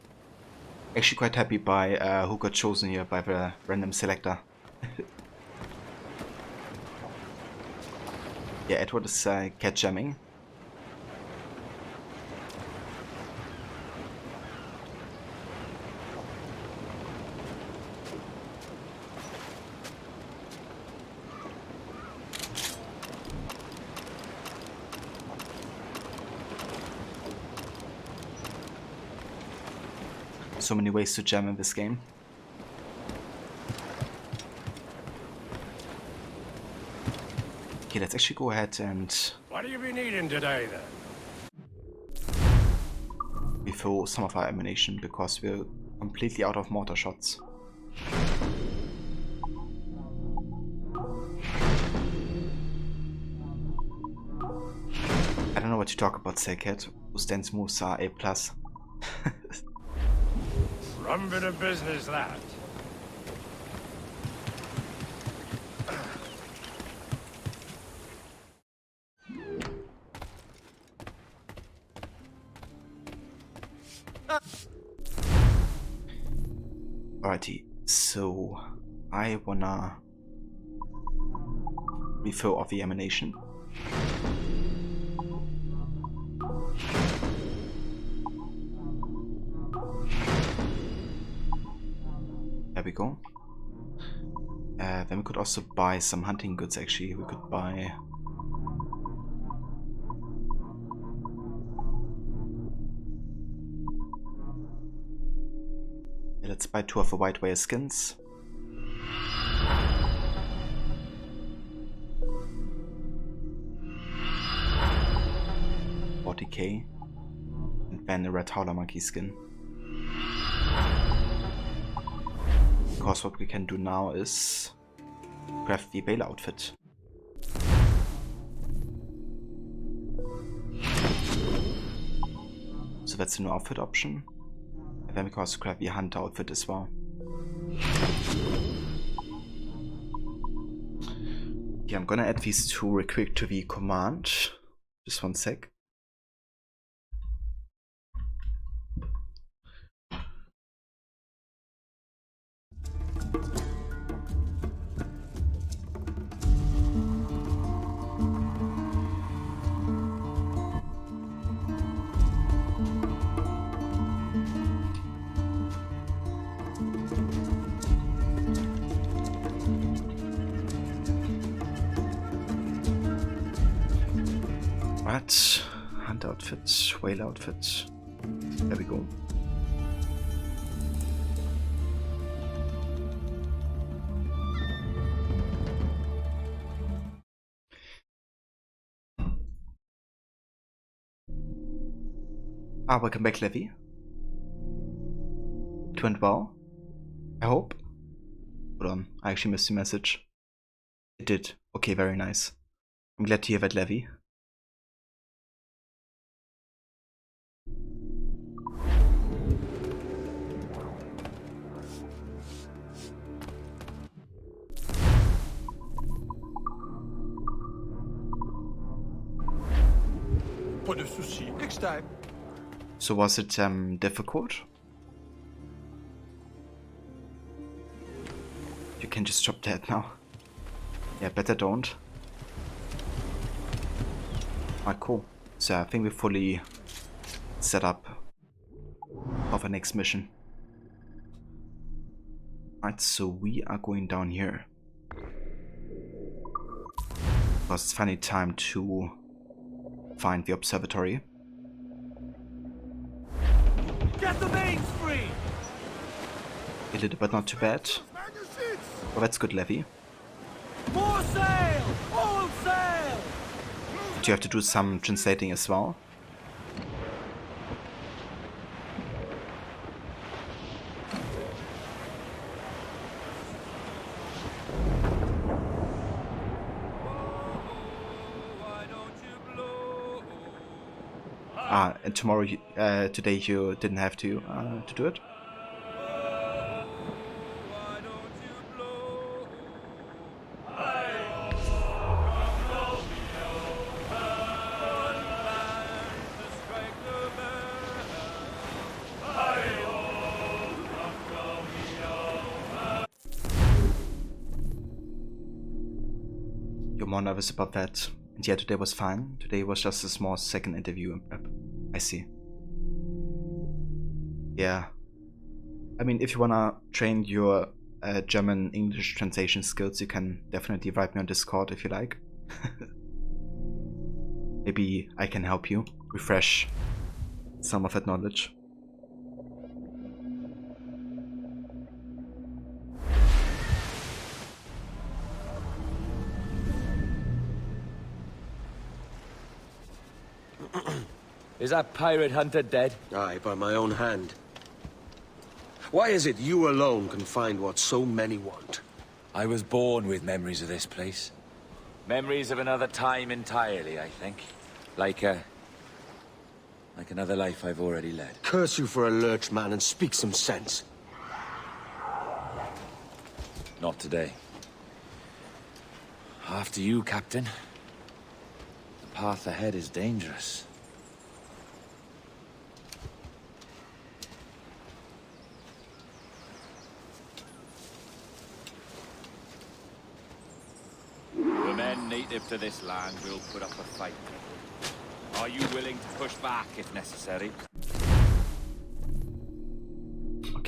Actually quite happy by who got chosen here by the random selector. Yeah, Edward is cat jamming. So many ways to jam in this game. Okay, let's actually go ahead and... What do you be needing today, then? Refill some of our ammunition, because we're completely out of mortar shots. I don't know what you talk about, Saycat. Whose dance moves are A+. Rum bit of business, that. Alrighty, so I wanna refill off the ammunition. we go. Then we could also buy some hunting goods, actually. We could buy... Let's buy 2 of the white whale skins. $40k. And then a red howler monkey skin. Because what we can do now is craft the whale outfit. So that's a new outfit option. And then we can also craft the hunter outfit as well. Yeah, I'm gonna add these 2 real quick to the command. Just 1 sec. Right, hunt outfit, whale outfit. There we go. Welcome back, Levy. It went well, I hope. Hold on, I actually missed the message. It did. Okay, very nice. I'm glad to hear that, Levy. Pas de souci. Next time. So was it difficult? You can just drop dead now. Yeah, better don't. Alright, cool. So I think we're fully set up for the next mission. Alright, so we are going down here. Because it's finally time to find the observatory. Get the mains free! A little bit not too bad. Well, that's good, Levy. More sail! All sail! But you have to do some translating as well. And tomorrow, today you didn't have to do it. You're more nervous about that. And yeah, today was fine. Today was just a small second interview and prep. I see. Yeah. I mean, if you wanna train your German-English translation skills, you can definitely write me on Discord if you like. Maybe I can help you refresh some of that knowledge. Is that pirate hunter dead? Aye, by my own hand. Why is it you alone can find what so many want? I was born with memories of this place. Memories of another time entirely, I think. Like another life I've already led. Curse you for a lurch, man, and speak some sense. Not today. After you, Captain. The path ahead is dangerous. The men native to this land will put up a fight. Are you willing to push back if necessary?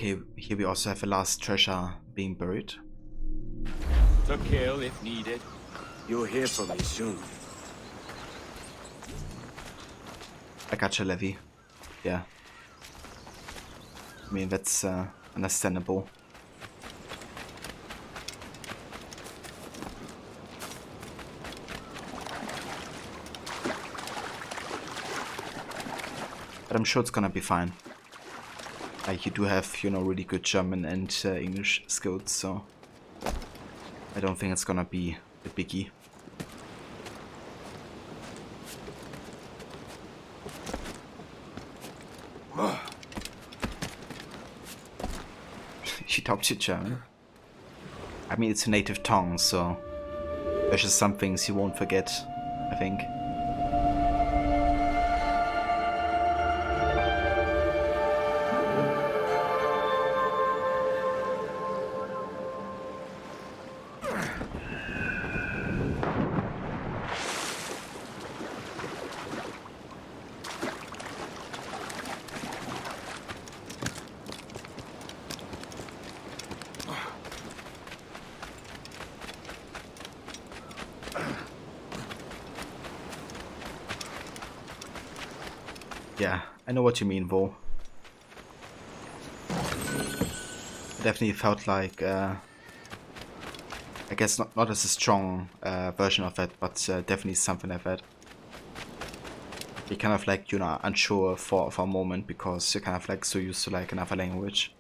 Okay, here we also have a last treasure being buried. To kill if needed. You'll hear from me soon. I gotcha, Levy. Yeah. I mean, that's understandable. But I'm sure it's gonna be fine. Like, you do have, you know, really good German and English skills, so I don't think it's gonna be a biggie. She talks to German. I mean, it's a native tongue, so there's just some things you won't forget, I think. Yeah, I know what you mean, Vo. It definitely felt like, I guess not as a strong version of it, but definitely something like that. You're kind of like, you know, unsure for a moment because you're kind of like so used to like another language.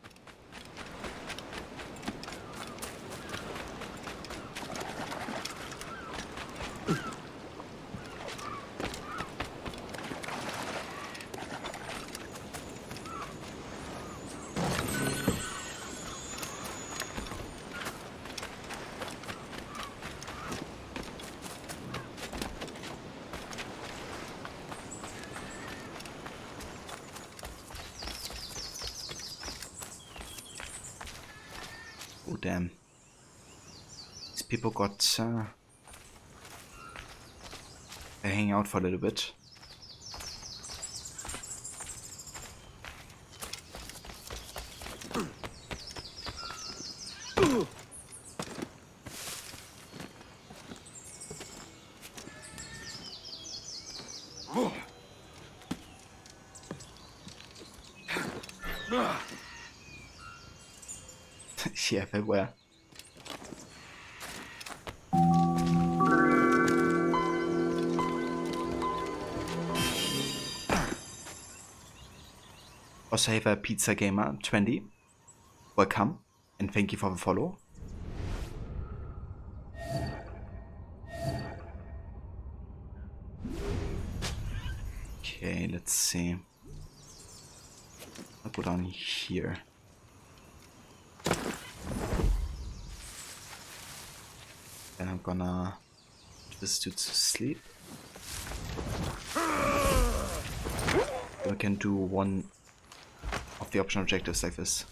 Oh damn. These people got they hang out for a little bit. Yeah, everywhere. Also have a Pizza Gamer 20. Welcome and thank you for the follow. Okay, let's see. I'll go down here. Then I'm gonna put this dude to sleep. We can do one of the optional objectives like this.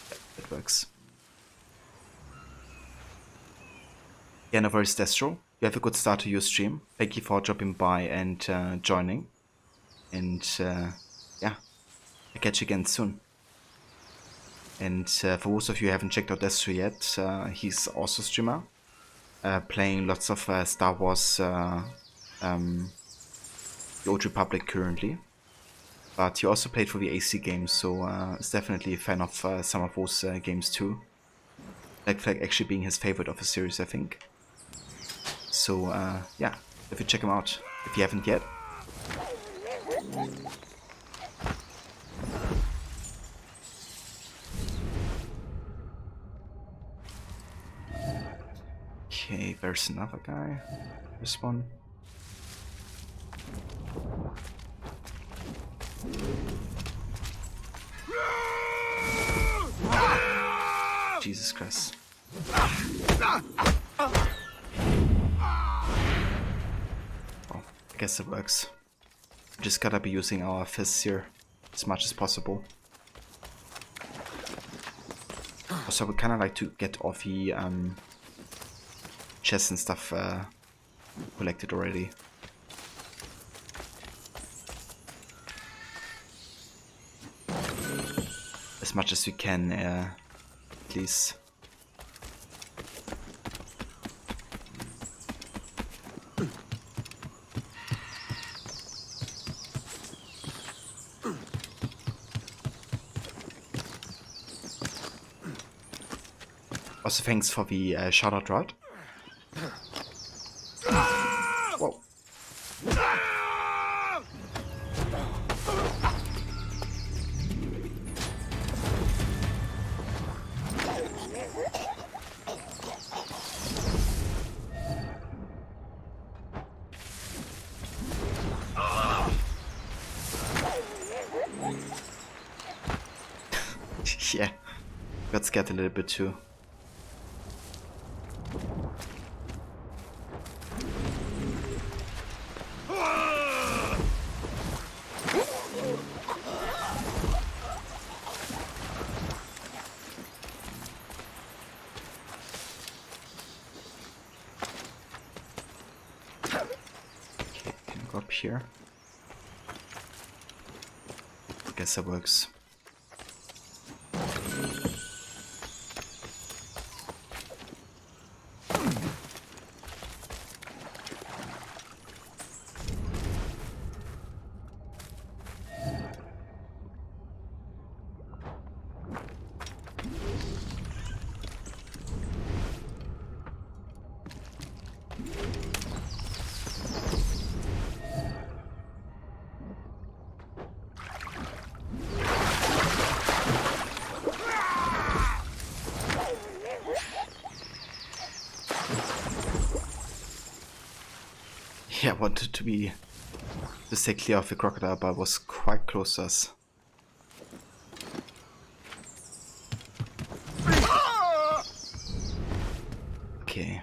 Yeah, it works. Yeah, no worries, Destro. You have a good start to your stream. Thank you for dropping by and joining. And yeah, I'll catch you again soon. And for those of you who haven't checked out Destro yet, he's also a streamer. Playing lots of Star Wars The Old Republic currently. But he also played for the AC games, so is definitely a fan of some of those games too. Black Flag actually being his favorite of the series, I think. So yeah, if you check him out, if you haven't yet. Okay, there's another guy. This one. Jesus Christ. Oh, I guess it works. We just gotta be using our fists here as much as possible. Also, we kinda like to get all the chests and stuff collected already. as much as we can, please. Also, thanks for the shout-out, right? Whoa. Yeah, got scared a little bit too. Up here. Guess that works. Yeah, I wanted to stay clear of the crocodile, but I was quite close to us. Okay.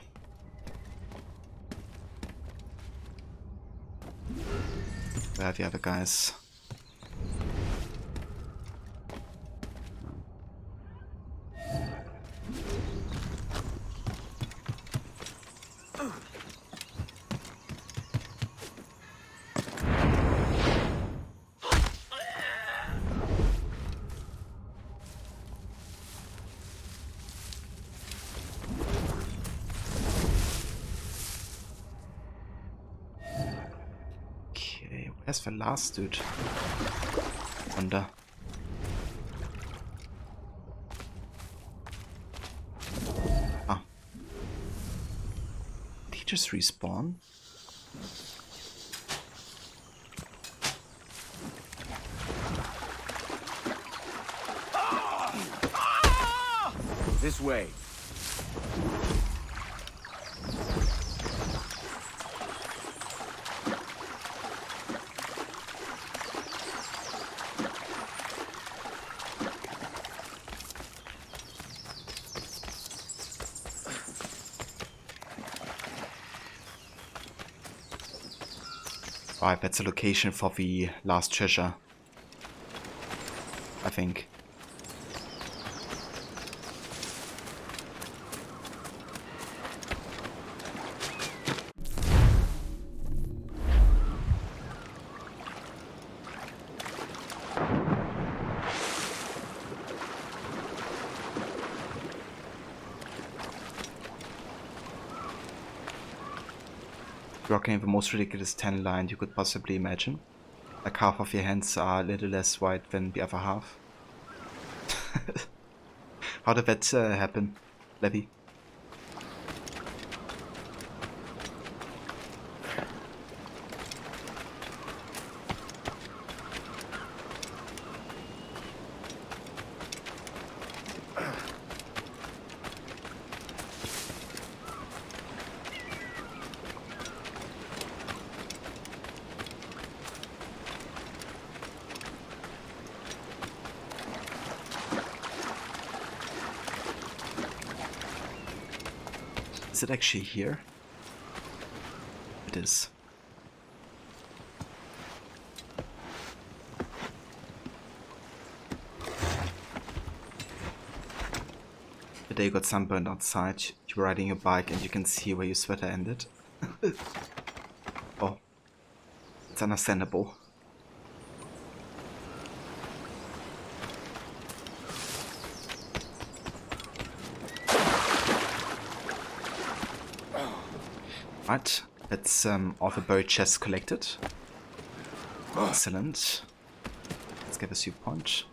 Where are the other guys? Where's the last dude? Wonder. Ah. Did he just respawn? This way. Right, that's a location for the last treasure, I think. Rocking the most ridiculous tan line you could possibly imagine. Like half of your hands are a little less white than the other half. How did that happen, Levy? Is it actually here? It is. The day you got sunburned outside, you were riding your bike and you can see where your sweater ended. Oh, it's understandable. Right, that's all the buried chests collected. Excellent. Let's get a soup point.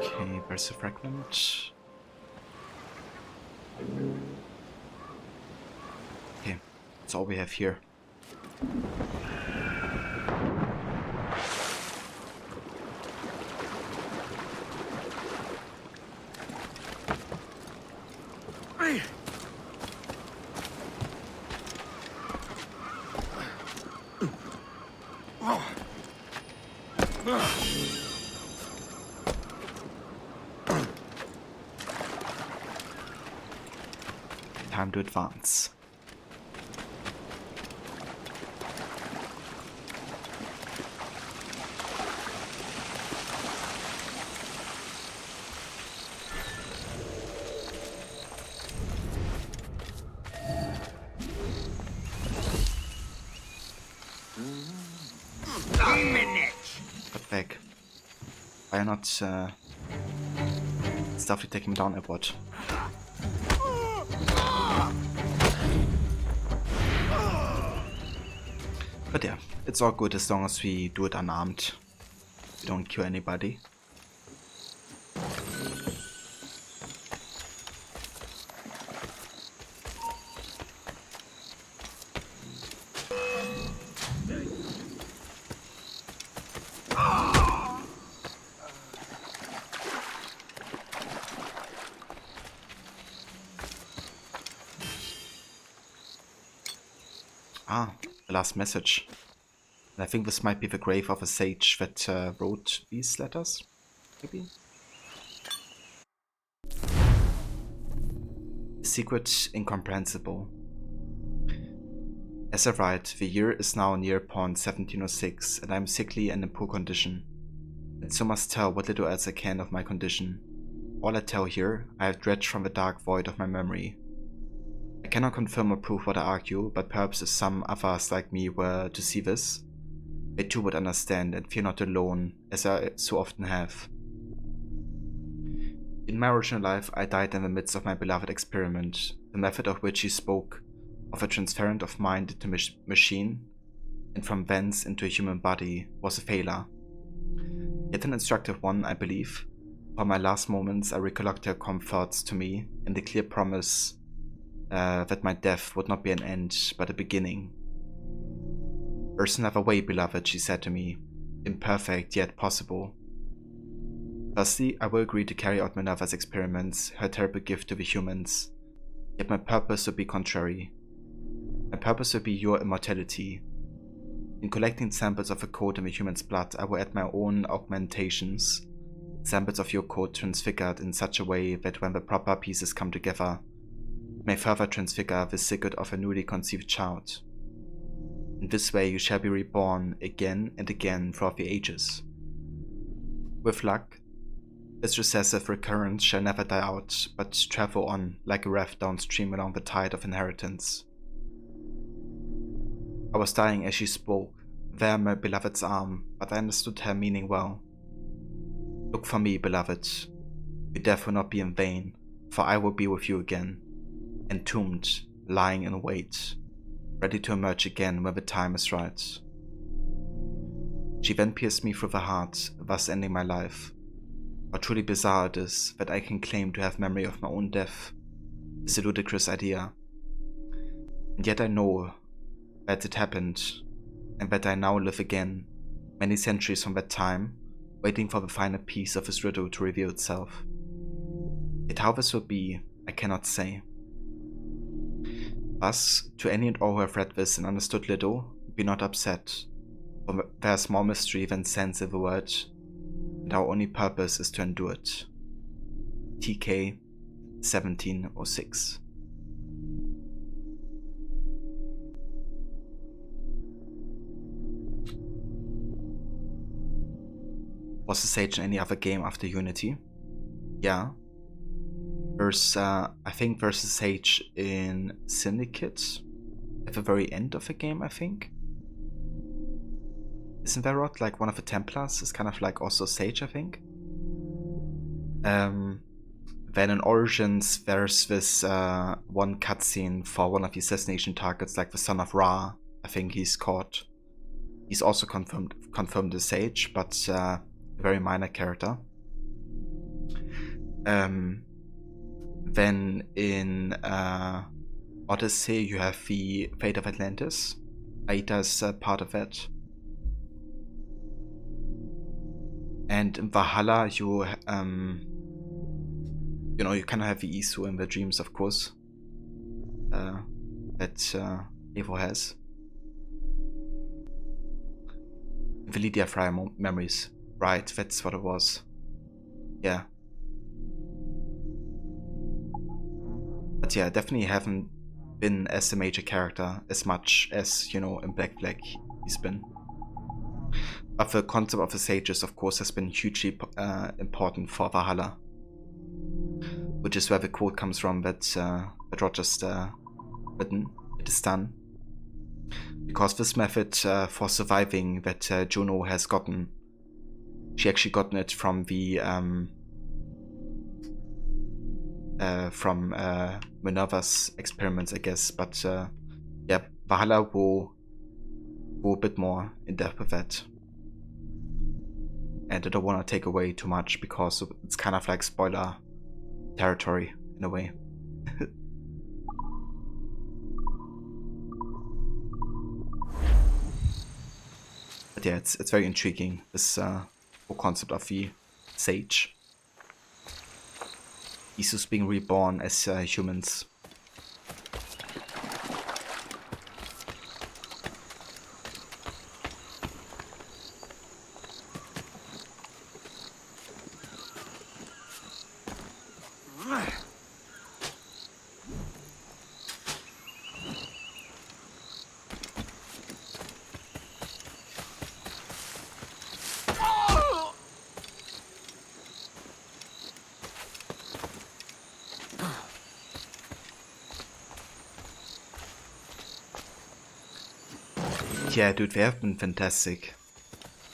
Okay, there's a fragment. Okay, that's all we have here. Time to advance. Cut back. Why not stealthily take him down, Edward? But yeah, it's all good as long as we do it unarmed. We don't kill anybody. Ah, the last message. And I think this might be the grave of a sage that wrote these letters, maybe? Secret incomprehensible. As I write, the year is now near upon 1706, and I am sickly and in poor condition. And so must tell what little else I can of my condition. All I tell here, I have dredged from the dark void of my memory. I cannot confirm or prove what I argue, but perhaps if some others like me were to see this, they too would understand and feel not alone, as I so often have. In my original life, I died in the midst of my beloved experiment, the method of which he spoke, of a transference of mind into machine, and from thence into a human body, was a failure. Yet an instructive one, I believe. For my last moments I recollect her comforts to me, in the clear promise that my death would not be an end, but a beginning. There's another way, beloved, she said to me, imperfect yet possible. Firstly, I will agree to carry out Minerva's experiments, her terrible gift to the humans. Yet my purpose would be contrary. My purpose would be your immortality. In collecting samples of a code in the human's blood, I will add my own augmentations, samples of your code transfigured in such a way that when the proper pieces come together, may further transfigure the secret of a newly conceived child. In this way you shall be reborn again and again throughout the ages. With luck, its recessive recurrence shall never die out, but travel on like a raft downstream along the tide of inheritance. I was dying as she spoke, there my beloved's arm, but I understood her meaning well. Look for me, beloved. Your death will not be in vain, for I will be with you again. Entombed, lying in wait, ready to emerge again when the time is right. She then pierced me through the heart, thus ending my life. How truly bizarre it is that I can claim to have memory of my own death. It's a ludicrous idea. And yet I know that it happened, and that I now live again, many centuries from that time, waiting for the final piece of this riddle to reveal itself. Yet how this will be, I cannot say. Thus, to any and all who have read this and understood little, be not upset, for there is more mystery than sense in the word, and our only purpose is to endure it. TK 1706. Was a sage in any other game after Unity? Yeah. There's, I think there's a sage in Syndicate at the very end of the game, I think. Isn't there not like one of the Templars is kind of like also sage, I think? Then in Origins, there's this one cutscene for one of the assassination targets, like the Son of Ra. I think he's called. He's also confirmed as sage, but a very minor character. Then in Odyssey, you have the Fate of Atlantis. Aida is part of that. And in Valhalla, you you know, you kind of have the Isu in the dreams, of course, that Evo has. The Lydia Fryer memories, right? That's what it was. Yeah. But yeah, definitely haven't been as a major character as much as, you know, in Black Flag he's been. But the concept of the sages, of course, has been hugely important for Valhalla, which is where the quote comes from that Roger's written. It is done. Because this method for surviving that Juno has gotten, she actually gotten it from the Minerva's experiments, I guess. But yeah, Valhalla will go a bit more in depth with that. And I don't want to take away too much because it's kind of like spoiler territory in a way. But yeah, it's very intriguing, this whole concept of the sage. Isus being reborn as humans. Yeah, dude, they have been fantastic.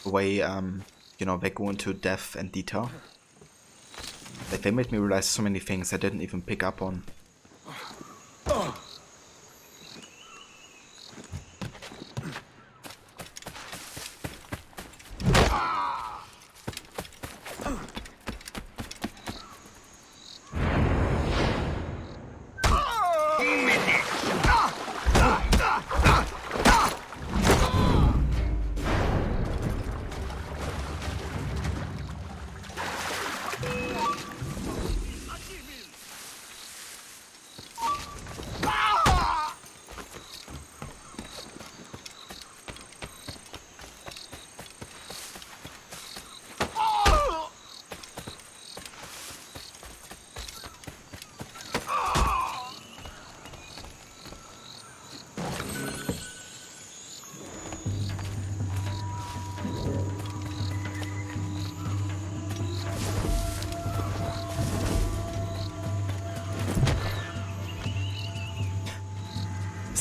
The way, you know, they go into depth and detail. Like, they made me realize so many things I didn't even pick up on.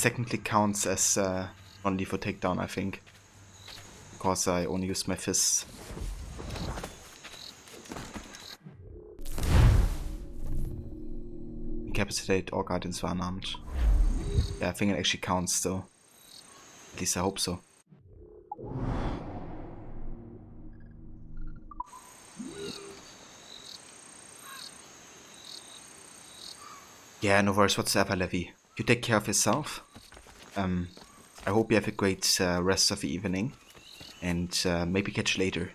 Technically counts as non-lethal takedown, I think, because I only use my fists. Incapacitate all guardians were unarmed. Yeah, I think it actually counts still. At least I hope so. Yeah, no worries whatsoever, Levy. You take care of yourself. I hope you have a great rest of the evening, and maybe catch you later.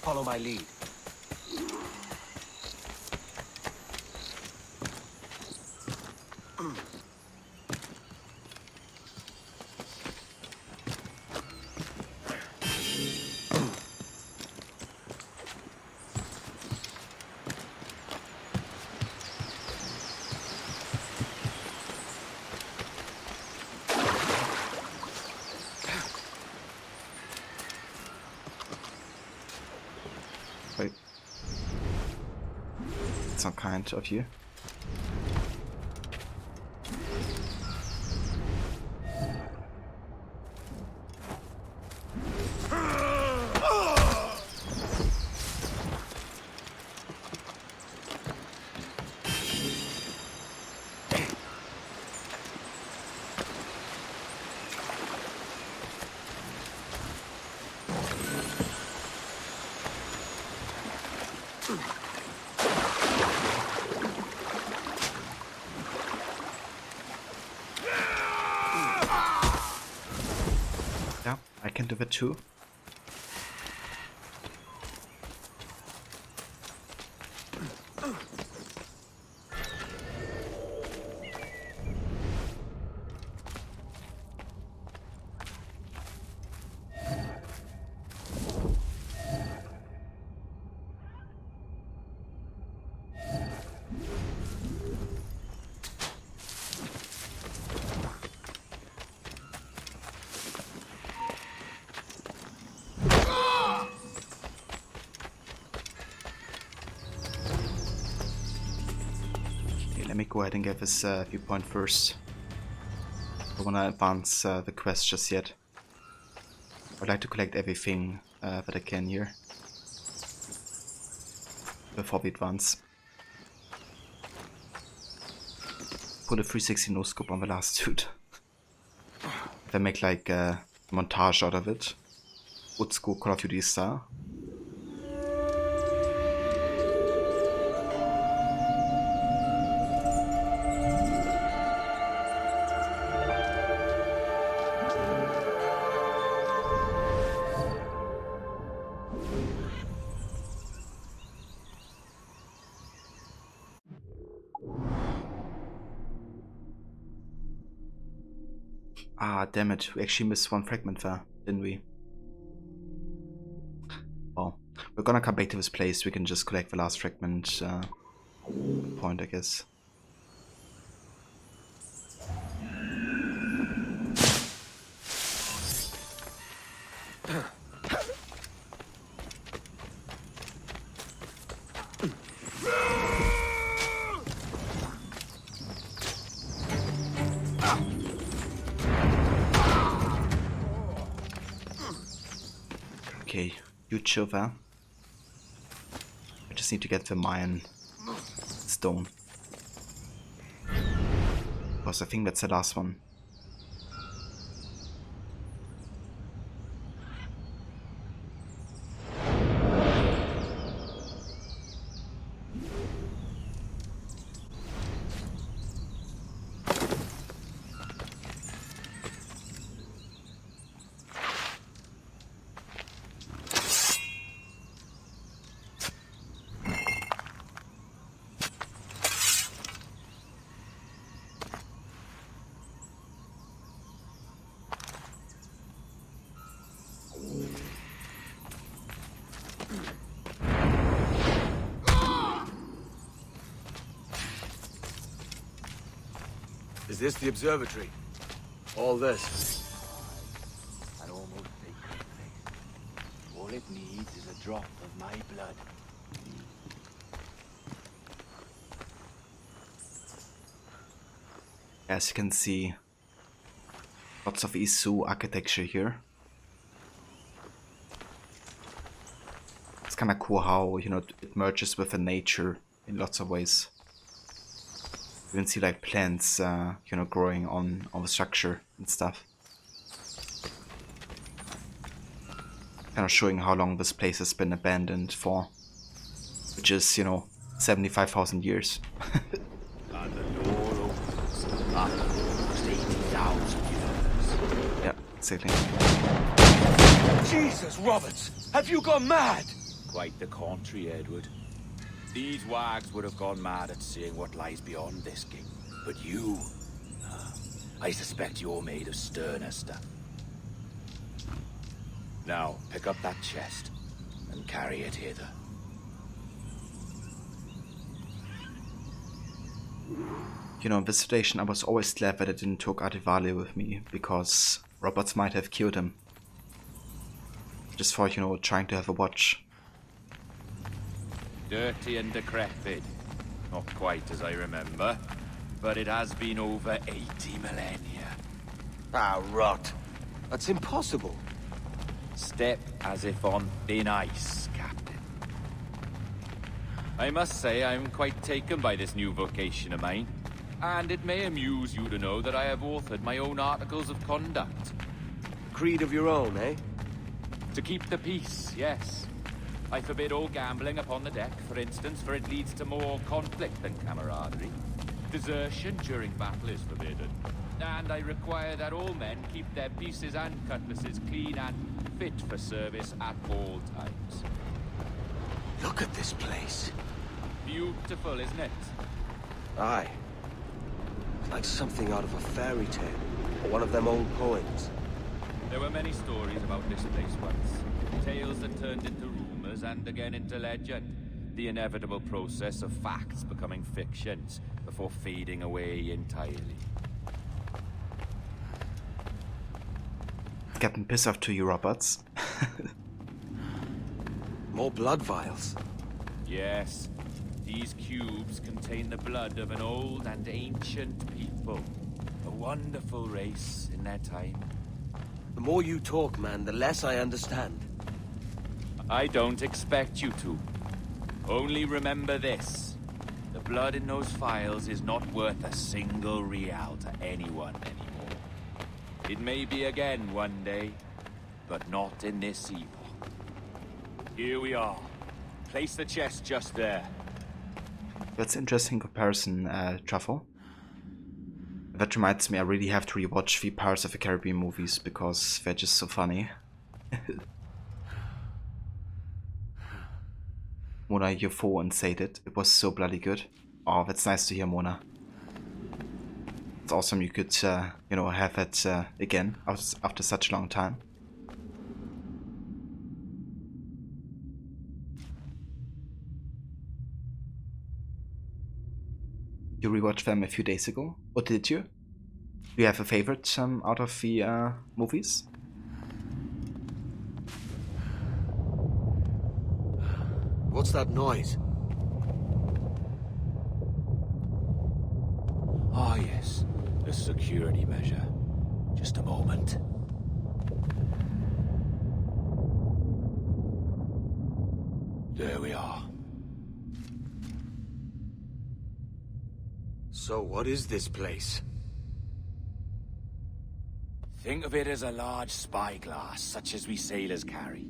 Follow my lead. That's not kind of you. Yeah, I can do that too. Let me go ahead and get this viewpoint first. I don't want to advance the quest just yet. I'd like to collect everything that I can here before we advance. Put a 360 no scope on the last dude. If I make like a montage out of it, old school Call of Duty style. Ah, damn it, we actually missed one fragment there, didn't we? Well, we're gonna come back to this place, we can just collect the last fragment point, I guess. Okay, you chill there. I just need to get the Mayan stone. Because I think that's the last one. Is this the observatory? All this? I'd almost take that place. All it needs is a drop of my blood. As you can see, lots of Isu architecture here. It's kind of cool how, you know, it merges with the nature in lots of ways. You can see like plants, you know, growing on the structure and stuff. Kind of showing how long this place has been abandoned for, which is, you know, 75,000 years. And the door opens after almost 80,000 years. Yeah, exactly. Jesus, Roberts! Have you gone mad? Quite the contrary, Edward. These wags would have gone mad at seeing what lies beyond this gate. But you... I suspect you're made of sterner stuff. Now, pick up that chest and carry it hither. You know, in this situation I was always glad that I didn't take Artivali with me, because Roberts might have killed him. Just for, you know, trying to have a watch. Dirty and decrepit. Not quite as I remember, but it has been over 80 millennia. Ah, rot. That's impossible. Step as if on thin ice, Captain. I must say I'm quite taken by this new vocation of mine. And it may amuse you to know that I have authored my own articles of conduct. Creed of your own, eh? To keep the peace, yes. I forbid all gambling upon the deck, for instance, for it leads to more conflict than camaraderie. Desertion during battle is forbidden. And I require that all men keep their pieces and cutlasses clean and fit for service at all times. Look at this place. Beautiful, isn't it? Aye. It's like something out of a fairy tale, or one of them old poems. There were many stories about this place once. Tales that turned into rumors and again into legend. The inevitable process of facts becoming fictions before fading away entirely. Getting pissed off to you, Roberts. More blood vials. Yes. These cubes contain the blood of an old and ancient people. A wonderful race in their time. The more you talk, man, the less I understand. I don't expect you to. Only remember this. The blood in those files is not worth a single real to anyone anymore. It may be again one day, but not in this epoch. Here we are. Place the chest just there. That's an interesting comparison, Truffle. That reminds me, I really have to rewatch the Pirates of the Caribbean movies because they're just so funny. Mona, you're 4 and sated. It was so bloody good. Oh, that's nice to hear, Mona. It's awesome you could, you know, have that again after such a long time. You rewatched them a few days ago, or did you? Do you have a favorite out of the movies? What's that noise? Ah, yes. A security measure. Just a moment. There we are. So what is this place? Think of it as a large spyglass, such as we sailors carry.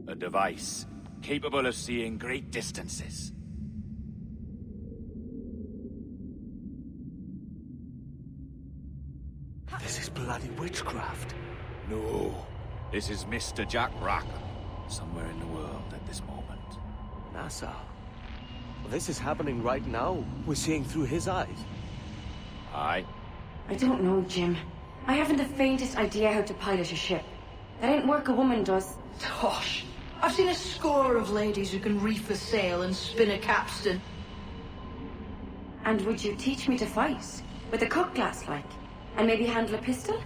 A device capable of seeing great distances. This is bloody witchcraft. No, this is Mr. Jack Rackham, somewhere in the world at this moment. NASA. Well, this is happening right now. We're seeing through his eyes. Aye. I don't know, Jim. I haven't the faintest idea how to pilot a ship. That ain't work a woman does. Tosh. I've seen a score of ladies who can reef a sail and spin a capstan. And would you teach me to fight? With a cutlass, like? And maybe handle a pistol?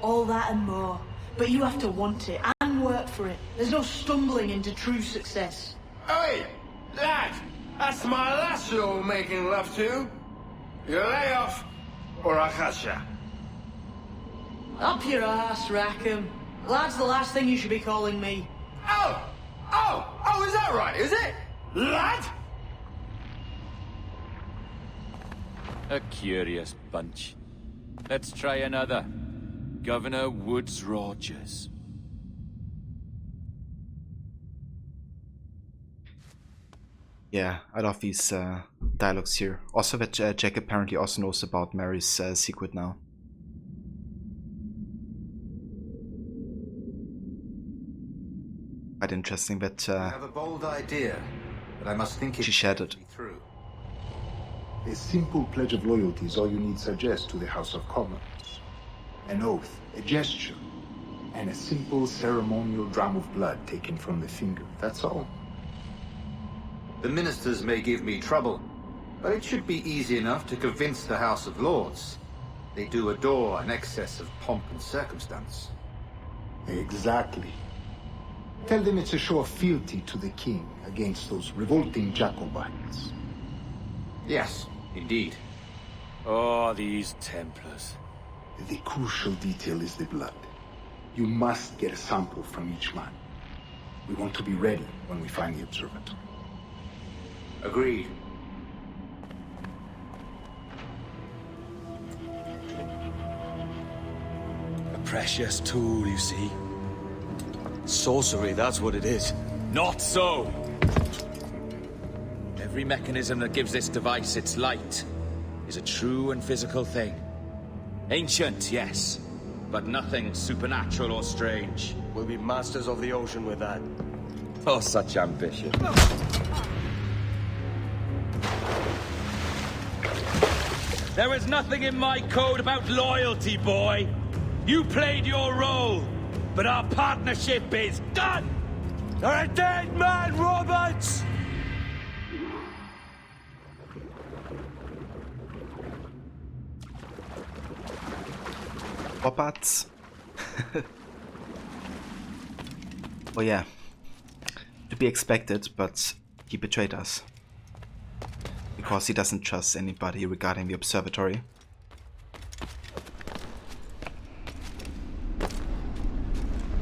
All that and more. But you have to want it and work for it. There's no stumbling into true success. Hey, lad! That's my lass you're making love to. You lay off, or I'll catch ya. Up your ass, Rackham. Lad's the last thing you should be calling me. Oh, is that right, is it? Lad? A curious bunch. Let's try another. Governor Woods Rogers. Yeah, I love these dialogues here. Also that Jack apparently also knows about Mary's secret now. Quite interesting that I have a bold idea, but I must think it she shared it. through. A simple pledge of loyalty is all you need suggest to the House of Commons. An oath, a gesture, and a simple ceremonial dram of blood taken from the finger. That's all. The ministers may give me trouble, but it should be easy enough to convince the House of Lords. They do adore an excess of pomp and circumstance. Exactly. Tell them it's a show of fealty to the king against those revolting Jacobites. Yes, indeed. Oh, these Templars. The crucial detail is the blood. You must get a sample from each man. We want to be ready when we find the observatory. Agreed. A precious tool, you see. Sorcery, that's what it is. Not so! Every mechanism that gives this device its light is a true and physical thing. Ancient, yes, but nothing supernatural or strange. We'll be masters of the ocean with that. Oh, such ambition. There is nothing in my code about loyalty, boy. You played your role, but our partnership is done! You're a dead man, Roberts! Roberts. Oh yeah. To be expected, but he betrayed us. Because he doesn't trust anybody regarding the observatory.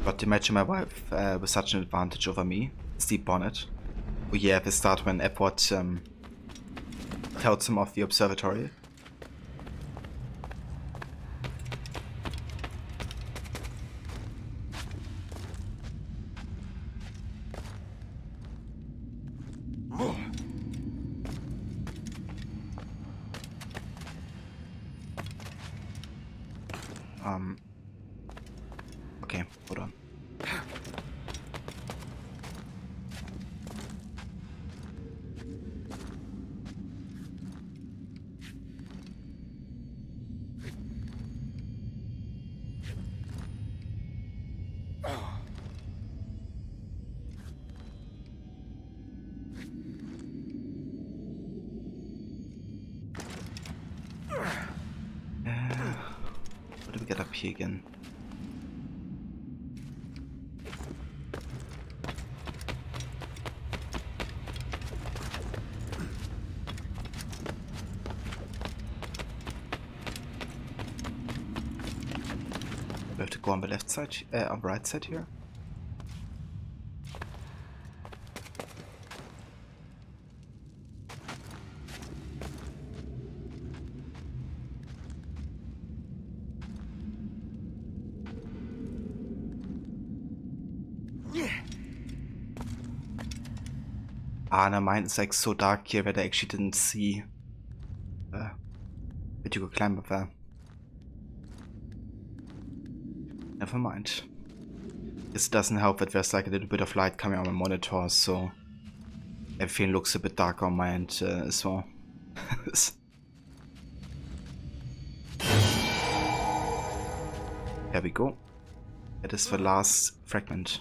But imagine my wife with such an advantage over me. Steve Bonnet. Oh yeah, the start when Edward tells him of the observatory. Okay, hold on. What do we get up here again? We have to go on the left side, on the right side here. Never mind, it's like so dark here that I actually didn't see that you could climb up there. Never mind. This doesn't help that there's like a little bit of light coming on my monitor, so everything looks a bit darker on my end as well. There we go. That is the last fragment.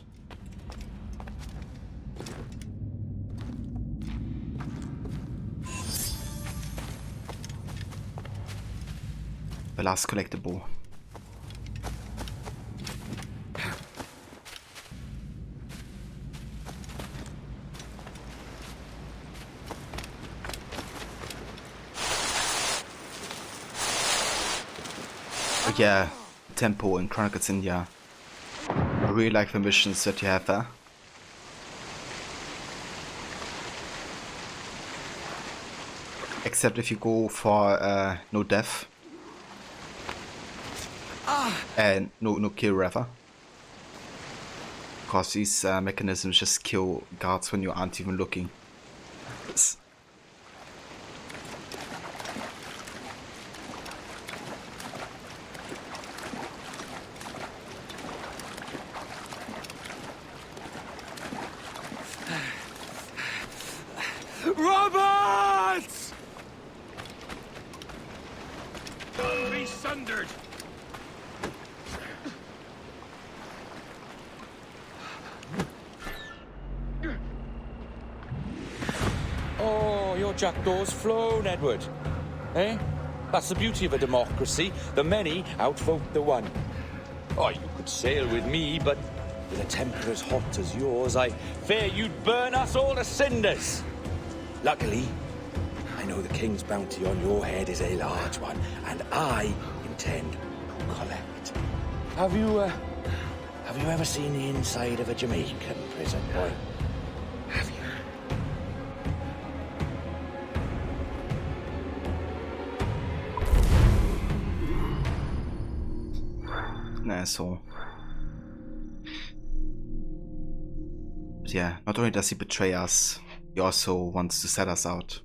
The last collectible. Oh yeah, Tempo in Chronicles India. I really like the missions that you have there. Except if you go for no death. And no kill rather. Because these mechanisms just kill guards when you aren't even looking. Robots! Don't be sundered! Oh, your jackdaw's flown, Edward. Eh? That's the beauty of a democracy. The many outvote the one. Oh, you could sail with me, but With a temper as hot as yours, I fear you'd burn us all to cinders. Luckily, I know the king's bounty on your head is a large one, and I intend to collect. Have you ever seen the inside of a Jamaican prison, boy? Have you? An asshole. But yeah, not only does he betray us, he also wants to set us out.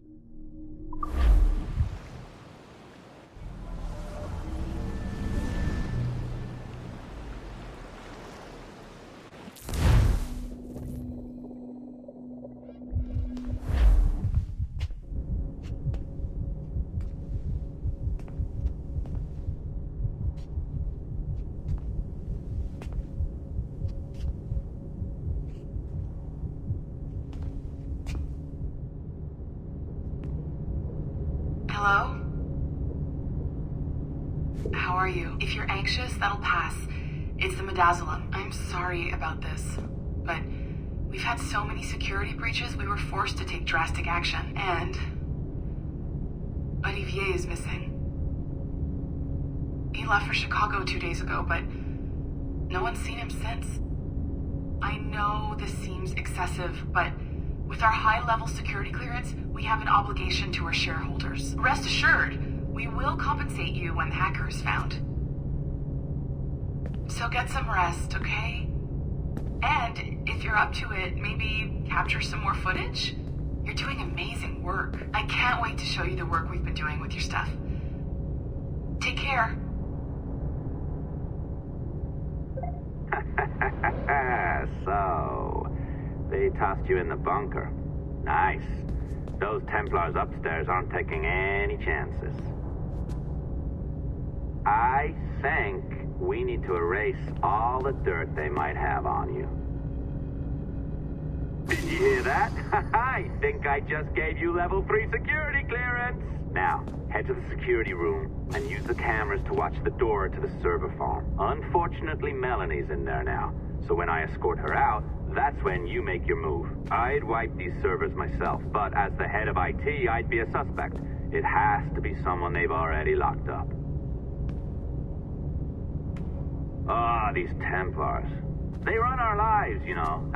Hello? How are you? If you're anxious, that'll pass. It's the midazolam. I'm sorry about this, but we've had so many security breaches, we were forced to take drastic action. And Olivier is missing. He left for Chicago 2 days ago, but no one's seen him since. I know this seems excessive, but with our high-level security clearance, we have an obligation to our shareholders. Rest assured, we will compensate you when the hacker is found. So get some rest, okay? And if you're up to it, maybe capture some more footage? You're doing amazing work. I can't wait to show you the work we've been doing with your stuff. Take care. So, they tossed you in the bunker. Nice. Those Templars upstairs aren't taking any chances. I think we need to erase all the dirt they might have on you. Did you hear that? I think I just gave you level 3 security clearance. Now, head to the security room and use the cameras to watch the door to the server farm. Unfortunately, Melanie's in there now, so when I escort her out, that's when you make your move. I'd wipe these servers myself, but as the head of IT, I'd be a suspect. It has to be someone they've already locked up. Ah, these Templars. They run our lives, you know.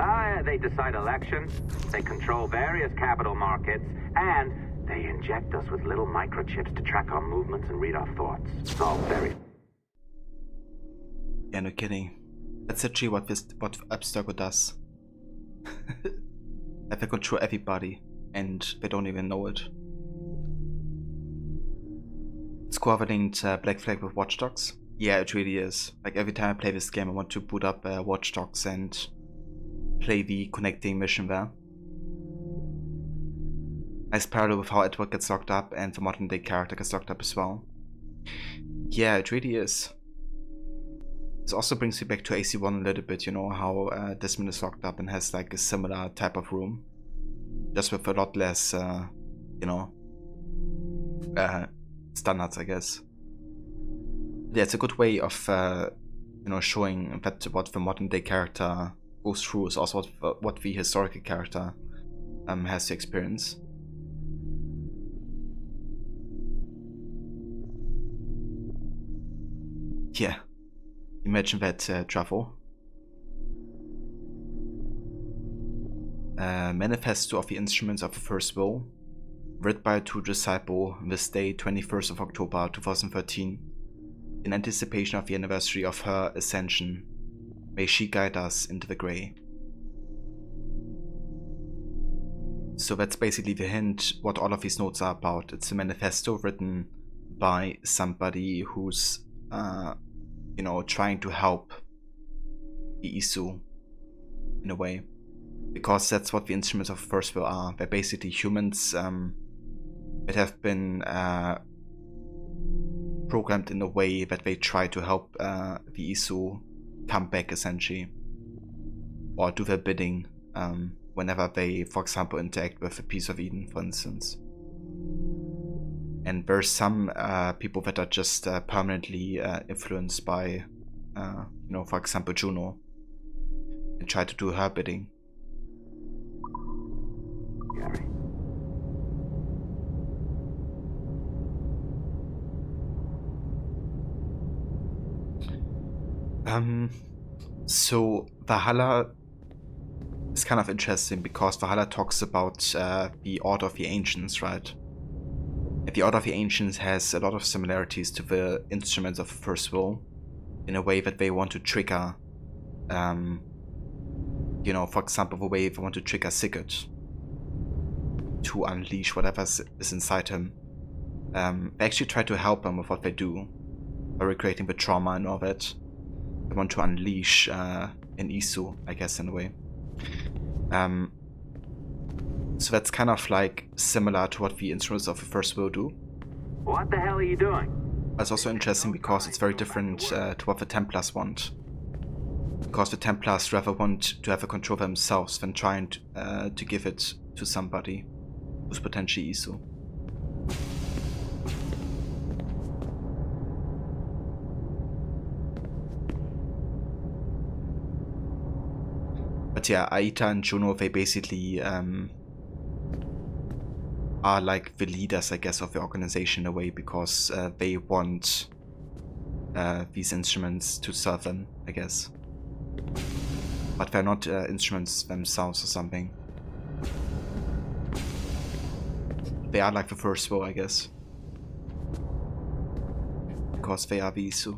They decide elections, they control various capital markets, and they inject us with little microchips to track our movements and read our thoughts. It's all very... Yeah, no kidding. That's actually what Abstergo does. They control everybody, and they don't even know it. It's covenant Black Flag with Watch Dogs. Yeah, it really is. Like every time I play this game, I want to boot up Watch Dogs and play the connecting mission there. Nice parallel with how Edward gets locked up and the modern day character gets locked up as well. Yeah, it really is. This also brings me back to AC1 a little bit, you know, how Desmond is locked up and has like a similar type of room. Just with a lot less, you know, standards, I guess. Yeah, it's a good way of, you know, showing that what the modern day character goes through is also what the historical character has to experience. Yeah, imagine that travel. Manifesto of the Instruments of the First Will, read by a true disciple this day, 21st of October 2013, in anticipation of the anniversary of her ascension. May she guide us into the grey. So that's basically the hint what all of these notes are about. It's a manifesto written by somebody who's you know, trying to help the Isu in a way, because that's what the Instruments of First Will are. They're basically humans that have been programmed in a way that they try to help the Isu come back, essentially, or do their bidding whenever they, for example, interact with a piece of Eden, for instance. And there's some people that are just permanently influenced by, you know, for example, Juno. and try to do her bidding. So Valhalla is kind of interesting because Valhalla talks about the Order of the Ancients, right? And the Order of the Ancients has a lot of similarities to the Instruments of the First Will, in a way that they want to trigger, you know, for example, the way they want to trigger Sigurd to unleash whatever is inside him. They actually try to help him with what they do by recreating the trauma and all that. They want to unleash an Isu, I guess, in a way. So that's kind of like similar to what the Instruments of the First Will do. What the hell are you doing? It's also interesting because it's very different to what the Templars want. Because the Templars rather want to have a control of themselves than trying to give it to somebody who's potentially Isu. But yeah, Aita and Juno, they basically are like the leaders, I guess, of the organization in a way, because they want these instruments to serve them, I guess. But they're not instruments themselves or something. They are like the First Will, I guess. Because they are the Isu.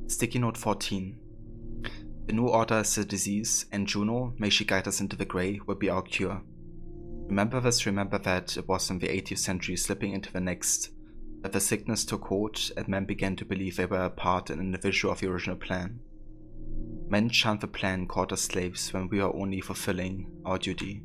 Sticky Note 14. The new order is a disease, and Juno, may she guide us into the grey, will be our cure. Remember this, remember that it was in the 18th century slipping into the next that the sickness took hold and men began to believe they were a part and individual of the original plan. Men shunned the plan, called us slaves, when we were only fulfilling our duty.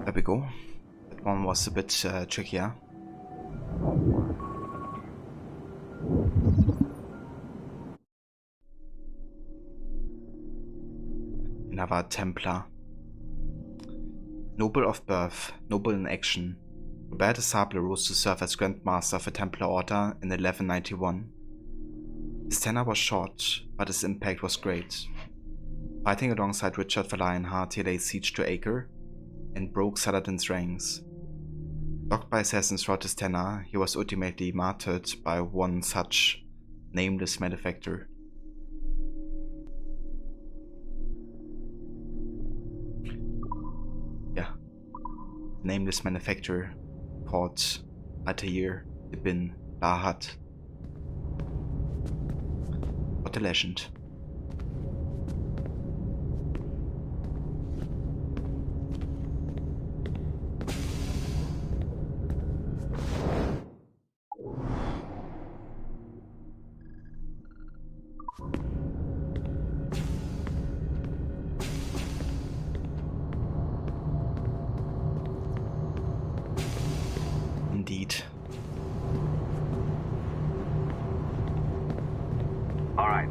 There we go. That one was a bit trickier. Another Templar. Noble of birth, noble in action. Robert de Sable rose to serve as Grand Master of the Templar Order in 1191. His tenure was short, but his impact was great. Fighting alongside Richard the Lionheart, he laid siege to Acre and broke Saladin's ranks. Dogged by assassins throughout his tenure, he was ultimately martyred by one such nameless malefactor. Yeah, nameless malefactor called Altair ibn Lahat. What a legend.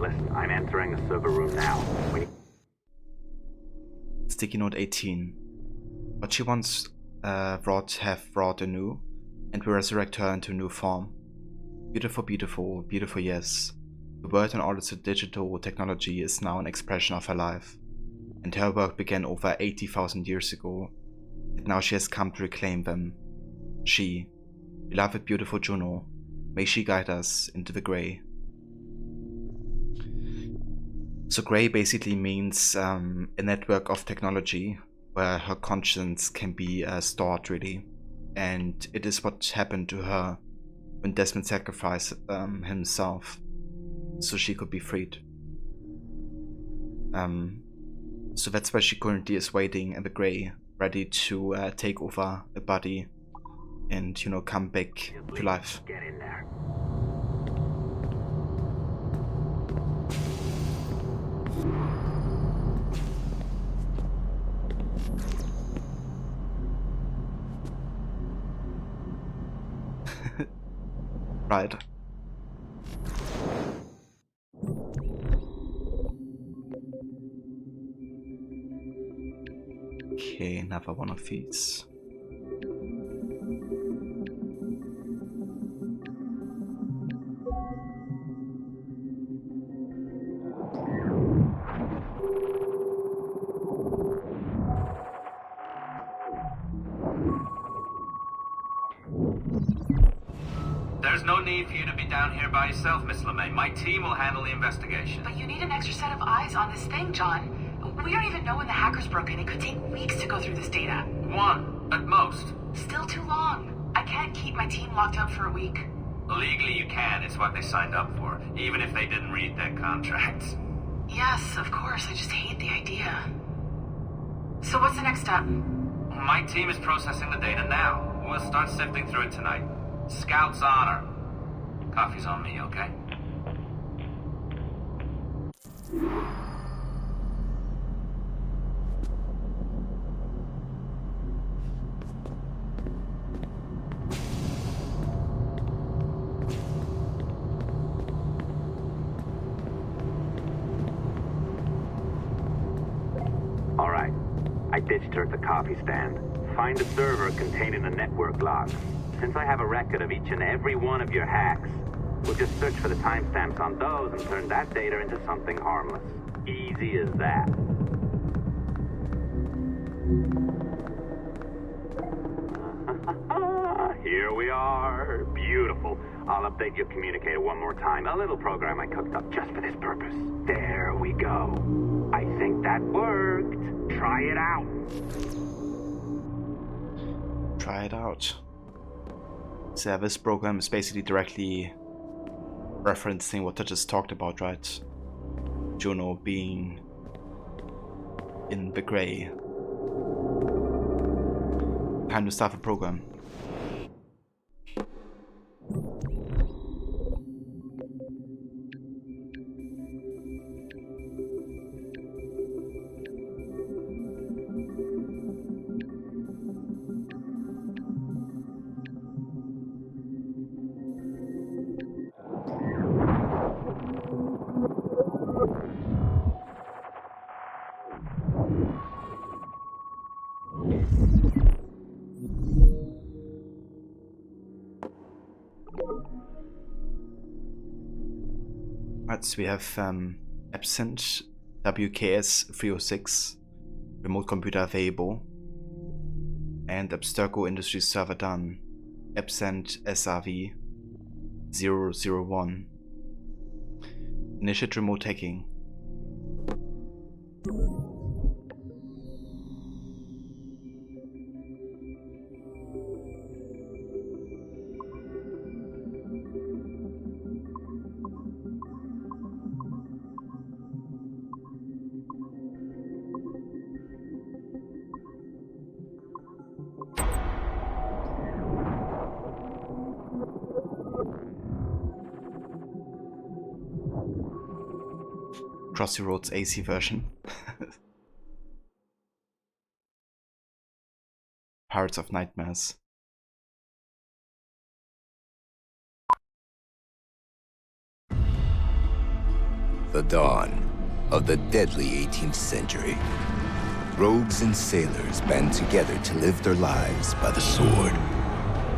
Listen, I'm entering the server room now. Sticky note 18. What she once have wrought anew, and will resurrect her into new form. Beautiful, beautiful, beautiful, yes. The world and all its digital technology is now an expression of her life, and her work began over 80,000 years ago, and now she has come to reclaim them. She, beloved beautiful Juno, may she guide us into the grey. So grey basically means a network of technology where her conscience can be stored, really. And it is what happened to her when Desmond sacrificed himself so she could be freed. So that's why she currently is waiting in the grey, ready to take over the body and, you know, come back to life. Get in there. Right. Okay, another one of these. There's no need for you to be down here by yourself, Miss LeMay. My team will handle the investigation. But you need an extra set of eyes on this thing, John. We don't even know when the hackers broke in. It could take weeks to go through this data. One, at most. Still too long. I can't keep my team locked up for a week. Legally you can. It's what they signed up for, even if they didn't read their contracts. Yes, of course. I just hate the idea. So what's the next step? My team is processing the data now. We'll start sifting through it tonight. Scout's honor. Coffee's on me, okay? All right. I ditched her at the coffee stand. Find a server containing the network logs. Since I have a record of each and every one of your hacks, we'll just search for the timestamps on those and turn that data into something harmless. Easy as that. Here we are. Beautiful. I'll update your communicator one more time. A little program I cooked up just for this purpose. There we go. I think that worked. Try it out. Try it out. So this program is basically directly referencing what I just talked about, right? Juno being in the grey. Time to start the program. Right, so we have absent WKS 306, remote computer available, and Abstergo Industries server done, absent SRV 001. Initiate remote hacking. Crossy Roads AC version. Pirates of Nightmares. The dawn of the deadly 18th century. Rogues and sailors band together to live their lives by the sword.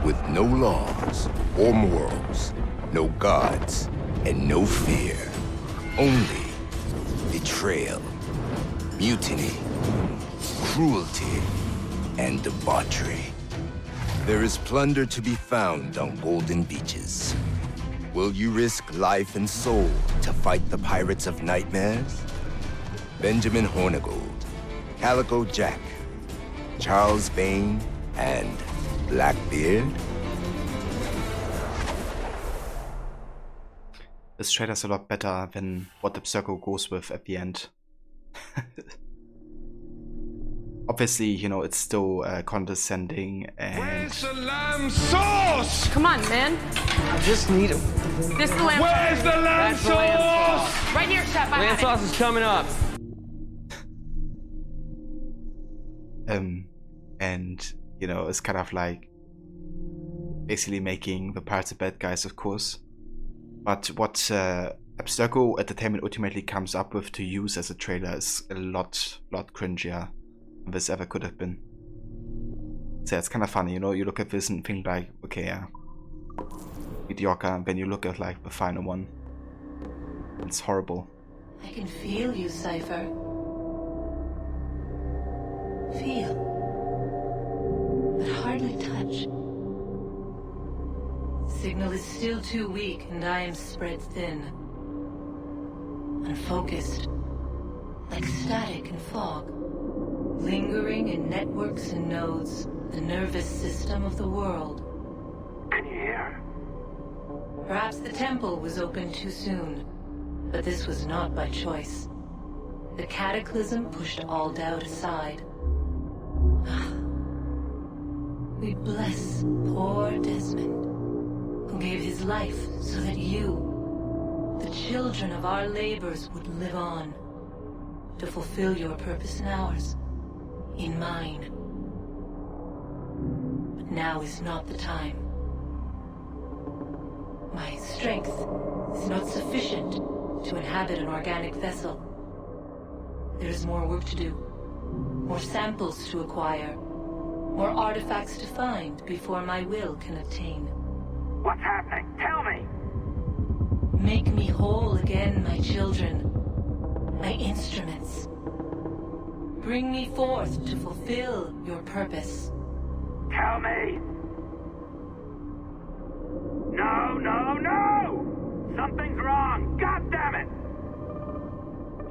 With no laws or morals, no gods, and no fear. Only betrayal, mutiny, cruelty, and debauchery. There is plunder to be found on golden beaches. Will you risk life and soul to fight the pirates of nightmares? Benjamin Hornigold, Calico Jack, Charles Vane, and Blackbeard? This trailer's a lot better than what the Abstergo goes with at the end. Obviously, you know, it's still condescending and... Where's the lamb sauce? Come on, man. I just need him. This is the lamb Where's sauce. the lamb That's the lamb sauce? sauce. Right here, chef. I Lamb have it. sauce is coming up. And, you know, it's kind of like basically making the pirates the bad guys, of course. But what Abstergo Entertainment ultimately comes up with to use as a trailer is a lot cringier than this ever could have been. So it's kind of funny, you know, you look at this and think like, okay, yeah, mediocre, and then you look at like the final one. It's horrible. I can feel you, Cypher. Feel. But hardly touch. Signal is still too weak, and I am spread thin. Unfocused. Like static and fog. Lingering in networks and nodes. The nervous system of the world. Can you hear? Perhaps the temple was opened too soon. But this was not by choice. The cataclysm pushed all doubt aside. We bless poor Desmond, who gave his life so that you, the children of our labors, would live on, to fulfill your purpose and ours, in mine. But now is not the time. My strength is not sufficient to inhabit an organic vessel. There is more work to do, more samples to acquire, more artifacts to find before my will can obtain. What's happening? Tell me! Make me whole again, my children, my instruments. Bring me forth to fulfill your purpose. Tell me! No, no, no! Something's wrong! God damn it!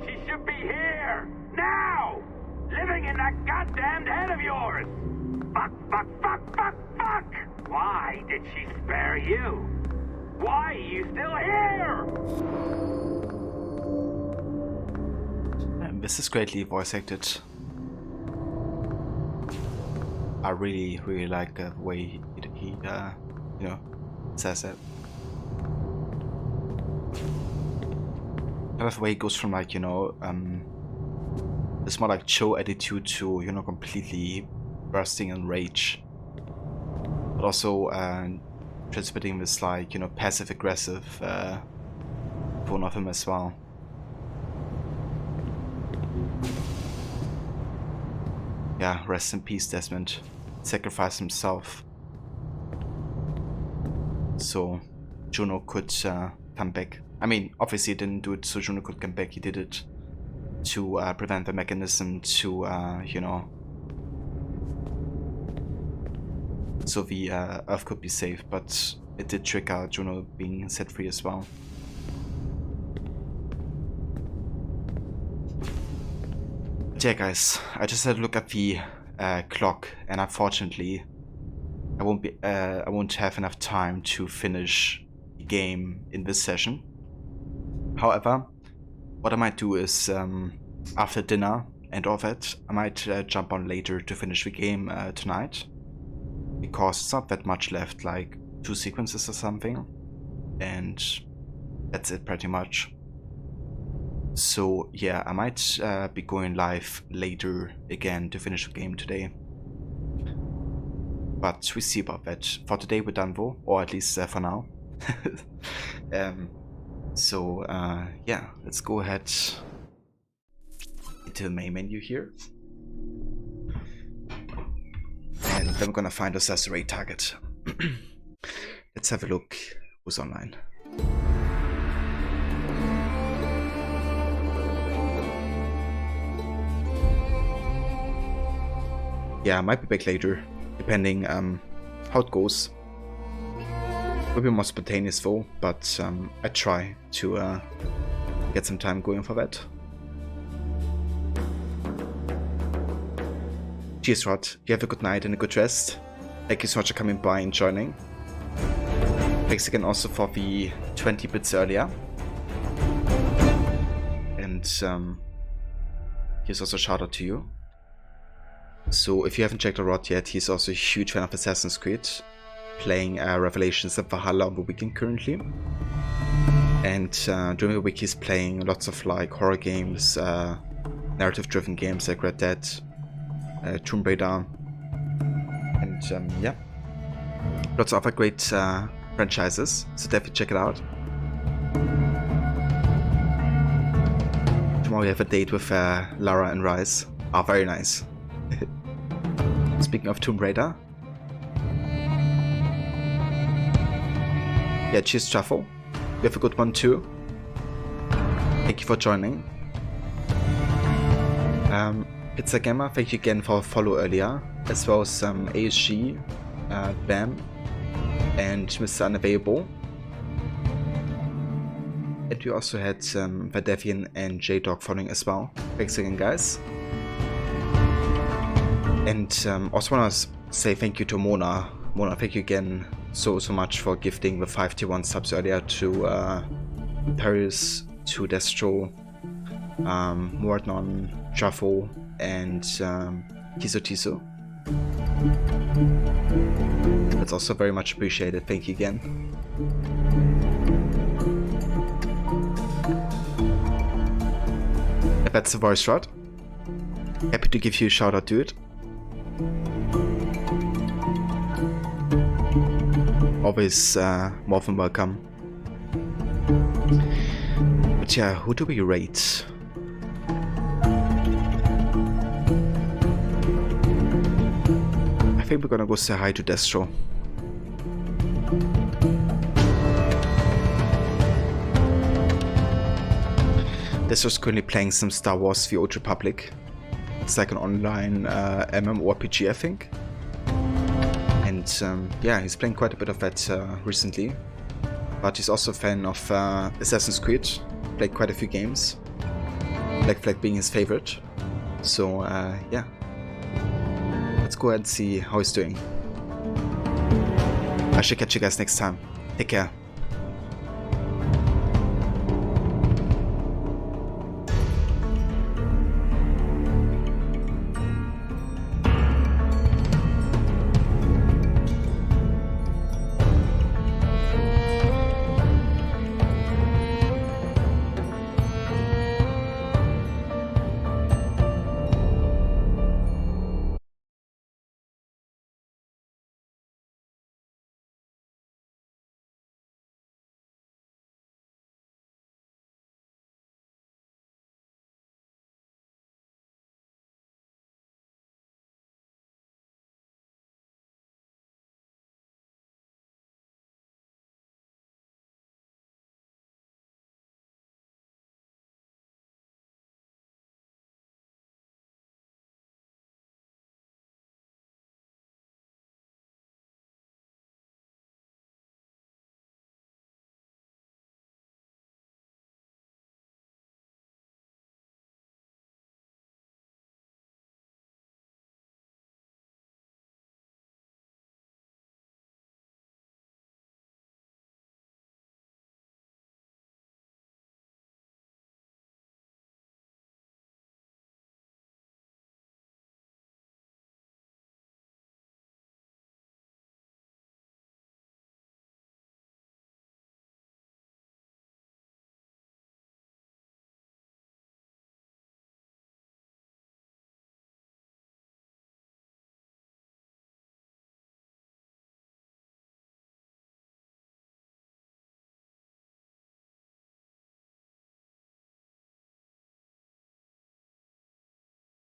She should be here! Now! Living in that goddamned head of yours! Fuck, fuck, fuck, fuck, fuck! Why did she spare you? Why are you still here? And this is greatly voice acted. I really like the way he you know, says it. Kind of the way he goes from like, you know, this more like chill attitude to, you know, completely bursting in rage. But also transmitting this like, you know, passive aggressive tone of him as well. Yeah, rest in peace, Desmond. Sacrificed himself so Juno could come back. I mean, obviously he didn't do it so Juno could come back. He did it to prevent the mechanism to, you know, so the Earth could be safe, but it did trigger Juno being set free as well. But yeah, guys, I just had a look at the clock, and unfortunately, I won't have enough time to finish the game in this session. However, what I might do is after dinner and all that, I might jump on later to finish the game tonight. Because it's not that much left, like 2 sequences or something, and that's it pretty much. So yeah, I might be going live later again to finish the game today. But we see about that. For today we're done though, or at least for now. So yeah, let's go ahead into the main menu here. And then we're gonna find us as a raid target. Let's have a look who's online. Yeah, I might be back later, depending how it goes. Will be more spontaneous though, but I try to get some time going for that. Cheers, Rod. You have a good night and a good rest. Thank you so much for coming by and joining. Thanks again also for the 20 bits earlier. And here's also a shout out to you. So if you haven't checked out Rod yet, he's also a huge fan of Assassin's Creed, playing Revelations and Valhalla on the weekend currently. And during the week he's playing lots of like horror games, narrative driven games like Red Dead, Tomb Raider, and yeah, lots of other great franchises, so definitely check it out. Tomorrow we have a date with Lara and Rise. Ah, very nice. Speaking of Tomb Raider, yeah, cheers Truffle, you have a good one too. Thank you for joining. Pizza Gamer, thank you again for a follow earlier, as well as ASG, Bam, and Mr. Unavailable. And we also had Vadevian and J-Dog following as well. Thanks again, guys. And also want to say thank you to Mona. Mona, thank you again so much for gifting the 5 tier 1 subs earlier to Paris, to Destro, Mordnon, Truffle, and Tiso. That's also very much appreciated. Thank you again. If that's the voice, Rod, happy to give you a shout out, dude. Always more than welcome. But yeah, who do we rate? I think we're gonna go say hi to Destro. Destro's currently playing some Star Wars The Old Republic. It's like an online MMORPG, I think. And yeah, he's playing quite a bit of that recently. But he's also a fan of Assassin's Creed. Played quite a few games. Black Flag being his favorite. So yeah. Let's go ahead and see how he's doing. I should catch you guys next time. Take care.